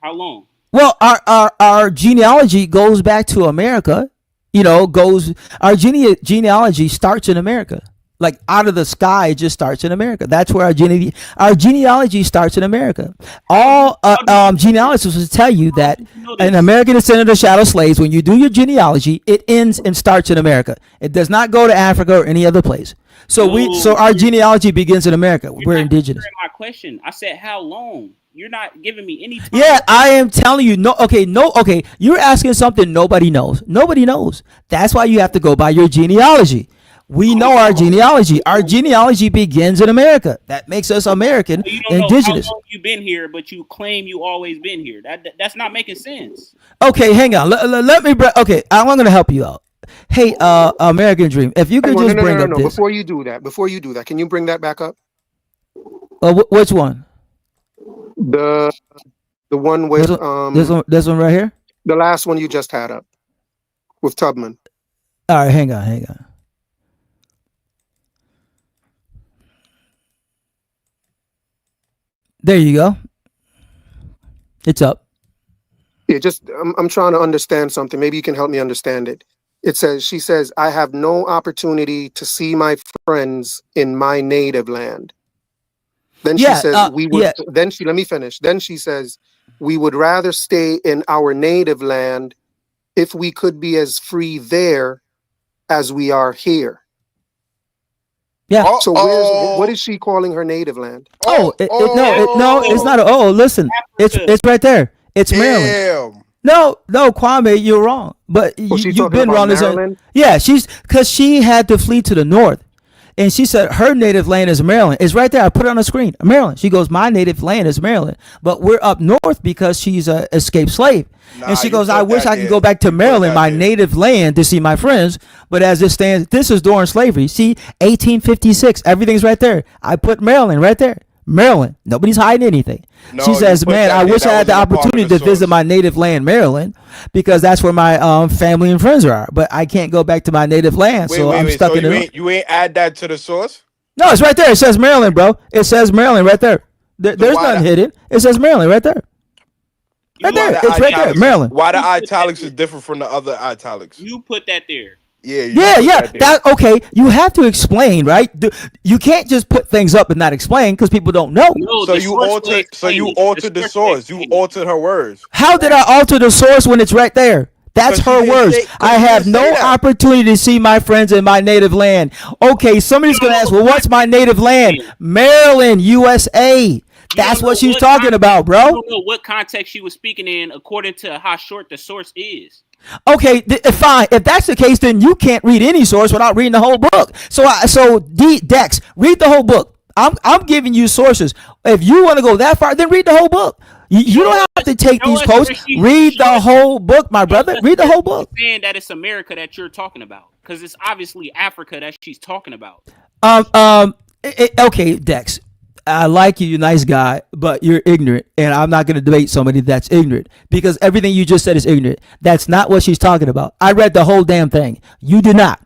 How long? Well, our genealogy goes back to America. Our genealogy starts in America. Like out of the sky, it just starts in America. That's where our genealogy starts in America. All genealogists will tell you that an American descendant of chattel slaves, when you do your genealogy, it ends and starts in America. It does not go to Africa or any other place. So our genealogy begins in America. We're indigenous. My question, I said, how long? You're not giving me any time. Yeah, I am telling you. Okay. You're asking something nobody knows. Nobody knows. That's why you have to go by your genealogy. We know our genealogy. Our genealogy begins in America. That makes us American, so you don't indigenous. Know how long you've been here, but you claim you always been here. That's not making sense. Okay, hang on. Let me. Okay, I'm going to help you out. Hey, American Dream. If you could just bring up this. Before you do that, can you bring that back up? Which one? The one with this one right here. The last one you just had up with Tubman. All right, hang on. There you go. It's up. Yeah, I'm trying to understand something. Maybe you can help me understand it. It says, she says, I have no opportunity to see my friends in my native land. Then she says, we would, then she, let me finish. Then she says, we would rather stay in our native land if we could be as free there as we are here. Yeah. So what is she calling her native land? No, it's not. Listen, it's right there. It's Maryland. No, Kwame, you're wrong. But you've been wrong. Yeah, because she had to flee to the north. And she said her native land is Maryland. It's right there. I put it on the screen. Maryland. She goes, my native land is Maryland. But we're up north because she's an escaped slave. And she goes, I wish I could go back to Maryland, my native land, to see my friends. But as it stands, this is during slavery. See, 1856. Everything's right there. I put Maryland right there. Maryland. Nobody's hiding anything. She says, man, I wish I had the opportunity to visit my native land, Maryland, because that's where my family and friends are. But I can't go back to my native land, I'm stuck in it. You ain't add that to the source? No, it's right there. It says Maryland, bro. It says Maryland right there. There's nothing hidden. It says Maryland right there. Right there. It's right there, Maryland. Why the italics is different from the other italics? You put that there. Yeah. That okay. You have to explain, right? You can't just put things up and not explain because people don't know. No, so you altered the source. You altered her words. How did I alter the source when it's right there? That's her words. I have no opportunity to see my friends in my native land. Okay, somebody's gonna ask, well, what's my native land? Maryland, USA. That's what she's talking about, bro. I don't know what context she was speaking in according to how short the source is. Okay, fine. If that's the case, then you can't read any source without reading the whole book. So Dex, read the whole book. I'm giving you sources. If you want to go that far, then read the whole book. You don't have to take these quotes. Read the whole book, my brother. Read the whole book. Saying that it's America that you're talking about, because it's obviously Africa that she's talking about. Okay, Dex. I like you, you're a nice guy, but you're ignorant, and I'm not going to debate somebody that's ignorant because everything you just said is ignorant. That's not what she's talking about. I read the whole damn thing. You did not,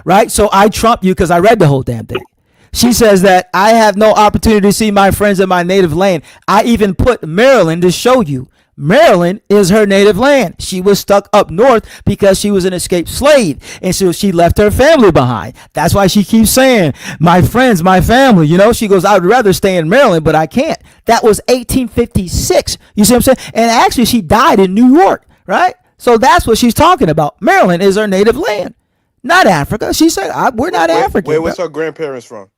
right? So I trump you because I read the whole damn thing. She says that I have no opportunity to see my friends in my native land. I even put Maryland to show you. Maryland is her native land. She was stuck up north because she was an escaped slave, and so she left her family behind. That's why she keeps saying, my friends, my family. You know, she goes, I would rather stay in Maryland, but I can't. That was 1856. You see what I'm saying? And actually, she died in New York, right? So that's what she's talking about. Maryland is her native land, not Africa. She said, we're not African. Where was her grandparents from?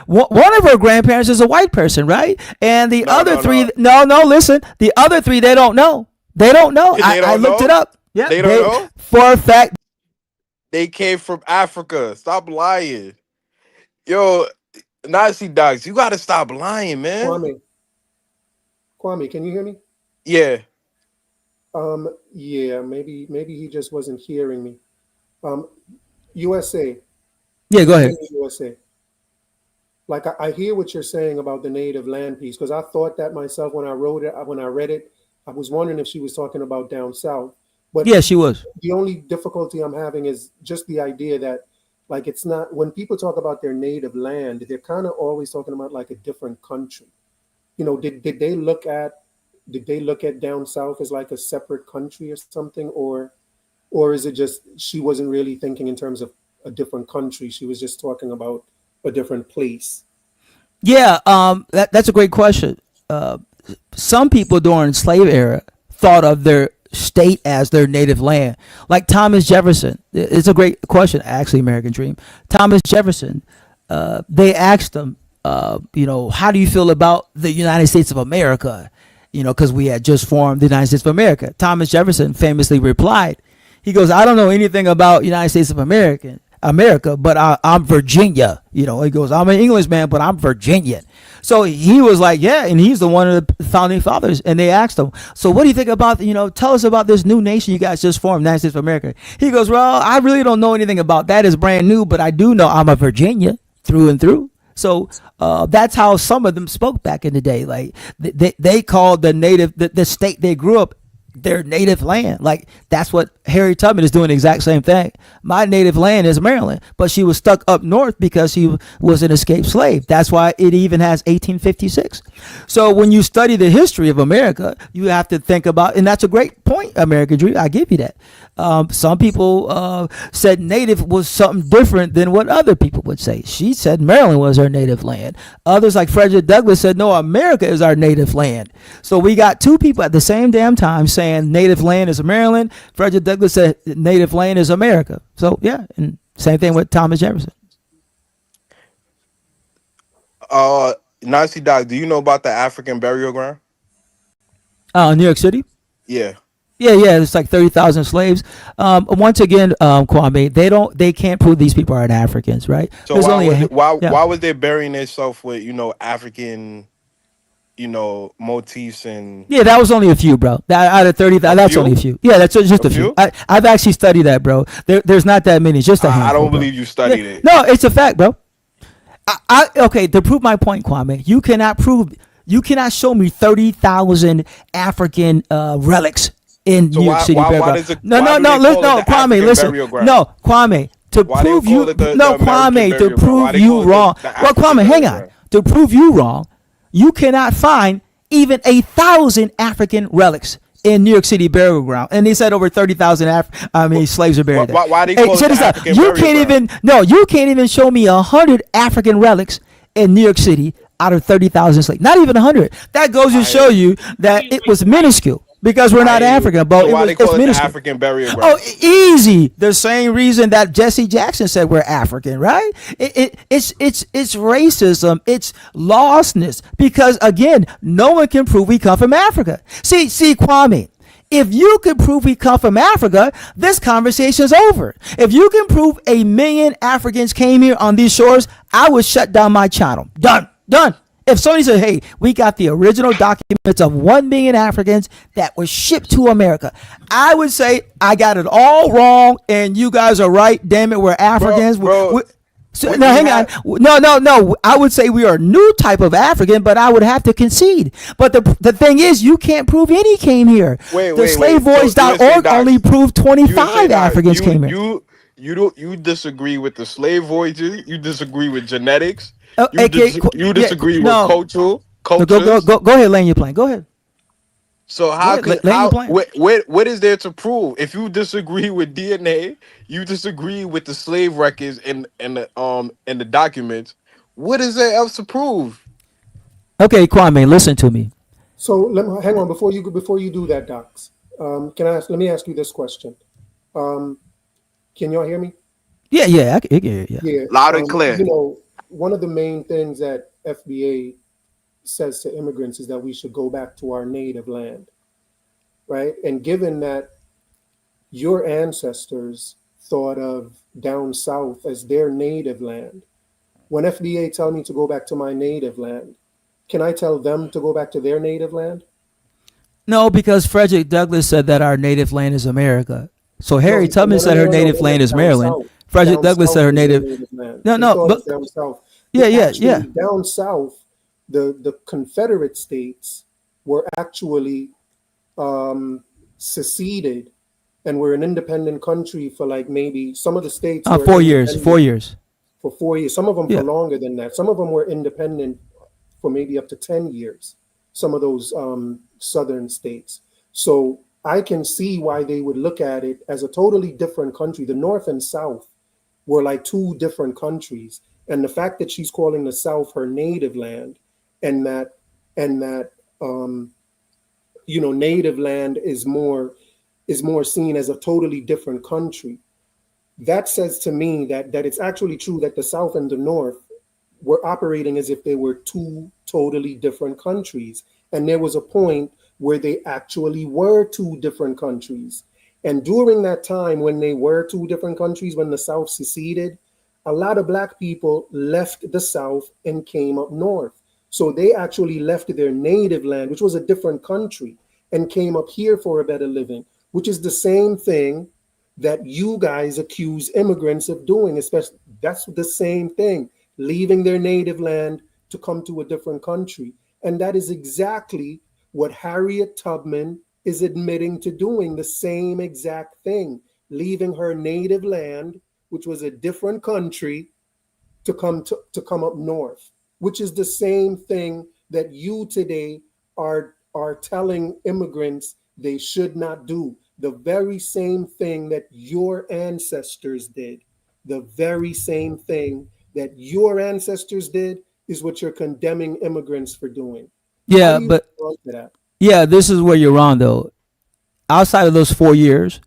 One of her grandparents is a white person, right? And the other three, listen. The other three, they don't know. They don't know. I looked it up. Yeah, they don't know? For a fact. They came from Africa. Stop lying. Yo, Nazi dogs, you got to stop lying, man. Kwame, can you hear me? Yeah. Yeah, maybe he just wasn't hearing me. USA. Yeah, go ahead. USA. Like I hear what you're saying about the native land piece, because I thought that myself when I read it, I was wondering if she was talking about down south. But yeah, she was. The only difficulty I'm having is just the idea that, like, it's not, when people talk about their native land, they're kind of always talking about like a different country. You know, did they look at down south as like a separate country or something, or is it just she wasn't really thinking in terms of a different country? She was just talking about a different place. Yeah, that's a great question. Some people during slave era thought of their state as their native land, like Thomas Jefferson. It's a great question, actually. American Dream. Thomas Jefferson. They asked him, how do you feel about the United States of America? Because we had just formed the United States of America. Thomas Jefferson famously replied, he goes, I don't know anything about United States of America, but I'm Virginia. He goes, I'm an Englishman, but I'm Virginian. So he was like, yeah, and he's one of the founding fathers. And they asked him, so what do you think about, tell us about this new nation you guys just formed, United States of America. He goes, well, I really don't know anything about that. It's brand new, but I do know I'm a Virginia through and through. So that's how some of them spoke back in the day. Like they called the native, the state they grew up their native land. Like that's what Harriet Tubman is doing, the exact same thing. My native land is Maryland, but she was stuck up north because she was an escaped slave. That's why it even has 1856. So when you study the history of America, you have to think about, and that's a great point, American Dream. I give you that. Some people said native was something different than what other people would say. She said Maryland was her native land. Others, like Frederick Douglass, said no, America is our native land. So we got two people at the same damn time saying native land is Maryland. Frederick Douglass said native land is America. So yeah, and same thing with Thomas Jefferson. Nazi Doc, do you know about the African burial ground? New York City. Yeah. Yeah, it's like 30,000 slaves. Once again, Kwame, they can't prove these people are Africans, right? So why was they burying themselves with African, motifs and? Yeah, that was only a few, bro. Out of 30,000, that's only a few. Yeah, that's just a few. I've actually studied that, bro. There's not that many, just a handful. I don't believe you studied it. No, it's a fact, bro. Okay, to prove my point, Kwame, you cannot show me 30,000 African relics in New York City. No, Kwame, listen. No, Kwame, to prove you wrong. Well, Kwame, hang on. To prove you wrong, you cannot find even 1,000 African relics in New York City burial ground, and they said over 30,000 slaves are buried there. Why they call it African you can't even show me 100 African relics in New York City out of 30,000 slaves. Not even 100. That goes to show you that it was minuscule. Because we're not African, but it's minuscule. African burial ground? Oh, easy. The same reason that Jesse Jackson said we're African, right? It's racism. It's lostness. Because again, no one can prove we come from Africa. See, Kwame. If you can prove we come from Africa, this conversation is over. If you can prove 1 million Africans came here on these shores, I would shut down my channel. Done. If somebody said, hey, we got the original documents of 1 million Africans that were shipped to America, I would say I got it all wrong and you guys are right. Damn it, we're Africans. Hang on. No. I would say we are a new type of African, but I would have to concede. But the thing is, you can't prove any came here. Slavevoice.org only proved 25 Africans came here. You disagree with the slave voyages. You disagree with genetics. You disagree with culture. Go ahead, land your plane. Go ahead. So what is there to prove? If you disagree with DNA, you disagree with the slave records and the documents. What is there else to prove? Okay, Kwame, listen to me. So hang on before you do that, Docs. Let me ask you this question. Can y'all hear me? Yeah, I can hear you. Yeah, loud and clear. One of the main things that FBA says to immigrants is that we should go back to our native land, right? And given that your ancestors thought of down south as their native land, when FBA tell me to go back to my native land, can I tell them to go back to their native land? No, because Frederick Douglass said that our native land is America. So Harriet Tubman said her native land is Maryland. Frederick Douglass said her native land. But down south. Yeah. Down south, the Confederate states were actually seceded and were an independent country for like maybe some of the states. 4 years. 4 years. For 4 years. Some of them for longer than that. Some of them were independent for maybe up to 10 years. Some of those southern states. So I can see why they would look at it as a totally different country. The North and South were like two different countries. And the fact that she's calling the South her native land and that native land is more seen as a totally different country. That says to me that it's actually true that the South and the North were operating as if they were two totally different countries. And there was a point where they actually were two different countries. And during that time when they were two different countries, when the South seceded, a lot of Black people left the South and came up north. So they actually left their native land, which was a different country, and came up here for a better living, which is the same thing that you guys accuse immigrants of doing. Especially, that's the same thing, leaving their native land to come to a different country. And that is exactly what Harriet Tubman is admitting to doing the same exact thing, leaving her native land, which was a different country, to come up north, which is the same thing that you today are telling immigrants they should not do. The very same thing that your ancestors did. The very same thing that your ancestors did is what you're condemning immigrants for doing. How Yeah, do you but respond to that? yeah, this is where you're wrong though. Outside of those 4 years,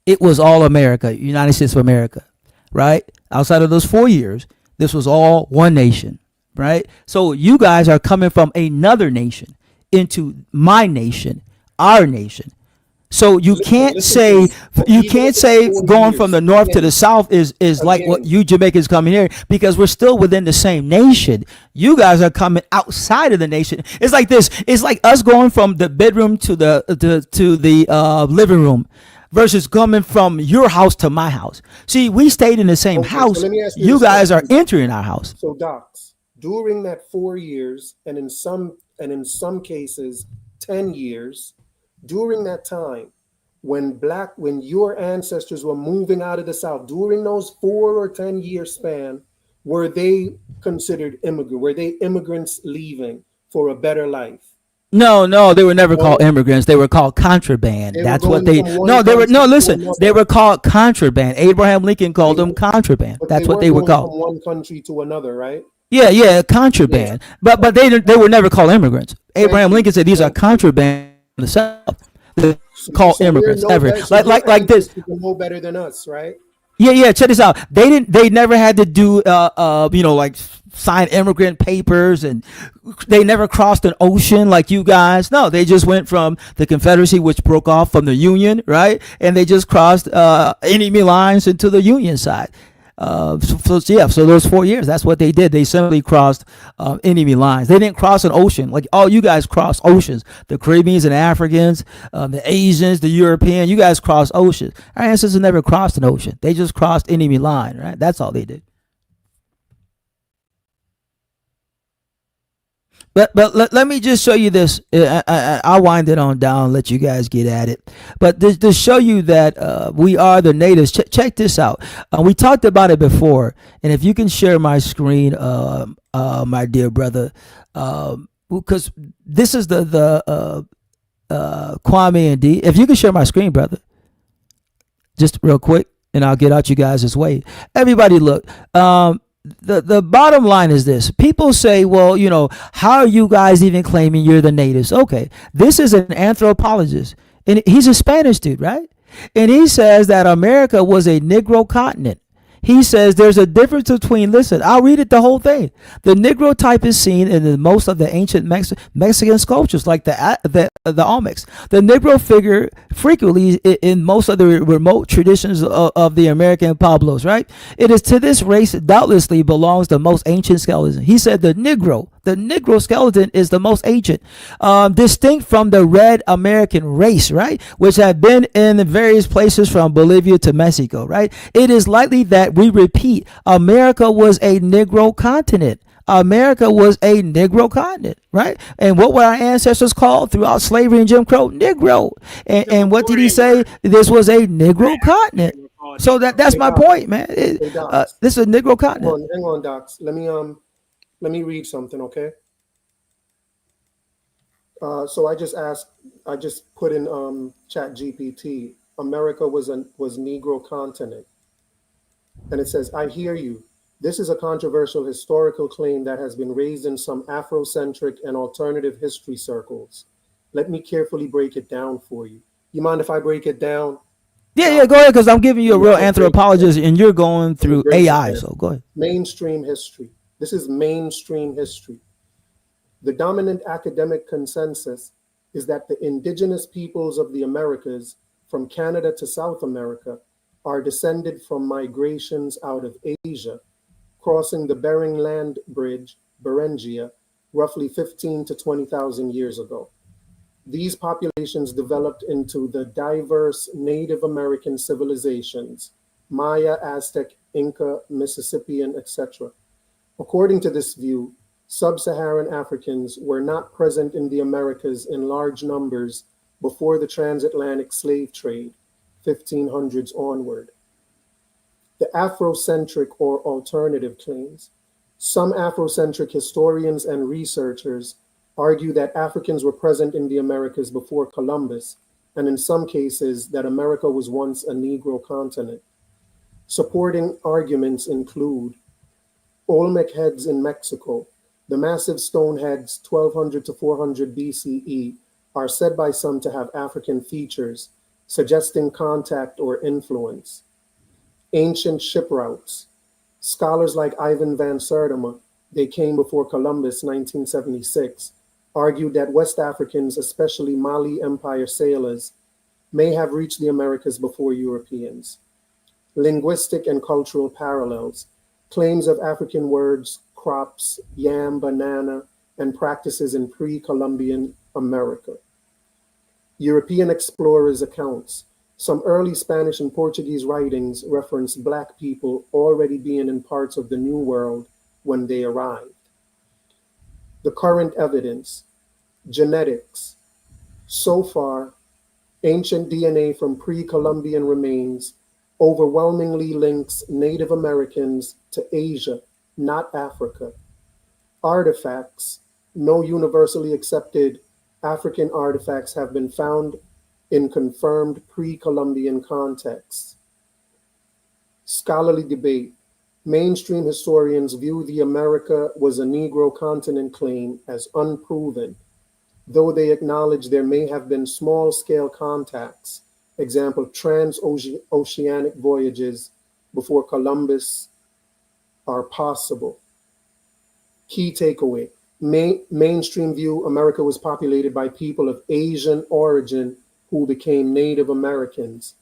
it was all America, United States of America, right? Outside of those 4 years, this was all one nation, right? So you guys are coming from another nation into my nation, our nation. So you can't Listen to say me. Even if it's 4 going from years, the north to the again, south is like what again, you Jamaicans coming here, because we're still within the same nation. You guys are coming outside of the nation. It's like this. It's like us going from the bedroom to the living room versus coming from your house to my house. See, we stayed in the same okay, so house. let me ask you You this guys are question. entering our house. So docs, during that 4 years, and in some cases 10 years, during that time, when your ancestors were moving out of the South, during those 4 or 10 year span, were they considered immigrant? Were they immigrants leaving for a better life? No, they were never called No, immigrants. They were called contraband. they were That's what going they. from one No, they were. No, country to listen. They another. were called contraband. Abraham Lincoln They called them were, contraband. but they That's what weren't they were going called. from one country to another, right? Yeah, Yeah. contraband. But they were never called immigrants. Thank Abraham you. Lincoln said these are Thank you. contraband in the South. They're So, called so we're immigrants no ever. better. So your Like this. ancestors are no better than us, right? Yeah. Check this out. They never had to do like sign immigrant papers, and they never crossed an ocean like you guys. No, they just went from the Confederacy, which broke off from the Union, right? And they just crossed enemy lines into the Union side. So those 4 years, that's what they did. They simply crossed enemy lines. They didn't cross an ocean like all you guys crossed oceans. The Caribbeans and Africans, the Asians, the European, you guys crossed oceans. Our ancestors never crossed an ocean. They just crossed enemy line, right? That's all they did. But let me just show you this. I'll wind it on down, let you guys get at it. But to show you that we are the natives, check this out. We talked about it before, and if you can share my screen, my dear brother, because this is the Kwame and D. If you can share my screen, brother, just real quick, and I'll get out you guys' way. Everybody, look. The bottom line is this. People say, well, how are you guys even claiming you're the natives? Okay, this is an anthropologist, and he's a Spanish dude, right? And he says that America was a Negro continent. He says there's a difference between, listen, I'll read it the whole thing. The Negro type is seen in most of the ancient Mexican sculptures, like the Olmecs. The Negro figure frequently in most of the remote traditions of the American Pueblos, right? It is to this race doubtlessly belongs the most ancient skeleton. He said the Negro skeleton is the most ancient, distinct from the red American race, right? Which have been in various places from Bolivia to Mexico, right? It is likely that we repeat, America was a Negro continent. America was a Negro continent, right? And what were our ancestors called throughout slavery and Jim Crow? Negro. And what did he say? This was a Negro continent. So that's my point, man. Docs, This is a Negro continent. hang on, Docs. Let me read something, okay? So I just put in Chat GPT. America was Negro continent, and it says, "I hear you. This is a controversial historical claim that has been raised in some Afrocentric and alternative history circles. Let me carefully break it down for you. You mind if I break it down?" Yeah, go ahead, because I'm giving you a real anthropologist, and you're going through AI. So go ahead. Mainstream history. This is mainstream history. The dominant academic consensus is that the indigenous peoples of the Americas, from Canada to South America, are descended from migrations out of Asia, crossing the Bering Land Bridge, Beringia, roughly 15 to 20,000 years ago. These populations developed into the diverse Native American civilizations, Maya, Aztec, Inca, Mississippian, etc. According to this view, sub-Saharan Africans were not present in the Americas in large numbers before the transatlantic slave trade, 1500s onward. The Afrocentric or alternative claims. Some Afrocentric historians and researchers argue that Africans were present in the Americas before Columbus, and in some cases that America was once a Negro continent. Supporting arguments include Olmec heads in Mexico. The massive stone heads 1200 to 400 BCE are said by some to have African features, suggesting contact or influence. Ancient ship routes. Scholars like Ivan van Sertima, they came before Columbus 1976, argued that West Africans, especially Mali Empire sailors, may have reached the Americas before Europeans. Linguistic and cultural parallels. Claims of African words, crops, yam, banana, and practices in pre-Columbian America. European explorers' accounts. Some early Spanish and Portuguese writings reference Black people already being in parts of the New World when they arrived. The current evidence. Genetics. So far, ancient DNA from pre-Columbian remains overwhelmingly links Native Americans to Asia, not Africa. Artifacts. No universally accepted African artifacts have been found in confirmed pre-Columbian contexts. Scholarly debate. Mainstream historians view the America was a Negro continent claim as unproven, though they acknowledge there may have been small-scale contacts, example, transoceanic voyages before Columbus are possible. Key takeaway. Mainstream view America was populated by people of Asian origin who became Native Americans.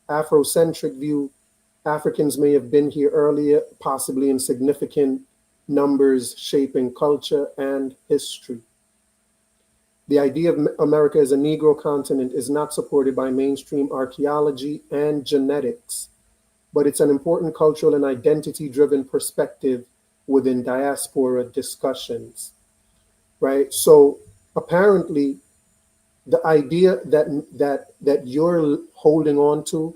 Afrocentric view, Africans may have been here earlier, possibly in significant numbers, shaping culture and history. The idea of America as a Negro continent is not supported by mainstream archaeology and genetics, but it's an important cultural and identity-driven perspective within diaspora discussions, right? So apparently, the idea that you're holding on to,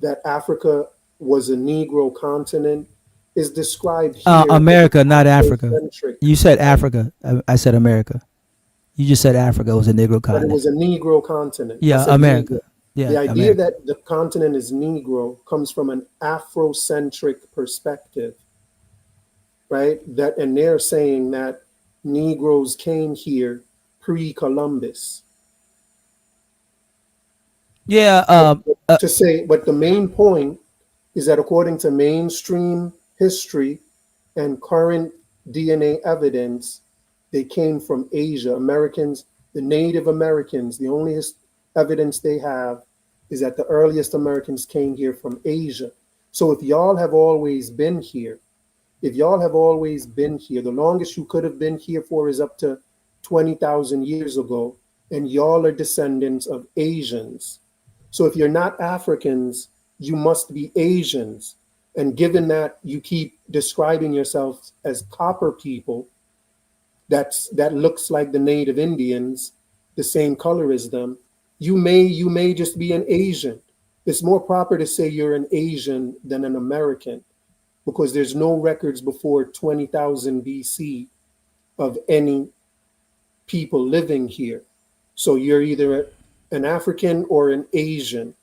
that Africa was a Negro continent, is described here. America, not Africa. You said Africa. I said America. You just said Africa was a Negro But it continent. was a Negro continent. I Yeah, said America. Negro. Yeah, The idea America. that the continent is Negro comes from an Afrocentric perspective, right? And they're saying that Negroes came here pre-Columbus. Yeah. But the main point is that according to mainstream history and current DNA evidence, they came from Asia. Americans, the Native Americans, the only evidence they have is that the earliest Americans came here from Asia. So if y'all have always been here, the longest you could have been here for is up to 20,000 years ago, and y'all are descendants of Asians. So if you're not Africans, you must be Asians. And given that you keep describing yourselves as copper people, that looks like the native Indians, the same color as them, you may just be an Asian. It's more proper to say you're an Asian than an American, because there's no records before 20,000 BC of any people living here. So you're either an African or an Asian.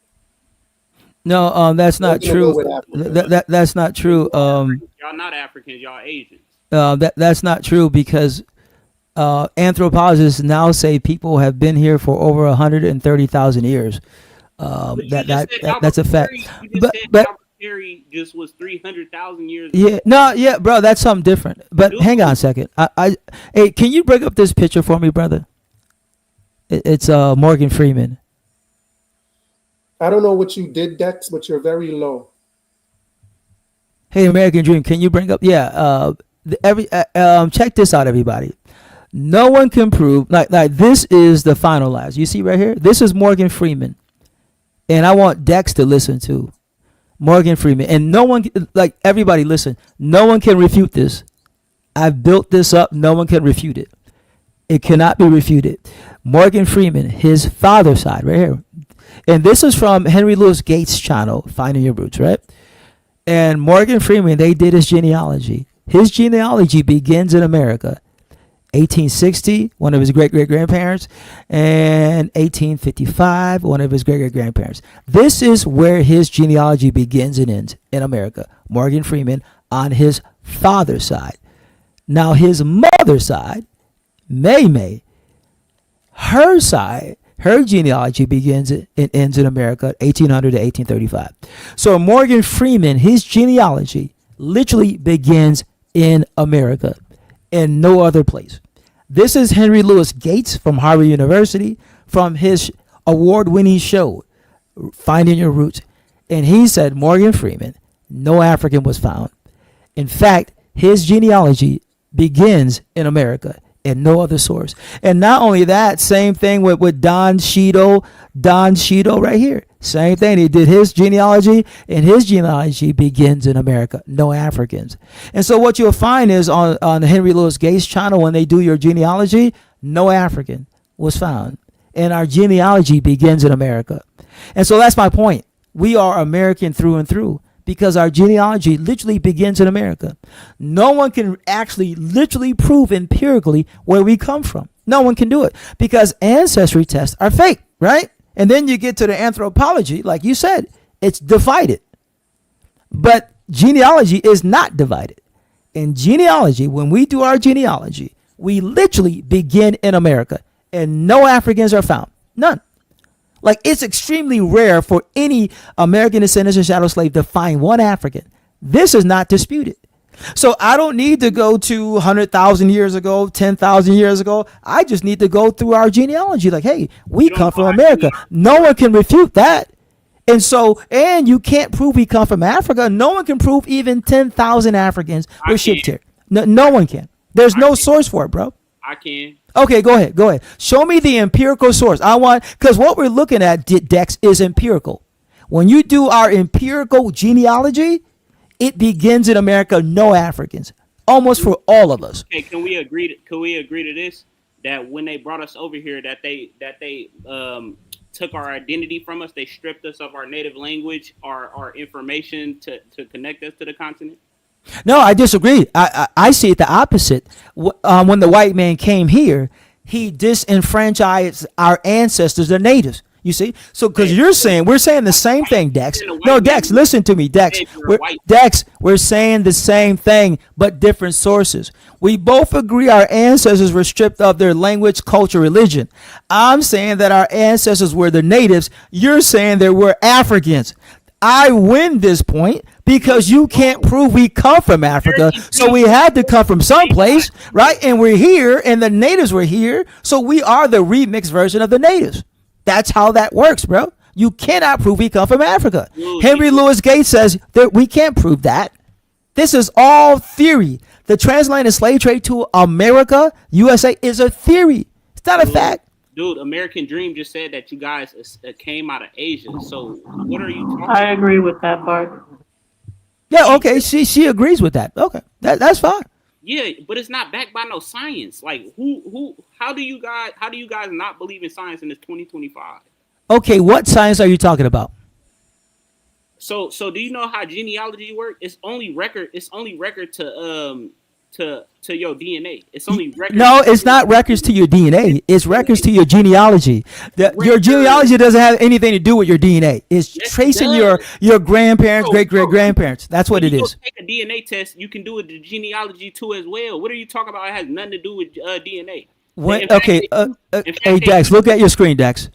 No, that's not We're gonna go true. with African. That's not true. Y'all not Africans, y'all Asians. That's not true because anthropologists now say people have been here for over 130,000 years. That's a fact. But Albert Perry just was 300,000 years. yeah, bro, that's something different. But hang on a second. Hey, can you bring up this picture for me, brother? It's Morgan Freeman. I don't know what you did, Dex, but you're very low. Hey, American Dream, can you bring up? Yeah, check this out, everybody. No one can prove like this is the finalized. You see right here. This is Morgan Freeman, and I want Dex to listen to Morgan Freeman, and no one like everybody listen. No one can refute this. I've built this up. No one can refute it. It cannot be refuted. Morgan Freeman, his father's side, right here. And this is from Henry Louis Gates' channel, Finding Your Roots, right? And Morgan Freeman, they did his genealogy. His genealogy begins in America. 1860, one of his great-great-grandparents, and 1855, one of his great-great-grandparents. This is where his genealogy begins and ends in America. Morgan Freeman on his father's side. Now his mother's side, May, her side, her genealogy begins and ends in America, 1800 to 1835. So Morgan Freeman, his genealogy literally begins in America and no other place. This is Henry Louis Gates from Harvard University from his award-winning show, Finding Your Roots. And he said Morgan Freeman, no African was found. In fact, his genealogy begins in America and no other source. And not only that, same thing with Don Cheadle right here. Same thing. He did his genealogy, and his genealogy begins in America. No Africans. And so what you'll find is on the Henry Louis Gates channel, when they do your genealogy, no African was found. And our genealogy begins in America. And so that's my point. We are American through and through, because our genealogy literally begins in America. No one can actually literally prove empirically where we come from. No one can do it, because ancestry tests are fake, right? And then you get to the anthropology, like you said, it's divided. But genealogy is not divided. In genealogy, when we do our genealogy, we literally begin in America, and no Africans are found. None. Like, it's extremely rare for any American descendants of chattel slave to find one African. This is not disputed. So I don't need to go to 100,000 years ago, 10,000 years ago. I just need to go through our genealogy. Like, hey, we come from America. No one can refute that. And you can't prove we come from Africa. No one can prove even 10,000 Africans were shipped here. No one can. There's no source for it, bro. I can. Okay, go ahead. Show me the empirical source. Because what we're looking at, Dex, is empirical. When you do our empirical genealogy, it begins in America, no Africans, almost for all of us. Okay, can we agree to this? That when they brought us over here, that they took our identity from us, they stripped us of our native language, our information to connect us to the continent? No, I disagree. I see it the opposite. When the white man came here, he disenfranchised our ancestors, the natives. You see? So, because we're saying the same thing, Dex. No, Dex, listen to me, Dex. We're saying the same thing, but different sources. We both agree our ancestors were stripped of their language, culture, religion. I'm saying that our ancestors were the natives. You're saying they were Africans. I win this point because you can't prove we come from Africa. So we had to come from someplace, right? And we're here, and the natives were here. So we are the remixed version of the natives. That's how that works, bro. You cannot prove we come from Africa. Henry Louis Gates says that we can't prove that. This is all theory. The transatlantic slave trade to America, USA, is a theory. It's not a fact. Dude, American Dream just said that you guys came out of Asia. So what are you talking about? I agree with that part. Yeah, okay. She agrees with that. Okay, that's fine. Yeah, but it's not backed by no science. Like, how do you guys not believe in science in this 2025? Okay, what science are you talking about? So do you know how genealogy works? It's only record to your DNA. It's only record. No, it's not records to your DNA. It's records to your genealogy. Your genealogy doesn't have anything to do with your DNA. It's tracing your grandparents, great-great-grandparents. That's what it is. Take a DNA test. You can do it to genealogy too as well. What are you talking about? It has nothing to do with DNA. Hey, Dex, look at your screen, Dex.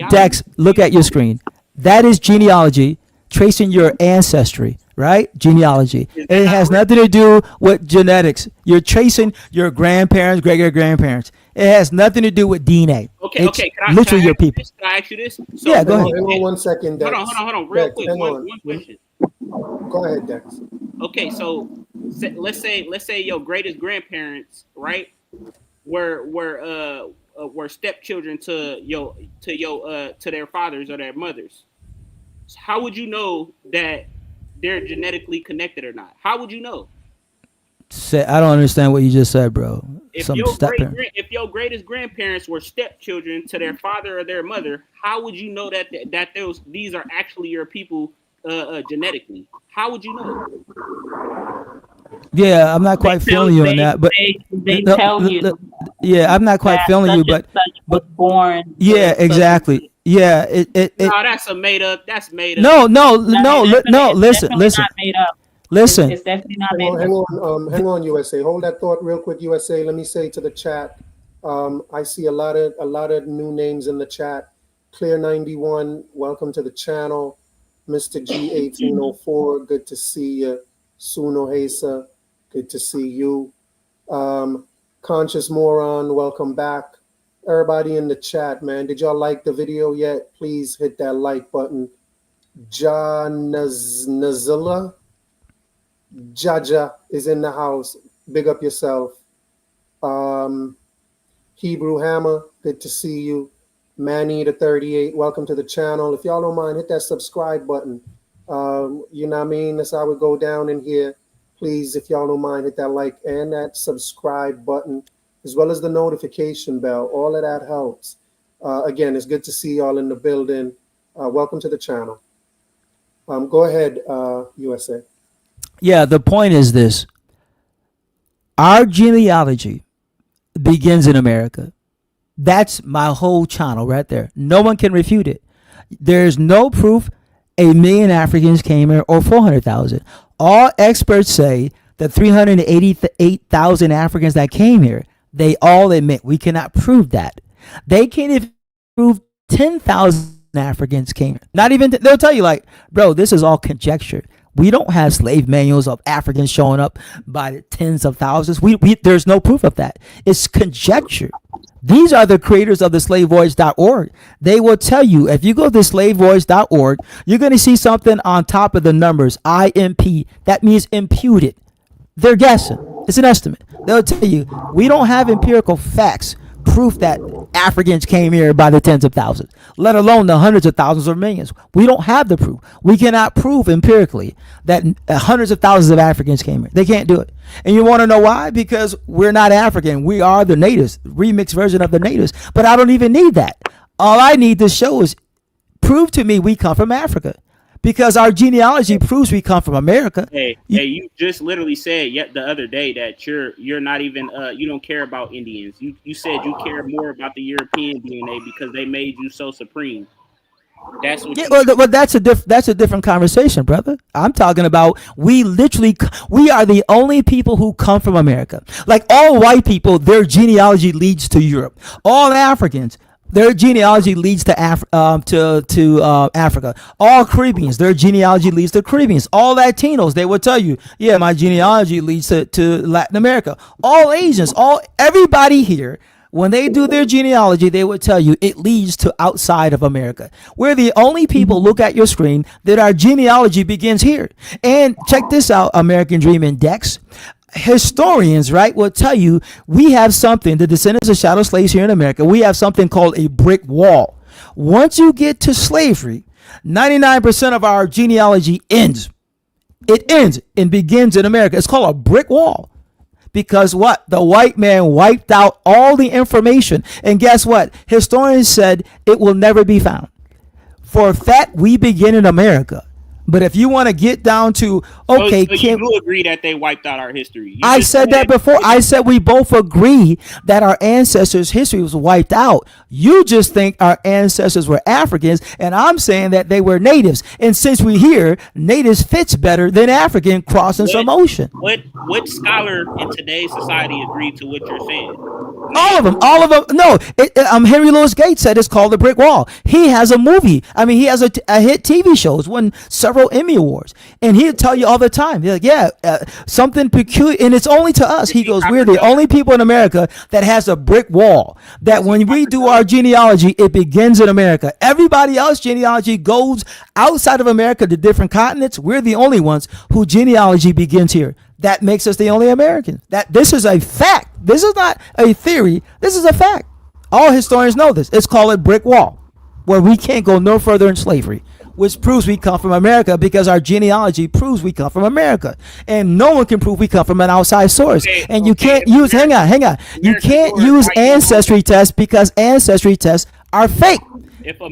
Dex, look at your screen. That is genealogy, tracing your ancestry. Right? Genealogy. It has nothing to do with genetics. You're tracing your grandparents, great-great-grandparents. It has nothing to do with DNA. Okay. Can your people. Can I ask you this? So, yeah, go ahead. Hang on 1 second, Dex. Hold on, real quick. One question. Go ahead, Dex. Okay, so let's say your greatest grandparents, right, were stepchildren to their fathers or their mothers. So how would you know that they're genetically connected or not? How would you know? I don't understand what you just said, bro. If Some your step if your greatest grandparents were stepchildren to their father or their mother, how would you know that these are actually your people genetically? How would you know? Yeah, I'm not quite feeling you on that, but they tell you. Yeah, I'm not quite feeling you, but born. Yeah, exactly. Yeah, it No, that's a made up. That's made up. no. Listen. Not made up. Listen. It's definitely not made up. Hang on, USA. Hold that thought real quick, USA. Let me say to the chat. I see a lot of new names in the chat. Clear 91, welcome to the channel. Mr. G1804, good to see you. Suno Hesa, good to see you. Conscious Moron, welcome back. Everybody in the chat, man. Did y'all like the video yet? Please hit that like button. Nazilla Jaja is in the house. Big up yourself. Hebrew Hammer, good to see you. Manny the 38, welcome to the channel. If y'all don't mind, hit that subscribe button. You know what I mean? That's how we go down in here. Please, if y'all don't mind, hit that like and that subscribe button, as well as the notification bell. All of that helps. Again, it's good to see y'all in the building. Welcome to the channel. Go ahead, USA. Yeah, the point is this. Our genealogy begins in America. That's my whole channel right there. No one can refute it. There's no proof 1 million Africans came here or 400,000. All experts say the 388,000 Africans that came here, they all admit we cannot prove that. They can't even prove 10,000 Africans came here. Not even, they'll tell you like, bro, this is all conjecture. We don't have slave manuals of Africans showing up by the tens of thousands. There's no proof of that. It's conjecture. These are the creators of the slavevoyage.org. They will tell you, if you go to slavevoyage.org, you're going to see something on top of the numbers, IMP. That means imputed. They're guessing. It's an estimate. They'll tell you, we don't have empirical facts, proof that Africans came here by the tens of thousands, let alone the hundreds of thousands or millions. We don't have the proof. We cannot prove empirically that hundreds of thousands of Africans came here. They can't do it. And you want to know why? Because we're not African. We are the natives, remixed version of the natives. But I don't even need that. All I need to show is prove to me we come from Africa. Because our genealogy proves we come from America. Hey, you just literally said the other day that you're not even you don't care about Indians. You said you care more about the European DNA because they made you so supreme. That's what. Yeah, well, that's a different conversation, brother. I'm talking about we are the only people who come from America. Like all white people, their genealogy leads to Europe. All Africans, their genealogy leads to Africa. All Caribbeans, their genealogy leads to Caribbeans. All Latinos, they will tell you, yeah, my genealogy leads to Latin America. All Asians, everybody here, when they do their genealogy, they would tell you it leads to outside of America. We're the only people, look at your screen, that our genealogy begins here. And check this out, American Dream Index. Historians, right, will tell you we have something, the descendants of chattel slaves here in America, we have something called a brick wall. Once you get to slavery, 99% of our genealogy ends. It ends and begins in America. It's called a brick wall. Because what? The white man wiped out all the information. And guess what? Historians said it will never be found. For a fact, we begin in America. But if you want to get down to, okay, so you do agree that they wiped out our history. I said that before. I said we both agree that our ancestors' history was wiped out. You just think our ancestors were Africans, and I'm saying that they were natives. And since we're here, natives fits better than African crossing some ocean. What scholar in today's society agreed to what you're saying? All of them. No, Henry Louis Gates said it's called the brick wall. He has a movie. I mean, he has a hit TV show. It's won several Emmy Awards, and he'll tell you all the time. He's like, something peculiar, and it's only to us. He goes, we're the only people in America that has a brick wall. That when we do our genealogy, it begins in America. Everybody else genealogy goes outside of America to different continents. We're the only ones whose genealogy begins here. That makes us the only Americans. This is a fact. This is not a theory. This is a fact. All historians know this. It's called a brick wall, where we can't go no further in slavery. which proves we come from America because our genealogy proves we come from America, and no one can prove we come from an outside source. And you can't use. Hang on. You can't use ancestry tests because ancestry tests are fake.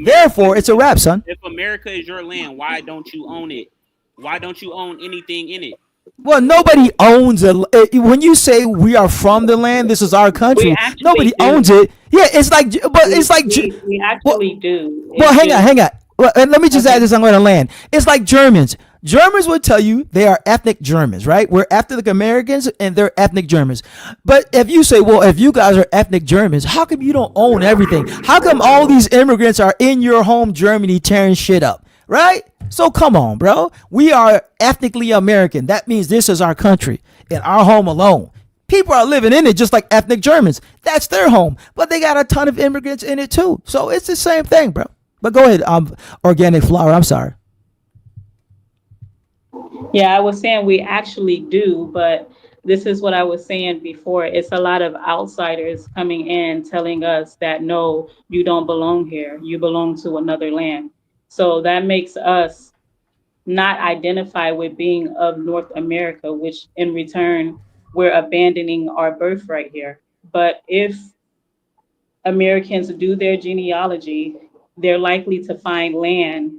Therefore, it's a wrap, son. If America is your land, why don't you own it? Why don't you own anything in it? Well, nobody owns it. When you say we are from the land, this is our country. Nobody owns it. Yeah, it's like, but it's like we actually do. Well, hang on. Well, and let me just add this on the land. It's like Germans. Germans would tell you they are ethnic Germans, right? We're ethnic Americans and they're ethnic Germans. But if you say, well, if you guys are ethnic Germans, how come you don't own everything? How come all these immigrants are in your home Germany tearing shit up, right? So come on, bro. We are ethnically American. That means this is our country and our home alone. People are living in it just like ethnic Germans. That's their home. But they got a ton of immigrants in it too. So it's the same thing, bro. But go ahead, organic flower. I'm sorry. Yeah, I was saying we actually do, but this is what I was saying before. It's a lot of outsiders coming in telling us that, no, you don't belong here. You belong to another land. So that makes us not identify with being of North America, which in return, we're abandoning our birthright here. But if Americans do their genealogy, they're likely to find land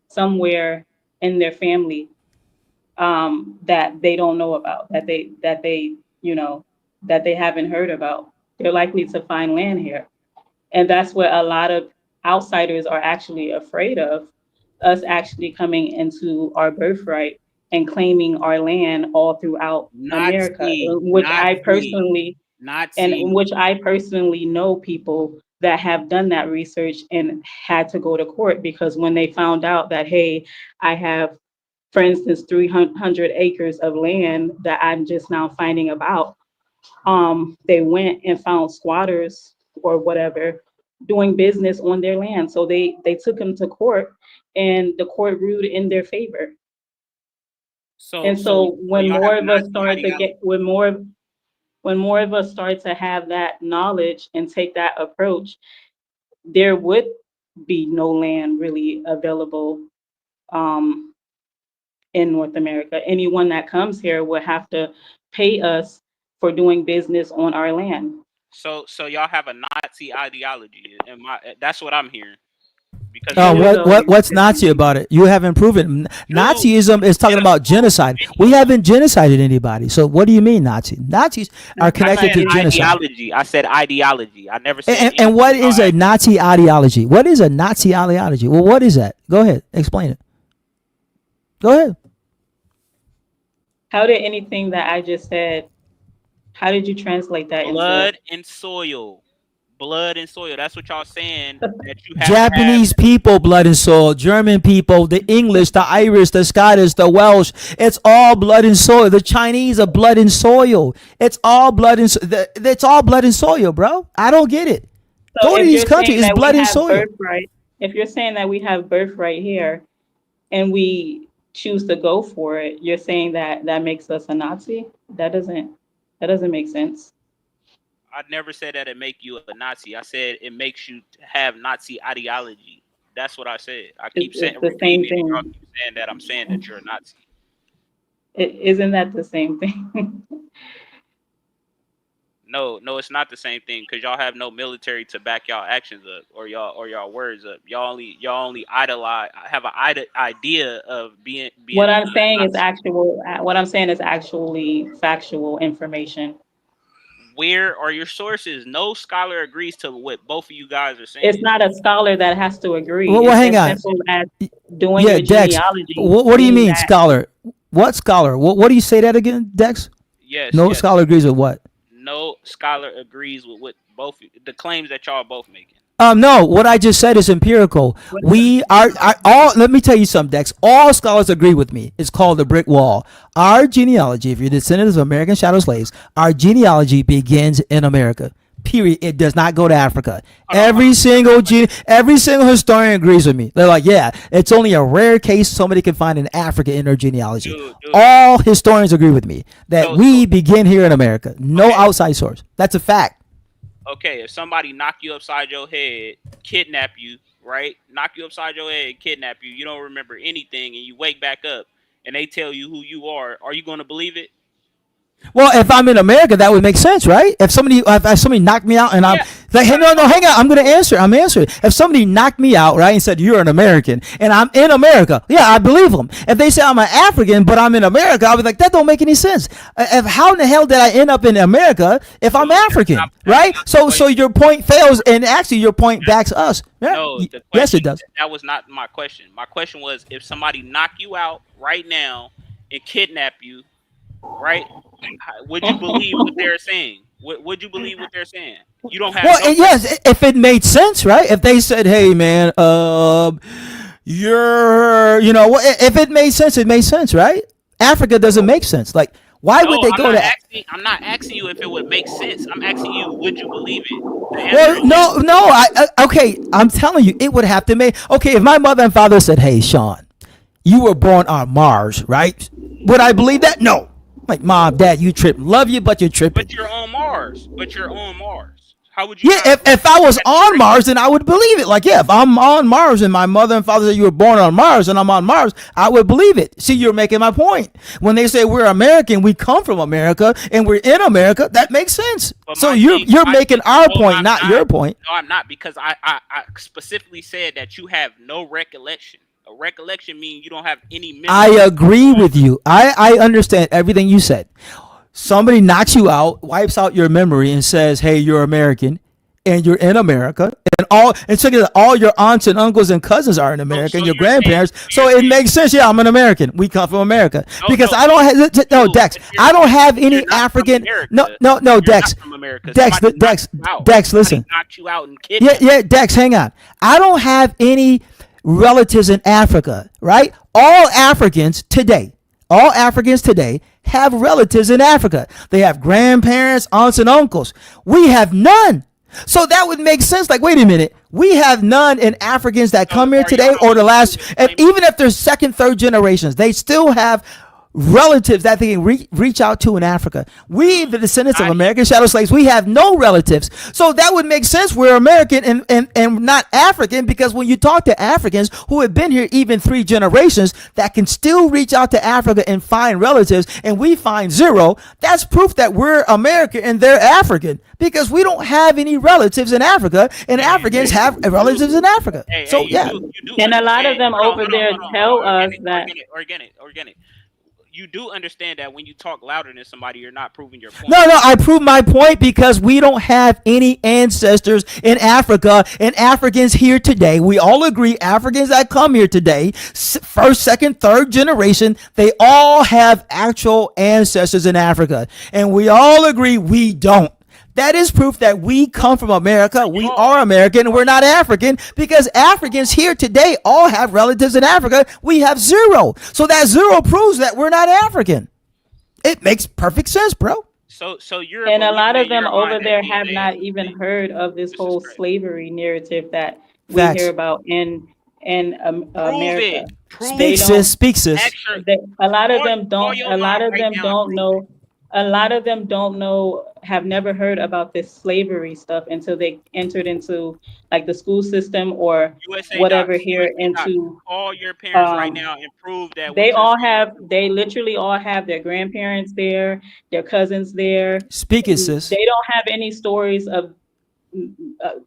somewhere in their family that they don't know about, that they haven't heard about. They're likely to find land here. And that's what a lot of outsiders are actually afraid of, us actually coming into our birthright and claiming our land all throughout America, which I personally know people that have done that research and had to go to court because when they found out that, hey, I have, for instance, 300 acres of land that I'm just now finding about, they went and found squatters or whatever doing business on their land. So they took them to court and the court ruled in their favor. So when more of us start to have that knowledge and take that approach, there would be no land really available in North America. Anyone that comes here would have to pay us for doing business on our land. So y'all have a Nazi ideology. That's what I'm hearing. Because what's Nazi about it? You haven't proven. Nazism is talking about genocide. We haven't genocided anybody. So what do you mean, Nazi? Nazis are connected to genocide. Ideology. I said ideology. I never said. And what is a Nazi ideology? What is a Nazi ideology? Well, what is that? Go ahead, explain it. Go ahead. How did anything that I just said? How did you translate that? Blood and soil. Blood and soil. That's what y'all saying. That you have Japanese people, blood and soil. German people, the English, the Irish, the Scottish, the Welsh. It's all blood and soil. The Chinese are blood and soil. It's all blood and it's all blood and soil, bro. I don't get it. So go to these countries. It's blood and soil. If you're saying that we have birthright here, and we choose to go for it, you're saying that makes us a Nazi? That doesn't make sense. I never said that it make you a Nazi. I said it makes you have Nazi ideology. That's what I said. I keep saying the same thing. Y'all keep saying that I'm saying that you're a Nazi. Isn't that the same thing? No, it's not the same thing because y'all have no military to back y'all actions up or y'all words up. Y'all only idolize, have an idea of being. What I'm saying is actual. What I'm saying is actually factual information. Where are your sources? No scholar agrees to what both of you guys are saying. It's not a scholar that has to agree. Well, hang on. Doing the Dex, genealogy. What do you mean, scholar? What scholar? What do you say that again, Dex? Yes. No scholar agrees with what? No scholar agrees with what the claims that y'all are both making. No, what I just said is empirical. We are all. Let me tell you something, Dex. All scholars agree with me. It's called the brick wall. Our genealogy, if you're descendants of American chattel slaves, our genealogy begins in America. Period. It does not go to Africa. Every single historian agrees with me. They're like, yeah, it's only a rare case somebody can find in Africa in their genealogy. Dude. All historians agree with me that we begin here in America. No outside source. That's a fact. Okay, if somebody knock you upside your head, kidnap you, right? Knock you upside your head, kidnap you. You don't remember anything, and you wake back up, and they tell you who you are you going to believe it? Well, if I'm in America, that would make sense, right? If somebody knocked me out and I'm like, hey, no, hang on, I'm going to answer. I'm answering. If somebody knocked me out, right, and said, you're an American, and I'm in America, yeah, I believe them. If they say I'm an African, but I'm in America, I'll be like, that don't make any sense. How in the hell did I end up in America if I'm African, right? So your point fails, and actually your point backs us. Yeah. No, Yes, it does. That was not my question. My question was, if somebody knock you out right now and kidnap you, right? Would you believe what they're saying? Would you believe what they're saying? You don't have. Well, yes, if it made sense, right? If they said, "Hey, man, you're," if it made sense, it made sense, right? Africa doesn't make sense. Like, why would they go to? I'm not asking you if it would make sense. I'm asking you, would you believe it? Well, no. Okay, I'm telling you, it would have to make. Okay, if my mother and father said, "Hey, Sean, you were born on Mars," right? Would I believe that? No. Like, Mom, Dad, you tripping. Love you, but you're tripping. But you're on Mars. How would you? Yeah, if I was on Mars, then I would believe it. Like, yeah, if I'm on Mars and my mother and father said you were born on Mars and I'm on Mars, I would believe it. See, you're making my point. When they say we're American, we come from America, and we're in America, that makes sense. So you're making our point, not your point. No, I'm not, because I specifically said that you have no recollection. A recollection means you don't have any memory. I agree with you. I understand everything you said. Somebody knocks you out, wipes out your memory, and says, "Hey, you're American, and you're in America, and so all your aunts and uncles and cousins are in America, and your grandparents." So it makes sense. Yeah, I'm an American. We come from America because I don't have Dex. I don't have any African. No, Dex. Dex, listen. Knocked you out and kidnapped. Yeah, Dex, hang on. I don't have any relatives in Africa, right? All Africans today have relatives in Africa. They have grandparents, aunts, and uncles. We have none. So that would make sense. Like, wait a minute. We have none in Africans that come here today or the last, and even if they're second, third generations, they still have relatives that they can reach out to in Africa. We, the descendants of American shadow slaves, we have no relatives. So that would make sense. We're American and not African, because when you talk to Africans who have been here even 3 generations that can still reach out to Africa and find relatives, and we find 0, that's proof that we're American and they're African, because we don't have any relatives in Africa, and Africans have relatives in Africa. So yeah. And a lot of them over there tell us that. Organic. You do understand that when you talk louder than somebody, you're not proving your point. No, I prove my point because we don't have any ancestors in Africa and Africans here today. We all agree Africans that come here today, first, second, third generation, they all have actual ancestors in Africa. And we all agree we don't. That is proof that we come from America. We are American, and we're not African, because Africans here today all have relatives in Africa. We have 0. So that 0 proves that we're not African. It makes perfect sense, bro. So you're, and a lot of them over there have not even heard of this whole slavery narrative that we hear about in America. Speak, sis. A lot of them don't know. A lot of them don't know, have never heard about this slavery stuff until they entered into like the school system or whatever here into. Call your parents right now and prove that they literally all have their grandparents there, their cousins there. Speaking, sis. They don't have any stories of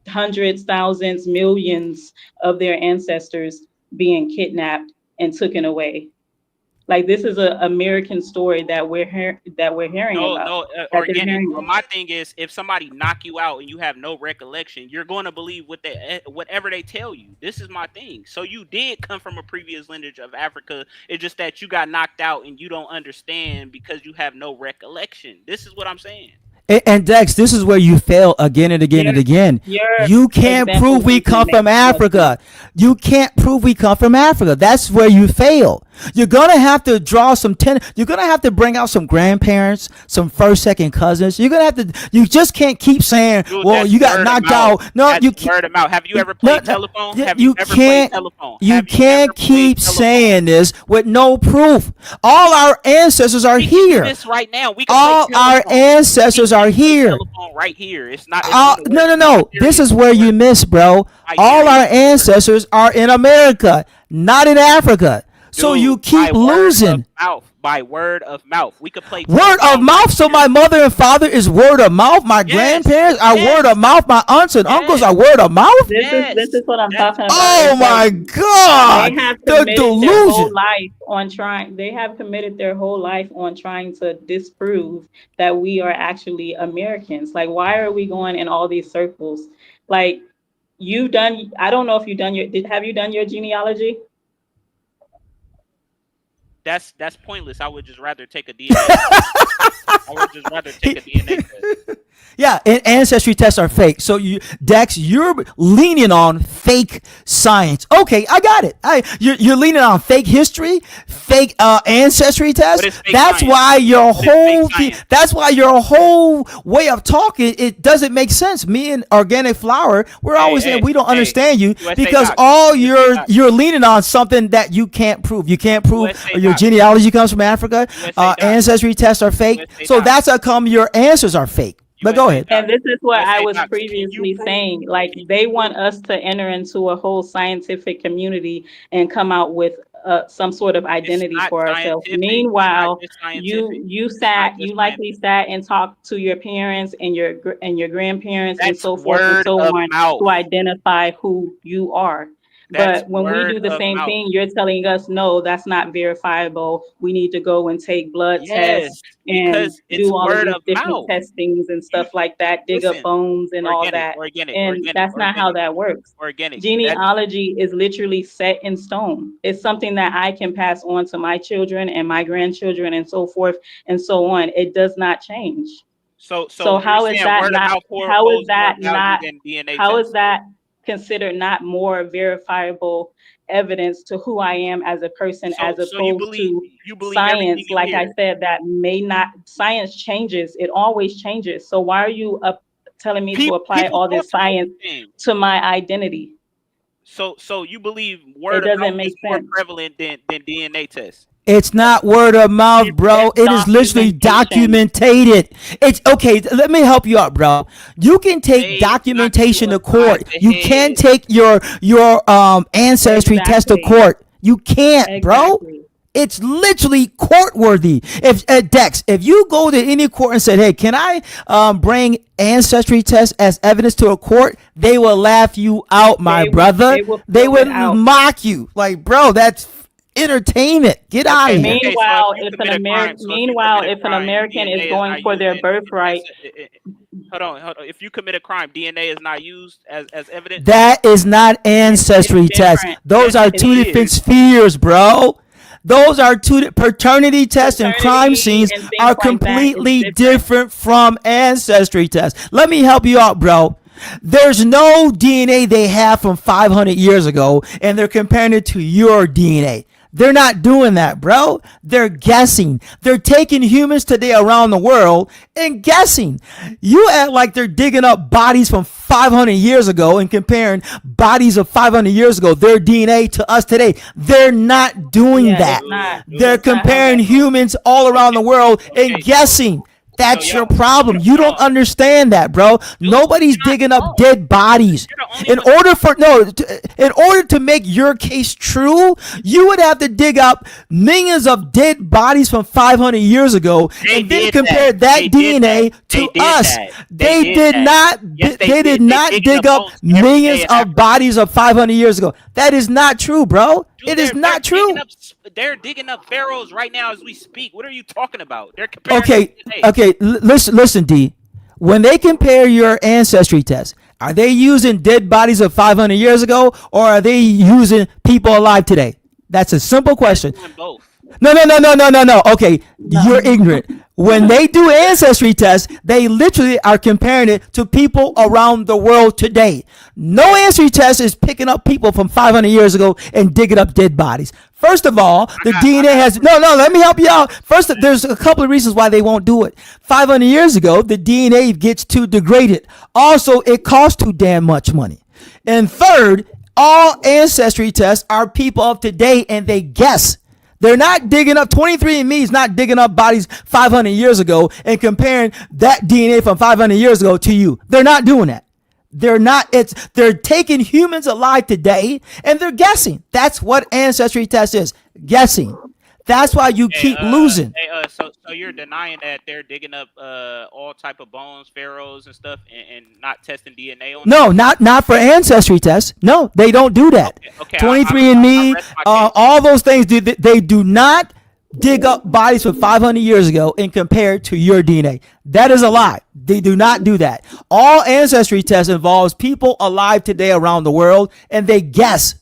hundreds, thousands, millions of their ancestors being kidnapped and taken away. Like, this is an American story that we're hearing about. My thing is, if somebody knock you out and you have no recollection, you're going to believe whatever they tell you. This is my thing. So you did come from a previous lineage of Africa. It's just that you got knocked out and you don't understand because you have no recollection. This is what I'm saying. And Dex, this is where you fail again and again and again. You can't prove we come from Africa. You can't prove we come from Africa. That's where you fail. You're gonna have to draw some you're gonna have to bring out some grandparents, some first, second cousins. You're gonna have to. You just can't keep saying, Dude, "Well, that's you got word of knocked mouth. out." No, That's you can't. word of mouth. Have you ever played telephone? Yeah, Have you you ever can't. played telephone? You Have you can't ever played keep telephone? saying this with no proof. All our ancestors are We can do here. this right now. We can All play our telephone. ancestors are here. Telephone right here. It's not. It's gonna No, work. no, no. This is where you miss, bro. All our ancestors are in America, not in Africa. So Dude, you keep by word losing. of mouth. By word of mouth. We could play Word of telephone mouth. right So here. my mother and father is word of mouth. My grandparents are word of mouth. My aunts and uncles are word of mouth. This is what I'm talking about. Oh It's my like God! they have The committed their whole delusion. life on trying. They have committed their whole life on trying to disprove that we are actually Americans. Like, why are we going in all these circles? Like, you done. I don't know if you done your. Have you done your genealogy? That's pointless. I would just rather take a DNA test. I would just rather take a DNA test. Yeah, and ancestry tests are fake. So Dex, you're leaning on fake science. Okay, I got it. You're leaning on fake history, fake ancestry tests. That's why your whole way of talking, it doesn't make sense. Me and Organic Flower, we're always saying we don't understand you because all you're leaning on something that you can't prove. You can't prove your genealogy comes from Africa. Ancestry tests are fake. So that's how come your answers are fake. But go ahead. And this is what I was previously saying. Like, they want us to enter into a whole scientific community and come out with some sort of identity for ourselves. Meanwhile, you likely sat and talked to your parents and your grandparents and so forth and so on to identify who you are. But when we do the same thing, you're telling us, no, that's not verifiable. We need to go and take blood tests and do all of these different testings and stuff like that, dig up bones and all that. And that's not how that works. Genealogy is literally set in stone. It's something that I can pass on to my children and my grandchildren and so forth and so on. It does not change. So how is that considered not more verifiable evidence to who I am as a person, as opposed to science? Like I said, that may not. Science changes. It always changes. So why are you telling me to apply all this science to my identity? So you believe word of mouth is more prevalent than DNA tests? It's not word of mouth, bro. It is literally documented. It's okay. Let me help you out, bro. You can take documentation to court. You can't take your ancestry test to court. You can't, bro. It's literally court worthy. If Dex, if you go to any court and said, "Hey, can I bring ancestry tests as evidence to a court?" They will laugh you out, my brother. They would mock you, like, bro, that's entertainment. Get out of here. Meanwhile, if an American is going for their birthright. Hold on. If you commit a crime, DNA is not used as evidence. That is not ancestry tests. Those are two different spheres, bro. Those are two paternity tests and crime scenes are completely different from ancestry tests. Let me help you out, bro. There's no DNA they have from 500 years ago, and they're comparing it to your DNA. They're not doing that, bro. They're guessing. They're taking humans today around the world and guessing. You act like they're digging up bodies from 500 years ago and comparing bodies of 500 years ago, their DNA, to us today. They're not doing that. They're comparing humans all around the world and guessing. That's your problem. You don't understand that, bro. Nobody's digging up dead bodies. In order to make your case true, you would have to dig up millions of dead bodies from 500 years ago and then compare that DNA to us. They did not dig up millions of bodies of 500 years ago. That is not true, bro. It is not true. They're digging up pharaohs right now as we speak. What are you talking about? They're comparing. Okay. Listen, D. When they compare your ancestry test, are they using dead bodies of 500 years ago, or are they using people alive today? That's a simple question. Both. No. Okay, you're ignorant. When they do ancestry tests, they literally are comparing it to people around the world today. No ancestry test is picking up people from 500 years ago and digging up dead bodies. First of all, the DNA has no. Let me help you out. First, there's a couple of reasons why they won't do it. 500 years ago, the DNA gets too degraded. Also, it costs too damn much money. And third, all ancestry tests are people of today, and they guess. They're not digging up, 23andMe is not digging up bodies 500 years ago and comparing that DNA from 500 years ago to you. They're not doing that. They're taking humans alive today and they're guessing. That's what ancestry test is, guessing. That's why you keep losing. So you're denying that they're digging up all type of bones, pharaohs and stuff, and not testing DNA on No, them? not for ancestry tests. No, they don't do that. Okay, 23andMe, all those things, they do not dig up bodies from 500 years ago and compare it to your DNA. That is a lie. They do not do that. All ancestry tests involves people alive today around the world, and they guess.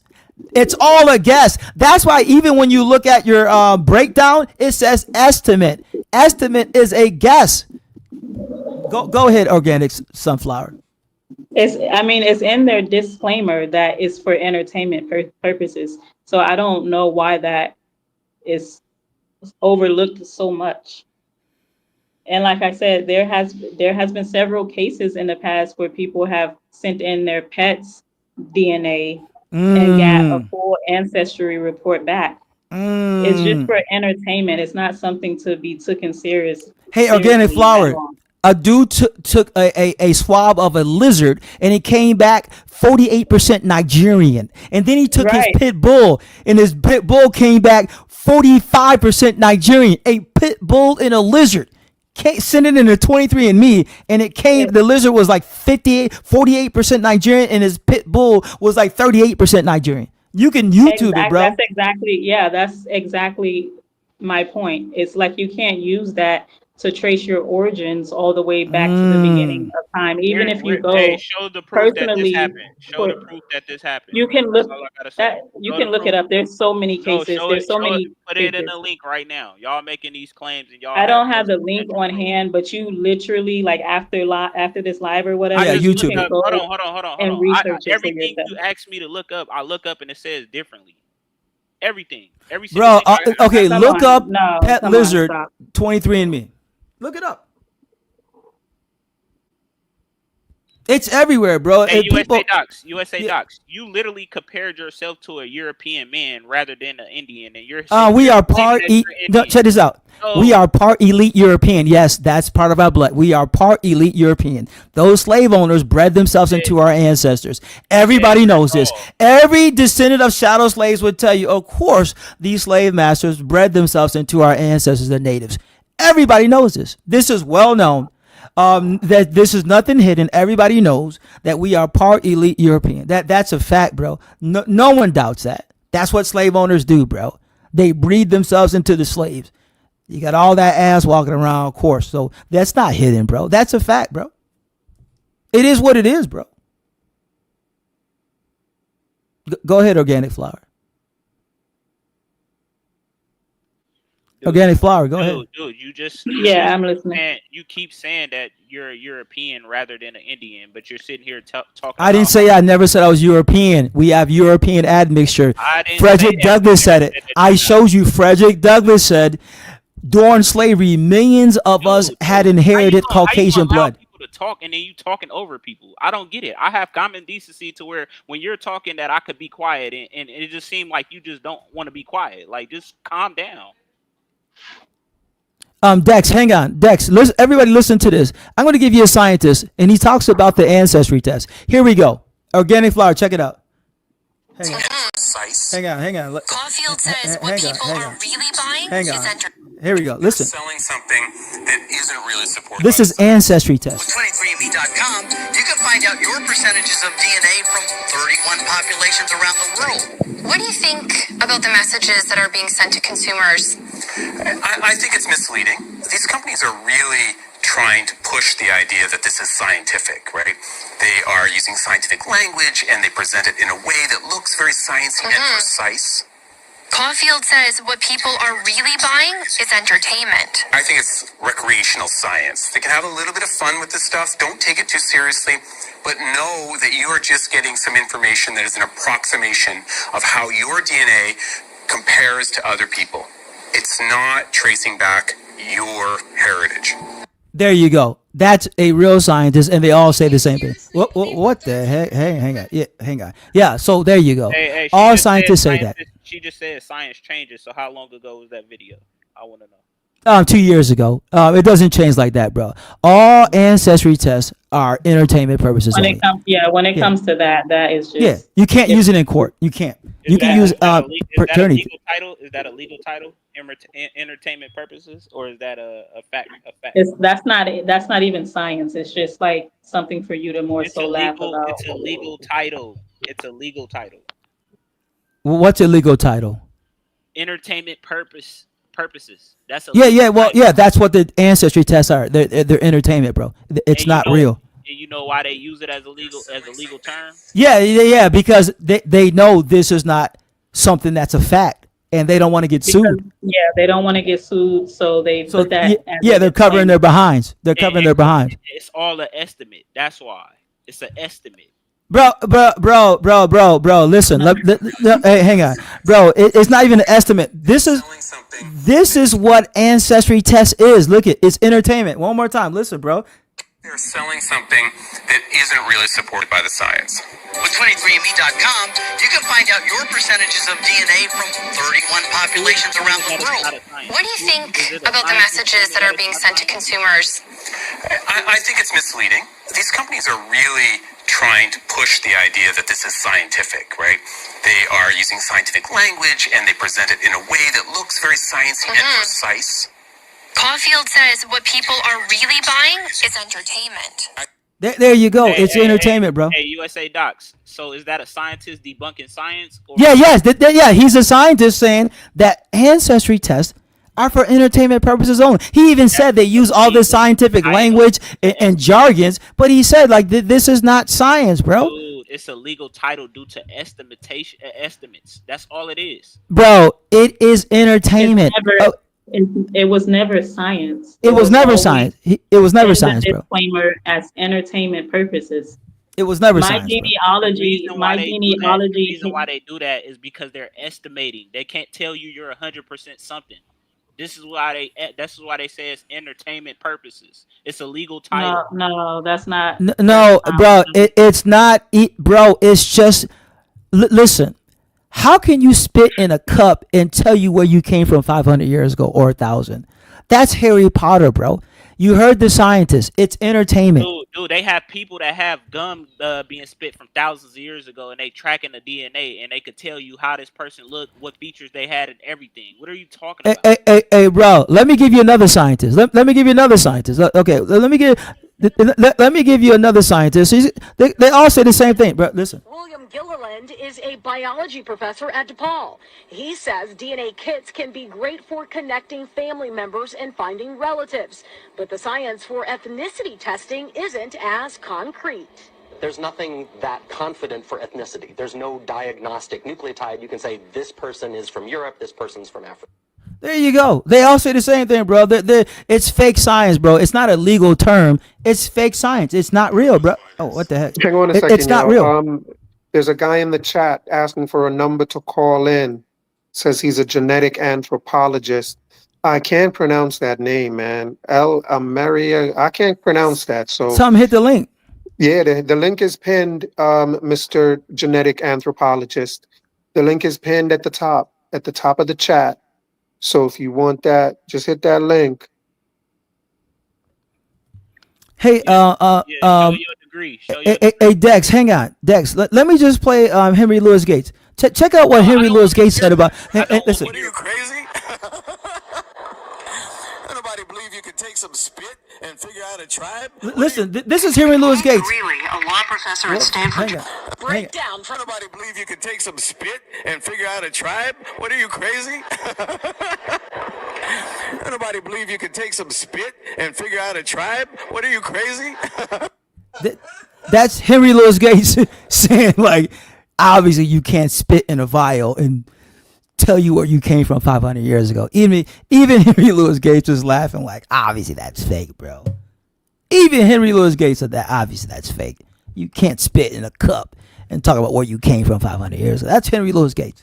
It's all a guess. That's why even when you look at your breakdown, it says estimate. Estimate is a guess. Go ahead, organic sunflower. It's in their disclaimer that it's for entertainment purposes. So I don't know why that is overlooked so much. And like I said, there has been several cases in the past where people have sent in their pets' DNA and got a full ancestry report back. It's just for entertainment. It's not something to be taken serious. Hey, organic flower. A dude took a swab of a lizard and it came back 48% Nigerian. And then he took his pit bull and his pit bull came back 45% Nigerian. A pit bull and a lizard. Send it in a 23andMe and it came, the lizard was like 48% Nigerian and his pit bull was like 38% Nigerian. You can YouTube it, bro. That's exactly my point. It's like you can't use that to trace your origins all the way back to the beginning of time. Even if you go show the proof that this happened. Show the proof that this happened. You can look that. You can look it up. There's so many cases. There's so many. Put it in the link right now. Y'all making these claims and y'all. I don't have the link on hand, but you literally like after this live or whatever. Yeah, YouTube. Hold on. And research it everything you asked me to look up, I look up and it says differently. Everything. Every bro. Thing Okay, look up pet lizard 23andMe. Look it up. It's everywhere, bro. Hey, USA Docs. You literally compared yourself to a European man rather than an Indian, and you're. We are part. No, check this out. We are part elite European. Yes, that's part of our blood. We are part elite European. Those slave owners bred themselves into our ancestors. Everybody knows this. Every descendant of chattel slaves would tell you, of course, these slave masters bred themselves into our ancestors, the natives. Everybody knows this. This is well known. That this is nothing hidden. Everybody knows that we are part elite European. That's a fact, bro. No one doubts that. That's what slave owners do, bro. They breed themselves into the slaves. You got all that ass walking around, of course. So that's not hidden, bro. That's a fact, bro. It is what it is, bro. Go ahead, organic flower. Organic flower, go ahead. Dude, you just I'm listening. You keep saying that you're a European rather than an Indian, but you're sitting here talking. I didn't say. I never said I was European. We have European admixture. Frederick Douglass said it. I showed you. Frederick Douglass said, during slavery, millions of us had inherited Caucasian blood. To talk and then you talking over people. I don't get it. I have common decency to where when you're talking that I could be quiet and it just seemed like you just don't want to be quiet. Like just calm down. Dex, hang on. Dex, listen, everybody listen to this. I'm going to give you a scientist, and he talks about the ancestry test. Here we go. Organic flower, check it out. Hang on. Caulfield says what people are really buying is Here we go. Listen. Selling something that isn't really supported. This is ancestry test. With 23andMe.com, you can find out your percentages of DNA from 31 populations around the world. What do you think about the messages that are being sent to consumers? I think it's misleading. These companies are really trying to push the idea that this is scientific, right? They are using scientific language and they present it in a way that looks very sciencey and precise. Caulfield says what people are really buying is entertainment. I think it's recreational science. They can have a little bit of fun with this stuff. Don't take it too seriously, but know that you are just getting some information that is an approximation of how your DNA compares to other people. It's not tracing back your heritage. There you go. That's a real scientist, and they all say the same thing. What the heck? Hang on. Yeah, hang on. Yeah. So there you go. Hey, All scientists say that. She just said science changes. So how long ago was that video? I want to know. 2 years ago. It doesn't change like that, bro. All ancestry tests are entertainment purposes When only. it comes, when it comes to that, that is just. Yeah, you can't use it in court. You can't. You can use paternity. Is that a legal title? Entertainment purposes, or is that a fact? That's not even science. It's just like something for you to more so laugh about. It's a legal title. It's a legal title. What's a legal title? Entertainment purposes. That's a that's what the ancestry tests are. They're entertainment, bro. It's not real. And you know why they use it as a legal term? Yeah, because they know this is not something that's a fact, and they don't want to get sued. Yeah, they don't want to get sued, so they put that. They're covering their behinds. They're covering their behinds. It's all an estimate. That's why it's an estimate. Bro. Listen, hey, hang on, bro. It's not even an estimate. This is what ancestry test is. Look, it's entertainment. One more time, listen, bro. They're selling something that isn't really supported by the science. With 23andMe.com, you can find out your percentages of DNA from 31 populations around the world. What do you think about the messages that are being sent to consumers? I think it's misleading. These companies are really trying to push the idea that this is scientific, right? They are using scientific language, and they present it in a way that looks very sciencey and precise. Caulfield says what people are really buying is entertainment. There you go. It's entertainment, bro. Hey, USA Docs. So is that a scientist debunking science? Or He's a scientist saying that ancestry tests are for entertainment purposes only. He even said they use all this scientific language and jargons, but he said this is not science, bro. Dude, it's a legal title due to estimates. That's all it is. Bro, it is entertainment. It was never science. It was never science. It was never science, bro. Disclaimer as entertainment purposes. It was never my science. Genealogy. The reason why they do that is because they're estimating. They can't tell you you're 100% something. This is why they say it's entertainment purposes. It's a legal title. No, that's not. No, bro. It's not. Bro, it's just. Listen. How can you spit in a cup and tell you where you came from 500 years ago or 1,000? That's Harry Potter, bro. You heard the scientists. It's entertainment. Dude, they have people that have gum being spit from thousands of years ago, and they tracking the DNA, and they could tell you how this person looked, what features they had, and everything. What are you talking about? Hey, bro. Let me give you another scientist. Let me give you another scientist. Okay, let me give you another scientist. They all say the same thing, bro. Listen. William Gilliland is a biology professor at DePaul. He says DNA kits can be great for connecting family members and finding relatives, but the science for ethnicity testing isn't as concrete. There's nothing that confident for ethnicity. There's no diagnostic nucleotide. You can say this person is from Europe, this person's from Africa. There you go. They all say the same thing, bro. It's fake science, bro. It's not a legal term. It's fake science. It's not real, bro. Oh, what the heck? Hang on a second. It's not real. There's a guy in the chat asking for a number to call in. Says he's a genetic anthropologist. I can't pronounce that name, man. Maria. I can't pronounce that. So some hit the link. Yeah, the link is pinned, Mr. Genetic Anthropologist. The link is pinned at the top of the chat. So if you want that, just hit that link. Hey, hey, Dex, hang on. Dex, let me just play Henry Louis Gates. Check out what Henry Louis Gates said about. Listen. What are you, crazy? Nobody believe you could take some spit and figure out a tribe? Listen, this is Henry Louis Gates. Really, a law professor at Stanford. Break down. Nobody believe you could take some spit and figure out a tribe? What are you, crazy? Nobody believe you could take some spit and figure out a tribe? What are you, crazy? That's Henry Louis Gates saying, like, obviously you can't spit in a vial and tell you where you came from 500 years ago. Even Henry Louis Gates was laughing like, obviously that's fake, bro. Even Henry Louis Gates said that, obviously that's fake. You can't spit in a cup and talk about where you came from 500 years ago. That's Henry Louis Gates.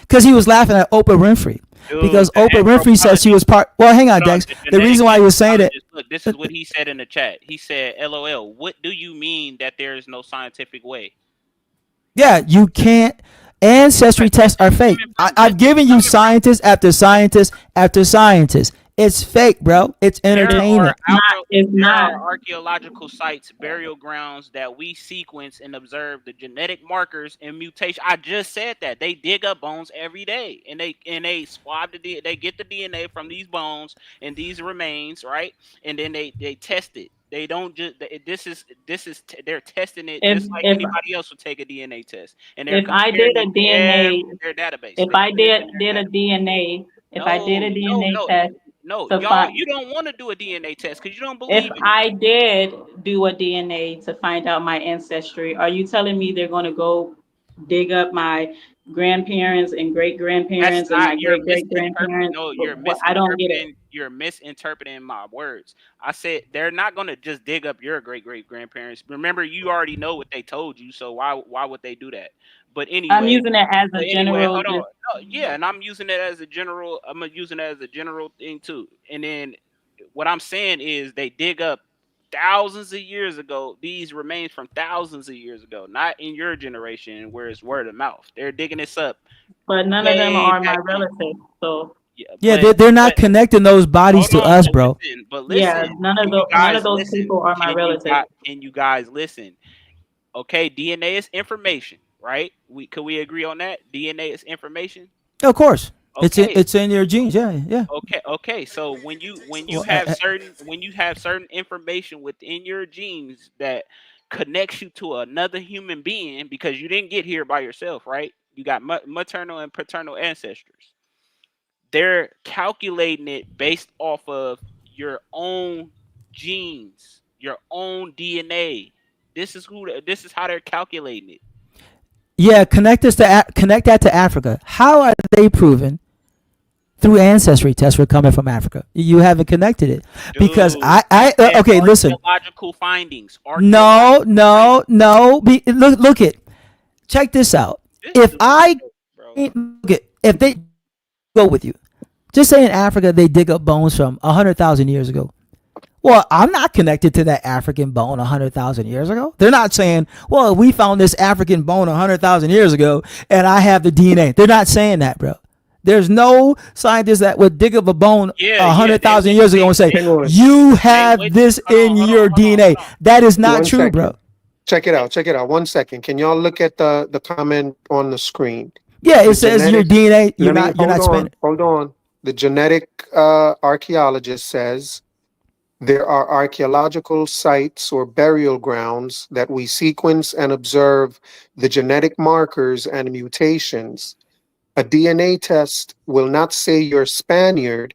Because he was laughing at Oprah Winfrey. Dude, because Oprah Winfrey said she was part. Well, hang on, Dex. The reason why he was saying that. Look, this is what he said in the chat. He said, "LOL. What do you mean that there is no scientific way?" Yeah, you can't. Ancestry tests are fake. I've given you scientists after scientists after scientists. It's fake, bro. It's entertainment. There are archaeological sites, burial grounds that we sequence and observe the genetic markers and mutation. I just said that they dig up bones every day, and they swab they get the DNA from these bones and these remains, right? And then they test it. They don't just. They're testing it just like anybody else would take a DNA test. And if I did a DNA, their database. If I did a DNA, test. No, y'all, you don't want to do a DNA test because you don't believe it. If I did do a DNA to find out my ancestry, are you telling me they're going to go dig up my grandparents and great grandparents and my great great grandparents? No, I don't get it. You're misinterpreting my words. I said they're not going to just dig up your great great grandparents. Remember, you already know what they told you, so why would they do that? But anyway, I'm using it as a general. Hold on. No, yeah, and I'm using it as a general. I'm using it as a general thing too. And then what I'm saying is they dig up thousands of years ago. These remains from thousands of years ago, not in your generation where it's word of mouth. They're digging this up. But none of them are my relatives. So yeah, they're not connecting those bodies to us, bro. But listen, yeah, none of those people are my relatives. Can you guys listen? Okay, DNA is information. Right? Could we agree on that? DNA is information. Of course, okay. It's in your genes. Yeah. Okay. So when you have certain information within your genes that connects you to another human being because you didn't get here by yourself, right? You got maternal and paternal ancestors. They're calculating it based off of your own genes, your own DNA. This is how they're calculating it. Yeah, connect that to Africa. How are they proven through ancestry tests we're coming from Africa? You haven't connected it. Dude, because okay, listen. Archaeological findings. No. Look it. Check this out. If they go with you, just say in Africa they dig up bones from 100,000 years ago. Well, I'm not connected to that African bone 100,000 years ago. They're not saying, well, we found this African bone 100,000 years ago and I have the DNA. They're not saying that, bro. There's no scientist that would dig up a bone 100,000 years ago and say, you have this in your DNA. That is not true, bro. Check it out. 1 second. Can y'all look at the comment on the screen? Yeah, it says your DNA. You're not spending. Hold on. The genetic archaeologist says, there are archaeological sites or burial grounds that we sequence and observe the genetic markers and mutations. A DNA test will not say you're Spaniard.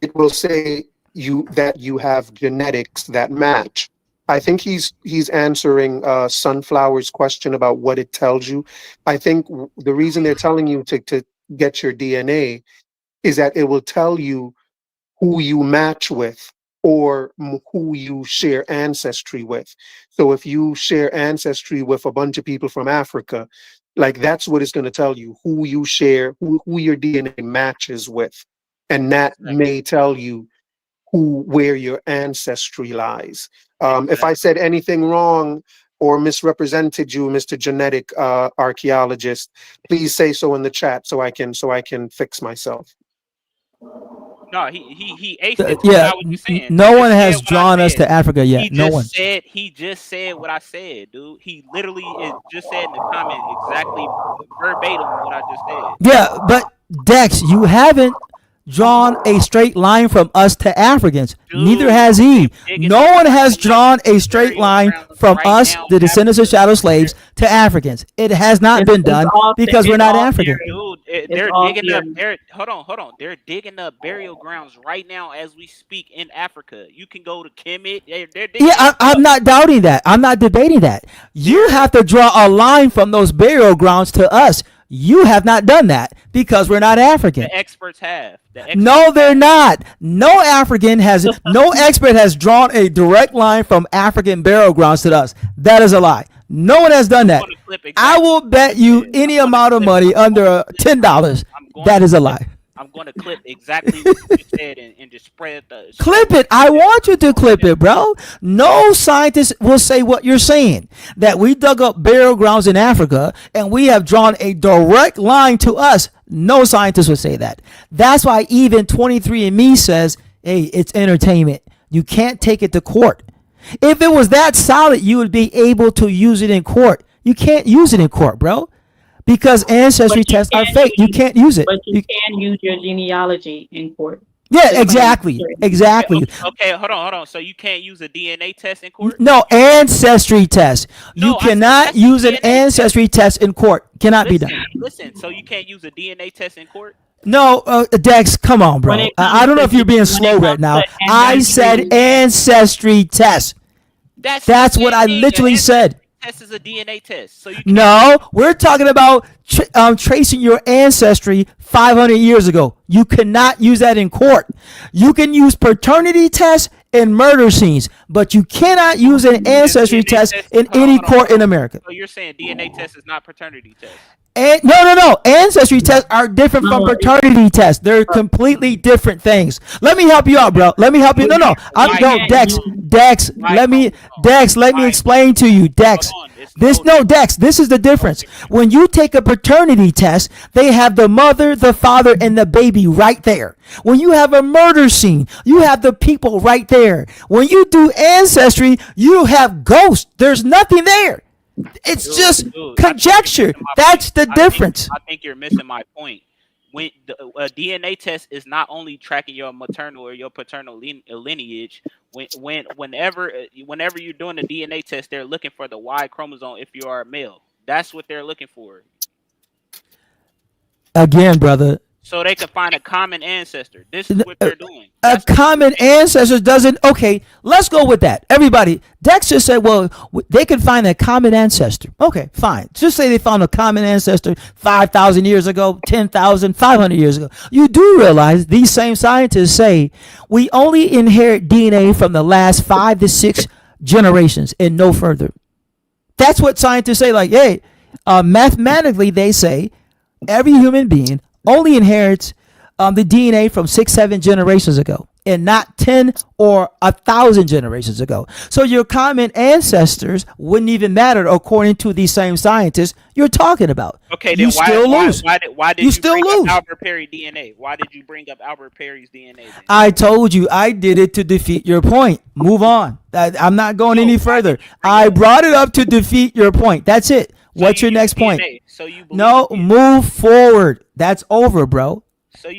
It will say that you have genetics that match. I think he's answering Sunflower's question about what it tells you. I think the reason they're telling you to get your DNA is that it will tell you who you match with or who you share ancestry with. So if you share ancestry with a bunch of people from Africa, like that's what it's going to tell you, who you share, who your DNA matches with. And that may tell you where your ancestry lies. If I said anything wrong or misrepresented you, Mr. Genetic Archaeologist, please say so in the chat so I can fix myself. No, he aced it. Yeah, no one has drawn us to Africa yet. He just said what I said, dude. He literally just said in the comment exactly verbatim what I just said. Yeah, but Dex, you haven't drawn a straight line from us to Africans. Dude, neither has he. No one has drawn a straight line from us, the descendants of shadow slaves, to Africans. It has not been done because we're not African. Dude, they're digging up. Hold on. They're digging up burial grounds right now as we speak in Africa. You can go to Kemet. I'm not doubting that. I'm not debating that. You have to draw a line from those burial grounds to us. You have not done that because we're not African. The experts have. No, they're not. No expert has drawn a direct line from African burial grounds to us. That is a lie. No one has done that. I will bet you any amount of money under $10. That is a lie. I'm going to clip exactly what you said and just spread the... Clip it. I want you to clip it, bro. No scientist will say what you're saying, that we dug up burial grounds in Africa and we have drawn a direct line to us. No scientist would say that. That's why even 23andMe says, hey, it's entertainment. You can't take it to court. If it was that solid, you would be able to use it in court. You can't use it in court, bro. Because ancestry tests are fake. You can't use it. But you can use your genealogy in court. Yeah, exactly. Exactly. Okay, hold on. So you can't use a DNA test in court? No, ancestry test. You cannot use an ancestry test in court. Cannot be done. Listen, so you can't use a DNA test in court? No, Dex, come on, bro. I don't know if you're being slow right now. I said ancestry test. That's what I literally said. Test is a DNA test. So no, we're talking about tracing your ancestry 500 years ago. You cannot use that in court. You can use paternity tests in murder scenes, but you cannot use an ancestry test in any court in America. So you're saying DNA test is not paternity test? No. Ancestry tests are different from paternity tests. They're completely different things. Let me help you out, bro. Let me help you. No. Dex. Let me explain to you, Dex. Dex, this is the difference. When you take a paternity test, they have the mother, the father, and the baby right there. When you have a murder scene, you have the people right there. When you do ancestry, you have ghosts. There's nothing there. It's just conjecture. That's the difference. I think you're missing my point. When a DNA test is not only tracking your maternal or your paternal lineage. Whenever you're doing a DNA test, they're looking for the Y chromosome if you are a male. That's what they're looking for. Again, brother. So they can find a common ancestor. This is what they're doing. A common ancestor doesn't... Okay, let's go with that. Everybody, Dex just said, well, they can find a common ancestor. Okay, fine. Just say they found a common ancestor 5,000 years ago, 10,000, 500 years ago. You do realize these same scientists say we only inherit DNA from the last 5 to 6 generations and no further. That's what scientists say. Like, hey, mathematically, they say every human being only inherits the DNA from 6, 7 generations ago, and not 10 or 1,000 generations ago. So your common ancestors wouldn't even matter according to these same scientists you're talking about. Okay, then why did you bring up Albert Perry DNA? Why did you bring up Albert Perry's DNA? Then? I told you I did it to defeat your point. Move on. I'm not going any further. I brought it up to defeat your point. That's it. What's your next point? No, move forward. That's over, bro.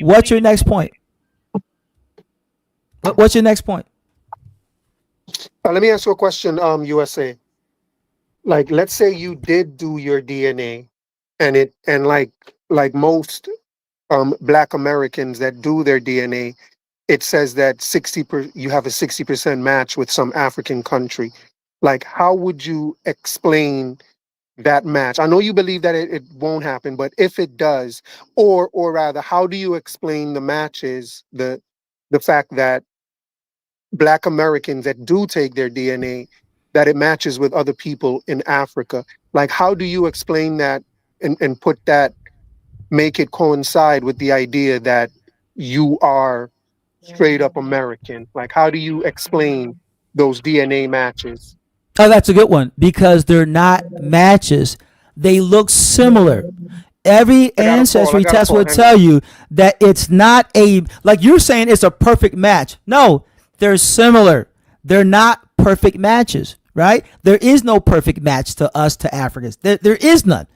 What's your next point? What's your next point? Let me ask you a question, USA. Like, let's say you did do your DNA, and like most Black Americans that do their DNA, it says that you have a 60% match with some African country. Like, how would you explain that match? I know you believe that it won't happen, but if it does, or rather, how do you explain the matches, the fact that Black Americans that do take their DNA, that it matches with other people in Africa? Like, how do you explain that and put that, make it coincide with the idea that you are straight up American? Like, how do you explain those DNA matches? Oh, that's a good one, because they're not matches. They look similar. Every ancestry test will tell you that it's not like you're saying it's a perfect match. No, they're similar. They're not perfect matches, right? There is no perfect match to us, to Africans. There is none.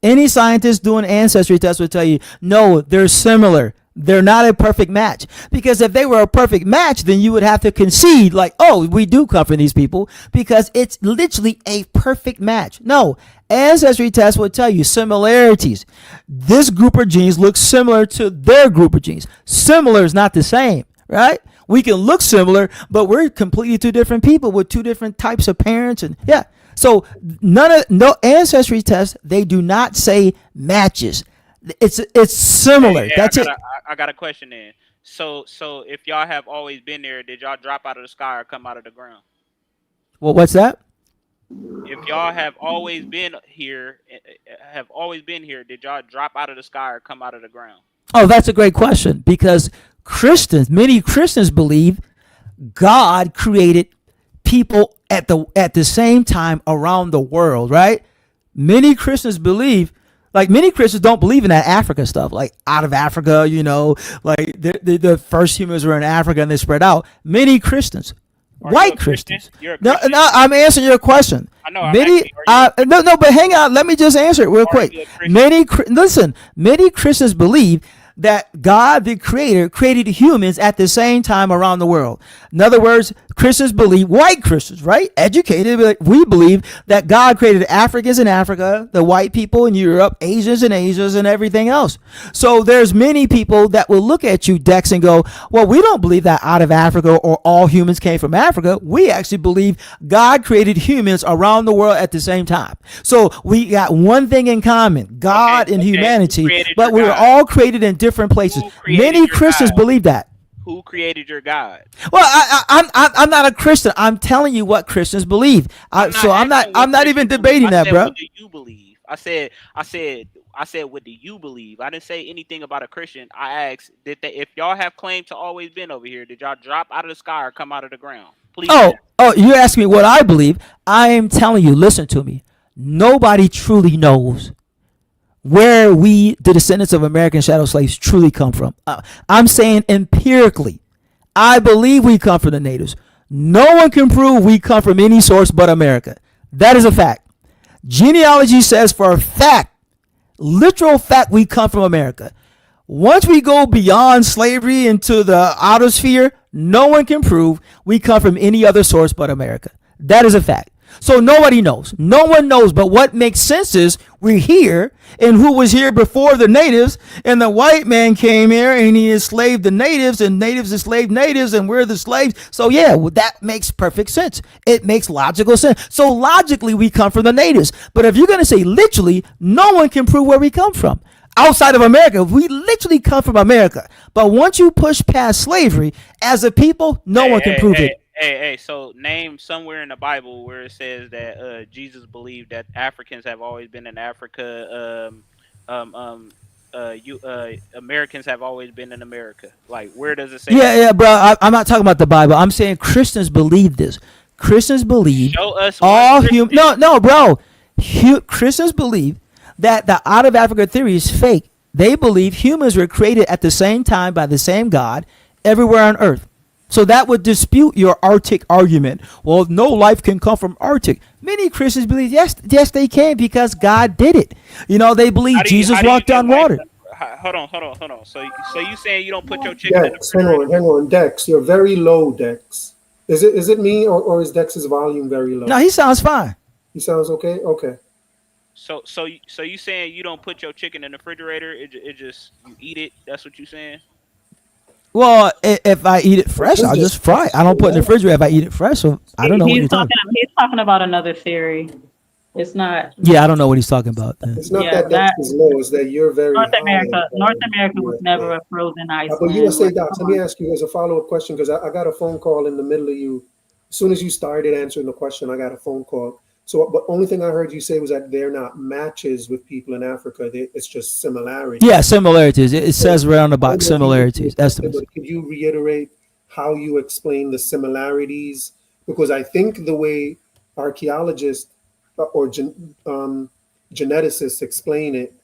Any scientist doing ancestry tests will tell you, no, they're similar. They're not a perfect match, because if they were a perfect match, then you would have to concede like, oh, we do come from these people, because it's literally a perfect match. No, ancestry tests will tell you similarities. This group of genes looks similar to their group of genes. Similar is not the same, right? We can look similar, but we're completely two different people with two different types of parents. And yeah, So no ancestry tests. They do not say matches. It's similar. Hey, That's it. I got a question then. So if y'all have always been there, did y'all drop out of the sky or come out of the ground? Well, what's that? If y'all have always been here, did y'all drop out of the sky or come out of the ground? Oh, that's a great question because many Christians believe God created people at the same time around the world, right? Many Christians don't believe in that Africa stuff, like out of Africa, like the first humans were in Africa and they spread out. Many Christians, white Christians. No, I'm answering your question. I know. No, but hang on. Let me just answer it real quick. Many Christians believe that God, the creator, created humans at the same time around the world. In other words, Christians believe, white Christians, right? Educated, we believe that God created Africans in Africa, the white people in Europe, Asians in Asia, and everything else. So there's many people that will look at you, Dex, and go, well, we don't believe that out of Africa or all humans came from Africa. We actually believe God created humans around the world at the same time. So we got one thing in common, God and humanity, but we're all created in different places. Many Christians believe that. Who created your God? Well, I'm not a Christian. I'm telling you what Christians believe. I'm not even debating that, bro. What do you believe? I said, what do you believe? I didn't say anything about a Christian. I asked, if y'all have claimed to always been over here, did y'all drop out of the sky or come out of the ground? Please. Oh, you asked me what I believe. I am telling you, listen to me. Nobody truly knows where the descendants of American shadow slaves truly come from. I'm saying empirically, I believe we come from the natives. No one can prove we come from any source but America. That is a fact. Genealogy says for a fact, literal fact, we come from America. Once we go beyond slavery into the outer sphere, no one can prove we come from any other source but America. That is a fact. So nobody knows. No one knows. But what makes sense is we're here, and who was here before the natives, and the white man came here and he enslaved the natives, and natives enslaved natives, and we're the slaves. So yeah, that makes perfect sense. It makes logical sense. So logically, we come from the natives. But if you're going to say literally, no one can prove where we come from. Outside of America, we literally come from America. But once you push past slavery, as a people, no one can prove it. Hey, so name somewhere in the Bible where it says that Jesus believed that Africans have always been in Africa, Americans have always been in America. Like, where does it say that? Yeah, bro, I'm not talking about the Bible. I'm saying Christians believe this. Christians believe Show us all humans. No, bro. Christians believe that the out of Africa theory is fake. They believe humans were created at the same time by the same God everywhere on earth. So that would dispute your Arctic argument. Well, no life can come from Arctic. Many Christians believe, yes, they can, because God did it. They believe Jesus walked on water. Hold on. So you saying you don't put your chicken in the Dex, hang on, Dex. You're very low, Dex. Is it me or is Dex's volume very low? No, he sounds fine. He sounds okay? Okay. So you saying you don't put your chicken in the refrigerator? It just, you eat it? That's what you saying? Well, if I eat it fresh, I'll just fry it. I don't put it in the refrigerator if I eat it fresh. So I don't know what you're talking about. He's talking about another theory. It's not. Yeah, I don't know what he's talking about. It's not that Dex is low. It's that you're very North America was never a frozen Iceland. But USA Docs, let me ask you as a follow-up question, because I got a phone call in the middle of you. As soon as you started answering the question, I got a phone call. So, but only thing I heard you say was that they're not matches with people in Africa. It's just similarities. Yeah, similarities. It says right on the box, similarities. Estimates. Could you reiterate how you explain the similarities? Because I think the way archaeologists or geneticists explain it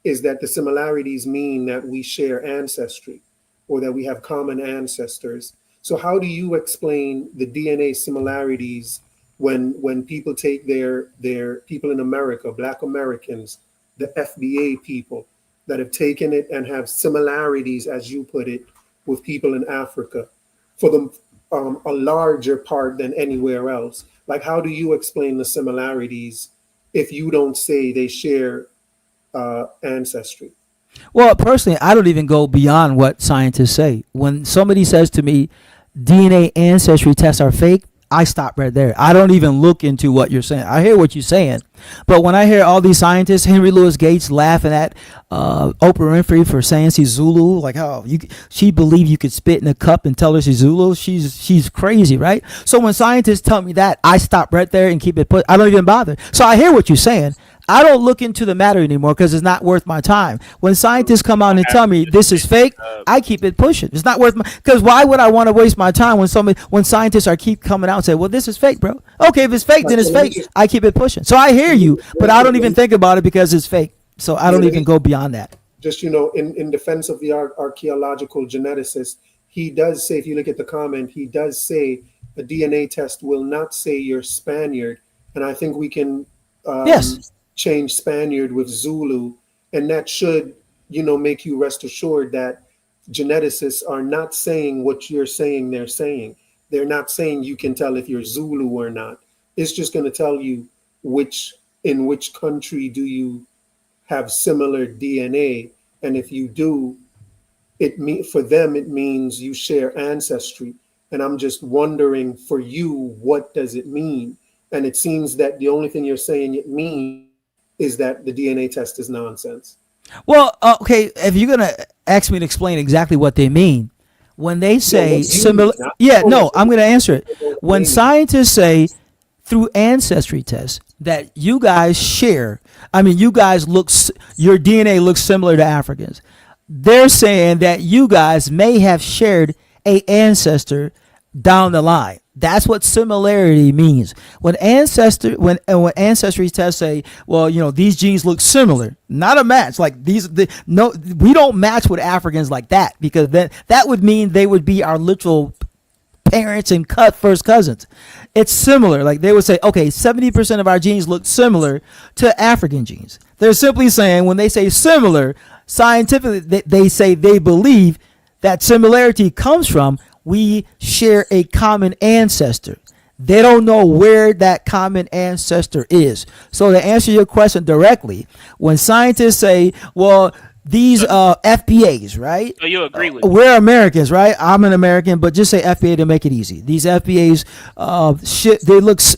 is that the similarities mean that we share ancestry or that we have common ancestors. So how do you explain the DNA similarities when people take their people in America, Black Americans, the FBA people that have taken it and have similarities, as you put it, with people in Africa for them a larger part than anywhere else? Like, how do you explain the similarities if you don't say they share ancestry? Well, personally, I don't even go beyond what scientists say. When somebody says to me, DNA ancestry tests are fake, I stop right there. I don't even look into what you're saying. I hear what you're saying, but when I hear all these scientists, Henry Louis Gates laughing at Oprah Winfrey for saying she's Zulu, like how she believed you could spit in a cup and tell her she's Zulu. She's crazy, right? So when scientists tell me that, I stop right there and keep it put. I don't even bother. So I hear what you're saying. I don't look into the matter anymore because it's not worth my time. When scientists come out and tell me this is fake, I keep it pushing. It's not worth my, because why would I want to waste my time when scientists are keep coming out and say, well, this is fake, bro. Okay, if it's fake, then it's fake. I keep it pushing. So I hear you, but I don't even think about it because it's fake. So I don't even go beyond that. Just, in defense of the archaeological geneticist, he does say, if you look at the comment, he does say a DNA test will not say you're Spaniard. And I think we can yes, change Spaniard with Zulu, and that should, make you rest assured that geneticists are not saying what you're saying they're saying. They're not saying you can tell if you're Zulu or not. It's just going to tell you in which country do you have similar DNA, and if you do, for them it means you share ancestry. And I'm just wondering, for you, what does it mean? And it seems that the only thing you're saying it means is that the DNA test is nonsense. Well, okay, if you're going to ask me to explain exactly what they mean, when they say similar, I'm going to answer it. When scientists say through ancestry tests that you guys share, you guys your DNA looks similar to Africans. They're saying that you guys may have shared a ancestor down the line. That's what similarity means. When ancestry tests say, well, these genes look similar, not a match. Like we don't match with Africans like that, because that would mean they would be our literal parents and first cousins. It's similar. Like they would say, okay, 70% of our genes look similar to African genes. They're simply saying, when they say similar, scientifically, they say they believe that similarity comes from we share a common ancestor. They don't know where that common ancestor is. So to answer your question directly, when scientists say, well, these FBAs, right? So you agree with we're Americans, right? I'm an American, but just say FBA to make it easy. These FBAs,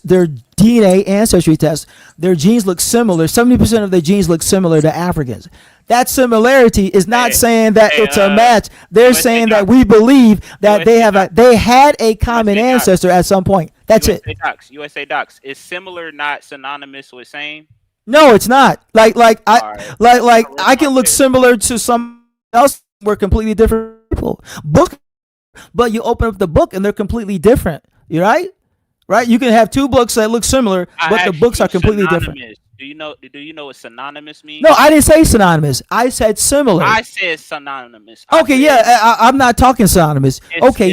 their DNA ancestry tests, their genes look similar. 70% of their genes look similar to Africans. That similarity is not saying that it's a match. They're saying that we believe that they had a common ancestor at some point. That's it. USA Docs. Is similar not synonymous with same? No, it's not. I can look similar to some else. We're completely different people. But you open up the book and they're completely different. You right? Right? You can have two books that look similar, but the books are completely different. Do you know what synonymous means? No, I didn't say synonymous. I said similar. I said synonymous. I'm not talking synonymous.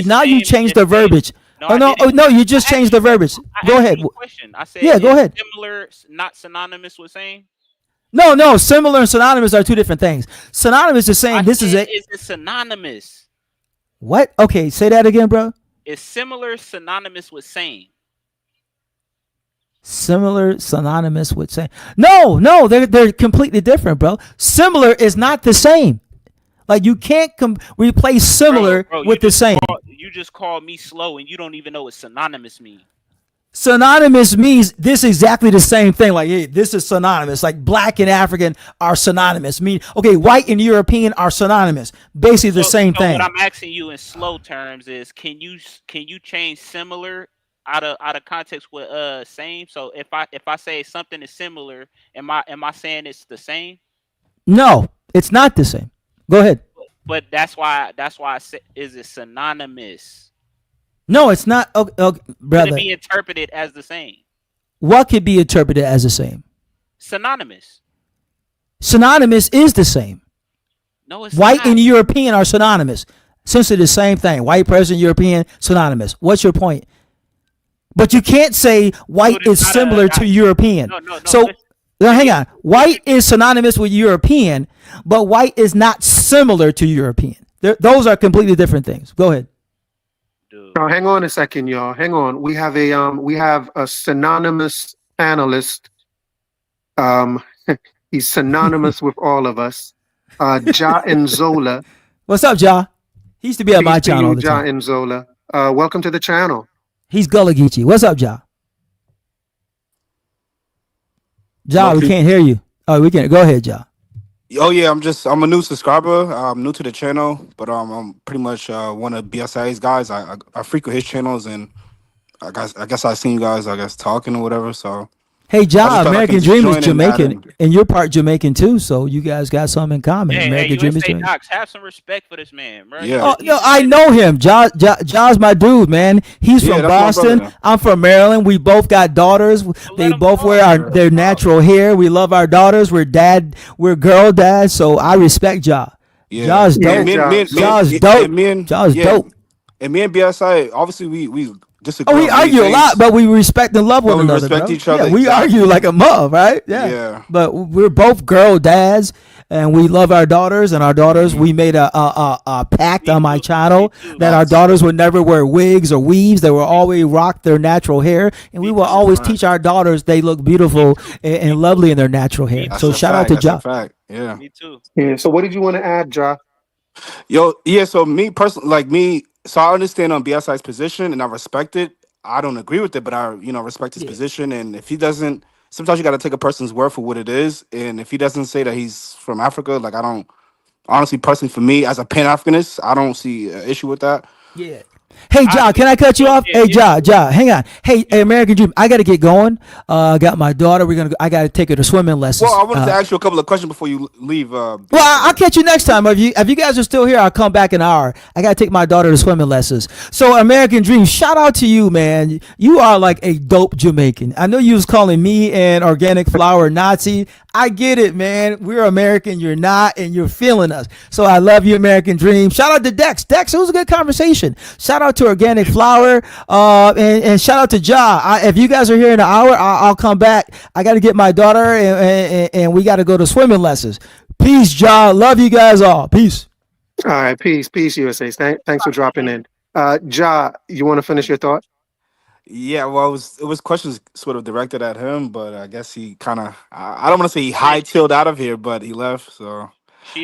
Now you changed the verbiage. No, you just changed the verbiage. Go ahead. Question. I said, go ahead. Similar, not synonymous with same. No, similar and synonymous are two different things. Synonymous is saying this is it. Is it synonymous? What? Okay, say that again, bro. Is similar synonymous with same? Similar synonymous with same? No, they're completely different, bro. Similar is not the same. Like you can't replace similar with the same. You just called me slow, and you don't even know what synonymous means. Synonymous means this is exactly the same thing. Like, hey, this is synonymous. Like black and African are synonymous. White and European are synonymous. Basically the same thing. What I'm asking you in slow terms is, can you change similar out of context with same? So if I say something is similar, am I saying it's the same? No, it's not the same. Go ahead. But that's why I said, is it synonymous? No, it's not. Brother. Could it be interpreted as the same? What could be interpreted as the same? Synonymous. Synonymous is the same. No, it's White not. and European are synonymous. Essentially the same thing. White person, European, synonymous. What's your point? But you can't say white is similar to European. No, hang on. White is synonymous with European, but white is not similar to European. Those are completely different things. Go ahead. Now, hang on a second, y'all. Hang on. We have a synonymous panelist. He's synonymous with all of us. Ja Nzola. What's up, Ja? He used to be on my channel all the Ja time. Nzola. Welcome to the channel. He's Gullah Geechee. What's up, Ja? Ja, we Lucky. can't hear you. Oh, we can't. Go ahead, Ja. Oh yeah, I'm a new subscriber. I'm new to the channel, but I'm pretty much one of BSI's guys. I frequent his channels, and I guess I seen you guys talking or whatever. So Hey, I Ja, just thought I can American just Dream is join and add Jamaican, in. and you're part Jamaican too, so you guys got something in common. Hey, American Dream is USA Jamaican. Docs, have some respect for this man, bro. Yeah. Oh no, I know him. Ja's my dude, man. He's Yeah, from that's my Boston. brother. I'm from Maryland. We both got daughters. They both wear their natural hair. We love our daughters. We're girl dads. So I respect Ja. Yeah. Ja's Yeah, dope. me and Ja's yeah, dope. and me and Ja's yeah, dope. and me and BSI obviously we disagree Oh, we on many argue a lot, things, but we respect and love but one we another, respect bro. each Yeah, other we argue exactly. like a mug, right? Yeah. Yeah. But we're both girl dads, and we love our daughters. And our daughters, we made a pact on my channel that our daughters would never wear wigs or weaves. They will always rock their natural hair, and we will always teach our daughters they look beautiful and lovely in their natural hair. That's So a shout out fact. to That's a Ja. fact. Yeah. Me too. Yeah. So what did you want to add, Ja? Yo, yeah. So me personally, like me, so I understand on BSI's position, and I respect it. I don't agree with it, but I, respect his position. And if he doesn't, sometimes you got to take a person's word for what it is. And if he doesn't say that he's from Africa, like I don't, honestly, personally, for me as a Pan Africanist, I don't see an issue with that. Yeah. Hey, Ja, can I cut you off? Hey, Ja, hang on. Hey, American Dream, I got to get going. I got my daughter. I got to take her to swimming lessons. Well, I wanted to ask you a couple of questions before you leave. Well, I'll catch you next time. If you guys are still here, I'll come back an hour. I gotta take my daughter to swimming lessons. So, American Dream, shout out to you, man. You are like a dope Jamaican. I know you was calling me and Organic Flower Nazi. I get it, man. We're American. You're not, and you're feeling us. So I love you, American Dream. Shout out to Dex. Dex, it was a good conversation. Shout out to Organic Flower, and shout out to Ja. If you guys are here in an hour, I'll come back. I got to get my daughter, and we got to go to swimming lessons. Peace, Ja. Love you guys all. Peace. All right. Peace, USA. Thanks for dropping in. Ja, you want to finish your thought? Yeah, well, it was questions sort of directed at him, but I guess he kind of I don't want to say he hightailed out of here, but he left. So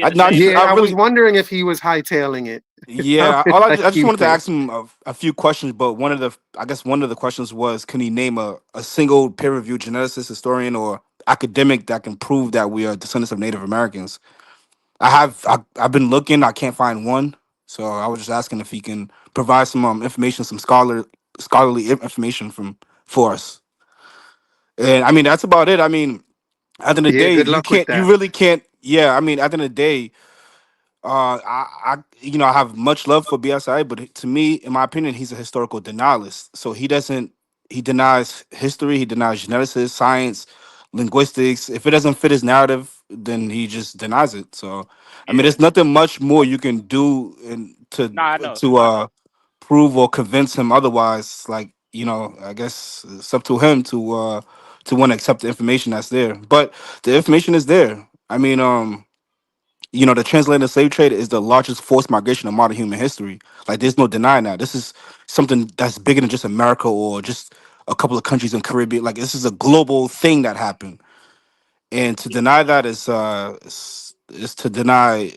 I I was really wondering if he was hightailing it. yeah. Sounded I like just he wanted to was. ask him a few questions, but one of the questions was, can he name a single peer reviewed geneticist, historian, or academic that can prove that we are descendants of Native Americans? I've been looking, I can't find one, so I was just asking if he can provide some information, some scholarly information for us. And I mean, that's about it. I mean, at the end of the Yeah, day, good luck with you that. really can't. Yeah, I mean, at the end of the day, I have much love for BSI, but to me, in my opinion, he's a historical denialist. So he denies history, he denies geneticists, science, linguistics. If it doesn't fit his narrative, then he just denies it. So I mean, there's nothing much more you can do I know. to prove or convince him otherwise. Like, I guess it's up to him to want to accept the information that's there. But the information is there. I mean, the transatlantic slave trade is the largest forced migration of modern human history. Like, there's no denying that. This is something that's bigger than just America or just a couple of countries in Caribbean. Like, this is a global thing that happened. And to deny that is to deny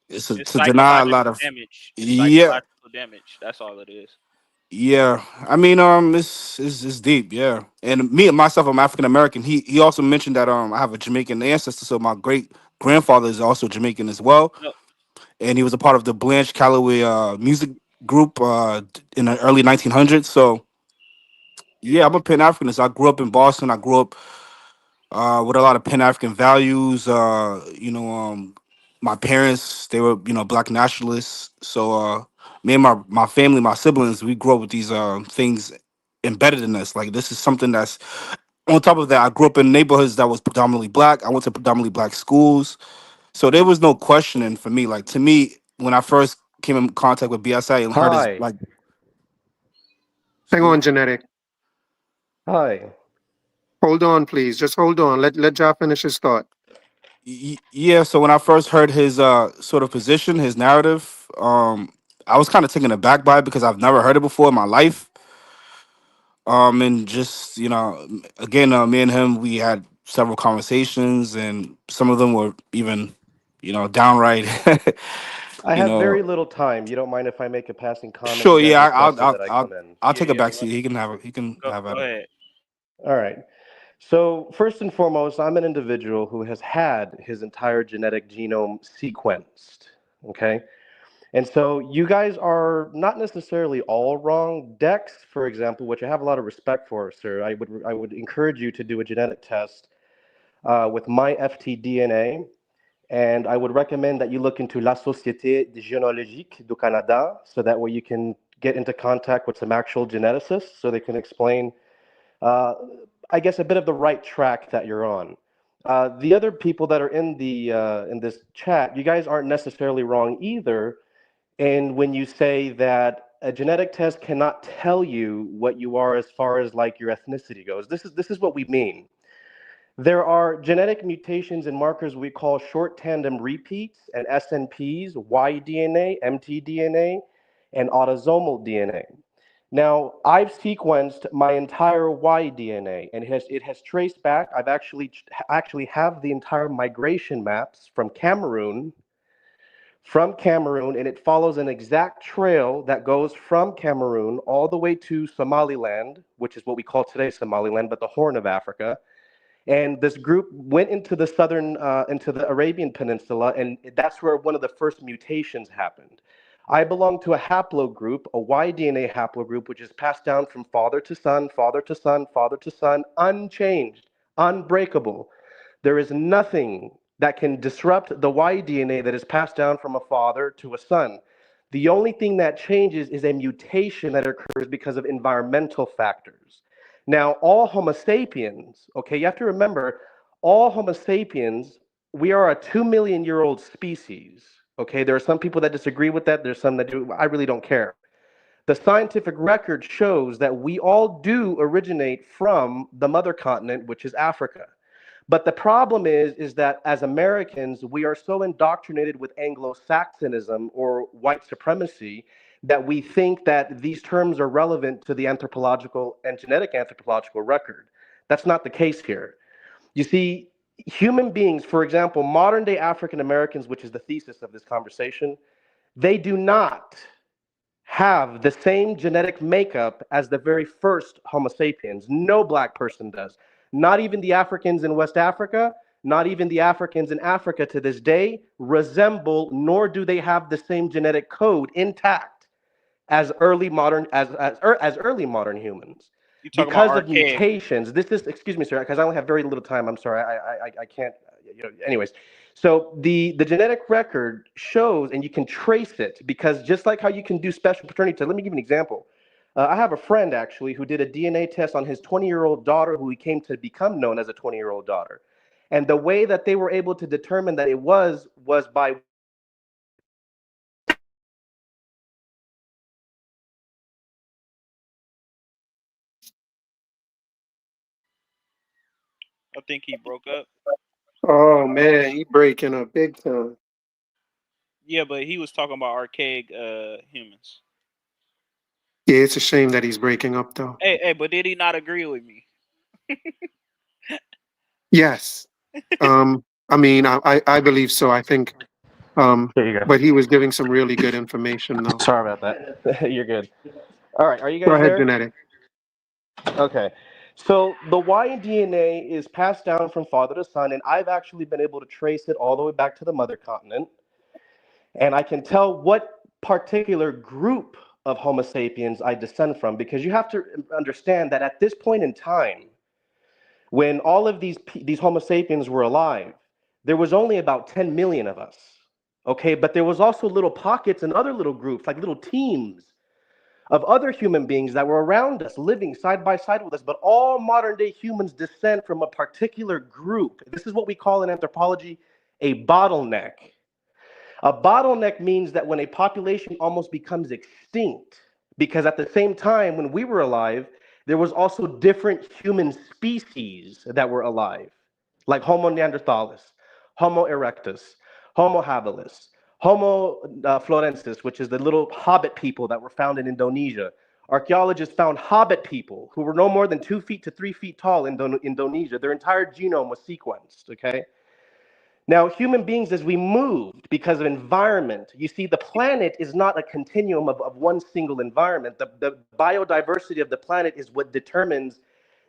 It's to deny a psychological lot of damage. It's yeah. psychological damage. That's all it is. Yeah, I mean, it's deep, yeah. And me and myself, I'm African American. He also mentioned that I have a Jamaican ancestor, so my great grandfather is also Jamaican as well, Yep. and he was a part of the Blanche Calloway music group in the early 1900s. So yeah, I'm a Pan Africanist. I grew up in Boston. I grew up with a lot of Pan African values. My parents, they were Black nationalists. So me and my family, my siblings, we grew up with these things embedded in us. Like, this is something that's on top of that. I grew up in neighborhoods that was predominantly Black. I went to predominantly Black schools, so there was no questioning for me. Like, to me, when I first came in contact with BSI and heard his Hi. like, Hang on, Genetic. Hi. Hold on, please. Just hold on. Let Ja finish his thought. yeah. So when I first heard his sort of position, his narrative, I was kind of taken aback by it because I've never heard it before in my life. And just again, me and him, we had several conversations, and some of them were even, downright I You have very know, little time. You don't mind if I make a passing comment? You sure, guys yeah, requested that I come in. I'll Yeah, take a yeah. back seat. He can have at Go it. ahead. All right. So, first and foremost, I'm an individual who has had his entire genetic genome sequenced. Okay. And so, you guys are not necessarily all wrong. Dex, for example, which I have a lot of respect for, sir, I would encourage you to do a genetic test with my FTDNA. And I would recommend that you look into La Société Généalogique du Canada so that way you can get into contact with some actual geneticists so they can explain, uh, I guess, a bit of the right track that you're on. The other people that are in this chat, you guys aren't necessarily wrong either. And when you say that a genetic test cannot tell you what you are as far as like your ethnicity goes, this is what we mean. There are genetic mutations and markers we call short tandem repeats and SNPs, Y-DNA, mtDNA, and autosomal DNA. Now, I've sequenced my entire Y-DNA, and it has traced back. I've actually have the entire migration maps from Cameroon, and it follows an exact trail that goes from Cameroon all the way to Somaliland, which is what we call today Somaliland, but the Horn of Africa. And this group went into into the Arabian Peninsula, and that's where one of the first mutations happened. I belong to a haplogroup, a Y-DNA haplogroup, which is passed down from father to son, father to son, father to son, unchanged, unbreakable. There is nothing that can disrupt the Y-DNA that is passed down from a father to a son. The only thing that changes is a mutation that occurs because of environmental factors. Now, all Homo sapiens, okay, you have to remember, all Homo sapiens, we are a 2 million-year-old species, okay? There are some people that disagree with that. There's some that do. I really don't care. The scientific record shows that we all do originate from the mother continent, which is Africa. But the problem is that as Americans, we are so indoctrinated with Anglo-Saxonism or white supremacy that we think that these terms are relevant to the anthropological and genetic anthropological record. That's not the case here. You see, human beings, for example, modern day African Americans, which is the thesis of this conversation, they do not have the same genetic makeup as the very first Homo sapiens. No black person does. Not even the Africans in West Africa, not even the Africans in Africa to this day resemble, nor do they have the same genetic code intact as early modern humans. You talking about Because of archaic? mutations, this is, excuse me, sir, because I only have very little time. I'm sorry, I can't, anyways. So the genetic record shows, and you can trace it, because just like how you can do special paternity tests, let me give you an example. I have a friend actually who did a DNA test on his 20-year-old daughter, who he came to become known as a 20-year-old daughter. And the way that they were able to determine that it was by I think he broke up. Oh man, he breaking up big time. Yeah, but he was talking about archaic humans. Yeah, it's a shame that he's breaking up though. Hey, but did he not agree with me? Yes. I mean, I believe so. I think, There you go. but he was giving some really good information though. Sorry about that. You're good. All right, are you Go guys ahead, there? genetic. Okay. So the Y-DNA is passed down from father to son, and I've actually been able to trace it all the way back to the mother continent. And I can tell what particular group of Homo sapiens I descend from, because you have to understand that at this point in time, when all of these Homo sapiens were alive, there was only about 10 million of us. Okay, but there was also little pockets and other little groups, like little teams of other human beings that were around us, living side by side with us. But all modern day humans descend from a particular group. This is what we call in anthropology a bottleneck. A bottleneck means that when a population almost becomes extinct, because at the same time when we were alive, there was also different human species that were alive, like Homo neanderthalis, Homo erectus, Homo habilis, Homo florensis, which is the little hobbit people that were found in Indonesia. Archaeologists found hobbit people who were no more than 2 feet to 3 feet tall in Indonesia. Their entire genome was sequenced, okay? Now, human beings, as we moved because of environment, you see, the planet is not a continuum of one single environment. The biodiversity of the planet is what determines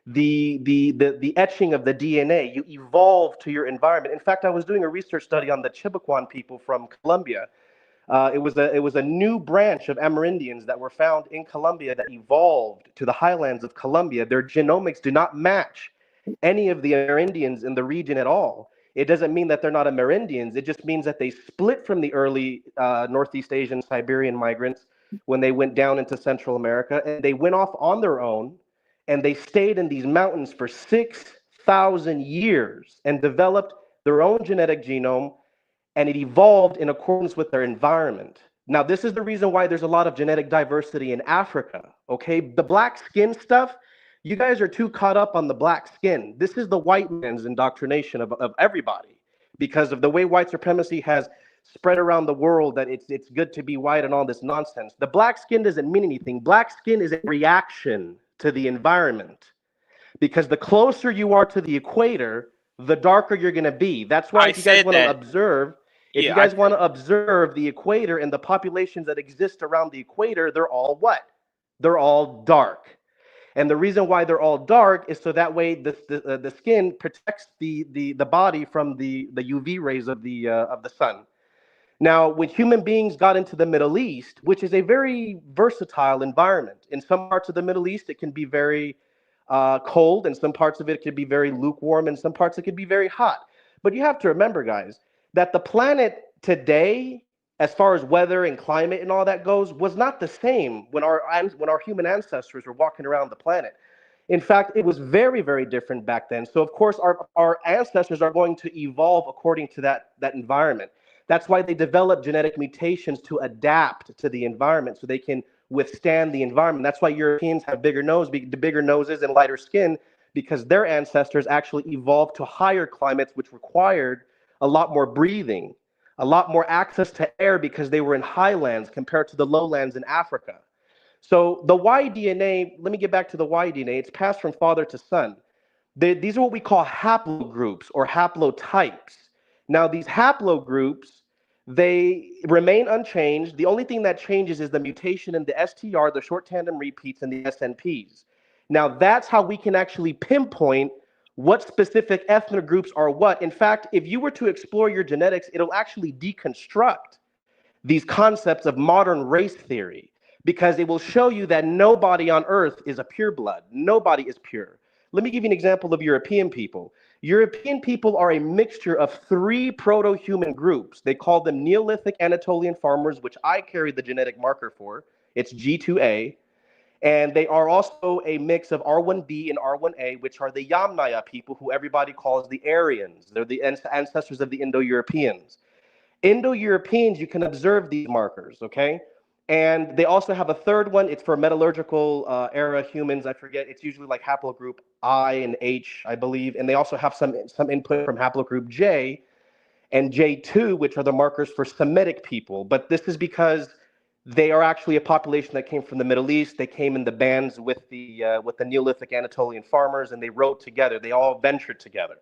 the etching of the DNA. You evolve to your environment. In fact, I was doing a research study on the Chibouquan people from Colombia. It was a new branch of Amerindians that were found in Colombia that evolved to the highlands of Colombia. Their genomics do not match any of the Amerindians in the region at all. It doesn't mean that they're not Amerindians. It just means that they split from the early Northeast Asian Siberian migrants when they went down into Central America, and they went off on their own, and they stayed in these mountains for 6,000 years and developed their own genetic genome, and it evolved in accordance with their environment. Now, this is the reason why there's a lot of genetic diversity in Africa, okay? The black skin stuff, you guys are too caught up on the black skin. This is the white man's indoctrination of everybody, because of the way white supremacy has spread around the world, that it's good to be white and all this nonsense. The black skin doesn't mean anything. Black skin is a reaction to the environment, because the closer you are to the equator, the darker you're going to be. That's why if you guys want to observe, if you guys want to observe the equator and the populations that exist around the equator, they're all what? They're all dark. And the reason why they're all dark is so that way the skin protects the body from the UV rays of the sun. Now, when human beings got into the Middle East, which is a very versatile environment, in some parts of the Middle East, it can be very cold, and some parts of it could be very lukewarm, and some parts it could be very hot. But you have to remember, guys, that the planet today, as far as weather and climate and all that goes, was not the same when our human ancestors were walking around the planet. In fact, it was very, very different back then. So, of course, our ancestors are going to evolve according to that environment. That's why they develop genetic mutations to adapt to the environment so they can withstand the environment. That's why Europeans have bigger noses and lighter skin, because their ancestors actually evolved to higher climates, which required a lot more breathing, a lot more access to air, because they were in highlands compared to the lowlands in Africa. So the Y DNA, let me get back to the Y DNA. It's passed from father to son. These are what we call haplogroups or haplotypes. Now, these haplogroups, they remain unchanged. The only thing that changes is the mutation in the STR, the short tandem repeats, and the SNPs. Now, that's how we can actually pinpoint what specific ethnic groups are what. In fact, if you were to explore your genetics, it'll actually deconstruct these concepts of modern race theory, because it will show you that nobody on earth is a pureblood. Nobody is pure. Let me give you an example of European people. European people are a mixture of 3 proto-human groups. They call them Neolithic Anatolian farmers, which I carry the genetic marker for. It's G2A. And they are also a mix of R1b and R1a, which are the Yamnaya people, who everybody calls the Aryans. They're the ancestors of the Indo-Europeans. Indo-Europeans, you can observe these markers, okay? And they also have a third one. It's for metallurgical era humans. I forget. It's usually like haplogroup I and H, I believe. And they also have some input from haplogroup J and J2, which are the markers for Semitic people. But this is because they are actually a population that came from the Middle East. They came in the bands with the Neolithic Anatolian farmers, and they rode together. They all ventured together.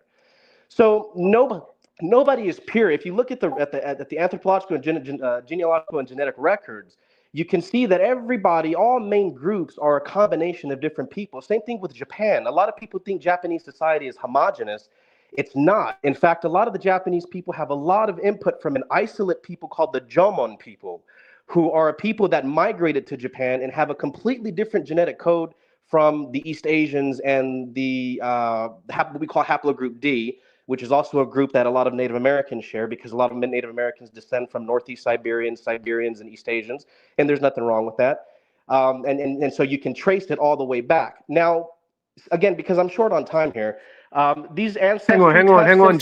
So nobody is pure. If you look at the anthropological and genealogical and genetic records, you can see that everybody, all main groups, are a combination of different people. Same thing with Japan. A lot of people think Japanese society is homogenous. It's not. In fact, a lot of the Japanese people have a lot of input from an isolate people called the Jomon people, who are people that migrated to Japan and have a completely different genetic code from the East Asians and the what we call haplogroup D, which is also a group that a lot of Native Americans share, because a lot of Native Americans descend from Northeast Siberians, and East Asians, and there's nothing wrong with that. And so you can trace it all the way back. Now, again, because I'm short on time here, these ancestry Hang on,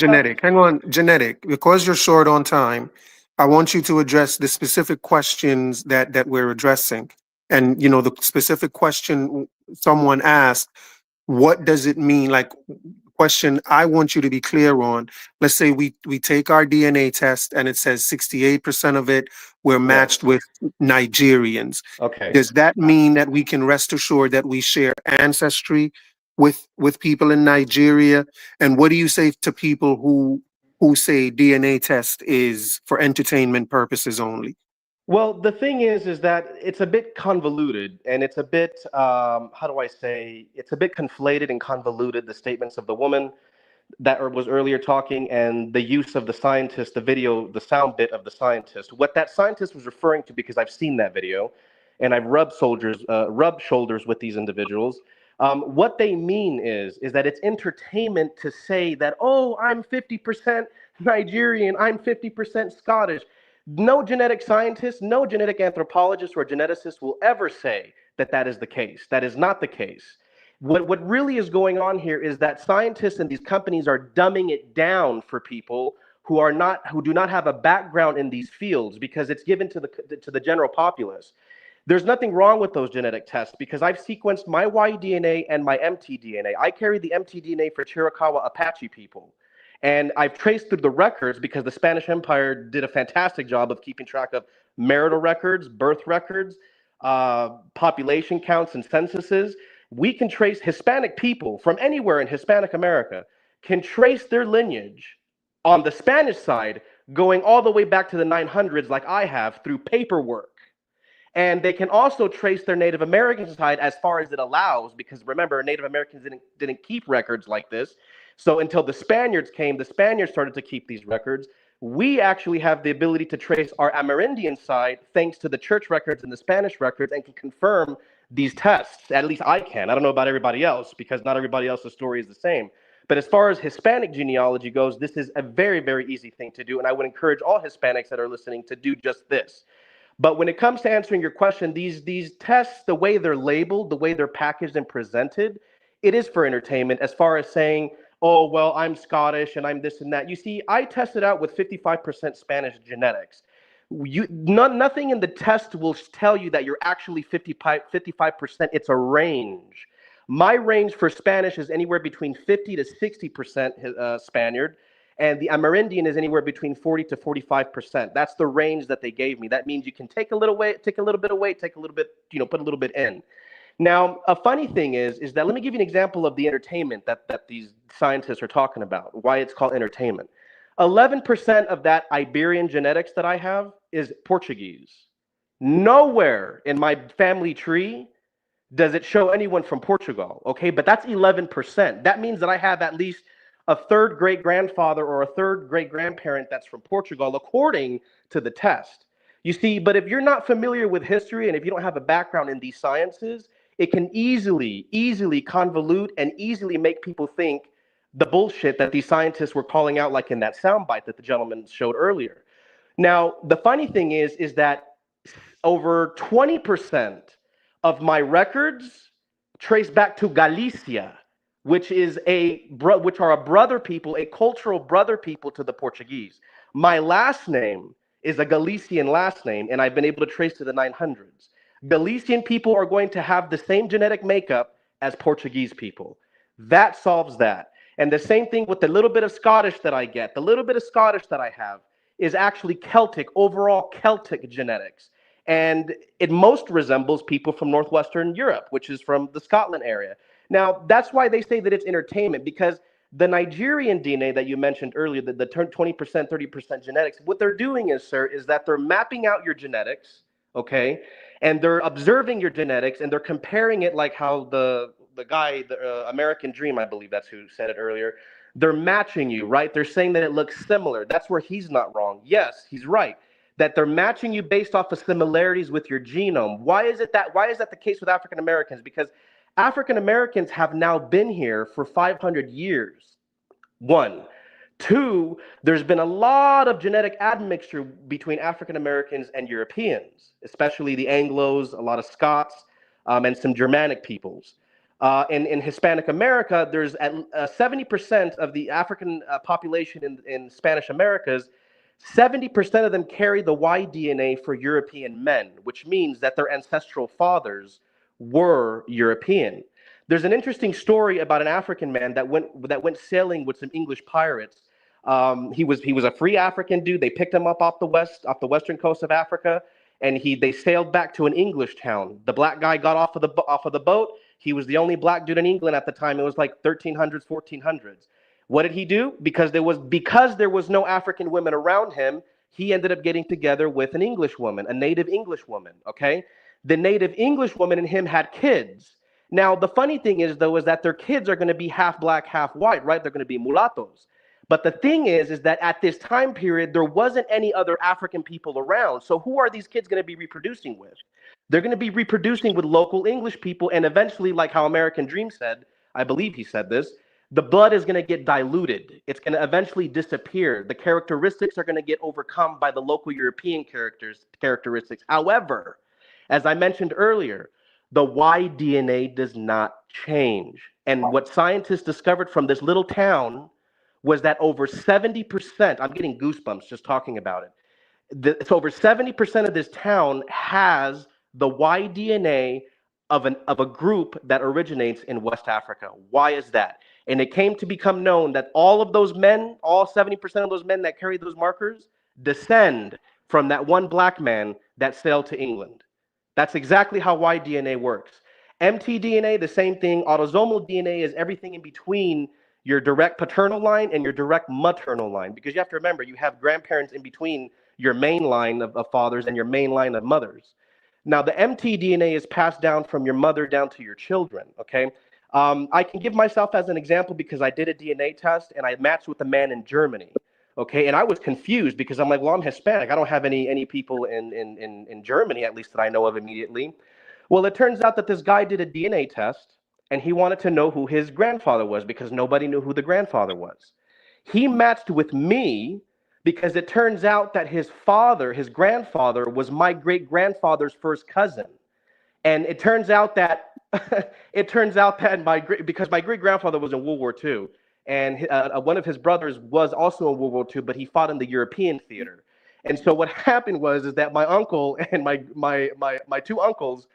genetic. Because you're short on time, I want you to address the specific questions that we're addressing. And, you know, the specific question someone asked, what does it mean? Like, question I want you to be clear on. Let's say we take our DNA test and it says 68% of it we're matched with Nigerians. Okay. Does that mean that we can rest assured that we share ancestry with people in Nigeria? And what do you say to people who who say DNA test is for entertainment purposes only? Well, the thing is that it's a bit convoluted, and it's a bit, how do I say, it's a bit conflated and convoluted, the statements of the woman that was earlier talking and the use of the scientist, the video, the sound bit of the scientist. What that scientist was referring to, because I've seen that video, and I've rubbed shoulders with these individuals. What they mean is that it's entertainment to say that, oh, I'm 50% Nigerian, I'm 50% Scottish. No genetic scientist, no genetic anthropologist or geneticist will ever say that that is the case. That is not the case. What really is going on here is that scientists and these companies are dumbing it down for people who do not have a background in these fields, because it's given to the general populace. There's nothing wrong with those genetic tests, because I've sequenced my Y-DNA and my mtDNA. I carry the mtDNA for Chiricahua Apache people. And I've traced through the records, because the Spanish Empire did a fantastic job of keeping track of marital records, birth records, population counts, and censuses. We can trace Hispanic people from anywhere in Hispanic America, can trace their lineage on the Spanish side, going all the way back to the 900s, like I have, through paperwork. And they can also trace their Native American side as far as it allows, because remember, Native Americans didn't keep records like this. So until the Spaniards came, the Spaniards started to keep these records. We actually have the ability to trace our Amerindian side thanks to the church records and the Spanish records, and can confirm these tests. At least I can. I don't know about everybody else, because not everybody else's story is the same. But as far as Hispanic genealogy goes, this is a very, very easy thing to do. And I would encourage all Hispanics that are listening to do just this. But when it comes to answering your question, these tests, the way they're labeled, the way they're packaged and presented, it is for entertainment, as far as saying, oh, well, I'm Scottish and I'm this and that. You see, I tested out with 55% Spanish genetics. Nothing in the test will tell you that you're actually 55%. It's a range. My range for Spanish is anywhere between 50 to 60% Spaniard, and the Amerindian is anywhere between 40 to 45%. That's the range that they gave me. That means you can take a little weight, take a little bit of weight, take a little bit, put a little bit in. Now, a funny thing is that, let me give you an example of the entertainment that these scientists are talking about, why it's called entertainment. 11% of that Iberian genetics that I have is Portuguese. Nowhere in my family tree does it show anyone from Portugal, okay? But that's 11%. That means that I have at least a third great-grandfather or a third great-grandparent that's from Portugal, according to the test. You see, but if you're not familiar with history and if you don't have a background in these sciences, it can easily convolute and easily make people think the bullshit that these scientists were calling out, like in that soundbite that the gentleman showed earlier. Now, the funny thing is that over 20% of my records trace back to Galicia, which are a brother people, a cultural brother people to the Portuguese. My last name is a Galician last name, and I've been able to trace to the 900s. Galician people are going to have the same genetic makeup as Portuguese people. That solves that. And the same thing with the little bit of Scottish that I get. The little bit of Scottish that I have is actually Celtic, overall Celtic genetics. And it most resembles people from Northwestern Europe, which is from the Scotland area. Now, that's why they say that it's entertainment, because the Nigerian DNA that you mentioned earlier, the 20%, 30% genetics, what they're doing is, sir, is that they're mapping out your genetics, okay? And they're observing your genetics, and they're comparing it like how the guy, the American Dream, I believe that's who said it earlier, they're matching you, right? They're saying that it looks similar. That's where he's not wrong. Yes, he's right. That they're matching you based off of similarities with your genome. Why is that the case with African Americans? Because African Americans have now been here for 500 years. One. Two, there's been a lot of genetic admixture between African Americans and Europeans, especially the Anglos, a lot of Scots, and some Germanic peoples. In Hispanic America, there's 70% of the African population in Spanish Americas. 70% of them carry the Y DNA for European men, which means that their ancestral fathers were European. There's an interesting story about an African man that went sailing with some English pirates. He was a free African dude. They picked him up off the western coast of Africa, and they sailed back to an English town. The black guy got off of the boat. He was the only black dude in England at the time. It was like 1300s, 1400s. What did he do? Because there was no African women around him, he ended up getting together with an English woman, a native English woman, okay? The native English woman and him had kids. Now, the funny thing is, though, is that their kids are going to be half black, half white, right? They're going to be mulattoes. But the thing is that at this time period, there wasn't any other African people around. So who are these kids going to be reproducing with? They're going to be reproducing with local English people. And eventually, like how American Dream said, I believe he said this, the blood is going to get diluted. It's going to eventually disappear. The characteristics are going to get overcome by the local European characteristics. However, as I mentioned earlier, the Y DNA does not change. And what scientists discovered from this little town was that over 70%, I'm getting goosebumps just talking about it. It's over 70% of this town has the Y DNA of a group that originates in West Africa. Why is that? And it came to become known that all of those men, all 70% of those men that carry those markers, descend from that one black man that sailed to England. That's exactly how Y DNA works. mtDNA, the same thing. Autosomal DNA is everything in between your direct paternal line and your direct maternal line, because you have to remember, you have grandparents in between your main line of fathers and your main line of mothers. Now, the mtDNA is passed down from your mother down to your children, okay? I can give myself as an example because I did a DNA test and I matched with a man in Germany, okay? And I was confused because I'm like, well, I'm Hispanic. I don't have any people in Germany, at least that I know of immediately. Well, it turns out that this guy did a DNA test and he wanted to know who his grandfather was because nobody knew who the grandfather was. He matched with me because it turns out that his father, his grandfather, was my great-grandfather's first cousin. And it turns out that because my great-grandfather was in World War II, and one of his brothers was also in World War II, but he fought in the European theater. And so what happened is that my uncle and my two uncles,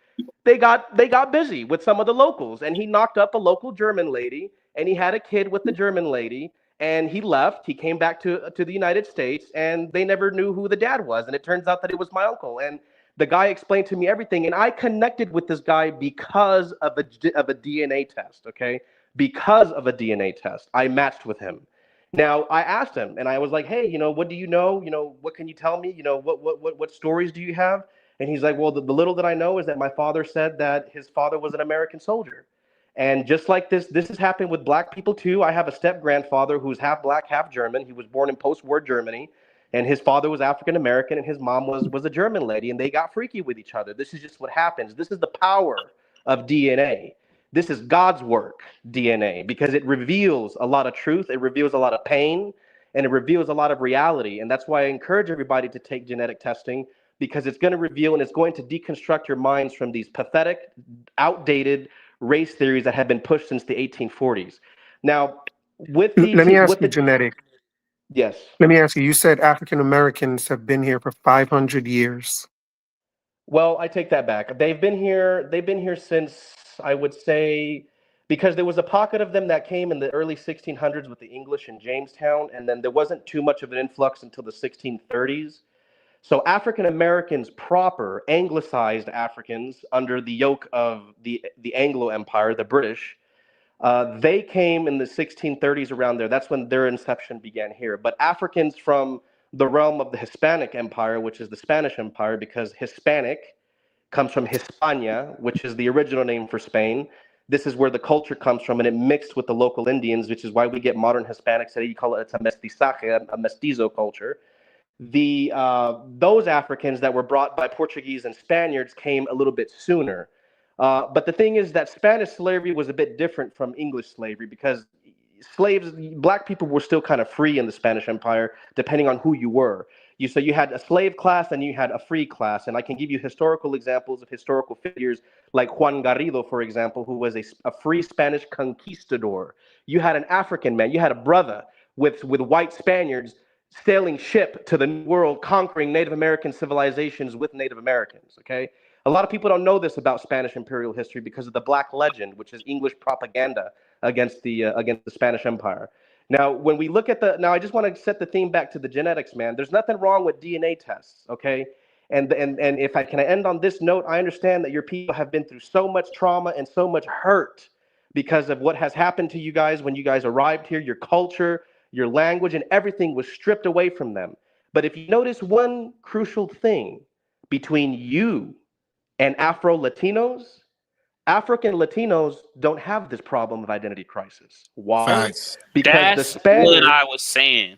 they got busy with some of the locals, and he knocked up a local German lady, and he had a kid with the German lady, and he left. He came back to the United States, and they never knew who the dad was. And it turns out that it was my uncle. And the guy explained to me everything, and I connected with this guy because of a DNA test, okay? Because of a DNA test, I matched with him. Now, I asked him, and I was like, hey, what do you know? What can you tell me? What stories do you have? And he's like, well, the little that I know is that my father said that his father was an American soldier. And just like this has happened with black people too. I have a step-grandfather who's half black, half German. He was born in post-war Germany, and his father was African American, and his mom was a German lady, and they got freaky with each other. This is just what happens. This is the power of DNA. This is God's work, DNA, because it reveals a lot of truth, it reveals a lot of pain, and it reveals a lot of reality. And that's why I encourage everybody to take genetic testing, because it's going to reveal and it's going to deconstruct your minds from these pathetic, outdated race theories that have been pushed since the 1840s. Now, with these, let me ask you, genetic. Yes. Let me ask you. You said African Americans have been here for 500 years. Well, I take that back. They've been here since, I would say, because there was a pocket of them that came in the early 1600s with the English in Jamestown, and then there wasn't too much of an influx until the 1630s. So African Americans proper, anglicized Africans under the yoke of the Anglo Empire, the British, they came in the 1630s around there. That's when their inception began here. But Africans from the realm of the Hispanic Empire, which is the Spanish Empire, because Hispanic comes from Hispania, which is the original name for Spain. This is where the culture comes from, and it mixed with the local Indians, which is why we get modern Hispanics. You call it's a mestizaje, a mestizo culture. Those Africans that were brought by Portuguese and Spaniards came a little bit sooner. But the thing is that Spanish slavery was a bit different from English slavery, because black people were still kind of free in the Spanish Empire, depending on who you were. So you had a slave class and you had a free class. And I can give you historical examples of historical figures like Juan Garrido, for example, who was a free Spanish conquistador. You had an African man, you had a brother with white Spaniards sailing ship to the New World, conquering Native American civilizations with Native Americans, okay? A lot of people don't know this about Spanish imperial history because of the Black Legend, which is English propaganda against the Spanish Empire. Now, when we look at I just want to set the theme back to the genetics, man. There's nothing wrong with DNA tests, okay? And if I can end on this note, I understand that your people have been through so much trauma and so much hurt because of what has happened to you guys when you guys arrived here. Your culture, your language, and everything was stripped away from them. But if you notice one crucial thing between you and Afro Latinos, African Latinos don't have this problem of identity crisis. Why? Facts. Because the That's what I Spaniards was saying.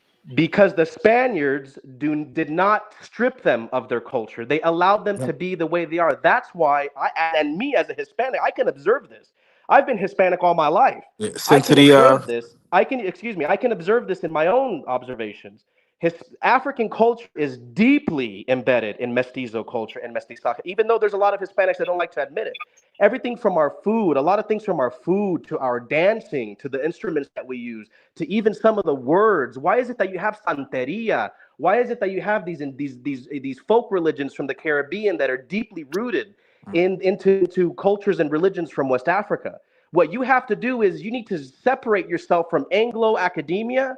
did not strip them of their culture. They allowed them to be the way they are. That's why and me as a Hispanic, I can observe this. I've been Hispanic all my life. I Sent to can the observe this. I can observe this in my own observations. His African culture is deeply embedded in mestizo culture and mestizaje, even though there's a lot of Hispanics that don't like to admit it. Everything from our food, a lot of things from our food to our dancing, to the instruments that we use, to even some of the words. Why is it that you have Santeria? Why is it that you have these folk religions from the Caribbean that are deeply rooted into cultures and religions from West Africa? What you have to do is you need to separate yourself from Anglo academia.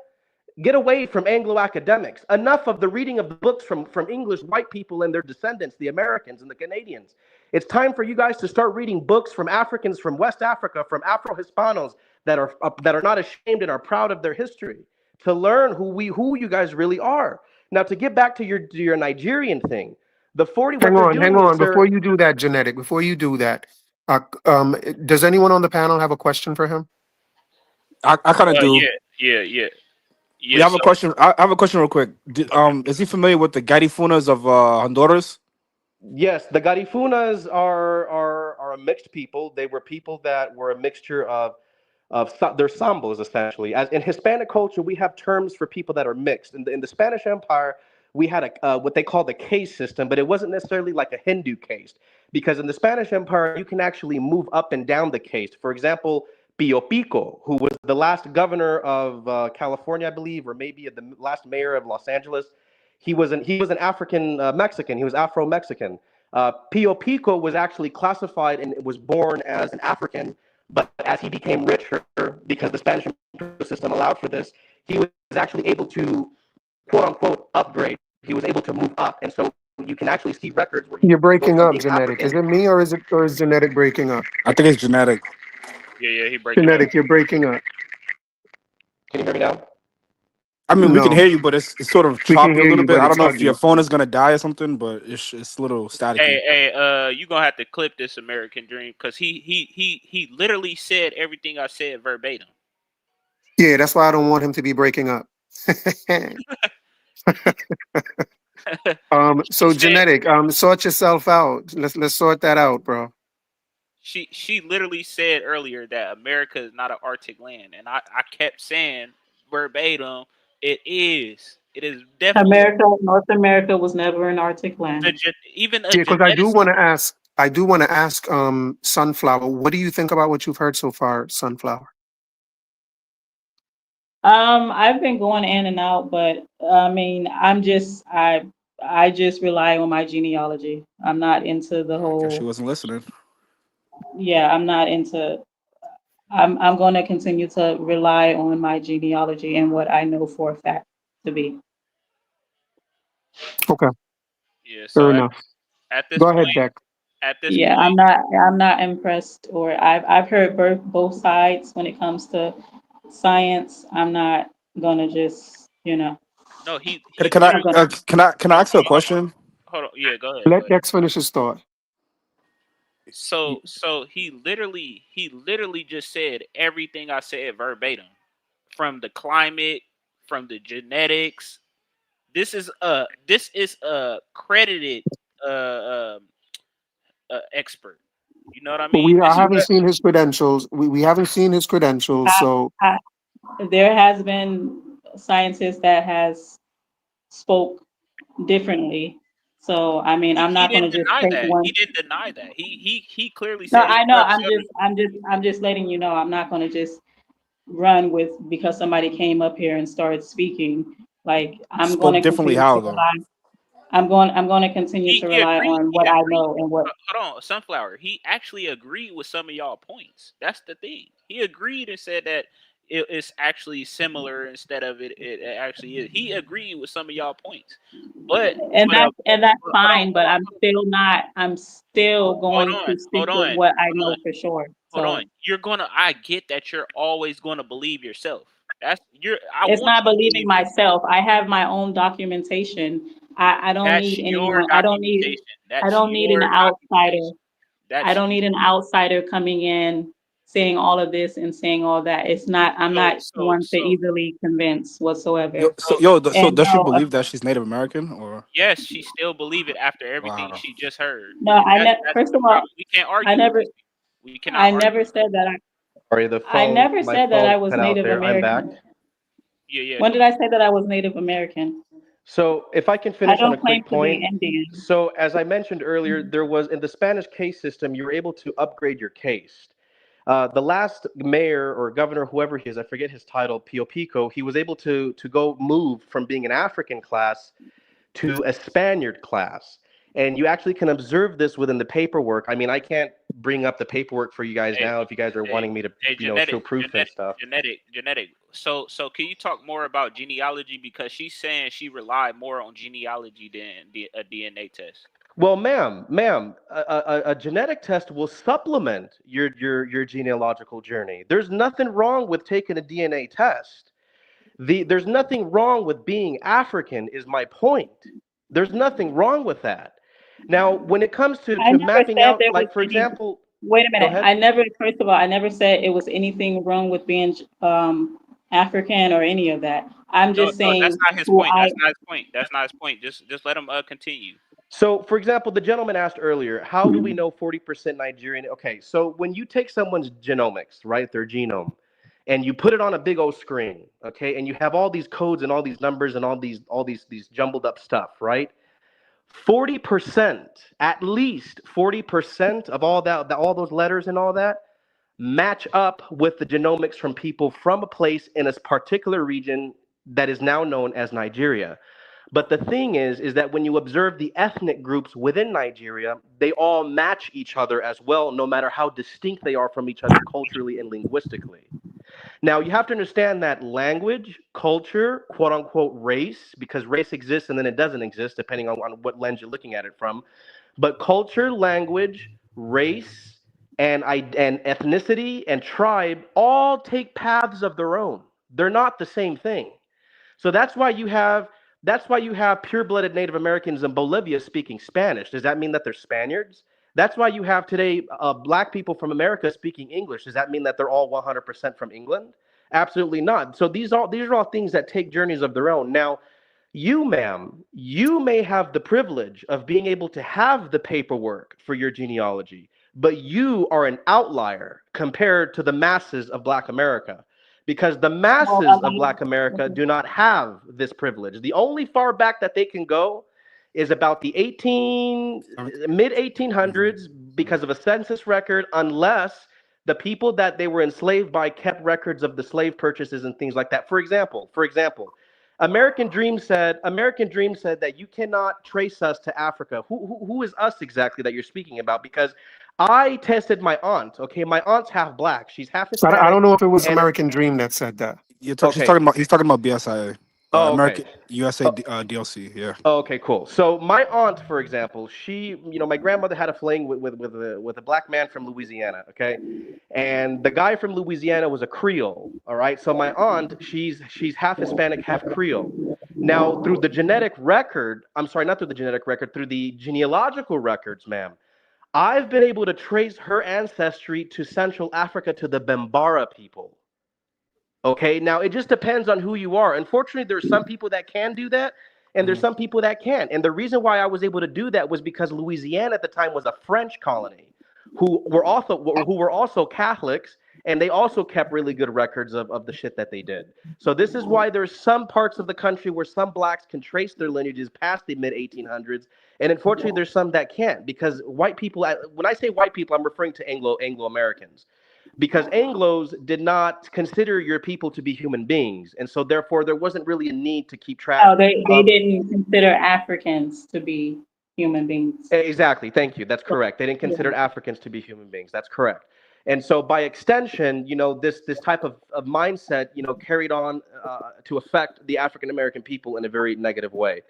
Get away from Anglo academics. Enough of the reading of the books from English white people and their descendants, the Americans and the Canadians. It's time for you guys to start reading books from Africans from West Africa, from Afro-Hispanos that are not ashamed and are proud of their history, to learn who you guys really are. Now, to get back to your Nigerian thing, the 40. Hang on. Before you do that, Genetic, does anyone on the panel have a question for him? I kind of do. Yeah. We have a question. I have a question real quick. Is he familiar with the Garifunas of Honduras? Yes, the Garifunas are a mixed people. They were people that were a mixture of their sambos, essentially. As in Hispanic culture, we have terms for people that are mixed. In the Spanish Empire, we had what they call the caste system, but it wasn't necessarily like a Hindu caste, because in the Spanish Empire, you can actually move up and down the caste. For example, Pio Pico, who was the last governor of California, I believe, or maybe the last mayor of Los Angeles. He was an African Mexican. He was Afro-Mexican. Pio Pico was actually classified and was born as an African, but as he became richer, because the Spanish system allowed for this, he was actually able to, quote unquote, upgrade. He was able to move up, and so you can actually see records where You're breaking up, Genetic. Is it me or is Genetic breaking up? I think it's Genetic. Yeah, he breaking Genetic, up. you're breaking up. Can you hear me now? I mean, we can No. hear you, but it's sort of We can choppy a hear little you, bit. but I it's don't know if ugly. your phone is gonna die or something, but it's a little staticky. Hey, you gonna have to clip this American Dream, because he literally said everything I said verbatim. Yeah, that's why I don't want him to be breaking up. So Genetic, sort yourself out. Let's sort that out, bro. She literally said earlier that America is not an Arctic land, and I kept saying verbatim, it is. It is definitely North America was never an Arctic land. even a Yeah, because I do geneticist. want to ask, Sunflower, what do you think about what you've heard so far, Sunflower? I've been going in and out, but I mean, I just rely on my genealogy. I'm not into the whole. She wasn't listening. Yeah, I'm not into. I'm going to continue to rely on my genealogy and what I know for a fact to be. Okay. Yeah. Fair So enough. at this Go point, ahead, Deck. at this Yeah, point, I'm not impressed, or I've heard both sides when it comes to science. I'm not gonna just, no, Can I ask you a question? hold on. Yeah, go ahead. Let Dex finish his thought. So he literally just said everything I said verbatim, from the climate, from the genetics. This is a credited expert. You know what I But mean? I haven't seen his credentials. We haven't seen his credentials, so there has been scientists that has spoke differently. So I mean, I'm not going to just take one. He didn't deny that. He clearly No, said. I know. I'm just letting you know. I'm not going to just run with because somebody came up here and started speaking. Like I'm going to differently continue how to though? rely. I'm going to continue to rely on what I know and what. Hold on, Sunflower. He actually agreed with some of y'all points. That's the thing. He agreed and said that it's actually similar instead of it actually is. He agreed with some of y'all points, but that's fine. But I'm still not. I'm still going to stick with what I know for sure. Hold on. So I get that you're always gonna believe yourself. I it's want not you to believing believe yourself. myself. I have my own documentation. I don't That's need your anyone. documentation. I That's don't need an your outsider. documentation. I That's don't need an outsider coming in saying all of this and saying all that. It's not. I'm so not so one to so easily convince whatsoever. So And does she no, believe that she's Native American or? yes, she still believe it after everything Wow. she just heard. no. And that's First the of all, problem. We can't I argue with never. these people. We cannot I argue never with said that. Sorry, I never my said that I phone was cut out Native there. I'm back. American. Yeah, When go did I say that I was Native American? So if I can I finish on a don't claim quick to be point. Indian. So as I mentioned earlier, there was in the Spanish case system, you were able to upgrade your case. The last mayor or governor, whoever he is, I forget his title, Pio Pico, he was able to go move from being an African class to a Spaniard class. And you actually can observe this within the paperwork. I mean, I can't bring up the paperwork for you guys Hey, now if you guys are wanting me to, show proof and stuff. genetic. So can you talk more about genealogy, because she's saying she relied more on genealogy than a DNA test. Well, ma'am, a genetic test will supplement your genealogical journey. There's nothing wrong with taking a DNA test. There's nothing wrong with being African, is my point. There's nothing wrong with that. Now, when it comes I to never mapping said out, there was like for any. example, Wait a go minute. ahead. First of all, I never said it was anything wrong with being African or any of that. I'm No, just no, that's saying not his who point. I. That's not his point. That's not his point. Just let him continue. So, for example, the gentleman asked earlier, how do we know 40% Nigerian? Okay, so when you take someone's genomics, right, their genome, and you put it on a big old screen, okay, and you have all these codes and all these numbers and all these jumbled up stuff, right? 40%, at least 40% of all that, all those letters and all that, match up with the genomics from people from a place in a particular region that is now known as Nigeria. But the thing is that when you observe the ethnic groups within Nigeria, they all match each other as well, no matter how distinct they are from each other culturally and linguistically. Now, you have to understand that language, culture, quote unquote, race, because race exists and then it doesn't exist, depending on what lens you're looking at it from. But culture, language, race, and ethnicity and tribe all take paths of their own. They're not the same thing. So that's why you have pure-blooded Native Americans in Bolivia speaking Spanish. Does that mean that they're Spaniards? That's why you have today black people from America speaking English. Does that mean that they're all 100% from England? Absolutely not. So these are all things that take journeys of their own. Now, you, ma'am, you may have the privilege of being able to have the paperwork for your genealogy, but you are an outlier compared to the masses of Black America, because the Well, masses of Black America do not have this privilege. The only far back that they can go is about the mid 1800s because of a census record, unless the people that they were enslaved by kept records of the slave purchases and things like that. For example, American Dream said that you cannot trace us to Africa. Who is us exactly that you're speaking about? Because I tested my aunt. Okay, my aunt's half black. She's half I Hispanic. don't know if it was And American Dream that said that. okay. He's talking about BSIA, Oh, okay. American USA DLC. Yeah. Oh, okay, cool. So my aunt, for example, my grandmother had a fling with a black man from Louisiana. Okay, and the guy from Louisiana was a Creole. All right. So my aunt, she's half Hispanic, half Creole. Now, through the genetic record, I'm sorry, not through the genetic record, through the genealogical records, ma'am, I've been able to trace her ancestry to Central Africa, to the Bambara people. Okay, now it just depends on who you are. Unfortunately, there's some people that can do that, and there's some people that can't. And the reason why I was able to do that was because Louisiana at the time was a French colony, who were also Catholics, and they also kept really good records of the shit that they did. So this is why there's some parts of the country where some blacks can trace their lineages past the mid 1800s, and unfortunately, there's some that can't, because white people. When I say white people, I'm referring to Anglo Americans, because Anglos did not consider your people to be human beings, and so therefore there wasn't really a need to keep track No, they of. didn't consider Africans to be human beings. Exactly, thank you. That's correct. They didn't Yeah. consider Africans to be human beings. That's correct. And so by extension, this type of mindset, carried on to affect the African American people in a very negative way.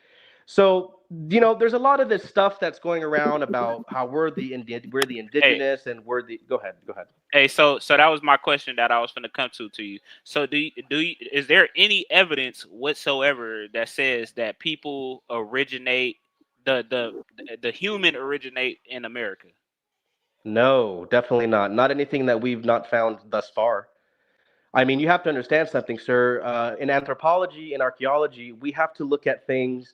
So, there's a lot of this stuff that's going around about how we're the Hey, indigenous and we're the. Go ahead. Go ahead. hey, so that was my question that I was going to come to you. So is there any evidence whatsoever that says that people originate the human originate in America? No, definitely not. Not anything that we've not found thus far. I mean, you have to understand something, sir. In anthropology and archaeology, we have to look at things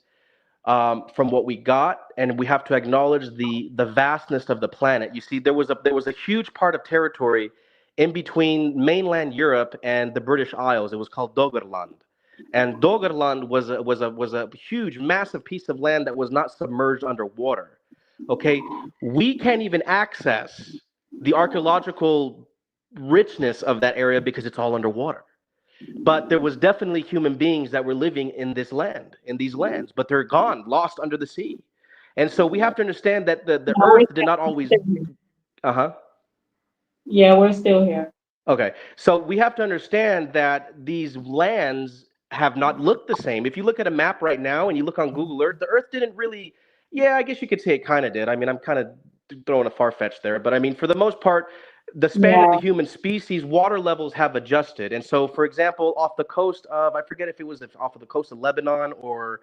from what we got, and we have to acknowledge the vastness of the planet. You see, there was a huge part of territory in between mainland Europe and the British Isles. It was called Doggerland, and Doggerland was a huge, massive piece of land that was not submerged underwater. Okay, we can't even access the archaeological richness of that area because it's all underwater. But there was definitely human beings that were living in this land, in these lands, but they're gone, lost under the sea. And so we have to understand that the No, earth did not always. Uh-huh. yeah, we're still here. Okay. So we have to understand that these lands have not looked the same. If you look at a map right now and you look on Google Earth, the earth didn't really, yeah, I guess you could say it kind of did. I mean, I'm kind of throwing a far fetch there, but I mean, for the most part, the span of the Yeah. human species, water levels have adjusted. And so, for example, off the coast of, I forget if it was off of the coast of Lebanon or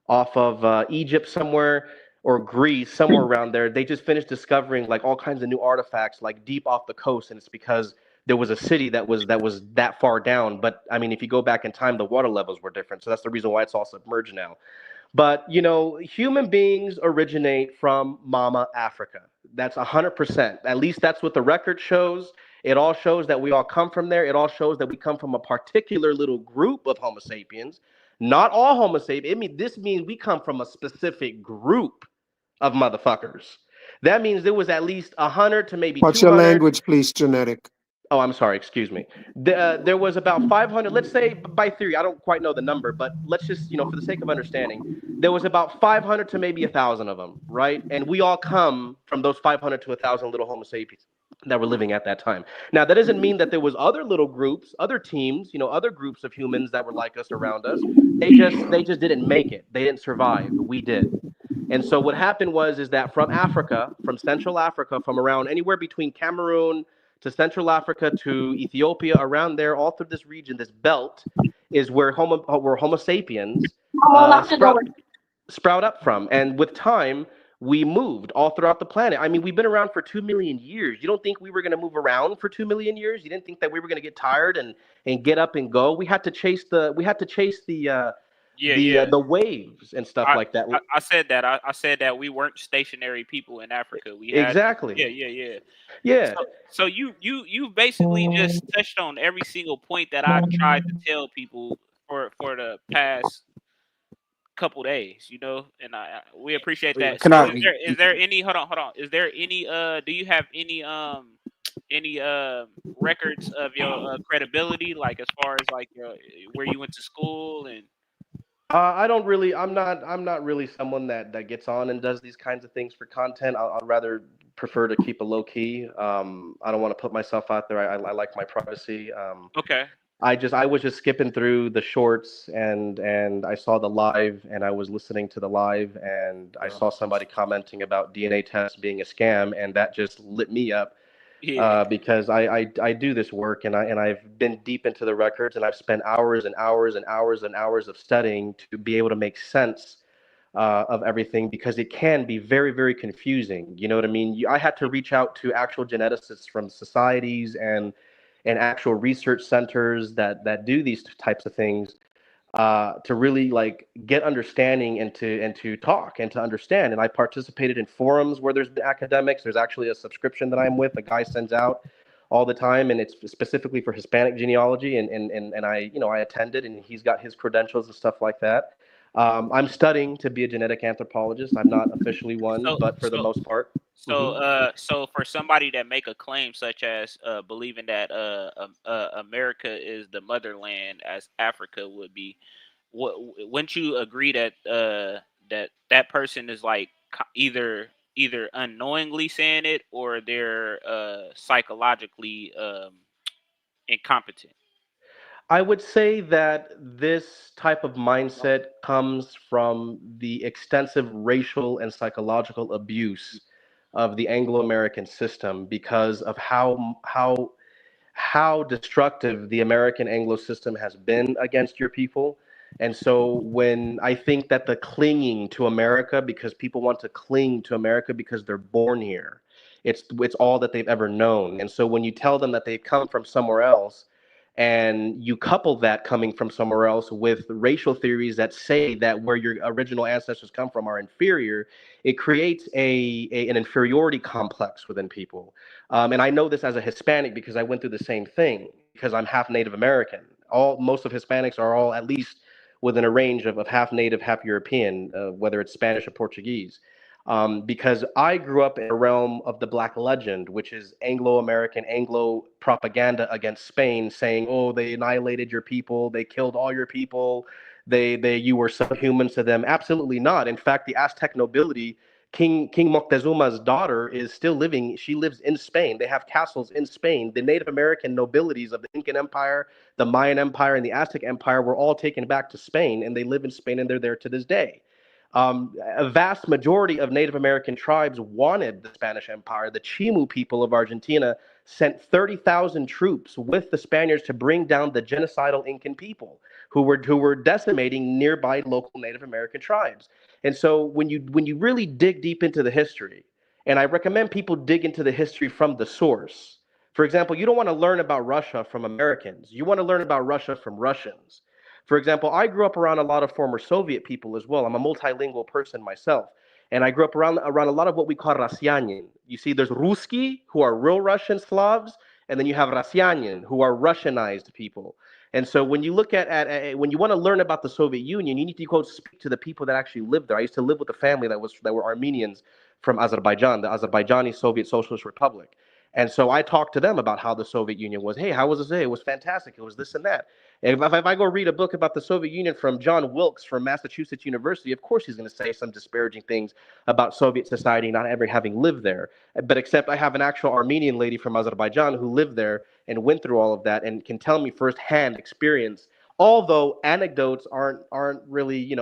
off of Egypt somewhere or Greece, somewhere around there. They just finished discovering like all kinds of new artifacts like deep off the coast, and it's because there was a city that was that far down. But I mean, if you go back in time, the water levels were different, so that's the reason why it's all submerged now. But human beings originate from Mama Africa. That's 100%. At least that's what the record shows. It all shows that we all come from there. It all shows that we come from a particular little group of Homo sapiens. Not all Homo sapiens. This means we come from a specific group of motherfuckers. That means there was at least 100 to maybe What's your 200. language, please, genetic? Oh, I'm sorry. Excuse me. There was about 500. Let's say by theory, I don't quite know the number, but let's just, for the sake of understanding, there was about 500 to maybe 1,000 of them, right? And we all come from those 500 to 1,000 little Homo sapiens that were living at that time. Now, that doesn't mean that there was other little groups, other teams, other groups of humans that were like us around us. They just didn't make it. They didn't survive. We did. And so what happened is that from Africa, from Central Africa, from around anywhere between Cameroon to Central Africa to Ethiopia, around there, all through this region, this belt, is where Homo sapiens sprout up from. And with time, we moved all throughout the planet. I mean, we've been around for 2 million years. You don't think we were going to move around for 2 million years? You didn't think that we were going to get tired and get up and go? We had to chase the waves and stuff like that. I said that. I said that we weren't stationary people in Africa. We had Exactly. Yeah. So you basically just touched on every single point that I tried to tell people for the past couple days, and we appreciate that. Can So I? is there any hold on? Is there any do you have any records of your credibility, like as far as like where you went to school and I don't really. I'm not really someone that gets on and does these kinds of things for content. I'd rather prefer to keep a low key. I don't want to put myself out there. I like my privacy. okay. I was just skipping through the shorts and I saw the live and I was listening to the live and I saw somebody commenting about DNA tests being a scam and that just lit me up. Because I do this work and I've been deep into the records and I've spent hours and hours and hours and hours of studying to be able to make sense of everything because it can be very, very confusing. You know what I mean? I had to reach out to actual geneticists from societies and actual research centers that do these types of things to really like get understanding and to talk and to understand. And I participated in forums where there's been academics. There's actually a subscription that I'm with. A guy sends out all the time, and it's specifically for Hispanic genealogy. And I attended, and he's got his credentials and stuff like that. I'm studying to be a genetic anthropologist. I'm not officially one, but for the most part. So for somebody that make a claim such as believing that America is the motherland as Africa would be, wouldn't you agree that that person is like either unknowingly saying it or they're psychologically incompetent? I would say that this type of mindset comes from the extensive racial and psychological abuse of the Anglo-American system because of how destructive the American Anglo system has been against your people. And so when I think that the clinging to America because people want to cling to America because they're born here, it's all that they've ever known. And so when you tell them that they come from somewhere else and you couple that coming from somewhere else with racial theories that say that where your original ancestors come from are inferior, it creates an inferiority complex within people. And I know this as a Hispanic because I went through the same thing because I'm half Native American. Most of Hispanics are all at least within a range of half Native, half European, whether it's Spanish or Portuguese. Because I grew up in a realm of the Black legend, which is Anglo-American, Anglo propaganda against Spain, saying, "Oh, they annihilated your people, they killed all your people, you were subhumans to them." Absolutely not. In fact, the Aztec nobility, King Moctezuma's daughter, is still living. She lives in Spain. They have castles in Spain. The Native American nobilities of the Incan Empire, the Mayan Empire, and the Aztec Empire were all taken back to Spain, and they live in Spain, and they're there to this day. A vast majority of Native American tribes wanted the Spanish Empire. The Chimu people of Argentina sent 30,000 troops with the Spaniards to bring down the genocidal Incan people who were decimating nearby local Native American tribes. And so when you really dig deep into the history, and I recommend people dig into the history from the source. For example, you don't want to learn about Russia from Americans. You want to learn about Russia from Russians. For example, I grew up around a lot of former Soviet people as well. I'm a multilingual person myself. And I grew up around a lot of what we call Rasyanin. You see, there's Ruski, who are real Russian Slavs, and then you have Rasyanin, who are Russianized people. And so when you look at when you want to learn about the Soviet Union, you need to go speak to the people that actually lived there. I used to live with a family that were Armenians from Azerbaijan, the Azerbaijani Soviet Socialist Republic. And so I talked to them about how the Soviet Union was. Hey, how was it? It was fantastic. It was this and that. If I go read a book about the Soviet Union from John Wilkes from Massachusetts University, of course he's going to say some disparaging things about Soviet society, not ever having lived there. But except I have an actual Armenian lady from Azerbaijan who lived there and went through all of that and can tell me firsthand experience. Although anecdotes aren't really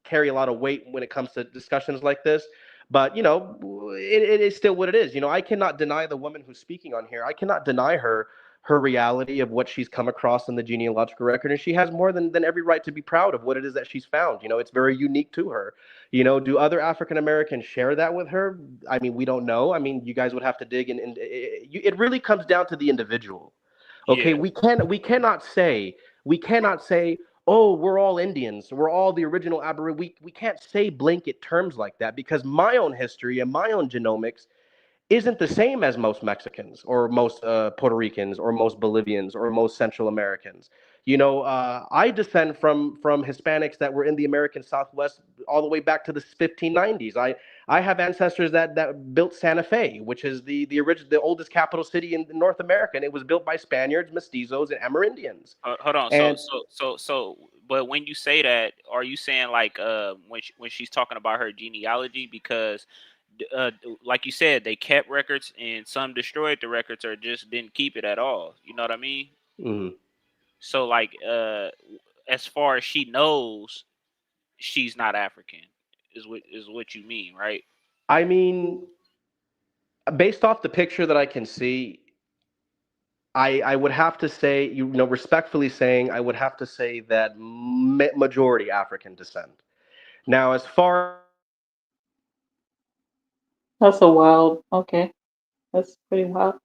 carry a lot of weight when it comes to discussions like this. But it is still what it is. I cannot deny the woman who's speaking on here. I cannot deny her reality of what she's come across in the genealogical record, and she has more than every right to be proud of what it is that she's found. It's very unique to her. Do other African Americans share that with her? I mean, we don't know. I mean, you guys would have to dig in, and it really comes down to the individual. Okay, Yeah. we cannot say, oh, we're all Indians, we're all the original Aboriginal. We can't say blanket terms like that because my own history and my own genomics isn't the same as most Mexicans or most Puerto Ricans or most Bolivians or most Central Americans. I descend from Hispanics that were in the American Southwest all the way back to the 1590s. I have ancestors that built Santa Fe, which is the oldest capital city in North America, and it was built by Spaniards, mestizos, and Amerindians. Hold on. And But when you say that, are you saying like when she's talking about her genealogy? Because like you said, they kept records and some destroyed the records or just didn't keep it at all. You know what I mean? mhm. So like as far as she knows, she's not African. Is what you mean, right? I mean, based off the picture that I can see, I would have to say, respectfully saying, I would have to say that majority African descent. Now, as far That's a wild. Okay, that's pretty wild.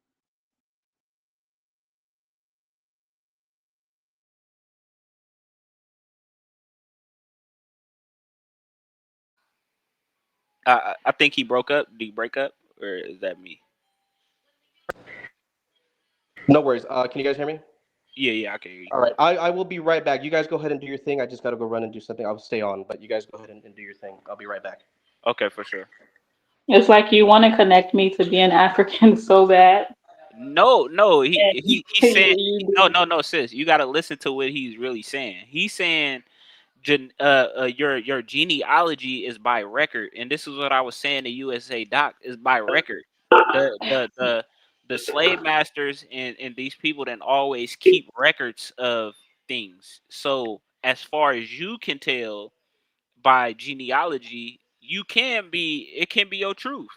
I think he broke up. Did he break up, or is that me? no worries. Can you guys hear me? Yeah, I can hear you. All right, I will be right back. You guys go ahead and do your thing. I just got to go run and do something. I'll stay on, but you guys go ahead and do your thing. I'll be right back. Okay, for sure. It's like you want to connect me to being African so bad. No, And he's saying you no, sis. You got to listen to what he's really saying. He's saying your genealogy is by record, and this is what I was saying to USA Doc is by record. The slave masters and these people didn't always keep records of things. So as far as you can tell by genealogy, it can be your truth.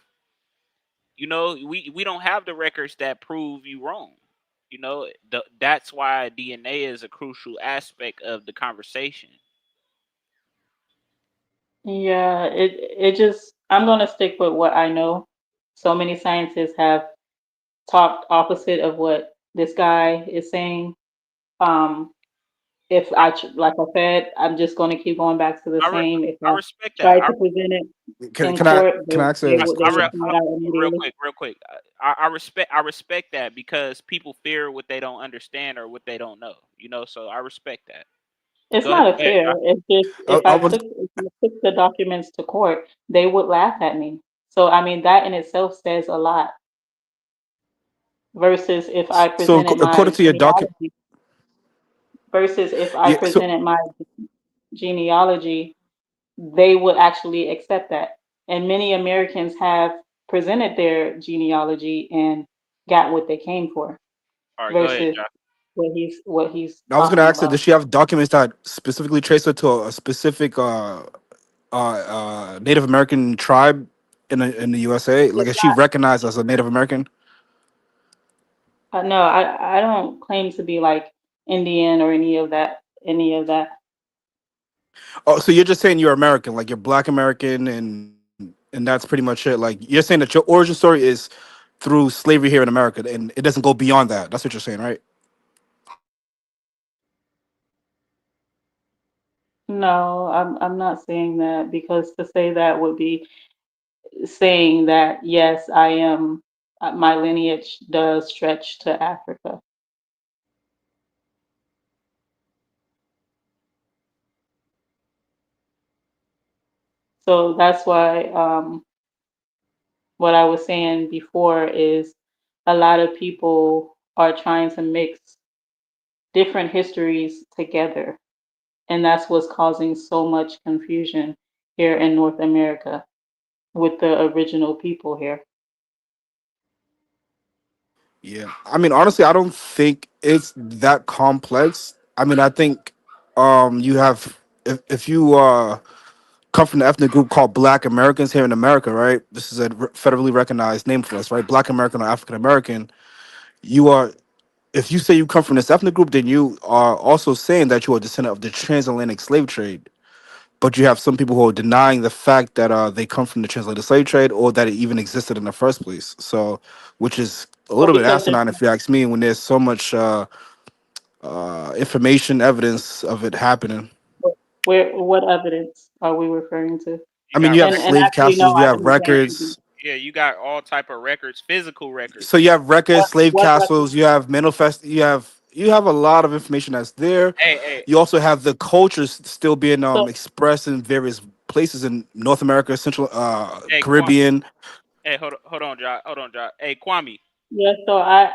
You know, we don't have the records that prove you wrong. You know, that's why DNA is a crucial aspect of the conversation. Yeah, it just I'm gonna stick with what I know. So many scientists have talked opposite of what this guy is saying. Um, if like I said, I'm just gonna keep going back to the same. If I I respect that. try to present it Can in can I court, can I ask they a would they would question? find out immediately. Real quick. I respect that because people fear what they don't understand or what they don't know. You know, so I respect that. It's Go ahead, not a fear. Josh. It's just I was if I took the documents to court, they would laugh at me. So I mean that in itself says a lot. Versus if I so presented my according to your document. genealogy. Versus if I Yeah. So presented my genealogy, they would actually accept that. And many Americans have presented their genealogy and got what they came for. All right, go ahead, Versus Josh. what he's I was gonna talking ask her, about. does she have documents that specifically trace her to a specific Native American tribe in the USA? Like, It's is she not. recognized as a Native American? No, I don't claim to be like Indian or any of that. Any of that. Oh, so you're just saying you're American, like you're Black American, and that's pretty much it. Like, you're saying that your origin story is through slavery here in America, and it doesn't go beyond that. That's what you're saying, right? No, I'm not saying that because to say that would be saying that yes, I am. My lineage does stretch to Africa. So that's why what I was saying before is a lot of people are trying to mix different histories together. And that's what's causing so much confusion here in North America with the original people here. Yeah. I mean, honestly, I don't think it's that complex. I mean, I think you have if you come from the ethnic group called Black Americans here in America, right? This is a federally recognized name for us, right? Black American or African American. You are, if you say you come from this ethnic group, then you are also saying that you are a descendant of the transatlantic slave trade. But you have some people who are denying the fact that they come from the transatlantic slave trade or that it even existed in the first place. So, which is a Well, little bit because there's asinine if you ask me, when there's so much information, evidence of it happening. what evidence are we referring to? I You mean, got you have And slave actually, no, castles, you I have didn't say anything. records. yeah, you got all type of records, physical So records. you have records, slave What records? castles, you have manifest, you have a lot of information that's there. Hey, You also have the cultures still being So expressed in various places in North America, Central hey, Caribbean. hey, hold on, Josh. Hey, Kwame. yeah, so I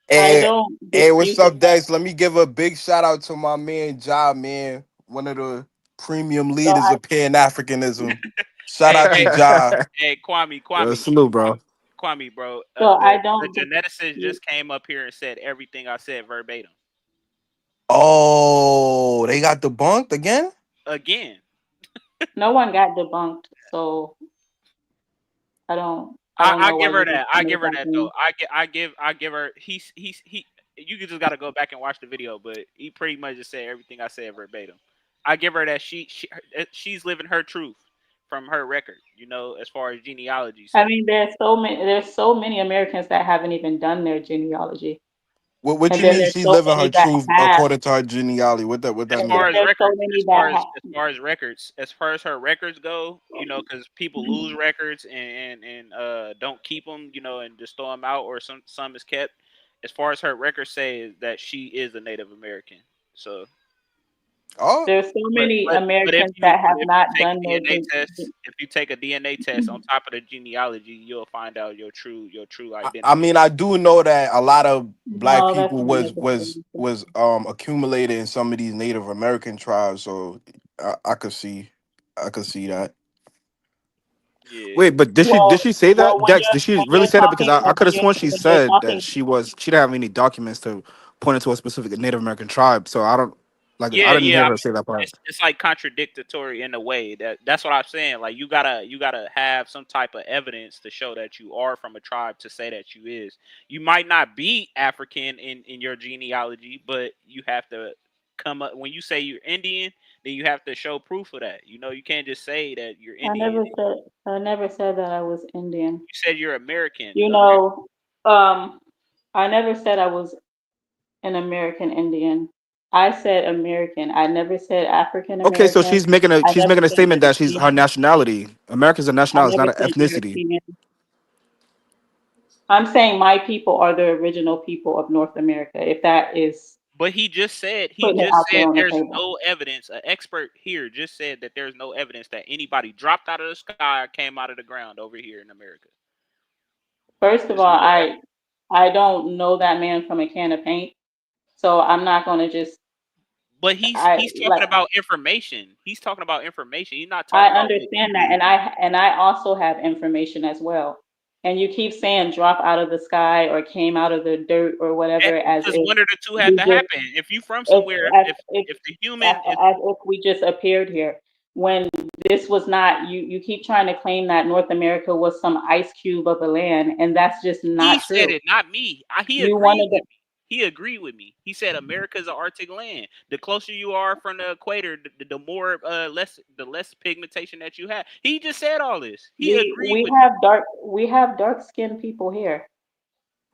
Hey, don't hey, dispute what's the up, fact. Dex? Let me give a big shout out to my man Ja, man, one of the premium So leaders of Pan Africanism. Shout Hey, out to hey, Ja. hey, Salute, bro. Kwame, bro. so I The don't geneticist dispute. just came up here and said everything I said verbatim. Oh, they got debunked again? Again. No one got debunked, so I don't I know why give her you that. I made give her that that though. claim. I give her. He. You just got to go back and watch the video, but he pretty much just said everything I said verbatim. I give her that she's living her truth from her record. You know, as far as genealogy. I So mean, there's so many Americans that haven't even done their genealogy, What and you then mean there's she so living her many that truth have, according to her genealogy? What that as and then far mean? as there's so records, many that have. as far as her records go, you know, because people lose records and don't keep them, you know, and just throw them out, or some is kept. As far as her records say is that she is a Native American. So, Oh, There's so many Americans that but have if you not take done a their DNA test, if you take a DNA test on top of the genealogy, you'll find out your true I identity. mean, I do know that a lot of black No, that's people not was necessarily. was accumulated in some of these Native American tribes, so I could see, I could see that. Yeah. Wait, but did she say Well, that, Dex? Did she really say that? Because I could have sworn she when you're said that talking, she didn't have any documents to point into a specific Native American tribe. So I don't. Like I Yeah, didn't yeah. hear I her mean, say that part. it's like contradictory in a way. That's what I'm saying. Like you gotta have some type of evidence to show that you are from a tribe to say that you is. You might not be African in your genealogy, but you have to come up when you say you're Indian, then you have to show proof of that. You know, you can't just say that you're Indian. I never said that I was Indian. You said you're American. You know, I never said I was an American Indian. I said American. I never said African Okay, so American. I she's never making a said statement that she's her European. nationality. America's a I nationality, it's not never an said ethnicity. European. I'm saying my people are the original people of North America. If that is But he just said putting it out there on the there's table. no evidence. An expert here just said that there's no evidence that anybody dropped out of the sky or came out of the ground over here in America. First of There's all, no evidence. I don't know that man from a can of paint, so I'm not gonna just But he's talking about information. He's talking about information. He's not I talking about what you understand that, believe. and I also have information as well. And you keep saying drop out of the sky or came out of the dirt or whatever, as Because if one of the two had we to just happen. If you from if somewhere, as if the human if as if we just appeared here. When this was not, you keep trying to claim that North America was some ice cube of a land, and that's just he not said true. it, not me. He You agreed wanted to, with me. He agreed with me. He said America's an Arctic land. The closer you are from the equator, the more the less pigmentation that you have. He just said all this. He agreed with me. we have dark skinned people here.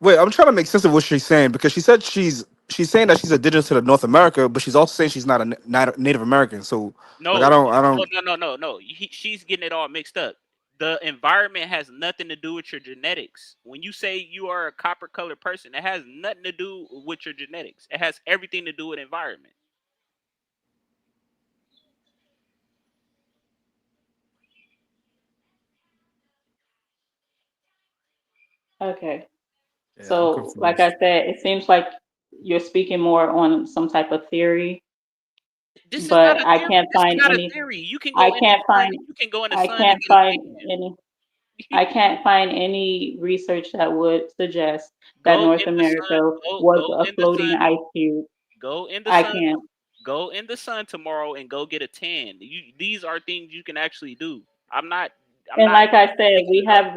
Wait, I'm trying to make sense of what she's saying because she said she's saying that she's indigenous to the North America, but she's also saying she's not a Native American. So like No, I don't. no. She's getting it all mixed up. The environment has nothing to do with your genetics. When you say you are a copper colored person, it has nothing to do with your genetics. It has everything to do with environment. Okay. Yeah, I'm So, like I confused. said, it seems like you're speaking more on some type of theory, This is not but a I theory. can't This is find not a any. theory. You can I go in the can't sun. find. You can go in the I sun and can't get a find tan. any. I can't find any research that would suggest that Go North in the sun. America was Go a in the floating sun. ice cube. Go in the I sun. can't. Go in the sun tomorrow and go get a tan. These are things you can actually do. I'm not. I'm And not like I said, making it up.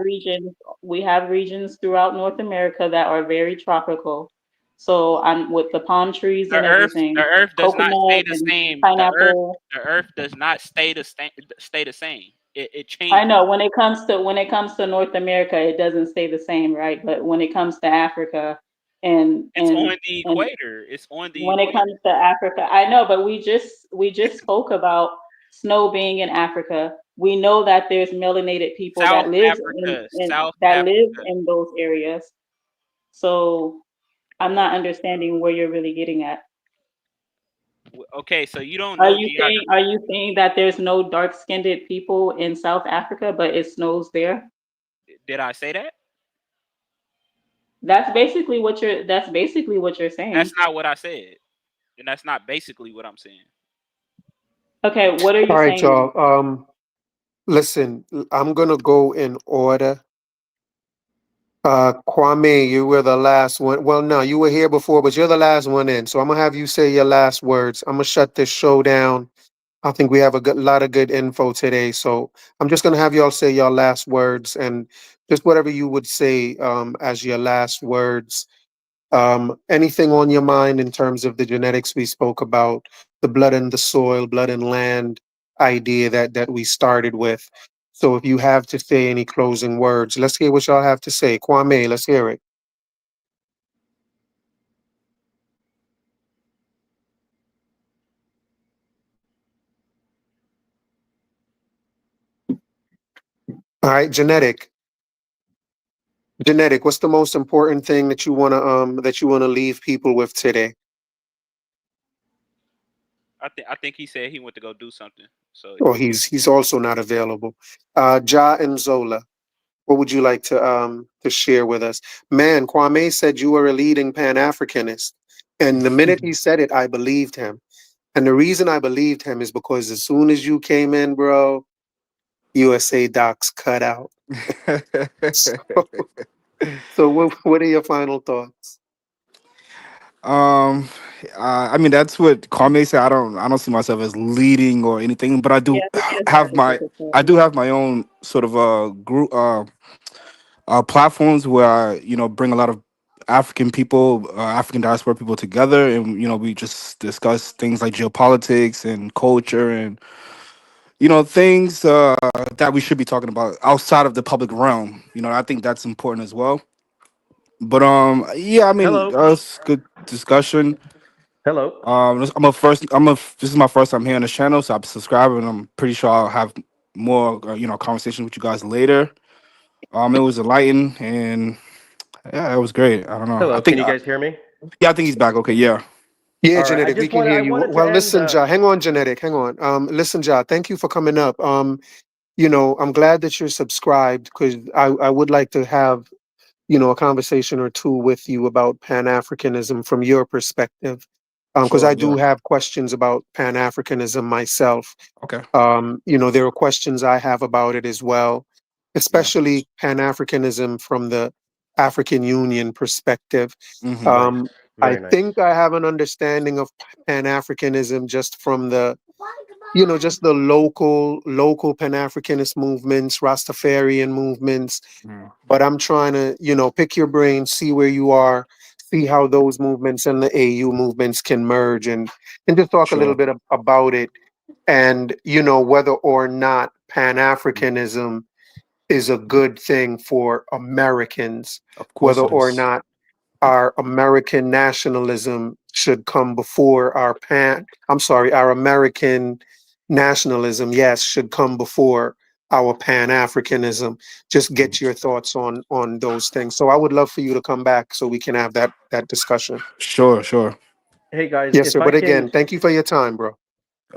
we have regions throughout North America that are very tropical. So I'm with the palm trees and The everything, Earth does not stay coconut the and same. pineapple. The Earth does not stay the same. It I changes. know when it comes to North America, it doesn't stay the same, right? But when it comes to Africa and It's and on the and equator. It's on the when it equator. comes to Africa, I know, but we just spoke about snow being in Africa. We know that there's melanated people South Africa. South that live Africa. in those areas. So I'm not understanding where you're really getting at. Okay, so you don't know geography. Are you saying that there's no dark-skinned people in South Africa, but it snows there? Did I say that? That's basically what you're saying. That's not what I said, and that's not basically what I'm saying. Okay, what are All you right, saying then? y'all. Listen, I'm gonna go in order. Kwame, you were the last one. Well, no, you were here before, but you're the last one in. So I'm gonna have you say your last words. I'm gonna shut this show down. I think we have a good lot of good info today. So I'm just gonna have y'all say your last words and just whatever you would say as your last words. Anything on your mind in terms of the genetics we spoke about, the blood and the soil, blood and land idea that we started with. So if you have to say any closing words, let's hear what y'all have to say. Kwame, let's hear it. All right, genetic. What's the most important thing that you wanna leave people with today? I think he said he went to go do something. So Or he's also not available. Ja and Zola, what would you like to share with us? Man, Kwame said you were a leading Pan-Africanist. And the minute he said it, I believed him. And the reason I believed him is because as soon as you came in, bro, USA Docs cut out. So what are your final thoughts? Um, I mean that's what Kwame said. I don't see myself as leading or anything, but I do Yeah, I think that's have what my it I is. do have my own sort of group platforms where I bring a lot of African people, African diaspora people together, and we just discuss things like geopolitics and culture and things that we should be talking about outside of the public realm. I think that's important as well. But yeah, I mean, Hello. it's good discussion. Hello. This is my first time here on the channel, so I'm subscribing. And I'm pretty sure I'll have more, conversation with you guys later. It was enlightening, and yeah, it was great. I don't know. Hello. Can you guys hear me? Yeah, I think he's back. Okay, yeah. Yeah, All right. Genetic, we can hear I you. wanted to Well, end. listen, Ja, hang on, Genetic, hang on. Listen, Ja, thank you for coming up. I'm glad that you're subscribed because I would like to have, a conversation or two with you about Pan-Africanism from your perspective. Because Sure. I Yeah. do have questions about Pan-Africanism myself. Okay. There are questions I have about it as well, Yeah. especially Pan-Africanism from the African Union perspective. Mm-hmm. Nice. Um, I Very nice. think I have an understanding of Pan-Africanism just from just the local Pan-Africanist movements, Rastafarian movements. Mm. But I'm trying to, pick your brain, see where you are, see how those movements and the AU movements can merge, and just talk a little Sure. bit about it, and whether or not Pan-Africanism is a good thing for Americans, Of course whether it or is. not our American nationalism should come before our American nationalism, yes, should come before our Pan-Africanism. Just get your thoughts on those things. So I would love for you to come back so we can have that discussion. Sure. Sure. Hey guys, Yes, sir. But again, thank you for your time, bro.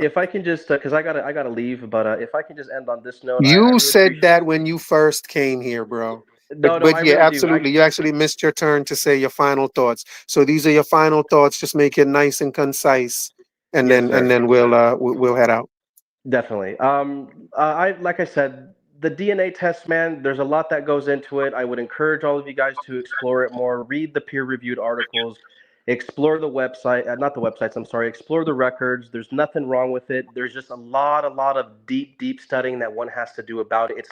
if I can just, because I gotta leave, but if I can just end on this note, I You really said appreciate. that when you first came here, bro. No, no, But I yeah, really do. absolutely. You actually missed your turn to say your final thoughts. So these are your final thoughts. Just make it nice and concise, and Yes, then sir. we'll head out. Definitely. I like I said, the DNA test, man. There's a lot that goes into it. I would encourage all of you guys to explore it more. Read the peer-reviewed articles. Explore the website, not the websites. I'm sorry. Explore the records. There's nothing wrong with it. There's just a lot of deep, deep studying that one has to do about it.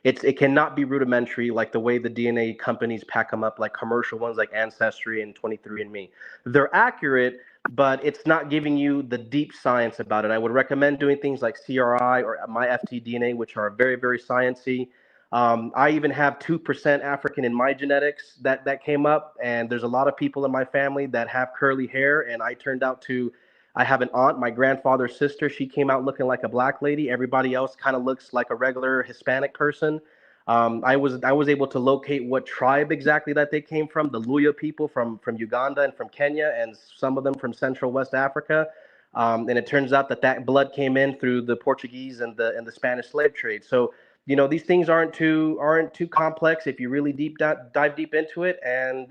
It cannot be rudimentary like the way the DNA companies pack them up, like commercial ones like Ancestry and 23andMe. They're accurate, but it's not giving you the deep science about it. I would recommend doing things like CRI or MyFTDNA, which are very, very sciencey. I even have 2% African in my genetics that came up, and there's a lot of people in my family that have curly hair, and I have an aunt, my grandfather's sister. She came out looking like a black lady. Everybody else kind of looks like a regular Hispanic person. I was able to locate what tribe exactly that they came from. The Luya people from Uganda and from Kenya, and some of them from Central West Africa. And it turns out that blood came in through the Portuguese and the Spanish slave trade. So these things aren't too complex if you really dive deep into it. And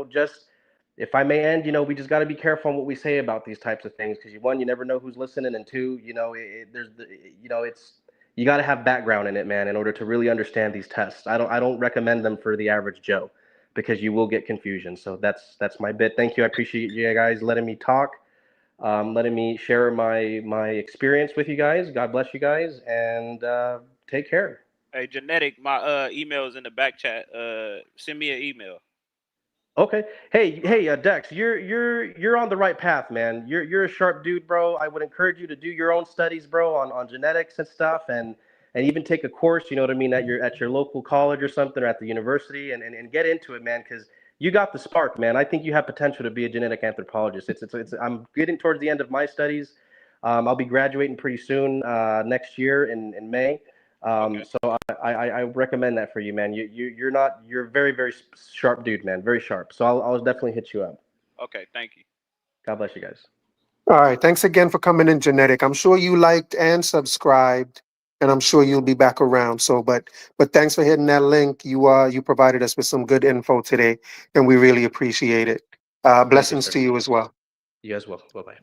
just if I may end, we just got to be careful on what we say about these types of things because one, you never know who's listening, and two, it's you got to have background in it, man, in order to really understand these tests. I don't recommend them for the average Joe because you will get confusion. So that's my bit. Thank you. I appreciate you guys letting me talk, letting me share my experience with you guys. God bless you guys, and take care. Hey, Genetic, my email is in the back chat. Send me an email. Okay. Hey, Dex, you're on the right path, man. You're a sharp dude, bro. I would encourage you to do your own studies, bro, on genetics and stuff, and even take a course. You know what I mean, at your local college or something, or at the university, and get into it, man, because you got the spark, man. I think you have potential to be a genetic anthropologist. It's I'm getting towards the end of my studies. I'll be graduating pretty soon, next year in May. So I recommend that for you, man. You're a very, very sharp dude, man. Very sharp. So I'll definitely hit you up. Okay, thank you. God bless you guys. All right. Thanks again for coming in, Genetic. I'm sure you liked and subscribed, and I'm sure you'll be back around. So, but thanks for hitting that link. You provided us with some good info today, and we really appreciate it. Thank you, Blessings sir. to you as well. You as well. Bye bye.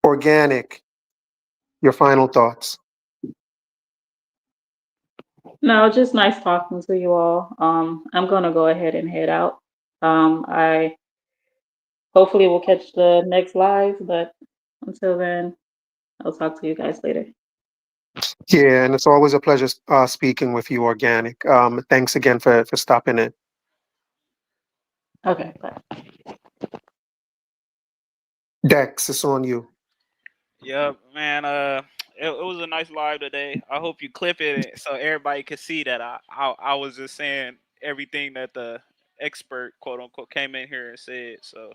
Organic, your final thoughts. No, just nice talking to you all. I'm gonna go ahead and head out. I hopefully will catch the next live, but until then, I'll talk to you guys later. Yeah, and it's always a pleasure speaking with you, Organic. Thanks again for stopping in. Okay, bye. Dex, it's on you. Yep, man. It was a nice live today. I hope you clip it so everybody could see that I was just saying everything that the expert, quote unquote, came in here and said. So,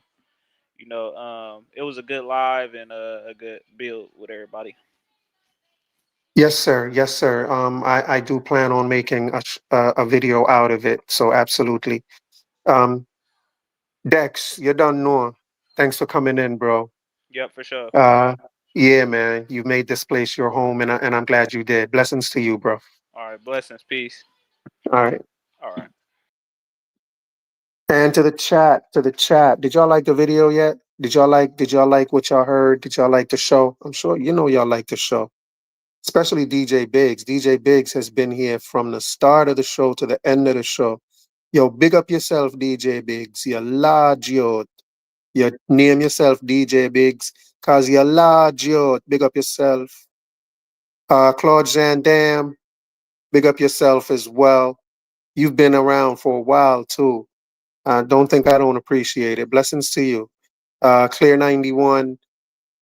it was a good live and a good build with everybody. Yes, sir. Yes, sir. I do plan on making a video out of it. So absolutely. Dex, you don't know. Thanks for coming in, bro. Yep, for sure. Yeah, man. You made this place your home, and I'm glad you did. Blessings to you, bro. All right, blessings, peace. All right. All right. And to the chat. Did y'all like the video yet? Did y'all like what y'all heard? Did y'all like the show? I'm sure y'all like the show. Especially DJ Biggs. DJ Biggs has been here from the start of the show to the end of the show. Yo, big up yourself, DJ Biggs. You're large, yo. You name yourself DJ Biggs, cause you're large, yo. Big up yourself. Claude Zandam, big up yourself as well. You've been around for a while too. Don't think I don't appreciate it. Blessings to you. Clear 91,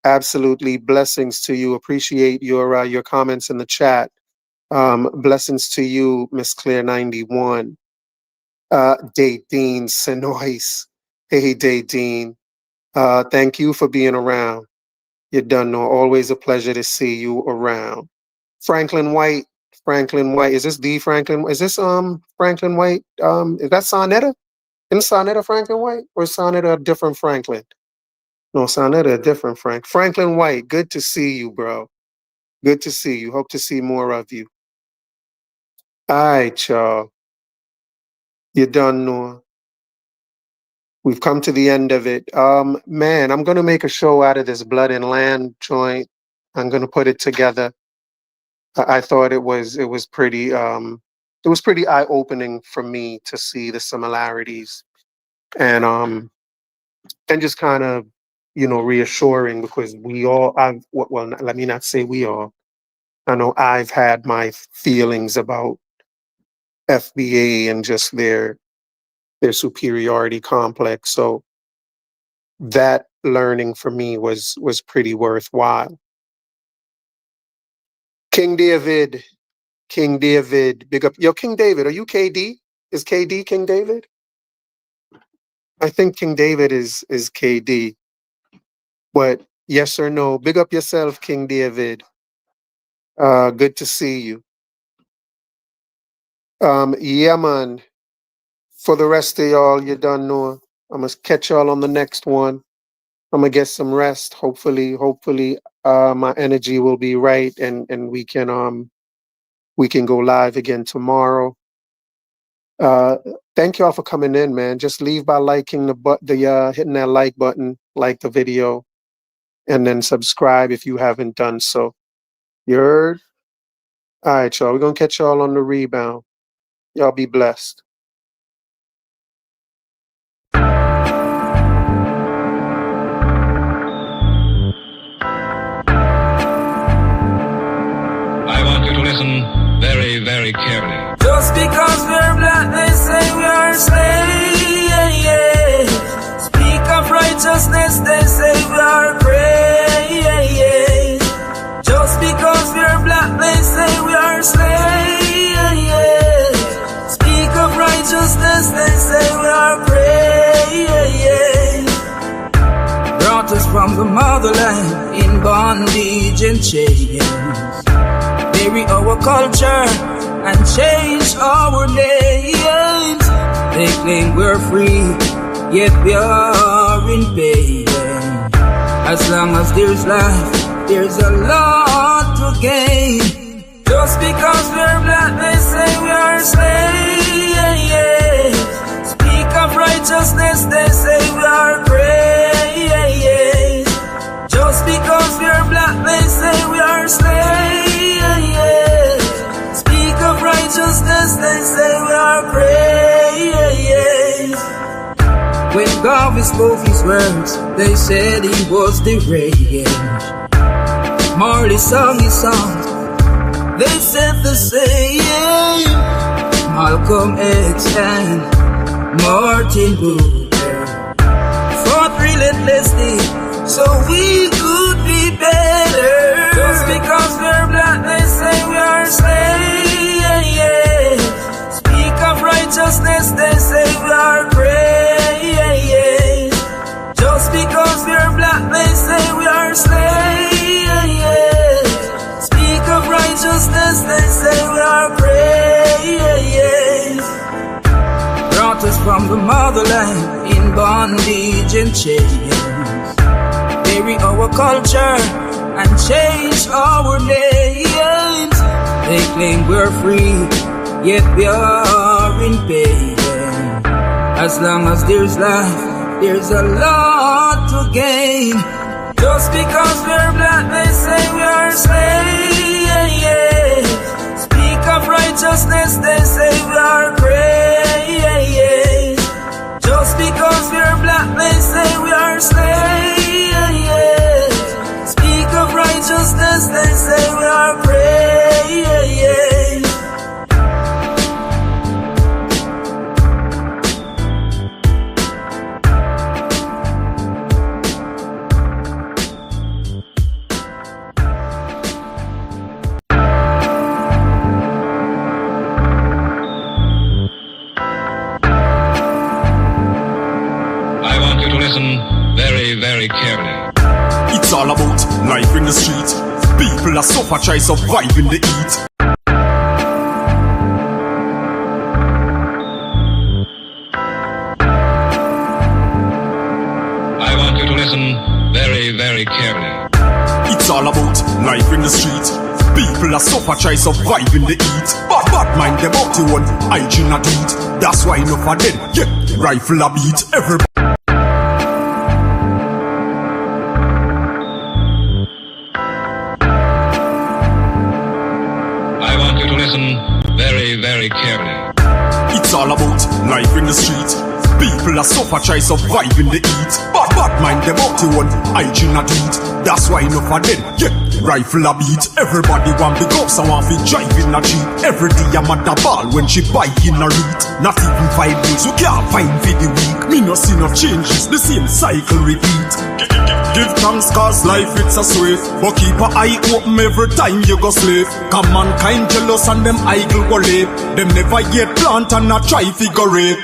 absolutely blessings to you. Appreciate your comments in the chat. Blessings to you, Miss Clear 91. Dean Senois. Hey, Dean. Thank you for being around. You done know. Always a pleasure to see you around. Franklin White. Is this the Franklin? Is this Franklin White? Is that Sonetta? Isn't Sonetta Franklin White? Or is Sonetta a different Franklin? No, Sonetta a different Frank. Franklin White, good to see you, bro. Good to see you. Hope to see more of you. All right, y'all. You done know. We've come to the end of it. Man, I'm gonna make a show out of this Blood and Land joint. I'm gonna put it together. I thought it was pretty eye-opening for me to see the similarities and just kind of reassuring, because let me not say we all. I know I've had my feelings about FBA and just their superiority complex. So that learning for me was pretty worthwhile. King David, big up. Yo, King David, are you KD? Is KD King David? I think King David is KD. But yes or no? Big up yourself, King David. Good to see you. Yeah, man. For the rest of y'all, you done know. I'm gonna catch y'all on the next one. I'm gonna get some rest. Hopefully, my energy will be right, and we can go live again tomorrow. Thank y'all for coming in, man. Just leave by liking hitting that like button, like the video, and then subscribe if you haven't done so. You heard? All right, y'all. We're gonna catch y'all on the rebound. Y'all be blessed. I want you to listen very, very carefully. Just because we're black, they say we are slaves. Speak of righteousness, they say we are praise. Just because we're black, they say we are slaves. Speak of righteousness, they say we are praise. Brought us from the motherland in bondage and chains. Bury our culture and change our names. They claim we're free, yet we are in pain. As long as there's life, there's a lot to gain. Just because we're black, they say we are slaves. Speak of righteousness, they say we are praise. Just because we're black, they say we are slaves. Speak of righteousness, they say we are praise. When God spoke his words, they said he was deranged. Marley sung his songs, they said the same. Malcolm X and Martin Luther fought relentlessly so we could be better. Just because we're black, they say we are slaves. Speak of righteousness, they say we are great. Just because we're black, they say we are slaves. Speak of righteousness, they say we are great. Brought us from the motherland in bondage and chains. Bury our culture and change our names. They claim we're free, yet we are in pain. As long as there's life, there's a lot to gain. Just because we're black, they say we are slaves. Speak of righteousness, they say we are great. Just because we're black, they say we are slaves. Speak of righteousness, they say we are great. Listen very, very carefully. It's all about life in the street. People are suffer, try survive in the heat. I want you to listen very, very carefully. It's all about life in the street. People are suffer, try survive in the heat. Bad mind them up to one, hygiene a do it. That's why enough of them, yeah, rifle a beat. Everybody. Listen very, very carefully. It's all about life in the street. People are suffer, try survive in the heat. Bad mind them up to one, hygiene a do it. That's why enough of them, yeah, rifle a beat. Everybody want big ups and want to drive in a Jeep. Every day I'm at the ball when she buy in a read. Not even 5 days, you can't find for the week. Me no see no changes, the same cycle repeat. Give thanks cause life it's a sweet. But keep an eye open every time you go sleep. Cause mankind jealous and them idle go live. Them never yet plant and not try figure it.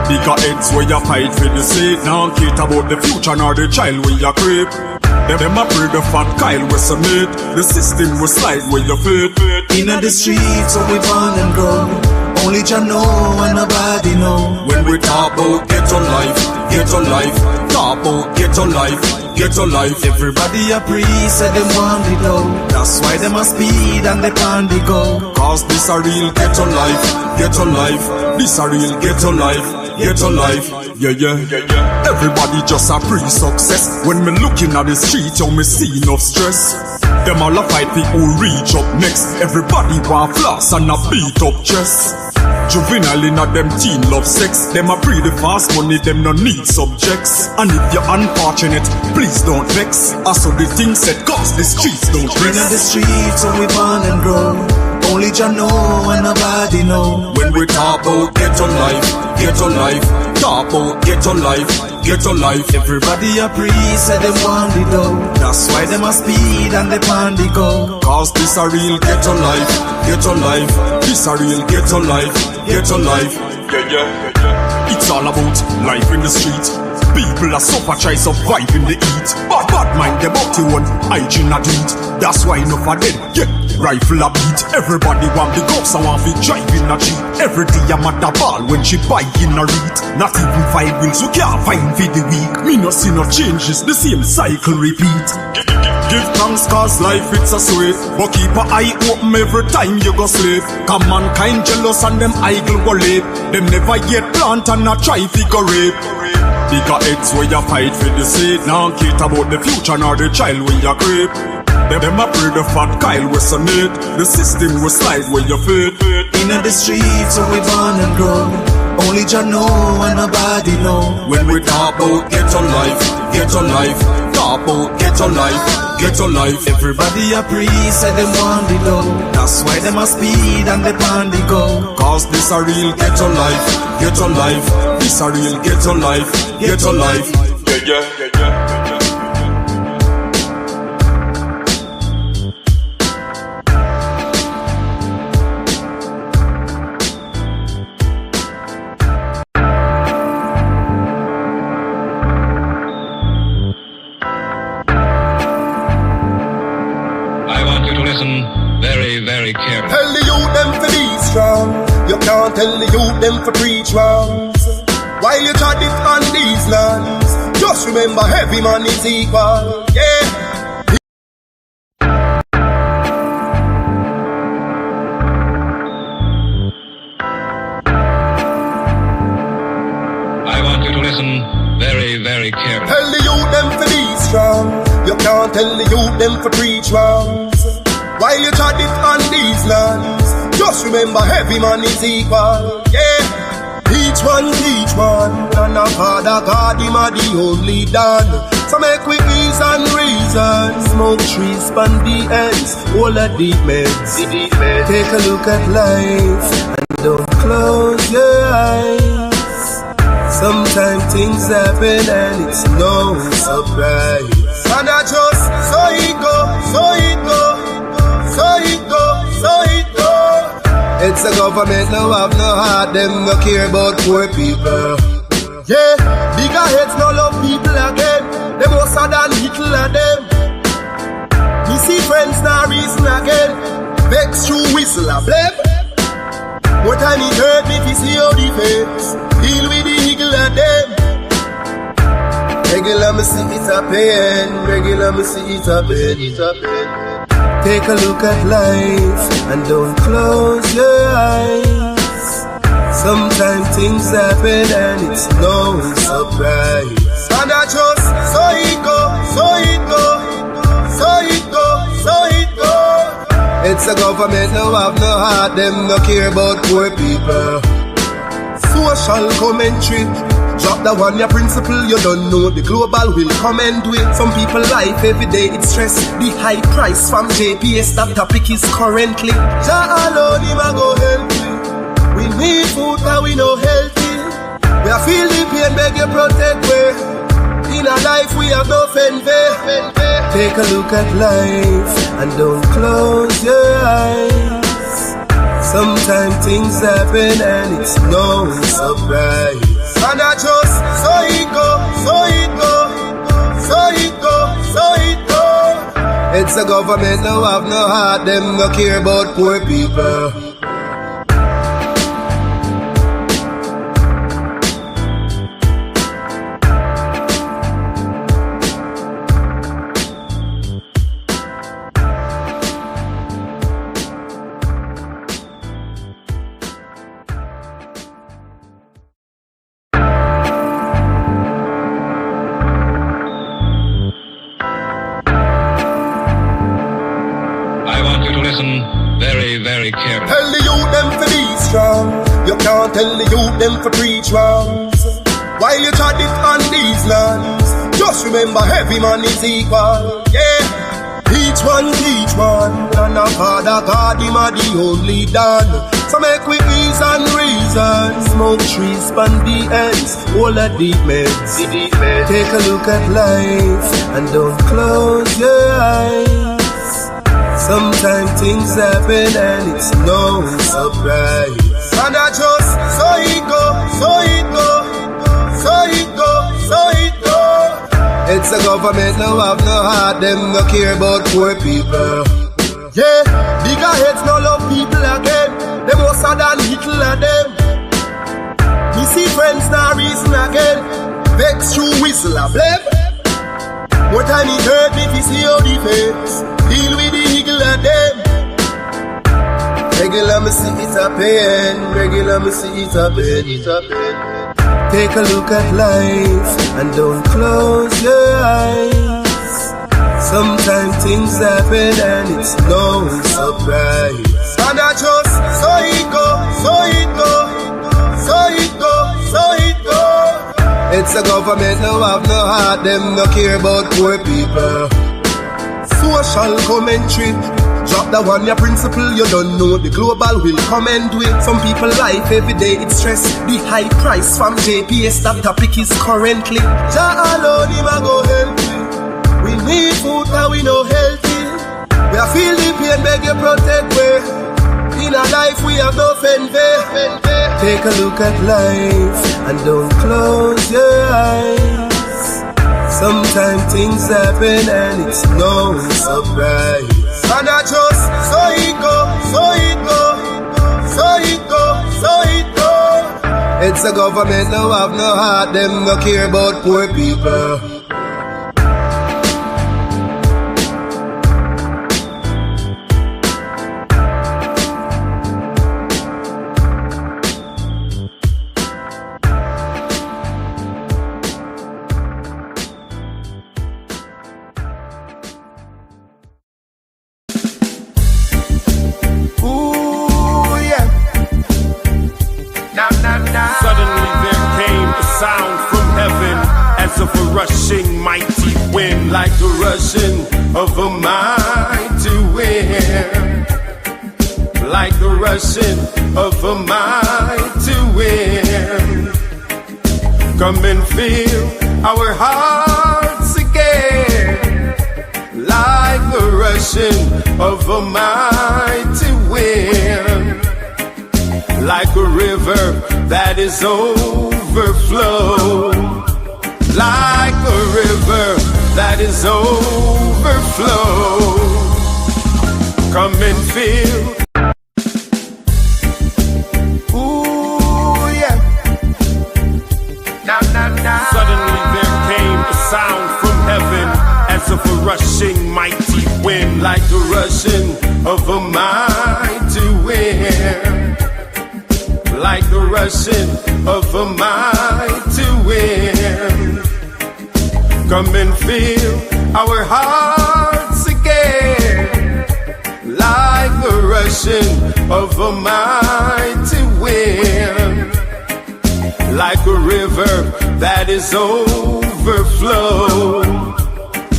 Bigger heads where you fight for the seed. Now care about the future nor the child where you creep. Them a pray the fat Kyle was submit. The system will slide where you fit. Inna the streets where we born and grow. Only Jah know and nobody know. When we talk about ghetto life, talk about ghetto life, ghetto life. Everybody a priest say them want it low. That's why them a speed and they pan the go. Cause this a real ghetto life, ghetto life. This a real ghetto life, ghetto life. Yeah. Everybody just a pre-success. When me looking at the street, you me see enough stress. Them all a fight for who reach up next. Everybody want floss and a beat up chest. Juvenile in a them teen love sex. Them a breed the fast money, them no need subjects. And if you're unfortunate, please don't vex. Also the things said cause the streets don't rest. Inna the streets where we born and grow. Only Jah know and nobody know. When we talk about ghetto life, talk about ghetto life, ghetto life. Everybody a priest say them want it though. That's why them a speed and they pan the go. Cause this a real ghetto life, ghetto life. This a real ghetto life, ghetto life. Yeah. It's all about life in the street. People are suffer, try survive in the heat. Bad mind them up to one, hygiene a do it. That's why enough of them, yeah, rifle a beat. Everybody want big ups and want to drive in a Jeep. Every day I'm at the ball when she buy in a read. Not even 5 wheels, you can't find for the week. Me no see no changes, the same cycle repeat. Give thanks cause life it's a sweet. But keep an eye open every time you go sleep. Cause mankind jealous and them idle go live. Them never yet plant and not try figure rape. Bigger heads where you fight for the seed. Now care about the future nor the child where you creep. Them a pray the fat Kyle will submit. The system will slide where you fit. Inna the streets where we born and grow. Only Jah know and nobody know. When we talk about ghetto life, talk about ghetto life. Everybody a priest, say them want the low. That's why them a speed and they pan the go. Cause this a real ghetto life. This a real ghetto life. Yeah. Very careful. Tell the youth them to be strong. You can't tell the youth them to preach wrongs. While you try it on these lands, just remember every man is equal. Yeah. I want you to listen very carefully. Tell the youth them to be strong. You can't tell the youth them to preach wrongs. While you try it on these lands, just remember every man is equal. Yeah. Each one, and our Father God, him a the only done. So make we ease and reason. Smoke trees, span the ends, all the deep meds. Take a look at life and don't close your eyes. Sometimes things happen and it's no surprise. And I just so it go. It's the government no have no heart, them no care about poor people. Yeah, bigger heads no love people again. Them more sad than little of them. We see friends now reason again. Vex through whistle a blame. More time it hurt me to see how the face deal with the eagle of them. Regular me see it a pain. Take a look at life and don't close your eyes. Sometimes things happen and it's no surprise. And I just so it go. It's the government no have no heart, them no care about poor people. Social commentary. Drop the one, your principle, you don't know. The global will come and do it. Some people life every day, it's stress. The high price from JPS, that topic is currently. Jah alone, him a go help me. We need food, but we no healthy. We are feel the pain, beg you protect we. In our life, we have no envy. Take a look at life and don't close your eyes. Sometimes things happen and it's no surprise. And I just so it go. It's the government no have no heart, them no care about poor people. Very careful. Tell the youth them to be strong. You can't tell the youth them to preach wrongs. While you try it on these lands, just remember every man is equal. Yeah. Each one, and our Father God, him a the only done. So make we ease and reason. Smoke trees, span the ends, all the deep meds. Take a look at life and don't close your eyes. Sometimes things happen and it's no surprise. And I just so it go. It's the government no have no heart, them no care about poor people. Yeah, bigger heads no love people again. Them more sad than little of them. We see friends now reason again. Vex through whistle a blame. More time it hurt me to see how the face deal with the eagle of them. Regular me see it a pain. Take a look at life and don't close your eyes. Sometimes things happen and it's no surprise. And I just so it go. It's the government no have no heart, them no care about poor people. Social commentary. Drop the one your principle, you don't know the global will comment with. Some people life every day it's stress. The high price from JPS, that topic is currently. Jah alone him a go help me. We need food and we no healthy. We a feel the pain, beg you protect me. In a life we have no envy. Take a look at life and don't close your eyes. Sometimes things happen and it's no surprise. And I just, so it go, so it go, so it go, so it go. It's the government no have no heart, them no care about poor people. Rushing mighty wind, like the rushing of a mighty wind, like the rushing of a mighty wind. Come and fill our hearts again, like the rushing of a mighty wind, like a river that is overflow. Like a river that is overflow. Come and feel. Ooh, yeah. Suddenly there came a sound from heaven, as of a rushing mighty wind, like the rushing of a mighty wind, like the rushing of a mighty wind. Come and fill our hearts again, like the rushing of a mighty wind, like a river that is overflow,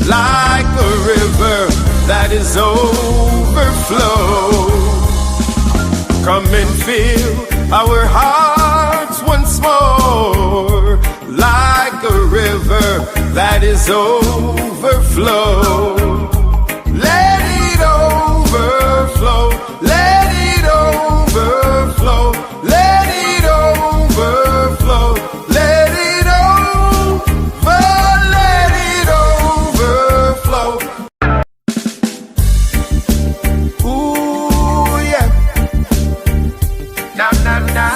like a river that is overflow. Come and fill our hearts once more, like a river that is overflow. Let it overflow, let it overflow, let it overflow, let it over, let it overflow. Ooh, yeah.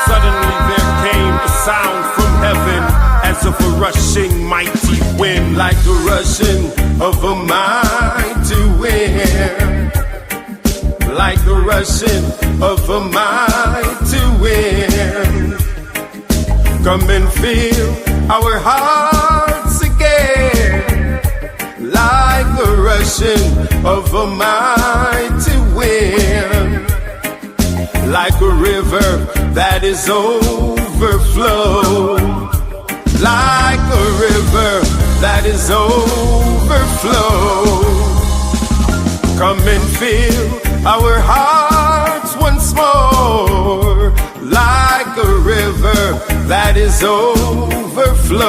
Suddenly there came a sound from heaven, as of a rushing mighty wind, like the rushing of a mighty wind, like the rushing of a mighty wind. Come and fill our hearts again, like the rushing of a mighty wind, like a river that is overflow, like a river that is overflow. Come and fill our hearts once more, like a river that is overflow.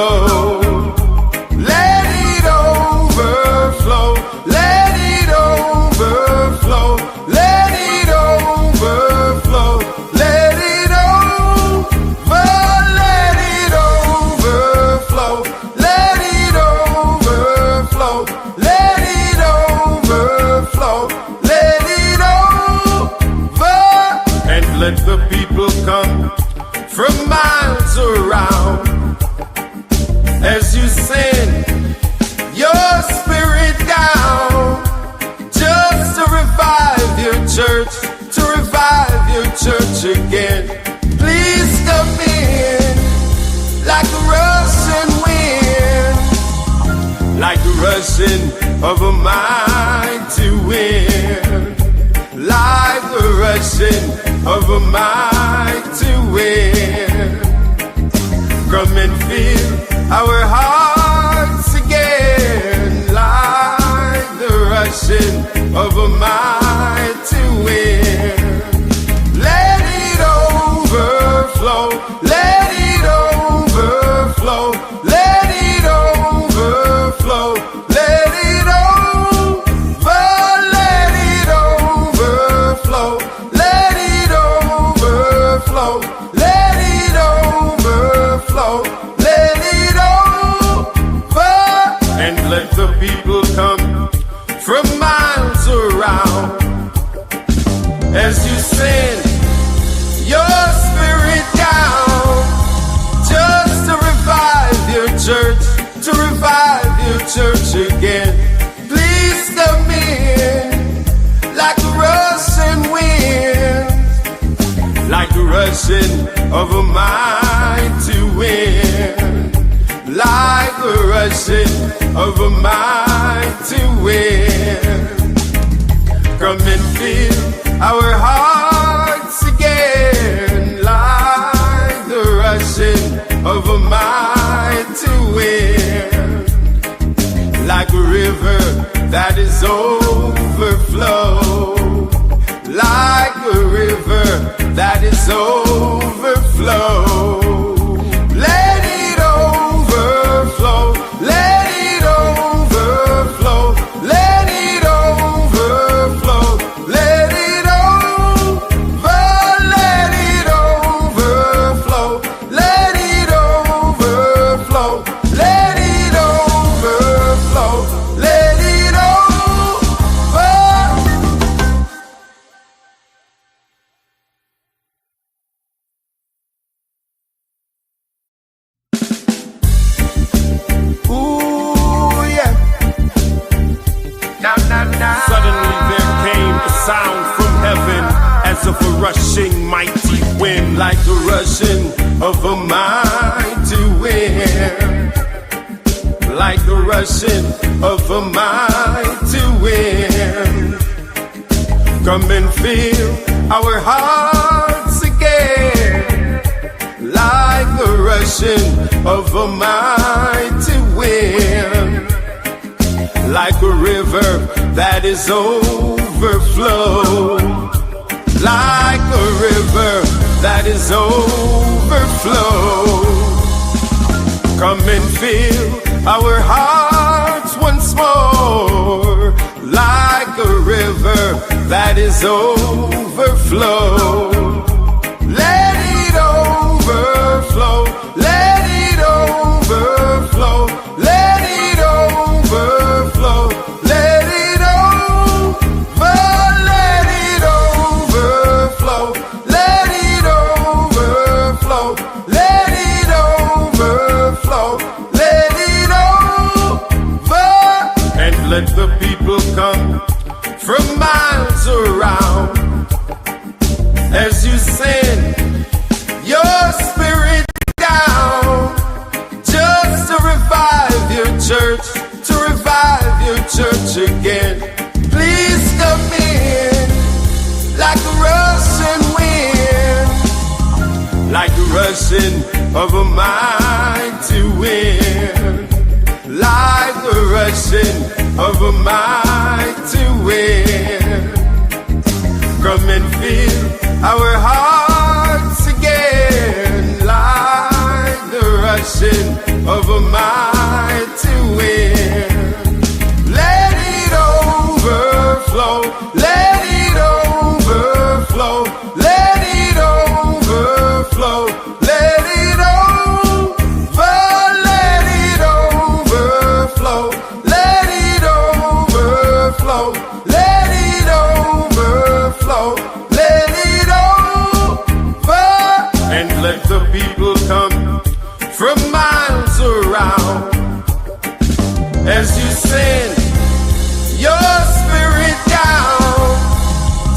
Let it overflow, let it overflow, let it overflow, let it over, let it overflow, let it overflow, let it overflow, let it over. And let the people come from miles around as you send your spirit down, just to revive your church, to revive your church again. Please come in like a rushing wind, like the rushing of a mighty wind, like the rushing of a mighty wind. Come and fill our rushing of a mind to win. Like a rushing of a mind to win. Come and fill our hearts again. Like the rushing of a mind to win. Like a river that is overflow. Like a river that is overflow. Let it overflow. Let it overflow. Let it overflow. Let it over. Let it overflow. Let it overflow. Let it overflow. Let it over. Ooh, yeah. Suddenly there came a sound from heaven, as of a rushing mighty wind, Like the rushing of a mighty wind. Like the rushing of a mighty wind. Come and fill our hearts again. Like the rushing of a mighty wind. Like a river that is overflow. Like a river that is overflow. Come and fill our hearts once more. Like a river that is overflow. Let it overflow. Let it overflow. Let it overflow. Let it over. Let it overflow. Let it overflow. Let it overflow. Let it over. And let the people come from miles around as you send your spirit down, just to revive your church, to revive your church again. Please come in like a rushing wind, like the rushing of a mighty wind, like the rushing of a mighty wind. Come and fill our hearts again, like the rushing of a mighty wind. Let it overflow. Let it overflow. Let it overflow. Let it over. Let it overflow. Let it overflow. Let it overflow. Let it over. And let the people come from miles around as you send your spirit down,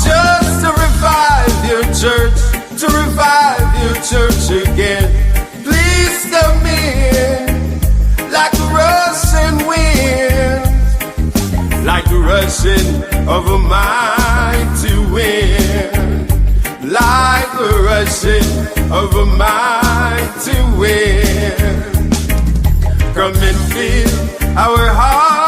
just to revive your church, to revive your church again. Please come in like a rushing wind, like the rushing of a mighty wind, like the rushing of a mighty wind. Come and fill our hearts